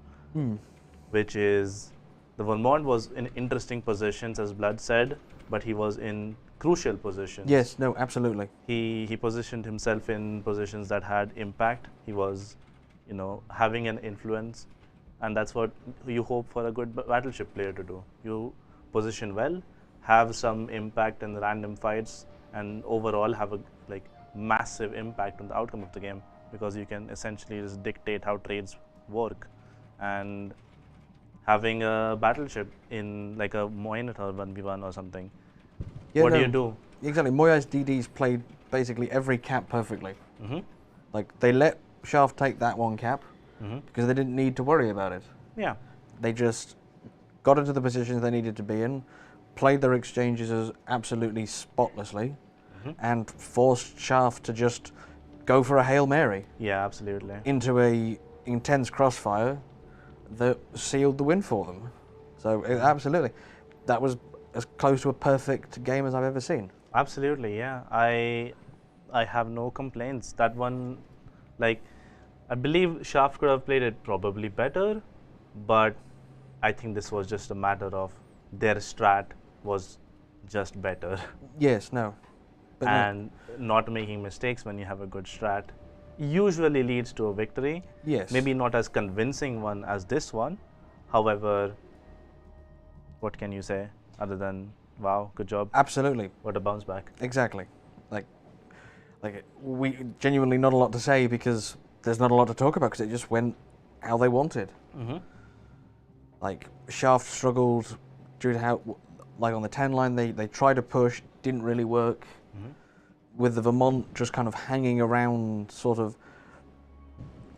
which is, the Vermont was in interesting positions, as Blood said, but he was in crucial positions. Yes, no, absolutely. He positioned himself in positions that had impact. He was, you know, having an influence, and that's what you hope for a good battleship player to do. You position well, have some impact in the random fights, and overall have a massive impact on the outcome of the game, because you can essentially just dictate how trades work. And having a battleship in like a Minotaur 1v1 or something, Yeah, what do no, you do? Exactly. Moyai's DDs played basically every cap perfectly. Mm-hmm. Like, they let Shaft take that one cap because they didn't need to worry about it. Yeah. They just got into the positions they needed to be in, played their exchanges as absolutely spotlessly, and forced Shaft to just go for a Hail Mary Yeah, absolutely. into a intense crossfire that sealed the win for them. So absolutely, that was as close to a perfect game as I've ever seen. Absolutely, yeah. I have no complaints. That one, like, I believe Shaft could have played it probably better, but I think this was just a matter of their strat was just better. Yes, no. But no. And not making mistakes when you have a good strat usually leads to a victory. Yes. Maybe not as convincing one as this one. However, what can you say other than, wow, good job? Absolutely. What a bounce back. Exactly. Like we genuinely not a lot to say because there's not a lot to talk about because it just went how they wanted. Like, Shaft struggled due to how, like on the 10 line, they tried to push, didn't really work. With the Vermont just kind of hanging around, sort of,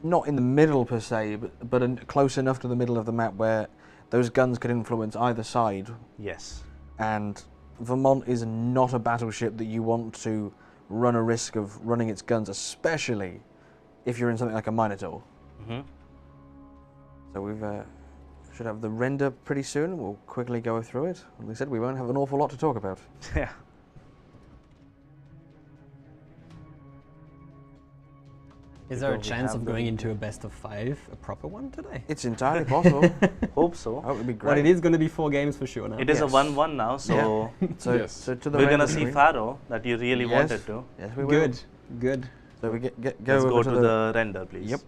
not in the middle per se, but close enough to the middle of the map where those guns could influence either side. Yes. And Vermont is not a battleship that you want to run a risk of running its guns, especially if you're in something like a Minotaur. So we've should have the render pretty soon. We'll quickly go through it. Like I said, we won't have an awful lot to talk about. Yeah. Is there a Because we chance have of the- going into a best of 5, a proper one today? It's entirely possible. Hope so. Oh, it would be great. Well, it is going to be 4 games for sure now. It is a Yes. 1-1 now, so So, Yes. so to the we're gonna render see screen. Pharaoh that you really Yes. wanted to. Yes, we will. Good, good. So we go Let's over go to the render, please. Yep.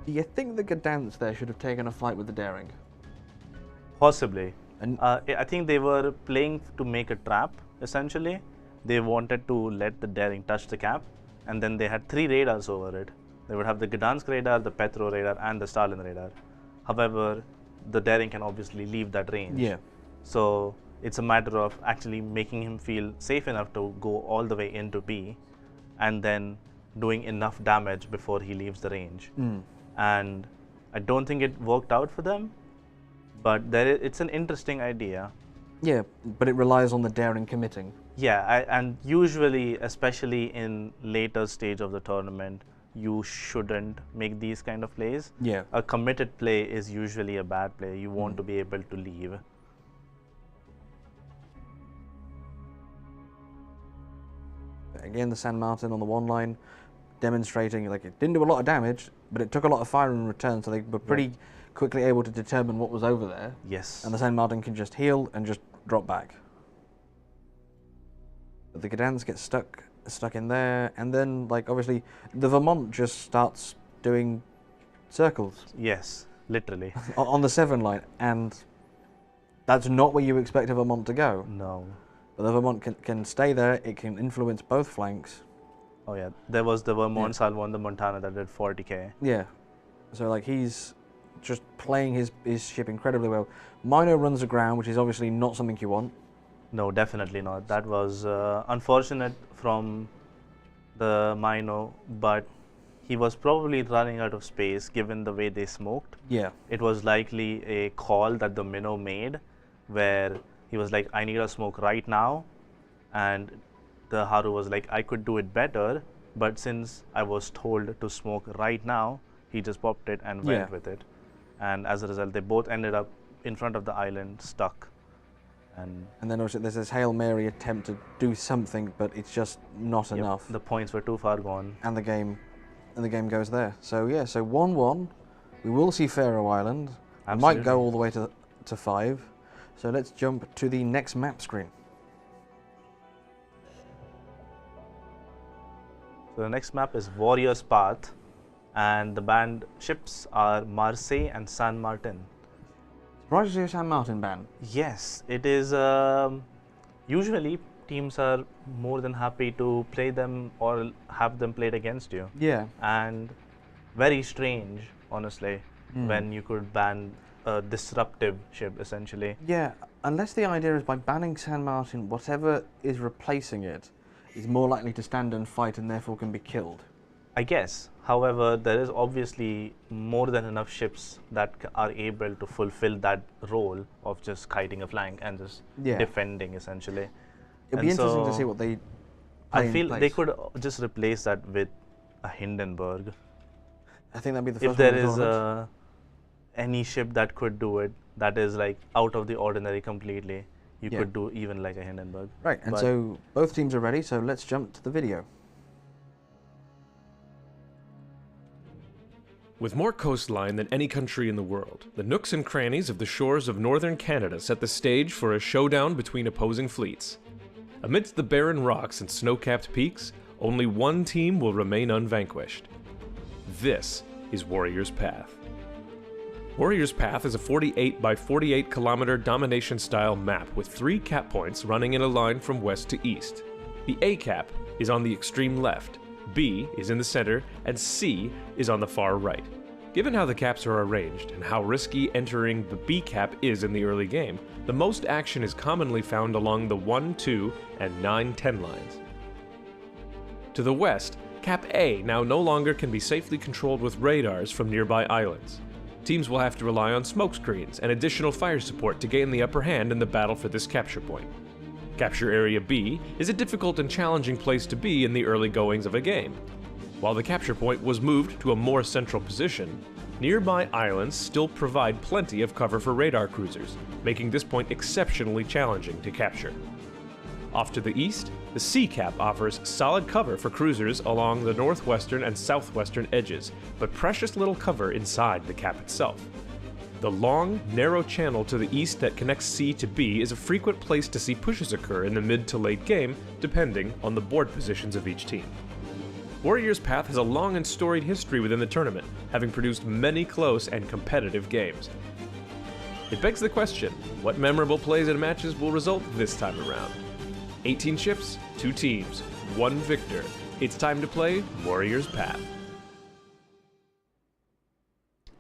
Do you think the Gdansk there should have taken a fight with the Daring? Possibly. And I think they were playing to make a trap, essentially. They wanted to let the Daring touch the cap, and then they had 3 radars over it. They would have the Gdansk radar, the Petro radar, and the Stalin radar. However, the Daring can obviously leave that range. yeah, So it's a matter of actually making him feel safe enough to go all the way into B, and then doing enough damage before he leaves the range. And I don't think it worked out for them, but it's an interesting idea. yeah, but it relies on the Daring committing. Yeah, and usually, especially in later stage of the tournament, you shouldn't make these kind of plays. Yeah. A committed play is usually a bad play. You want to be able to leave. Again, the San Martin on the 1 line, demonstrating like it didn't do a lot of damage, but it took a lot of fire in return, so they were pretty quickly able to determine what was over there. Yes. And the San Martin can just heal and just drop back. But the Gdansk gets stuck in there, and then like obviously the Vermont just starts doing circles Yes, literally. on the 7 line, and that's not where you expect a Vermont to go. No. But the Vermont can stay there, it can influence both flanks. Oh yeah, there was the Vermont salvo on the Montana that did 40k. Yeah. So like he's just playing his ship incredibly well. Mino runs aground, which is obviously not something you want. No, definitely not. That was unfortunate from the Mino, but he was probably running out of space given the way they smoked. Yeah. It was likely a call that the Minnow made where he was like, I need a smoke right now. And the Haru was like, I could do it better, But since I was told to smoke right now, he just popped it and went with it. And as a result, they both ended up in front of the island, stuck. And then also there's this Hail Mary attempt to do something, but it's just not enough. The points were too far gone. And the game goes there. So yeah, so 1-1. We will see Faroe Island. I might go all the way to 5. So let's jump to the next map screen. So the next map is Warrior's Path, and the banned ships are Marseille and San Martin. Surprised to see a San Martin ban? Yes, it is. Usually teams are more than happy to play them or have them played against you. Yeah. And very strange, honestly, when you could ban a disruptive ship, essentially. Yeah, unless the idea is by banning San Martin, whatever is replacing it is more likely to stand and fight and therefore can be killed. I guess. However, there is obviously more than enough ships that are able to fulfill that role of just kiting a flank and just defending, essentially. It'd be interesting to see what they I feel they could just replace that with a Hindenburg. I think that'd be the first if there is any ship that could do it, that is like out of the ordinary completely, you could do even like a Hindenburg. Right, and so both teams are ready, so let's jump to the video. With more coastline than any country in the world, the nooks and crannies of the shores of northern Canada set the stage for a showdown between opposing fleets. Amidst the barren rocks and snow-capped peaks, only one team will remain unvanquished. This is Warrior's Path. Warrior's Path is a 48 by 48 kilometer domination-style map with 3 cap points running in a line from west to east. The A cap is on the extreme left, B is in the center, and C is on the far right. Given how the caps are arranged and how risky entering the B cap is in the early game, the most action is commonly found along the 1, 2, and 9, 10 lines. To the west, Cap A now no longer can be safely controlled with radars from nearby islands. Teams will have to rely on smokescreens and additional fire support to gain the upper hand in the battle for this capture point. Capture Area B is a difficult and challenging place to be in the early goings of a game. While the capture point was moved to a more central position, nearby islands still provide plenty of cover for radar cruisers, making this point exceptionally challenging to capture. Off to the east, the C cap offers solid cover for cruisers along the northwestern and southwestern edges, but precious little cover inside the cap itself. The long, narrow channel to the east that connects C to B is a frequent place to see pushes occur in the mid to late game, depending on the board positions of each team. Warrior's Path has a long and storied history within the tournament, having produced many close and competitive games. It begs the question, what memorable plays and matches will result this time around? 18 ships, 2 teams, 1 victor. It's time to play Warrior's Path.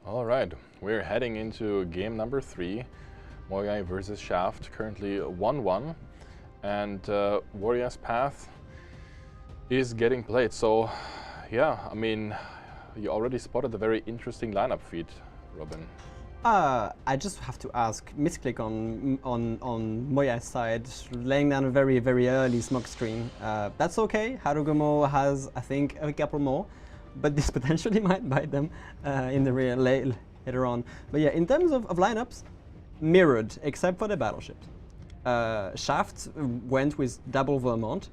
All right, we're heading into game number 3, Moyai versus Shaft, currently 1-1, and Warrior's Path is getting played. So, yeah, I mean, you already spotted a very interesting lineup feed, Robin. I just have to ask, misclick on Moyai's side, laying down a very, very early smoke screen. That's okay. Harugumo has, I think, a couple more, but this potentially might bite them in the rear later on. But yeah, in terms of lineups, mirrored, except for the battleships. Shaft went with double Vermont.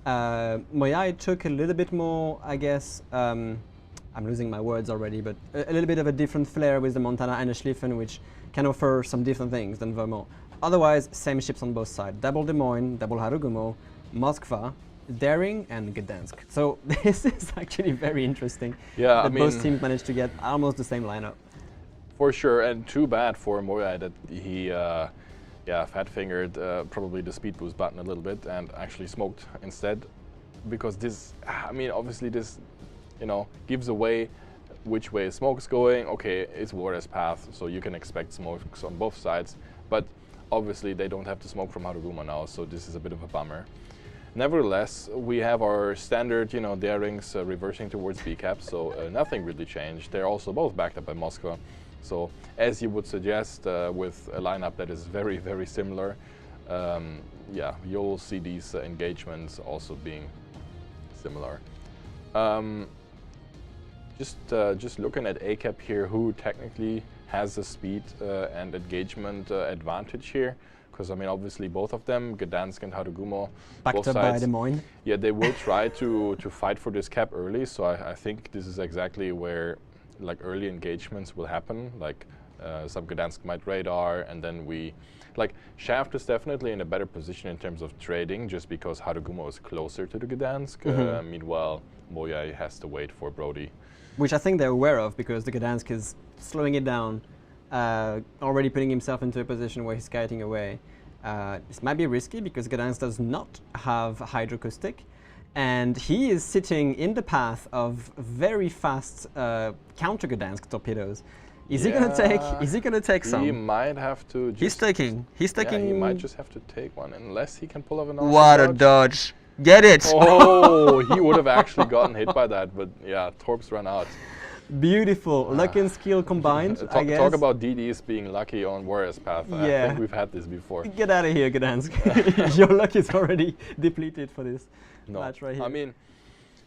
Moyai took a little bit more, I guess, I'm losing my words already, but a little bit of a different flair with the Montana and the Schlieffen, which can offer some different things than Vermont. Otherwise, same ships on both sides. Double Des Moines, double Harugumo, Moskva, Daring, and Gdansk. So this is actually very interesting. Yeah, that both teams managed to get almost the same lineup. For sure, and too bad for Moyai that he fat-fingered probably the speed boost button a little bit and actually smoked instead, because this, I mean, obviously this, you know, gives away which way smoke's going. Okay, it's Warrior's Path, so you can expect smokes on both sides, but obviously they don't have to smoke from Harugumo now, so this is a bit of a bummer. Nevertheless, we have our standard, you know, Darings reversing towards B cap, so nothing really changed. They're also both backed up by Moscow. So, as you would suggest, with a lineup that is very, very similar, yeah, you'll see these engagements also being similar. Just looking at ACAP here, who technically has the speed and engagement advantage here. Because I mean, obviously both of them, Gdansk and Harugumo, Backed both up by sides, Des Moines. yeah, they will try to fight for this cap early. So I think this is exactly where like early engagements will happen. Like some Gdansk might radar, and then like Shaft is definitely in a better position in terms of trading, just because Harugumo is closer to the Gdansk. Meanwhile, Moyai has to wait for Brody. Which I think they're aware of, because the Gdansk is slowing it down, already putting himself into a position where he's kiting away. This might be risky because Gdansk does not have hydrocaustic, and he is sitting in the path of very fast counter Gdansk torpedoes. Is he gonna take? Is he gonna take some? He might have to. He's taking. He's taking. Yeah, he might just have to take one, unless he can pull off an awesome What a dodge. dodge! Get it! Oh, he would have actually gotten hit by that, but yeah, Torps ran out. Beautiful. Luck and skill combined, I guess. Talk about DDs being lucky on Warrior's Path. I Yeah. think we've had this before. Get out of here, Gdansk. Your luck is already depleted for this match right here. I mean,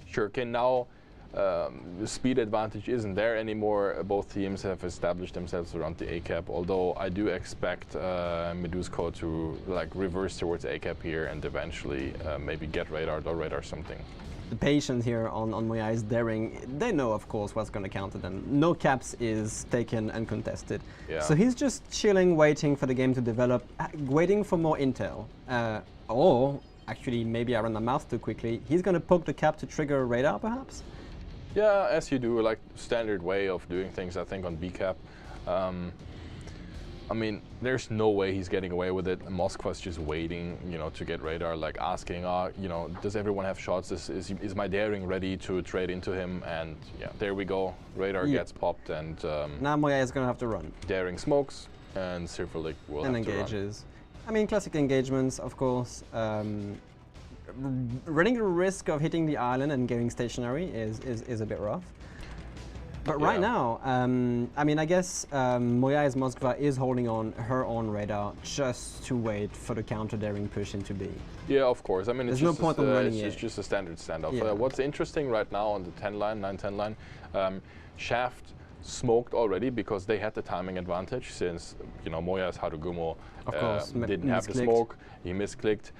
sure, okay, now the speed advantage isn't there anymore. Both teams have established themselves around the A-cap, although I do expect Medusco to like reverse towards A-cap here and eventually maybe get radared or radar something. The patience here on Moyai is daring. They know, of course, what's going to counter them. No caps is taken uncontested. Yeah. So he's just chilling, waiting for the game to develop, waiting for more intel. Or, actually, maybe I ran my mouth too quickly. He's going to poke the cap to trigger a radar, perhaps? Yeah, as you do, like standard way of doing things, I think, on B-cap. I mean, there's no way he's getting away with it. Moskva's just waiting, you know, to get radar, like asking, you know, does everyone have shots? Is my daring ready to trade into him? And yeah, there we go. Radar gets popped, and Now Moyai is going to have to run. daring smokes, and Sirfelik will And have to run. engages. I mean, classic engagements, of course. Running the risk of hitting the island and getting stationary is a bit rough. But right now, I mean, I guess Moyai's Moskva is holding on her own radar just to wait for the counter daring push into B. Yeah, of course. I mean, There's it's no just point in running it's it. just a standard standoff. Yeah. What's interesting right now on the 10 line, 9-10 line, Shaft smoked already because they had the timing advantage, since you know Moya's Harugumo Of course, didn't have the misclicked. smoke. He misclicked.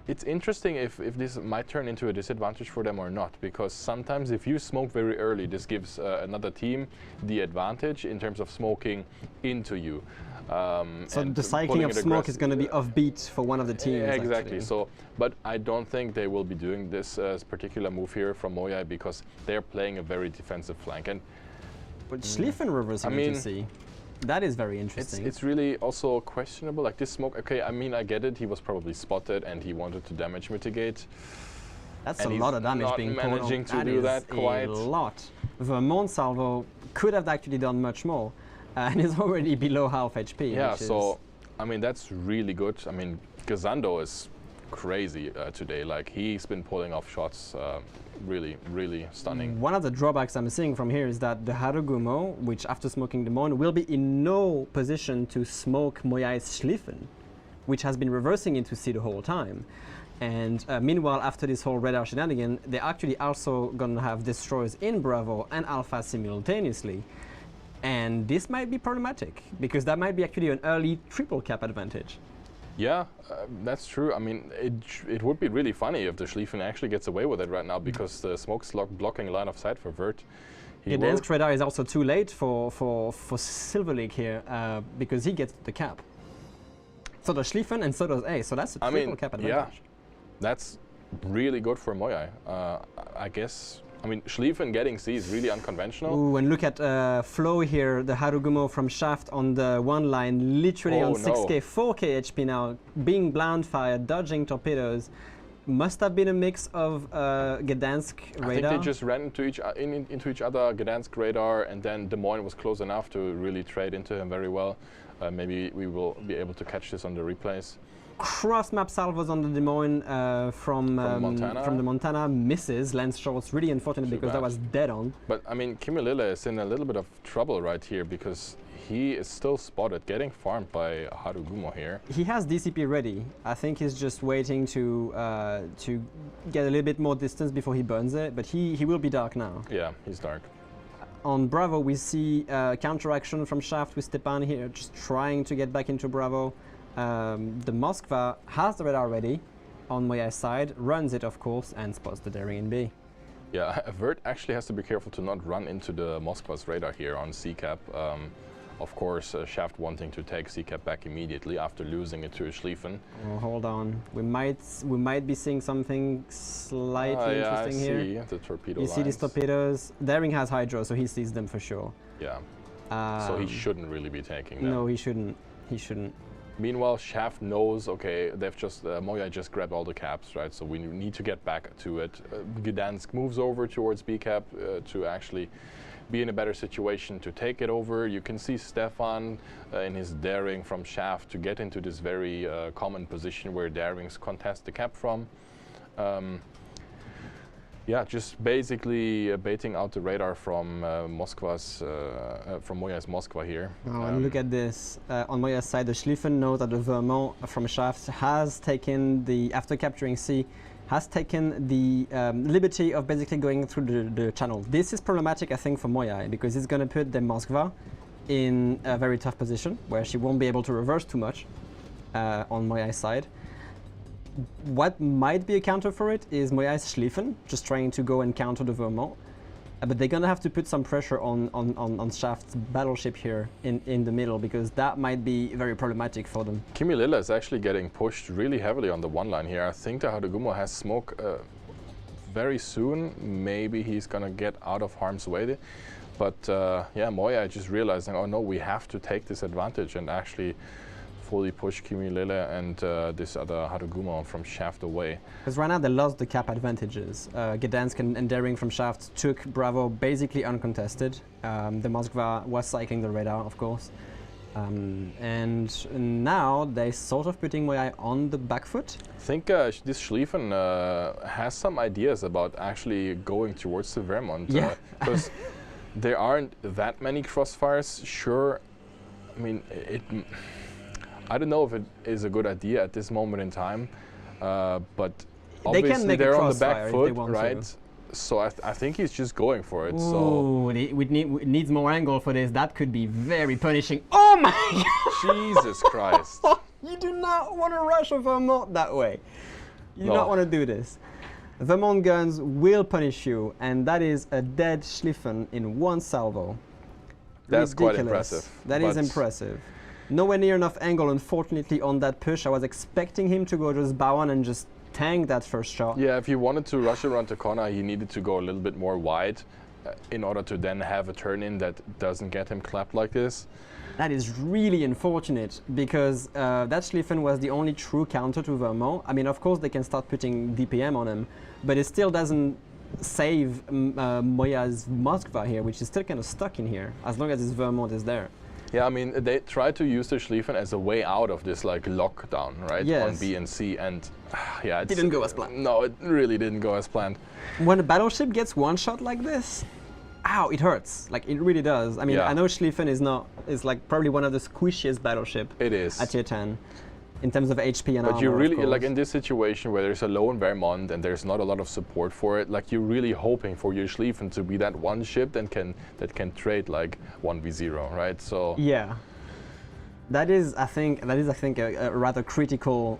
It's interesting if this might turn into a disadvantage for them or not, because sometimes if you smoke very early, this gives another team the advantage in terms of smoking into you. So and the cycling pulling of it smoke is going to be offbeat for one of the teams. yeah, exactly. actually. So, but I don't think they will be doing this particular move here from Moyai, because they're playing a very defensive flank. And But Schlieffen reversing I mean, into C. That is very interesting. it's really also questionable. Like this smoke, okay, I mean, I get it. He was probably spotted and he wanted to damage mitigate. That's and a he's lot of damage not being poured managing on. to do is that quite. a lot. Vermont salvo could have actually done much more, and is already below half HP. Yeah, which so is I mean that's really good. I mean, Gazando is crazy today. Like he's been pulling off shots, really, really stunning. one of the drawbacks I'm seeing from here is that the Harugumo, which after smoking the Mon, will be in no position to smoke Moyai's Schlieffen, which has been reversing into C the whole time. And meanwhile, after this whole radar shenanigan, they're actually also going to have destroyers in Bravo and Alpha simultaneously. And this might be problematic, because that might be actually an early triple cap advantage. Yeah, that's true. I mean, it would be really funny if the Schlieffen actually gets away with it right now, because the smoke's blocking line of sight for Vert. Gdansk radar is also too late for Silver League here, because he gets the cap. So does Schlieffen and so does A, so that's a triple cap advantage. Yeah, that's really good for Moyai. I guess. I mean, Schlieffen getting C is really unconventional. Ooh, and look at Flow here, the Harugumo from Shaft on the one line, literally on 6k, 4k HP now, being blind fired, dodging torpedoes. Must have been a mix of Gdansk radar. I think they just ran into each other, Gdansk radar, and then Des Moines was close enough to really trade into him very well. Maybe we will be able to catch this on the replays. Cross map salvos on the Des Moines from the Montana misses, lands short. It's really unfortunate because that was dead on. But I mean, Kimilila is in a little bit of trouble right here because he is still spotted, getting farmed by Harugumo here. He has DCP ready. I think he's just waiting to get a little bit more distance before he burns it, but he will be dark now. Yeah, he's dark. On Bravo, we see counteraction from Shaft with Stepan here, just trying to get back into Bravo. The Moskva has the radar ready on Moya's side, runs it of course, and spots the Daring in B. Yeah, Vert actually has to be careful to not run into the Moskva's radar here on CCAP. Of course, Shaft wanting to take CCAP back immediately after losing it to Schlieffen. Oh, hold on, we might be seeing something slightly interesting here. Yeah, I see the torpedo You lines. see these torpedoes. Daring has Hydro, so he sees them for sure. Yeah, so he shouldn't really be taking them. No, he shouldn't. He shouldn't. Meanwhile, Shaft knows, okay, they've just, Moya just grabbed all the caps, right? So we need to get back to it. Gdansk moves over towards B cap to actually be in a better situation to take it over. You can see Stefan in his daring from Shaft to get into this very common position where darings contest the cap from. Yeah, just basically baiting out the radar from from Moya's Moskva here. Oh, and look at this. On Moya's side, the Schlieffen knows that the Vermont from Shaft has taken the, after capturing C, has taken the liberty of basically going through the channel. This is problematic, I think, for Moya, because it's going to put the Moskva in a very tough position, where she won't be able to reverse too much on Moya's side. What might be a counter for it is Moya's Schlieffen, just trying to go and counter the Vermont. But they're going to have to put some pressure on Shaft's battleship here in the middle, because that might be very problematic for them. Kimilila is actually getting pushed really heavily on the one line here. I think the Harugumo has smoke very soon. Maybe he's going to get out of harm's way. But yeah, Moya just realizing, oh no, we have to take this advantage and actually fully push Kimilila and this other Harugumo from Shaft away. Because right now they lost the cap advantages. Gdansk and Daring from Shaft took Bravo basically uncontested. The Moskva was cycling the radar, of course. And now they're sort of putting Moya on the back foot. I think this Schlieffen has some ideas about actually going towards the Vermont. Yeah. Because there aren't that many crossfires. Sure, I mean, I don't know if it is a good idea at this moment in time, but obviously they're on the back foot, right? So I think he's just going for it. Ooh, so it needs more angle for this. That could be very punishing. Oh my God! Jesus Christ! You do not want to rush a Vermont that way. You do No. not want to do this. Vermont guns will punish you, and that is a dead Schlieffen in one salvo. That's quite Ridiculous. impressive. That is but impressive. Nowhere near enough angle, unfortunately, on that push. I was expecting him to go just bow on and just tank that first shot. Yeah, if he wanted to rush around the corner, he needed to go a little bit more wide in order to then have a turn-in that doesn't get him clapped like this. That is really unfortunate, because that Schlieffen was the only true counter to Vermont. I mean, of course, they can start putting DPM on him, but it still doesn't save Moya's Moskva here, which is still kind of stuck in here, as long as his Vermont is there. Yeah, I mean, they tried to use the Schlieffen as a way out of this like lockdown, right? Yes. On B and C, and yeah, it Didn't go as planned. No, it really didn't go as planned. When a battleship gets one shot like this, ow, it hurts. Like, it really does. I mean, Yeah. I know Schlieffen is like probably one of the squishiest battleship It is. at tier 10 in terms of HP and But armor, you of really, course. like in this situation where there's a lone Vermont and there's not a lot of support for it, like you're really hoping for your Schlieffen to be that one ship that can trade like 1v0, right? So Yeah. That is, I think, a rather critical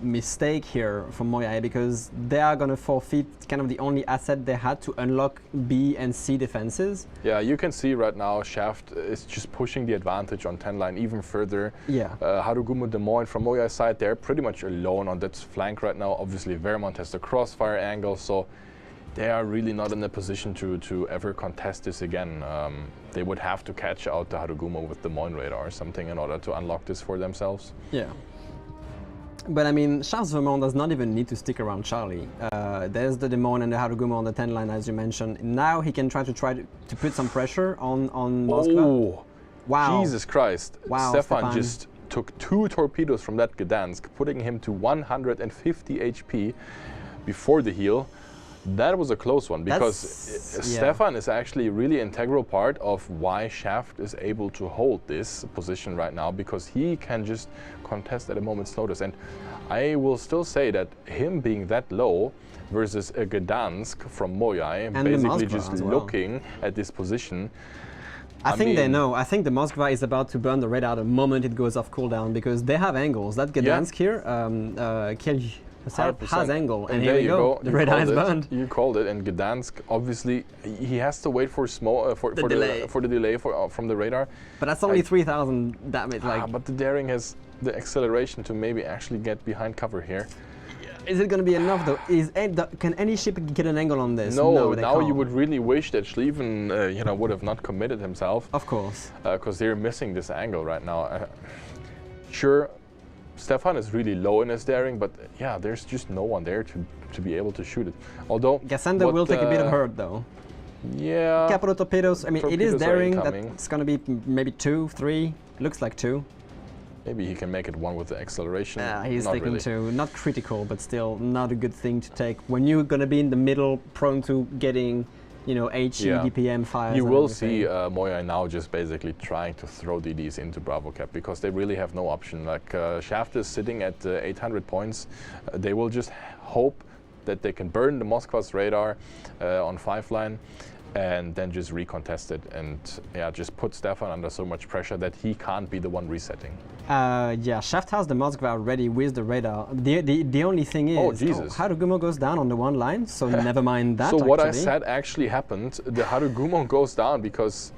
mistake here from Moya, because they are going to forfeit kind of the only asset they had to unlock B and C defenses. yeah, you can see right now Shaft is just pushing the advantage on 10 line even further. Yeah. Harugumo Des Moines from Moya's side, they're pretty much alone on that flank right now. Obviously Vermont has the crossfire angle, so they are really not in a position to ever contest this again. They would have to catch out the Harugumo with the Des Moines radar or something in order to unlock this for themselves. Yeah. But I mean, Charles Vermont does not even need to stick around Charlie. There's the Des Moines and the Harugumo on the 10 line, as you mentioned. Now he can try to put some pressure on Moskva. Oh, Wow. Jesus Christ. Wow, Stefan just took 2 torpedoes from that Gdansk, putting him to 150 HP before the heal. That was a close one because Stefan is actually a really integral part of why Shaft is able to hold this position right now, because he can just contest at a moment's notice. And I will still say that him being that low versus a Gdansk from Moyai, and basically just looking at this position. I think they know. I think the Moskva is about to burn the radar the moment it goes off cooldown, because they have angles. That Gdansk here, Kiel has angle, and here we go. The radar is burned. You called it, and Gdansk, obviously, he has to wait for the delay from the radar. But that's only 3,000 damage. But the Daring has the acceleration to maybe actually get behind cover here. Is it going to be enough though? Can any ship get an angle on this? No, they now can't. you would really wish that Schlieffen, would have not committed himself. Of course. Because they're missing this angle right now. Sure, Stefan is really low in his Daring, but yeah, there's just no one there to be able to shoot it. Although Gassenda will take a bit of hurt though. Yeah. Capital torpedoes. I mean, torpedoes it is Daring. That's going to be maybe 2, 3. Looks like 2. Maybe he can make it 1 with the acceleration. He's not taking really. 2. Not critical, but still not a good thing to take when you're going to be in the middle, prone to getting, HE, DPM fires. You will see Moyai now just basically trying to throw DDs into Bravo Cap, because they really have no option. Like Shaft is sitting at 800 points. They will just hope that they can burn the Moskva's radar on 5-line. And then just recontest it, and just put Stefan under so much pressure that he can't be the one resetting. Shaft has the Moskva ready with the radar. The only thing is, Harugumo goes down on the 1 line, so never mind that. So what I said actually happened. The Harugumo goes down because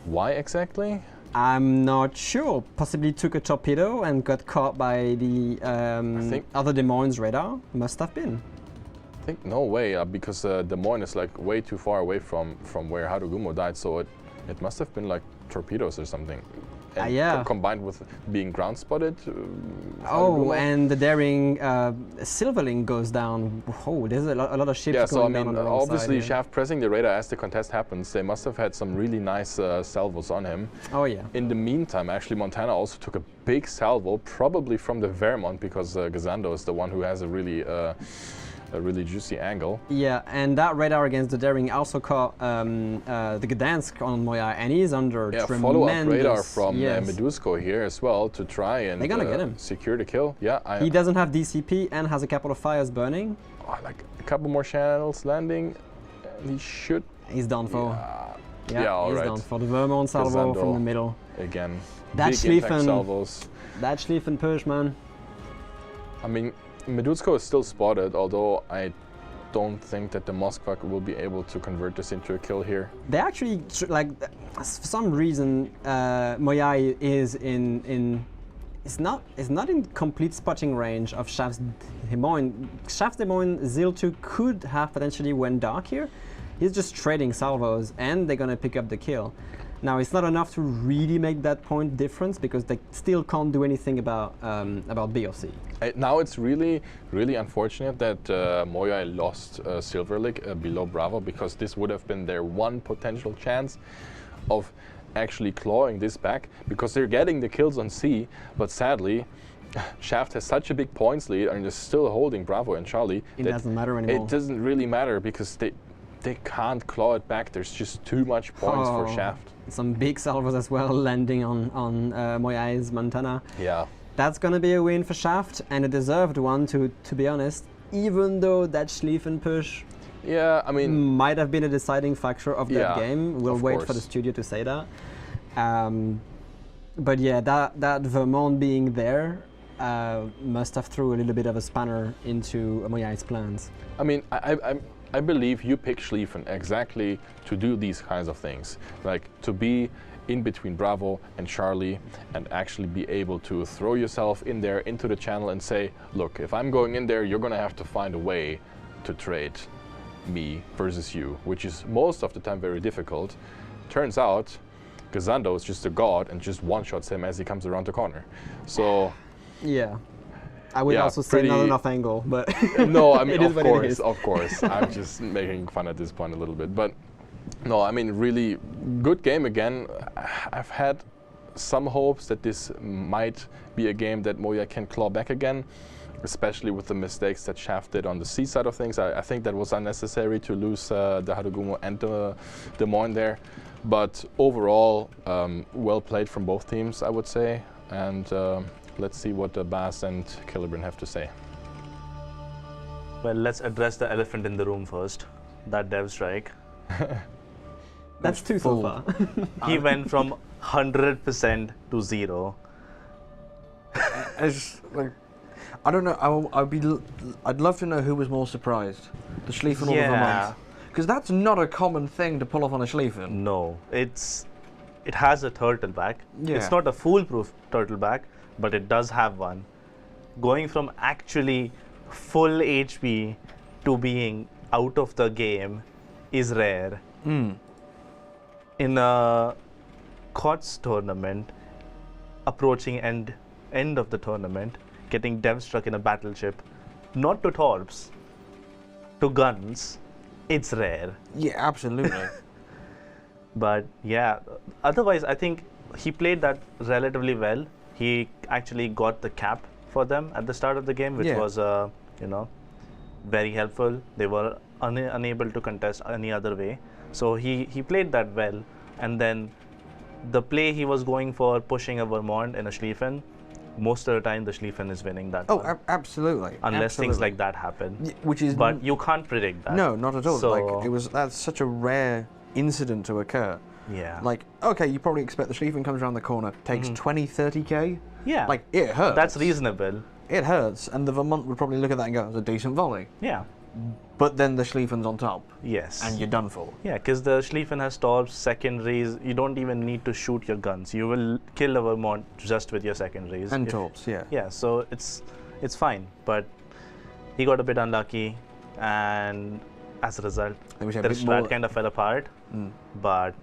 why exactly? I'm not sure. Possibly took a torpedo and got caught by the other Des Moines radar. Must have been. I think no way, because Des Moines is like way too far away from where Harugumo died, so it must have been like torpedoes or something. And combined with being ground spotted. And the Daring Silverling goes down. Oh, there's a lot of ships going down on the wrong obviously side, Shaft pressing the radar as the contest happens. They must have had some really nice salvos on him. Oh yeah. In the meantime, actually, Montana also took a big salvo, probably from the Vermont, because Gazando is the one who has a really juicy angle. Yeah, and that radar against the Daring also caught the Gdansk on Moyai, and he's under tremendous... follow-up radar from Medusko here as well to try and they're gonna get him. Secure the kill. Yeah, he doesn't have DCP and has a couple of fires burning. Like a couple more channels landing, and he should... He's done for. All right. He's done for. The Vermont salvo from the middle. Again, that big impact salvos. That Schlieffen push, man. I mean, Medusko is still spotted, although I don't think that the Moskva will be able to convert this into a kill here. They actually, for some reason, Moyai is it's not in complete spotting range of Shaft's Des Moines. Shaft's Des Moines Zil2 could have potentially went dark here. He's just trading salvos, and they're gonna pick up the kill. Now, it's not enough to really make that point difference, because they still can't do anything about B or C. Now it's really, really unfortunate that Moyai lost Silverlig below Bravo, because this would have been their one potential chance of actually clawing this back, because they're getting the kills on C, but sadly, Shaft has such a big points lead and is still holding Bravo and Charlie. It doesn't matter anymore. It doesn't really matter, because they can't claw it back. There's just too much points for Shaft. Some big salvos as well landing on Moyai's Montana. Yeah. That's going to be a win for Shaft, and a deserved one, to be honest, even though that Schlieffen push might have been a deciding factor of that game. We'll wait for the studio to say that. But yeah, that Vermont being there must have threw a little bit of a spanner into Moyai's plans. I mean, I believe you pick Schlieffen exactly to do these kinds of things, like to be in between Bravo and Charlie and actually be able to throw yourself in there into the channel and say, look, if I'm going in there, you're going to have to find a way to trade me versus you, which is most of the time very difficult. Turns out, Gazando is just a god and just one-shots him as he comes around the corner. So... yeah. I would also say not enough angle, but no, I mean, of course. I'm just making fun at this point a little bit, but no, I mean, really good game again. I've had some hopes that this might be a game that Moya can claw back again, especially with the mistakes that Shaft did on the sea side of things. I think that was unnecessary to lose the Harugumo and the Des Moines there. But overall, well played from both teams, I would say. And let's see what Bas and Kilibrin have to say. Well, let's address the elephant in the room first. That dev strike. That's two so far. He went from 100% to 0. It's like, I don't know. I'd love to know who was more surprised, the Schlieffen or the Vermont, because that's not a common thing to pull off on a Schlieffen. No, it has a turtle back. Yeah. It's not a foolproof turtle back, but it does have one. Going from actually full HP to being out of the game is rare. In a COTS tournament, approaching end of the tournament, getting dev struck in a battleship, not to torps, to guns, it's rare. Yeah, absolutely. But yeah, otherwise I think he played that relatively well. He actually got the cap for them at the start of the game, which was very helpful. They were unable to contest any other way. So he played that well, and then the play he was going for, pushing a Vermont in a Schlieffen, most of the time the Schlieffen is winning that one. Absolutely. Unless things like that happen. But you can't predict that. No, not at all. So That's such a rare incident to occur. Yeah. Like, okay, you probably expect the Schlieffen comes around the corner, takes 20, 30k. Yeah. Like, it hurts. That's reasonable. It hurts, and the Vermont would probably look at that and go, it's a decent volley. Yeah. But then the Schlieffen's on top. Yes. And you're done for. Yeah, because the Schlieffen has torps, secondaries. You don't even need to shoot your guns. You will kill a Vermont just with your secondaries. And torps, yeah. Yeah, so it's fine. But he got a bit unlucky, and as a result, the strat kind of fell apart. But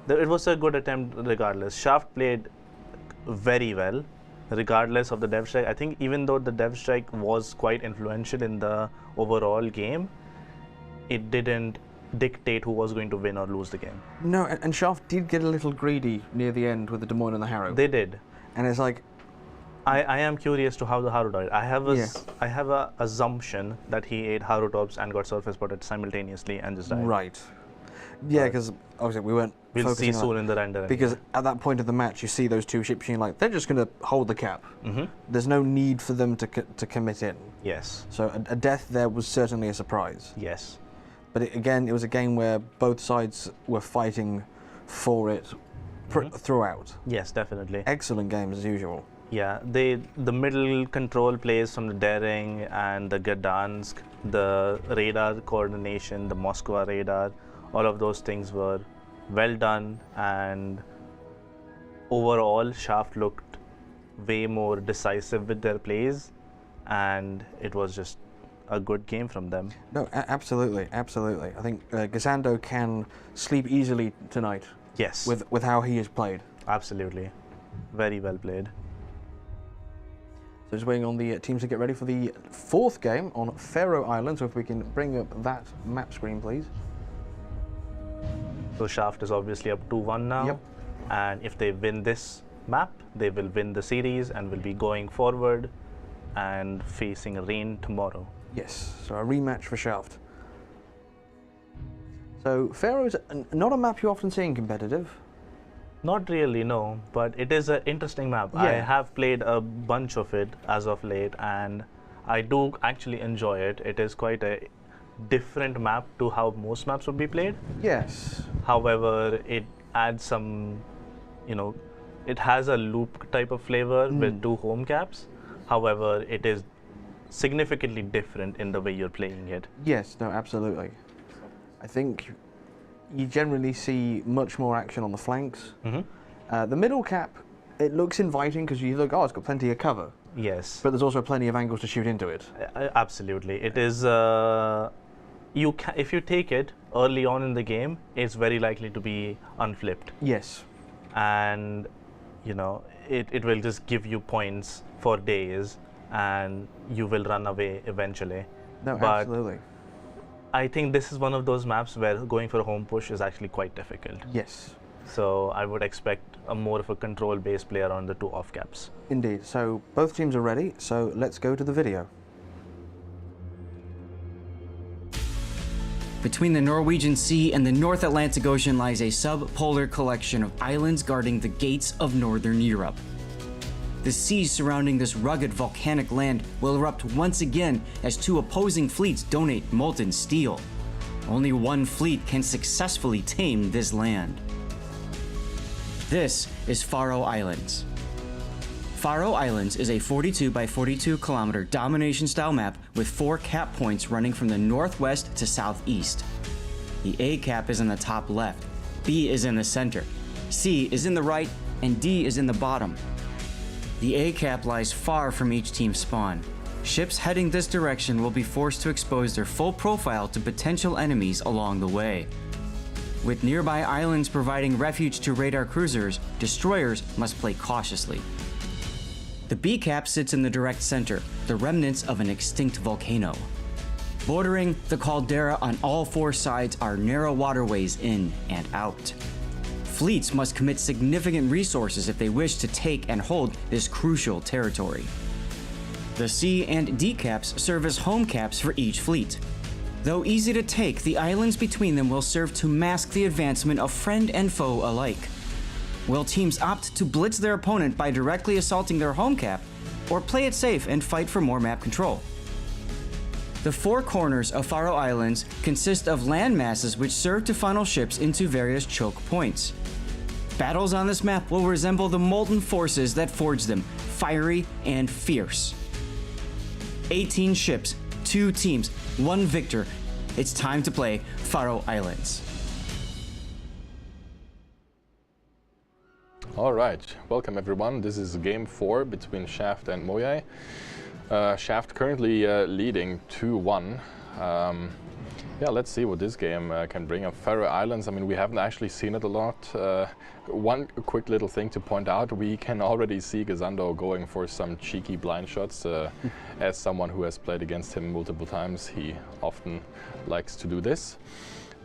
it was a good attempt regardless. Shaft played very well, regardless of the dev strike. I think even though the dev strike was quite influential in the overall game, it didn't dictate who was going to win or lose the game. No, and Shaft did get a little greedy near the end with the Des Moines and the Harrow. They did. And it's like, I am curious to how the Haru died. I have a assumption that he ate Haru tops and got surface spotted simultaneously and just died. Right. Yeah, because obviously we weren't. We'll see soon in the render. Because at that point of the match, you see those two ships, and you're like, they're just going to hold the cap. There's no need for them to commit in. Yes. So a death there was certainly a surprise. Yes. But it was a game where both sides were fighting for it throughout. Yes, definitely. Excellent games as usual. Yeah, the middle control plays from the Daring and the Gdansk, the radar coordination, the Moskva radar, all of those things were well done, and overall Shaft looked way more decisive with their plays, and it was just a good game from them. No, absolutely, absolutely. I think Gazando can sleep easily tonight. Yes. With how he has played. Absolutely. Very well played. So just waiting on the teams to get ready for the fourth game on Faroe Islands. So if we can bring up that map screen, please. So Shaft is obviously up 2-1 now. Yep. And if they win this map, they will win the series and will be going forward and facing Rain tomorrow. Yes, so a rematch for Shaft. So Faroe's not a map you often see in competitive. Not really, no, but it is an interesting map. Yeah. I have played a bunch of it as of late, and I do actually enjoy it. It is quite a different map to how most maps would be played. Yes. However, it adds some, it has a loop type of flavor with 2 home caps. However, it is significantly different in the way you're playing it. Yes, no, absolutely. I think you generally see much more action on the flanks. The middle cap, it looks inviting because you look, it's got plenty of cover. Yes. But there's also plenty of angles to shoot into it. Absolutely. It is, if you take it early on in the game, it's very likely to be unflipped. Yes. And, it will just give you points for days, and you will run away eventually. No, but absolutely. I think this is one of those maps where going for a home push is actually quite difficult. Yes. So I would expect more of a control-based player on the 2 off caps. Indeed. So both teams are ready, so let's go to the video. Between the Norwegian Sea and the North Atlantic Ocean lies a subpolar collection of islands guarding the gates of Northern Europe. The seas surrounding this rugged volcanic land will erupt once again as 2 opposing fleets donate molten steel. Only one fleet can successfully tame this land. This is Faroe Islands. Faroe Islands is a 42 by 42 kilometer domination-style map with 4 cap points running from the northwest to southeast. The A cap is in the top left, B is in the center, C is in the right, and D is in the bottom. The A cap lies far from each team's spawn. Ships heading this direction will be forced to expose their full profile to potential enemies along the way. With nearby islands providing refuge to radar cruisers, destroyers must play cautiously. The B cap sits in the direct center, the remnants of an extinct volcano. Bordering the caldera on all 4 sides are narrow waterways in and out. Fleets must commit significant resources if they wish to take and hold this crucial territory. The C and D caps serve as home caps for each fleet. Though easy to take, the islands between them will serve to mask the advancement of friend and foe alike. Will teams opt to blitz their opponent by directly assaulting their home cap, or play it safe and fight for more map control? The 4 corners of Faroe Islands consist of land masses which serve to funnel ships into various choke points. Battles on this map will resemble the molten forces that forged them, fiery and fierce. 18 ships, 2 teams, 1 victor. It's time to play Faroe Islands. All right, welcome everyone. This is game 4 between Shaft and Mojai. Shaft currently leading 2-1. Yeah, let's see what this game can bring up. Faroe Islands, I mean, we haven't actually seen it a lot. One quick little thing to point out, we can already see Gazando going for some cheeky blind shots. As someone who has played against him multiple times, he often likes to do this.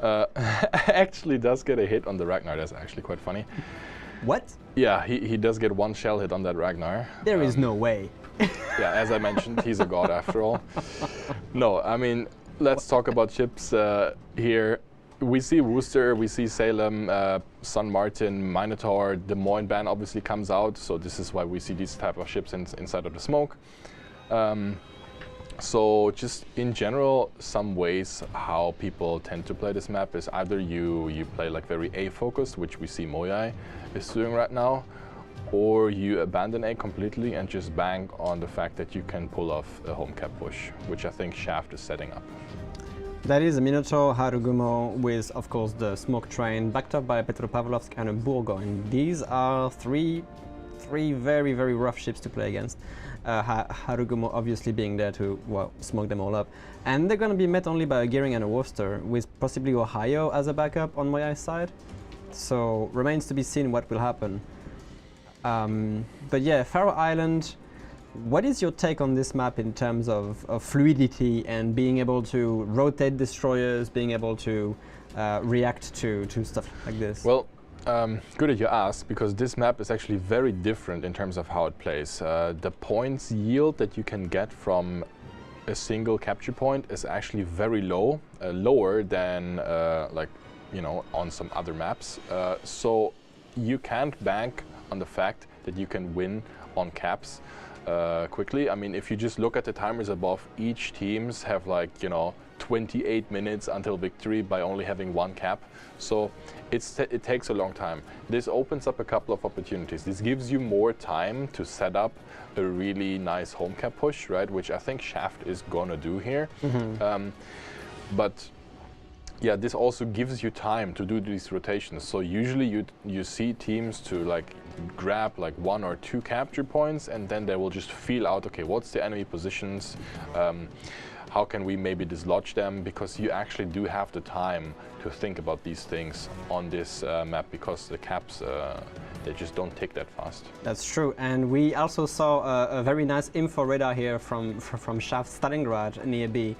Actually does get a hit on the Ragnar, that's actually quite funny. What? Yeah, he does get 1 shell hit on that Ragnar. There is no way. Yeah, as I mentioned, he's a god after all. No, I mean, let's talk about ships here. We see Worcester, we see Salem, San Martin, Minotaur, Des Moines ban obviously comes out, so this is why we see these type of ships inside of the smoke. So just in general, some ways how people tend to play this map is either you play like very A focused, which we see Mojai is doing right now, or you abandon A completely and just bank on the fact that you can pull off a home cap push, which I think Shaft is setting up. That is a Minotaur, Harugumo, with of course the smoke train, backed up by Petropavlovsk and a Burgoyne. These are three very, very rough ships to play against. Harugumo obviously being there to, well, smoke them all up. And they're going to be met only by a Gearing and a Worcester, with possibly Ohio as a backup on Mojai's side. So remains to be seen what will happen. But yeah, Faroe Island, what is your take on this map in terms of fluidity and being able to rotate destroyers, being able to react to stuff like this? Well, good that you asked, because this map is actually very different in terms of how it plays. The points yield that you can get from a single capture point is actually very low, lower than like, you know, on some other maps. So you can't bank on the fact that you can win on caps quickly. I mean, if you just look at the timers above, each teams have like, you know, 28 minutes until victory by only having 1 cap. So it takes a long time. This opens up a couple of opportunities. This gives you more time to set up a really nice home cap push, right? Which I think Shaft is gonna do here. But yeah, this also gives you time to do these rotations. So usually you see teams to like grab like 1 or 2 capture points, and then they will just feel out, okay, what's the enemy positions, how can we maybe dislodge them, because you actually do have the time to think about these things on this map, because the caps, they just don't tick that fast. That's true, and we also saw a very nice info radar here from Shaft Stalingrad near B,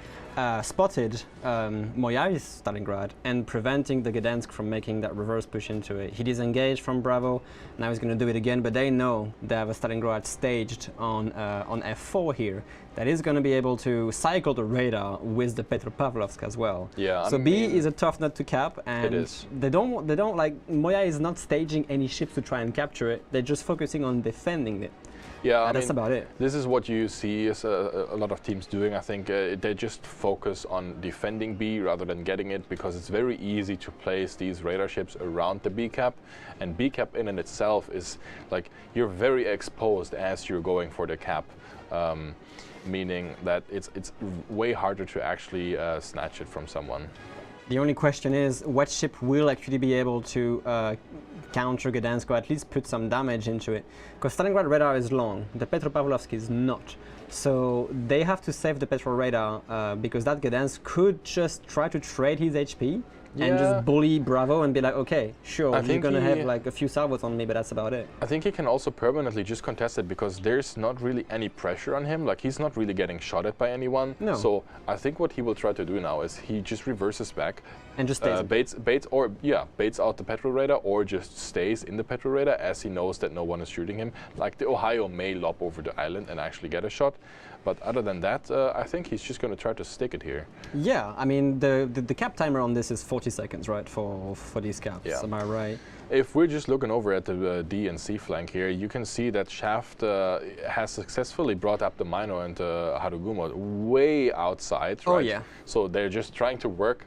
spotted Moyai's Stalingrad and preventing the Gdansk from making that reverse push into it. He disengaged from Bravo, now he's going to do it again, but they know they have a Stalingrad staged on F4 here that is going to be able to cycle the radar with the Petropavlovsk as well. Yeah, so B is a tough nut to cap, and it is. they don't like, Moyai is not staging any ships to try and capture it, they're just focusing on defending it. Yeah, that's about it. This is what you see is a lot of teams doing. I think they just focus on defending B rather than getting it, because it's very easy to place these radar ships around the B cap, and B cap in and itself is like, you're very exposed as you're going for the cap, meaning that it's way harder to actually snatch it from someone. The only question is, what ship will actually be able to counter Gdansk, or at least put some damage into it? Because Stalingrad radar is long, the Petropavlovsk is not. So they have to save the Petro radar, because that Gdansk could just try to trade his HP and just bully Bravo and be like, okay, sure, you're going to have like a few salvos on me, but that's about it. I think he can also permanently just contest it, because there's not really any pressure on him. Like, he's not really getting shot at by anyone. No. So I think what he will try to do now is he just reverses back and just stays baits out the Petro radar, or just stays in the Petro radar as he knows that no one is shooting him. Like, the Ohio may lob over the island and actually get a shot. But other than that, I think he's just going to try to stick it here. Yeah, I mean, the cap timer on this is 40 seconds, right, for these caps, am I right? If we're just looking over at the D and C flank here, you can see that Shaft has successfully brought up the Mino and Harugumo way outside, right? Oh, yeah. So they're just trying to work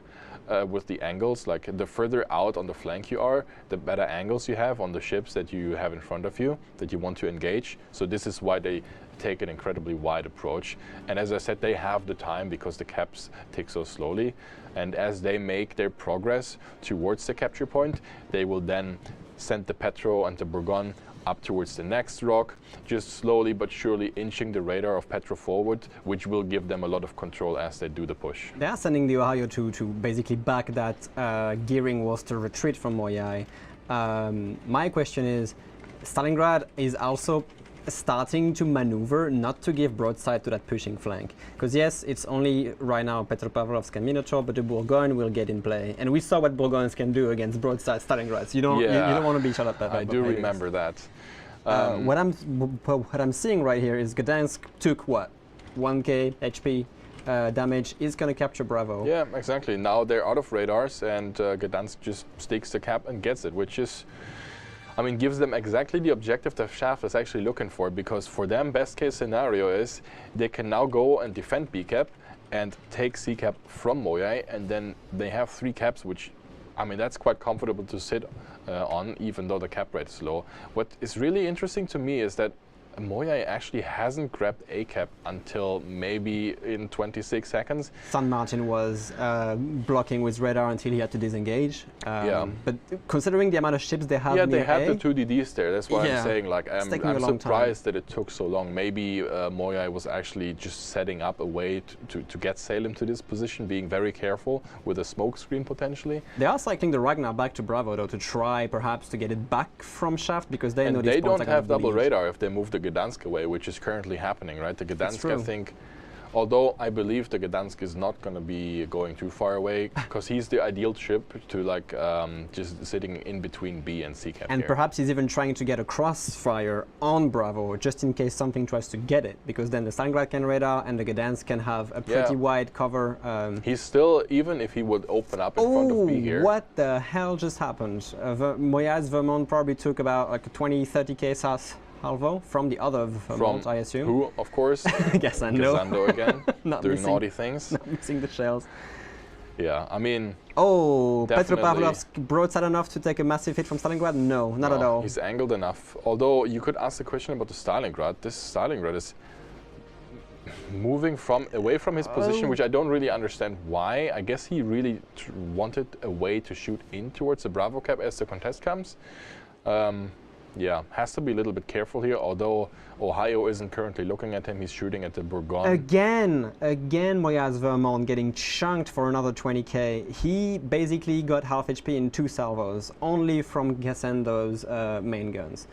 with the angles. Like, the further out on the flank you are, the better angles you have on the ships that you have in front of you, that you want to engage. So this is why they take an incredibly wide approach. And as I said, they have the time because the caps tick so slowly. And as they make their progress towards the capture point, they will then send the Petro and the Bourgogne up towards the next rock, just slowly but surely inching the radar of Petro forward, which will give them a lot of control as they do the push. They are sending the Ohio to basically back that gearing was to retreat from Moyai. My question is, Stalingrad is also starting to maneuver not to give broadside to that pushing flank. Because yes, it's only right now Petropavlovsk and Minotaur, but the Bourgogne will get in play. And we saw what Bourgognes can do against broadside Stalingrad. So you don't want to be shot at that. I do remember that. What I'm seeing right here is Gdansk took what? 1k HP damage, is going to capture Bravo. Yeah, exactly. Now they're out of radars, and Gdansk just sticks the cap and gets it, which is, I mean, gives them exactly the objective that Shaft is actually looking for, because for them, best case scenario is they can now go and defend B cap and take C cap from Moyai, and then they have 3 caps, which, I mean, that's quite comfortable to sit on, even though the cap rate is low. What is really interesting to me is that Moyai actually hasn't grabbed A cap until maybe in 26 seconds. San Martin was blocking with radar until he had to disengage. But considering the amount of ships they have, they had the 2 DDs there. That's why I'm saying, like, I'm surprised that it took so long. Maybe Moyai was actually just setting up a way to get Salem to this position, being very careful with a smoke screen potentially. They are cycling the Ragnar back to Bravo though, to try perhaps to get it back from Shaft, because they know they don't have double radar if they move the Gdansk away, which is currently happening, right? The Gdansk, I think, although I believe the Gdansk is not going to be going too far away, because he's the ideal ship to, like, just sitting in between B and C cap. And here. Perhaps he's even trying to get a crossfire on Bravo, just in case something tries to get it, because then the Stalingrad can radar and the Gdansk can have a pretty wide cover. He's still, even if he would open up in front of B here. What the hell just happened? Moyai's Vermont probably took about like a 20-30k SAS salvo from the other Vermont, I assume. Who, of course? Gassando again. Doing naughty things. Not missing the shells. Yeah, I mean... Oh, Petropavlovsk broadside enough to take a massive hit from Stalingrad? No, not at all. He's angled enough. Although you could ask the question about the Stalingrad. This Stalingrad is moving away from his position, which I don't really understand why. I guess he really wanted a way to shoot in towards the Bravo cap as the contest comes. Yeah, has to be a little bit careful here, although Ohio isn't currently looking at him, he's shooting at the Bourgogne. Again, Moya's Vermont getting chunked for another 20k. He basically got half HP in 2 salvos, only from Gassendo's main guns.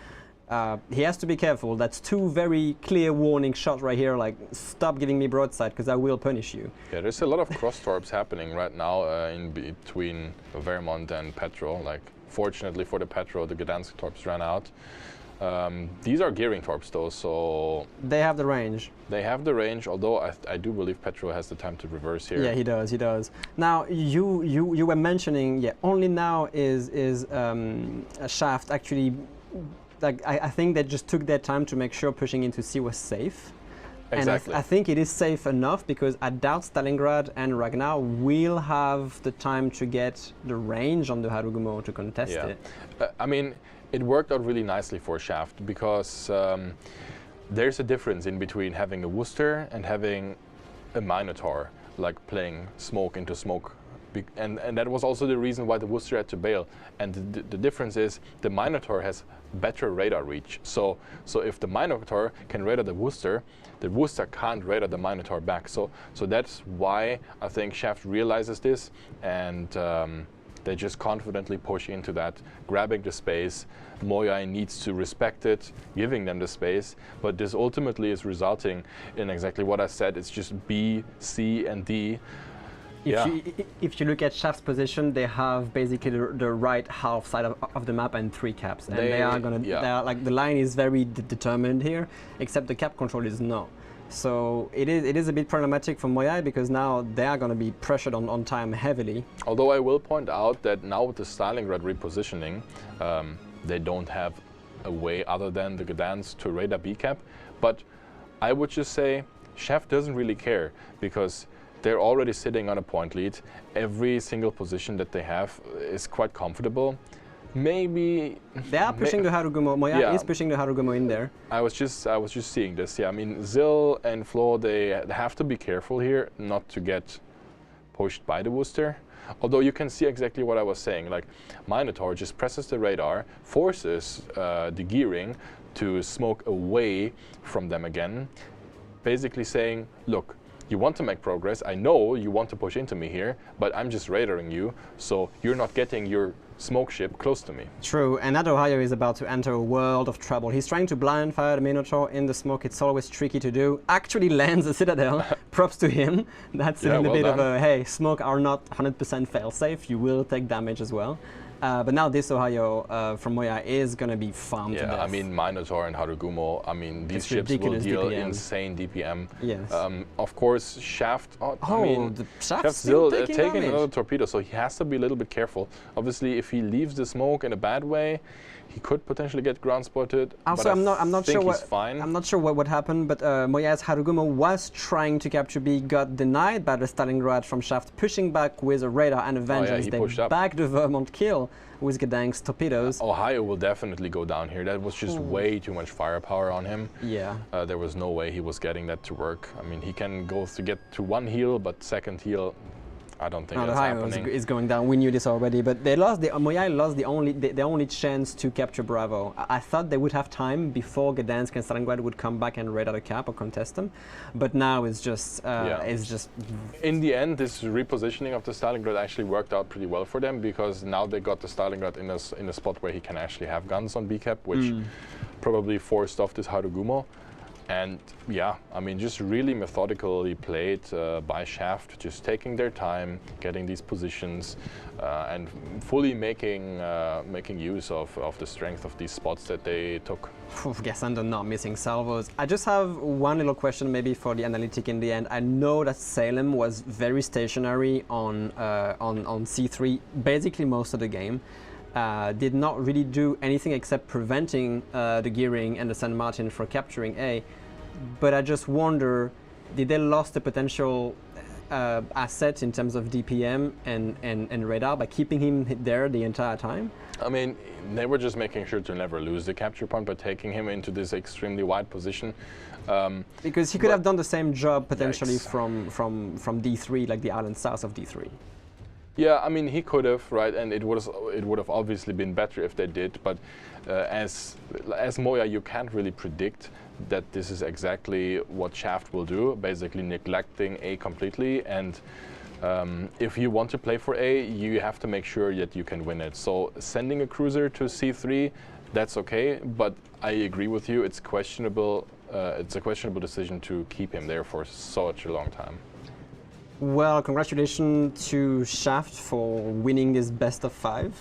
He has to be careful. That's 2 very clear warning shots right here, like, stop giving me broadside, because I will punish you. Yeah, there's a lot of cross-torps happening right now in between Vermont and Petro. Like, fortunately for the Petro, the Gdansk torps ran out. These are gearing torps though, so... They have the range. They have the range, although I do believe Petro has the time to reverse here. Yeah, he does. Now, you were mentioning, yeah, only now is a Shaft actually, like, I think they just took their time to make sure pushing into C was safe. Exactly. And I think it is safe enough because I doubt Stalingrad and Ragnar will have the time to get the range on the Harugumo to contest it. I mean, it worked out really nicely for Shaft because there's a difference in between having a Worcester and having a Minotaur, like playing smoke into smoke. And that was also the reason why the Worcester had to bail. And the difference is the Minotaur has better radar reach. So if the Minotaur can radar the Worcester can't radar the Minotaur back. So that's why I think Shaft realizes this, and they just confidently push into that, grabbing the space. Moyai needs to respect it, giving them the space, but this ultimately is resulting in exactly what I said. It's just B, C, and D. If you look at Shaft's position, they have basically the right half side of the map and 3 caps, and they are gonna. They are, like, the line is very determined here, except the cap control is not. So it is a bit problematic for Moyai because now they are going to be pressured on time heavily. Although I will point out that now with the Stalingrad repositioning, they don't have a way other than the Gdansk to radar B cap. But I would just say Shaft doesn't really care because they're already sitting on a point lead. Every single position that they have is quite comfortable. Maybe they are pushing the Harugumo. Moya is pushing the Harugumo in there. I was just seeing this. Yeah, I mean, Zil and Flo, they have to be careful here not to get pushed by the Worcester. Although you can see exactly what I was saying. Like, Minotaur just presses the radar, forces the gearing to smoke away from them again, basically saying, look, you want to make progress, I know you want to push into me here, but I'm just radaring you, so you're not getting your smoke ship close to me. True, and that Ohio is about to enter a world of trouble. He's trying to blind fire the Minotaur in the smoke. It's always tricky to do. Actually lands the Citadel. Props to him. That's a bit of a, hey, smoke are not 100% fail-safe. You will take damage as well. But now this Ohio from Moya is going to be farmed to death. I mean, Minotaur and Harugumo, I mean, these ships will deal insane DPM. Yes. Of course, Shaft, I mean, the Shaft's still taking another torpedo, so he has to be a little bit careful. Obviously, if he leaves the smoke in a bad way, he could potentially get ground spotted. Also, I'm not sure what fine. I'm not sure what happened, but Moya's Harugumo was trying to capture B, got denied by the Stalingrad from Shaft, pushing back with a radar and a vengeance. They back the Vermont kill with Gdank's torpedoes. Ohio will definitely go down here. That was just way too much firepower on him. Yeah. There was no way he was getting that to work. I mean, he can go to get to one heal, but second heal, I don't think that's happening. is going down. We knew this already, but they lost. Moyai lost the only chance to capture Bravo. I thought they would have time before Gdansk and Stalingrad would come back and raid out a cap or contest them, but now it's just In the end, this repositioning of the Stalingrad actually worked out pretty well for them because now they got the Stalingrad in a spot where he can actually have guns on B cap, which probably forced off this Harugumo. And yeah, I mean, just really methodically played by Shaft, just taking their time, getting these positions, and fully making use of the strength of these spots that they took. Gassando not missing salvos. I just have one little question maybe for the analytic in the end. I know that Salem was very stationary on C3 basically most of the game. Did not really do anything except preventing the gearing and the San Martin for capturing A. But I just wonder, did they lost the potential asset in terms of DPM and radar by keeping him there the entire time? I mean, they were just making sure to never lose the capture point by taking him into this extremely wide position. Because he could have done the same job potentially from D3, like the island south of D3. Yeah, I mean, he could have, right, and it would have obviously been better if they did. But as Moya, you can't really predict that this is exactly what Shaft will do, basically neglecting A completely. And if you want to play for A, you have to make sure that you can win it. So sending a cruiser to C3, that's okay. But I agree with you; it's questionable. It's a questionable decision to keep him there for such a long time. Well, congratulations to Shaft for winning this best of 5.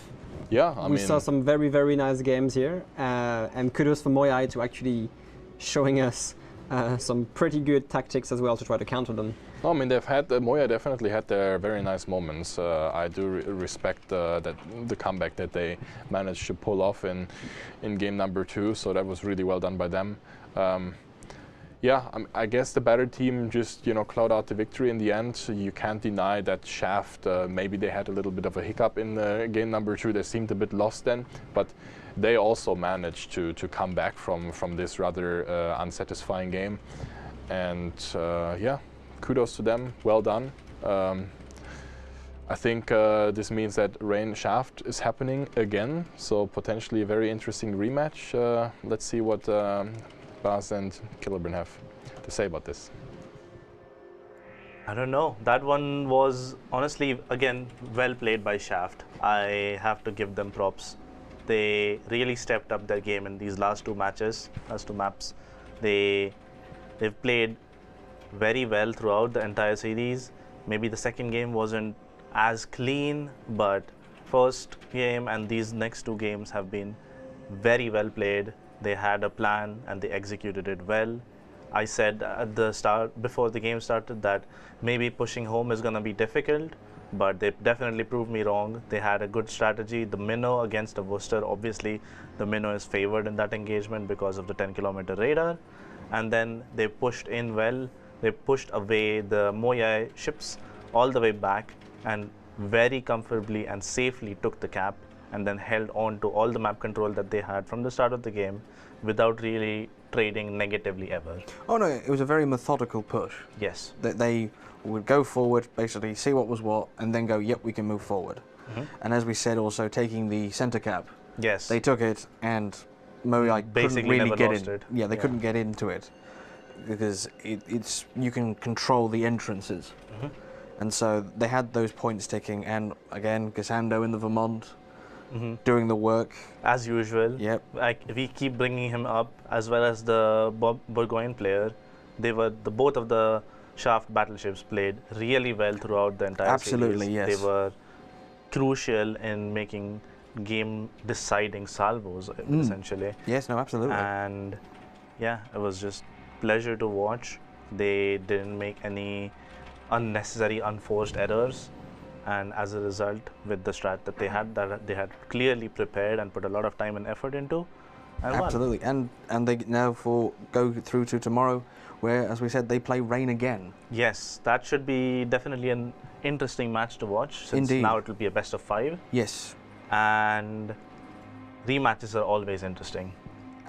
Yeah, I we mean, saw some very, very nice games here, and kudos for Moyai to actually showing us some pretty good tactics as well to try to counter them. I mean, they've had Moya definitely had their very nice moments. I do respect the comeback that they managed to pull off in game number 2. So that was really well done by them. Yeah, I guess the better team just clawed out the victory in the end. So you can't deny that Shaft maybe they had a little bit of a hiccup in game number 2. They seemed a bit lost then, but they also managed to come back from this rather unsatisfying game. And yeah, kudos to them. Well done. I think this means that Rain Shaft is happening again, so potentially a very interesting rematch. Let's see what Bas and Killerburn have to say about this. I don't know. That one was honestly, again, well played by Shaft. I have to give them props. They really stepped up their game in these last 2 maps. They've played very well throughout the entire series. Maybe the second game wasn't as clean, but first game and these next 2 games have been very well played. They had a plan and they executed it well. I said at the start, before the game started, that maybe pushing home is going to be difficult, but they definitely proved me wrong. They had a good strategy. The minnow against the Worcester, obviously the minnow is favored in that engagement because of the 10-kilometer radar. And then they pushed in well. They pushed away the Moyai ships all the way back and very comfortably and safely took the cap, and then held on to all the map control that they had from the start of the game without really trading negatively ever. Oh no, it was a very methodical push. Yes. They would go forward, basically see what was what, and then go, yep, we can move forward. And as we said, also taking the center cap. Yes. They took it, and Moyai couldn't really get in. Yeah, they couldn't get into it because it's you can control the entrances. And so they had those points ticking, and again, Gassando in the Vermont doing the work. As usual. Yep. We keep bringing him up, as well as the Burgoyne player. They were both of the Shaft battleships played really well throughout the entire Absolutely, series. yes. They were crucial in making game-deciding salvos, essentially. Yes, no, absolutely. And yeah, it was just pleasure to watch. They didn't make any unnecessary, unforced errors. And as a result, with the strat that they had clearly prepared and put a lot of time and effort into, and absolutely, won. and they now go through to tomorrow, where, as we said, they play Rain again. Yes, that should be definitely an interesting match to watch. Since Indeed. now it will be a best of 5. Yes, and rematches are always interesting.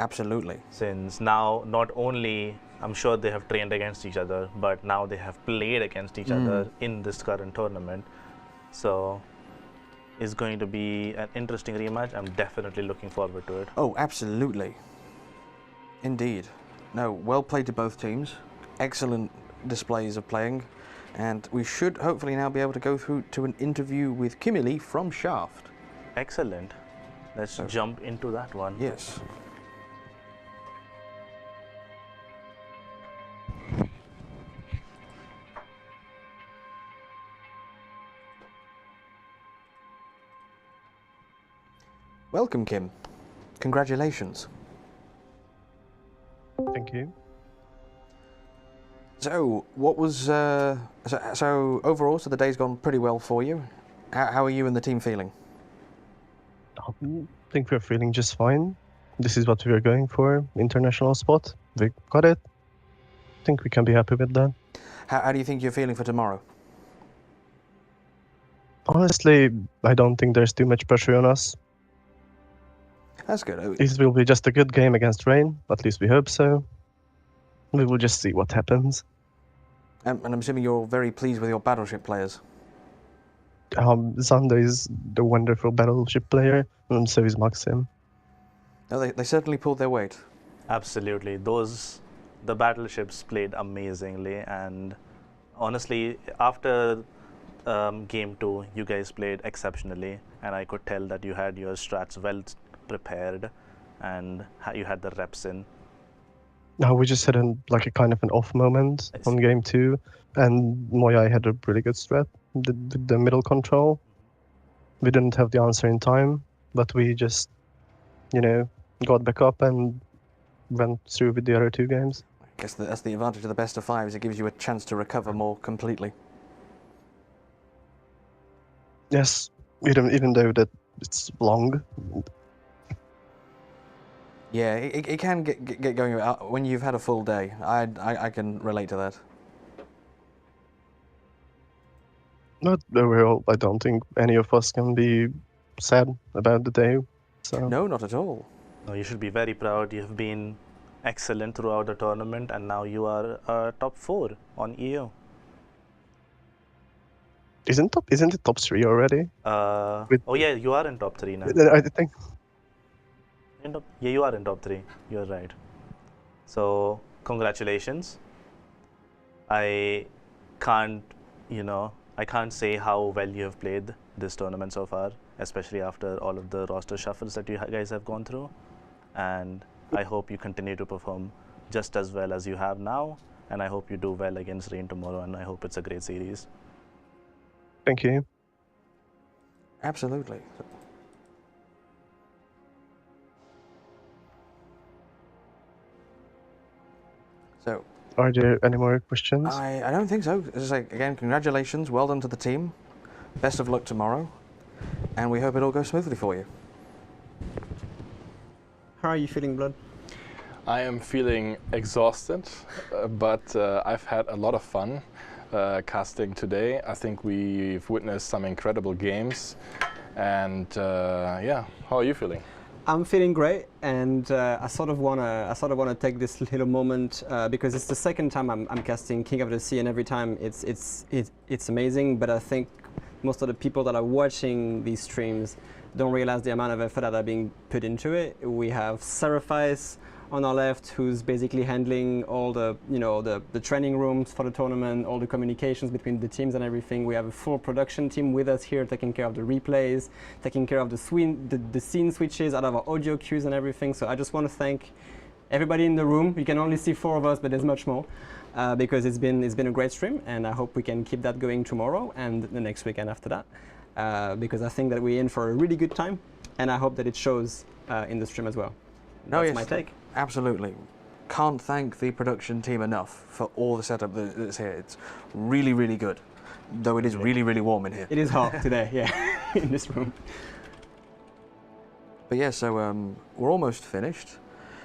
absolutely. Since now not only I'm sure they have trained against each other, but now they have played against each other in this current tournament. So it's going to be an interesting rematch. I'm definitely looking forward to it. Oh, absolutely. Indeed. No, well played to both teams. Excellent displays of playing. And we should hopefully now be able to go through to an interview with Kimberly from Shaft. Excellent. Let's jump into that one. Yes. Welcome, Kim. Congratulations. Thank you. So, what was so overall? So the day's gone pretty well for you. How are you and the team feeling? I think we're feeling just fine. This is what we are going for, international spot. We got it. I think we can be happy with that. How do you think you're feeling for tomorrow? Honestly, I don't think there's too much pressure on us. That's good. This will be just a good game against Rain, at least we hope so. We will just see what happens. And I'm assuming you're very pleased with your battleship players. Xander is the wonderful battleship player, and so is Maxim. No, they certainly pulled their weight. Absolutely. The battleships played amazingly, and honestly, after game 2, you guys played exceptionally, and I could tell that you had your strats well prepared, and you had the reps in. Now we just had a kind of an off moment on game 2, and Moyai had a really good strat, the middle control. We didn't have the answer in time, but we just, got back up and went through with the other 2 games. I guess that's the advantage of the best of 5s. It gives you a chance to recover more completely. Yes, even though that it's long. Yeah, it can get going when you've had a full day. I can relate to that. Not overall, I don't think any of us can be sad about the day. So. No, not at all. No, you should be very proud. You have been excellent throughout the tournament, and now you are top 4 on EO. Isn't it top 3 already? Oh yeah, you are in top 3 now. I think. Yeah, you are in top 3. You're right. So congratulations. I can't say how well you have played this tournament so far, especially after all of the roster shuffles that you guys have gone through. And I hope you continue to perform just as well as you have now. And I hope you do well against Rain tomorrow. And I hope it's a great series. Thank you. Absolutely. So, are there any more questions? I don't think so. As I say, again, congratulations. Well done to the team. Best of luck tomorrow. And we hope it all goes smoothly for you. How are you feeling, Blood? I am feeling exhausted, but I've had a lot of fun casting today. I think we've witnessed some incredible games. And yeah, how are you feeling? I'm feeling great, and I sort of wanna take this little moment because it's the second time I'm casting King of the Sea, and every time it's amazing. But I think most of the people that are watching these streams don't realize the amount of effort that are being put into it. We have Seraphice on our left, who's basically handling all the the training rooms for the tournament, all the communications between the teams and everything. We have a full production team with us here, taking care of the replays, taking care of the scene switches, out of our audio cues and everything. So I just want to thank everybody in the room. You can only see 4 of us, but there's much more because it's been a great stream, and I hope we can keep that going tomorrow and the next weekend after that, because I think that we're in for a really good time, and I hope that it shows in the stream as well. That's my take. Absolutely. Can't thank the production team enough for all the setup that's here. It's really, really good. Though it is really, really warm in here. It is hot today, yeah, in this room. But yeah, so we're almost finished.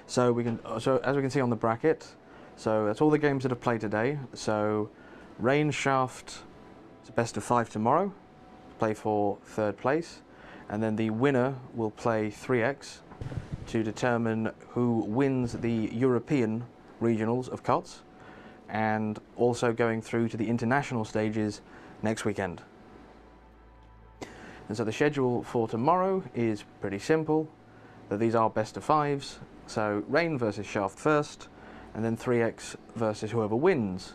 So as we can see on the bracket, so that's all the games that have played today. So Rain Shaft is best of 5 tomorrow, play for 3rd place, and then the winner will play 3x to determine who wins the European regionals of COTS, and also going through to the international stages next weekend. And so the schedule for tomorrow is pretty simple. That these are best of 5s. So Rain versus Shaft first, and then 3x versus whoever wins.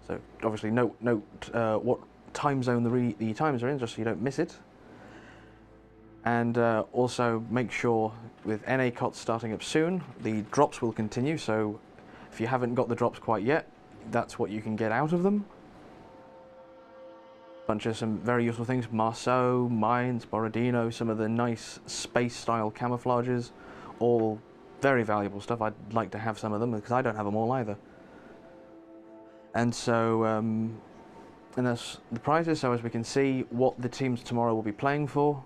So obviously note what time zone the times are in, just so you don't miss it. And also make sure with NA COTS starting up soon, the drops will continue. So if you haven't got the drops quite yet, that's what you can get out of them. Bunch of some very useful things: Marceau, Mines, Borodino, some of the nice space-style camouflages, all very valuable stuff. I'd like to have some of them because I don't have them all either. And so, and that's the prizes. So as we can see, what the teams tomorrow will be playing for.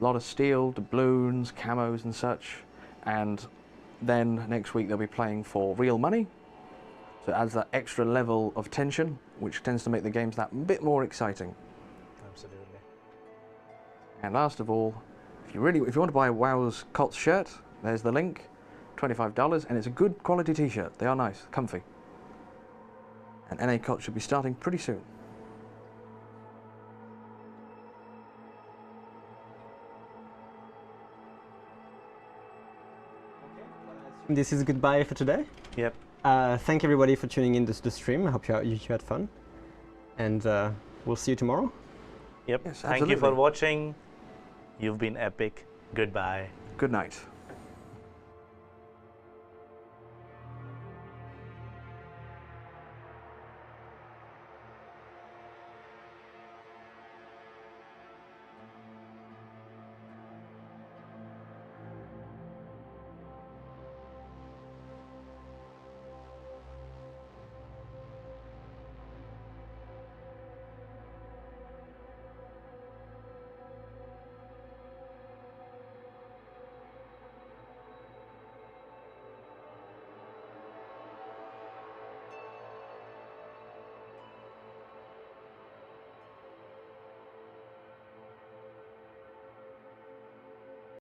A lot of steel, doubloons, camos and such, and then next week they'll be playing for real money. So it adds that extra level of tension, which tends to make the games that bit more exciting. Absolutely. And last of all, if you want to buy WoW's COTS shirt, there's the link, $25, and it's a good quality t-shirt. They are nice, comfy. And NA COTS should be starting pretty soon. This is goodbye for today. Yep. Thank everybody for tuning in to the stream. I hope you had fun. And we'll see you tomorrow. Yep. Yes, Thank you for absolutely. watching. You've been epic. Goodbye. Good night.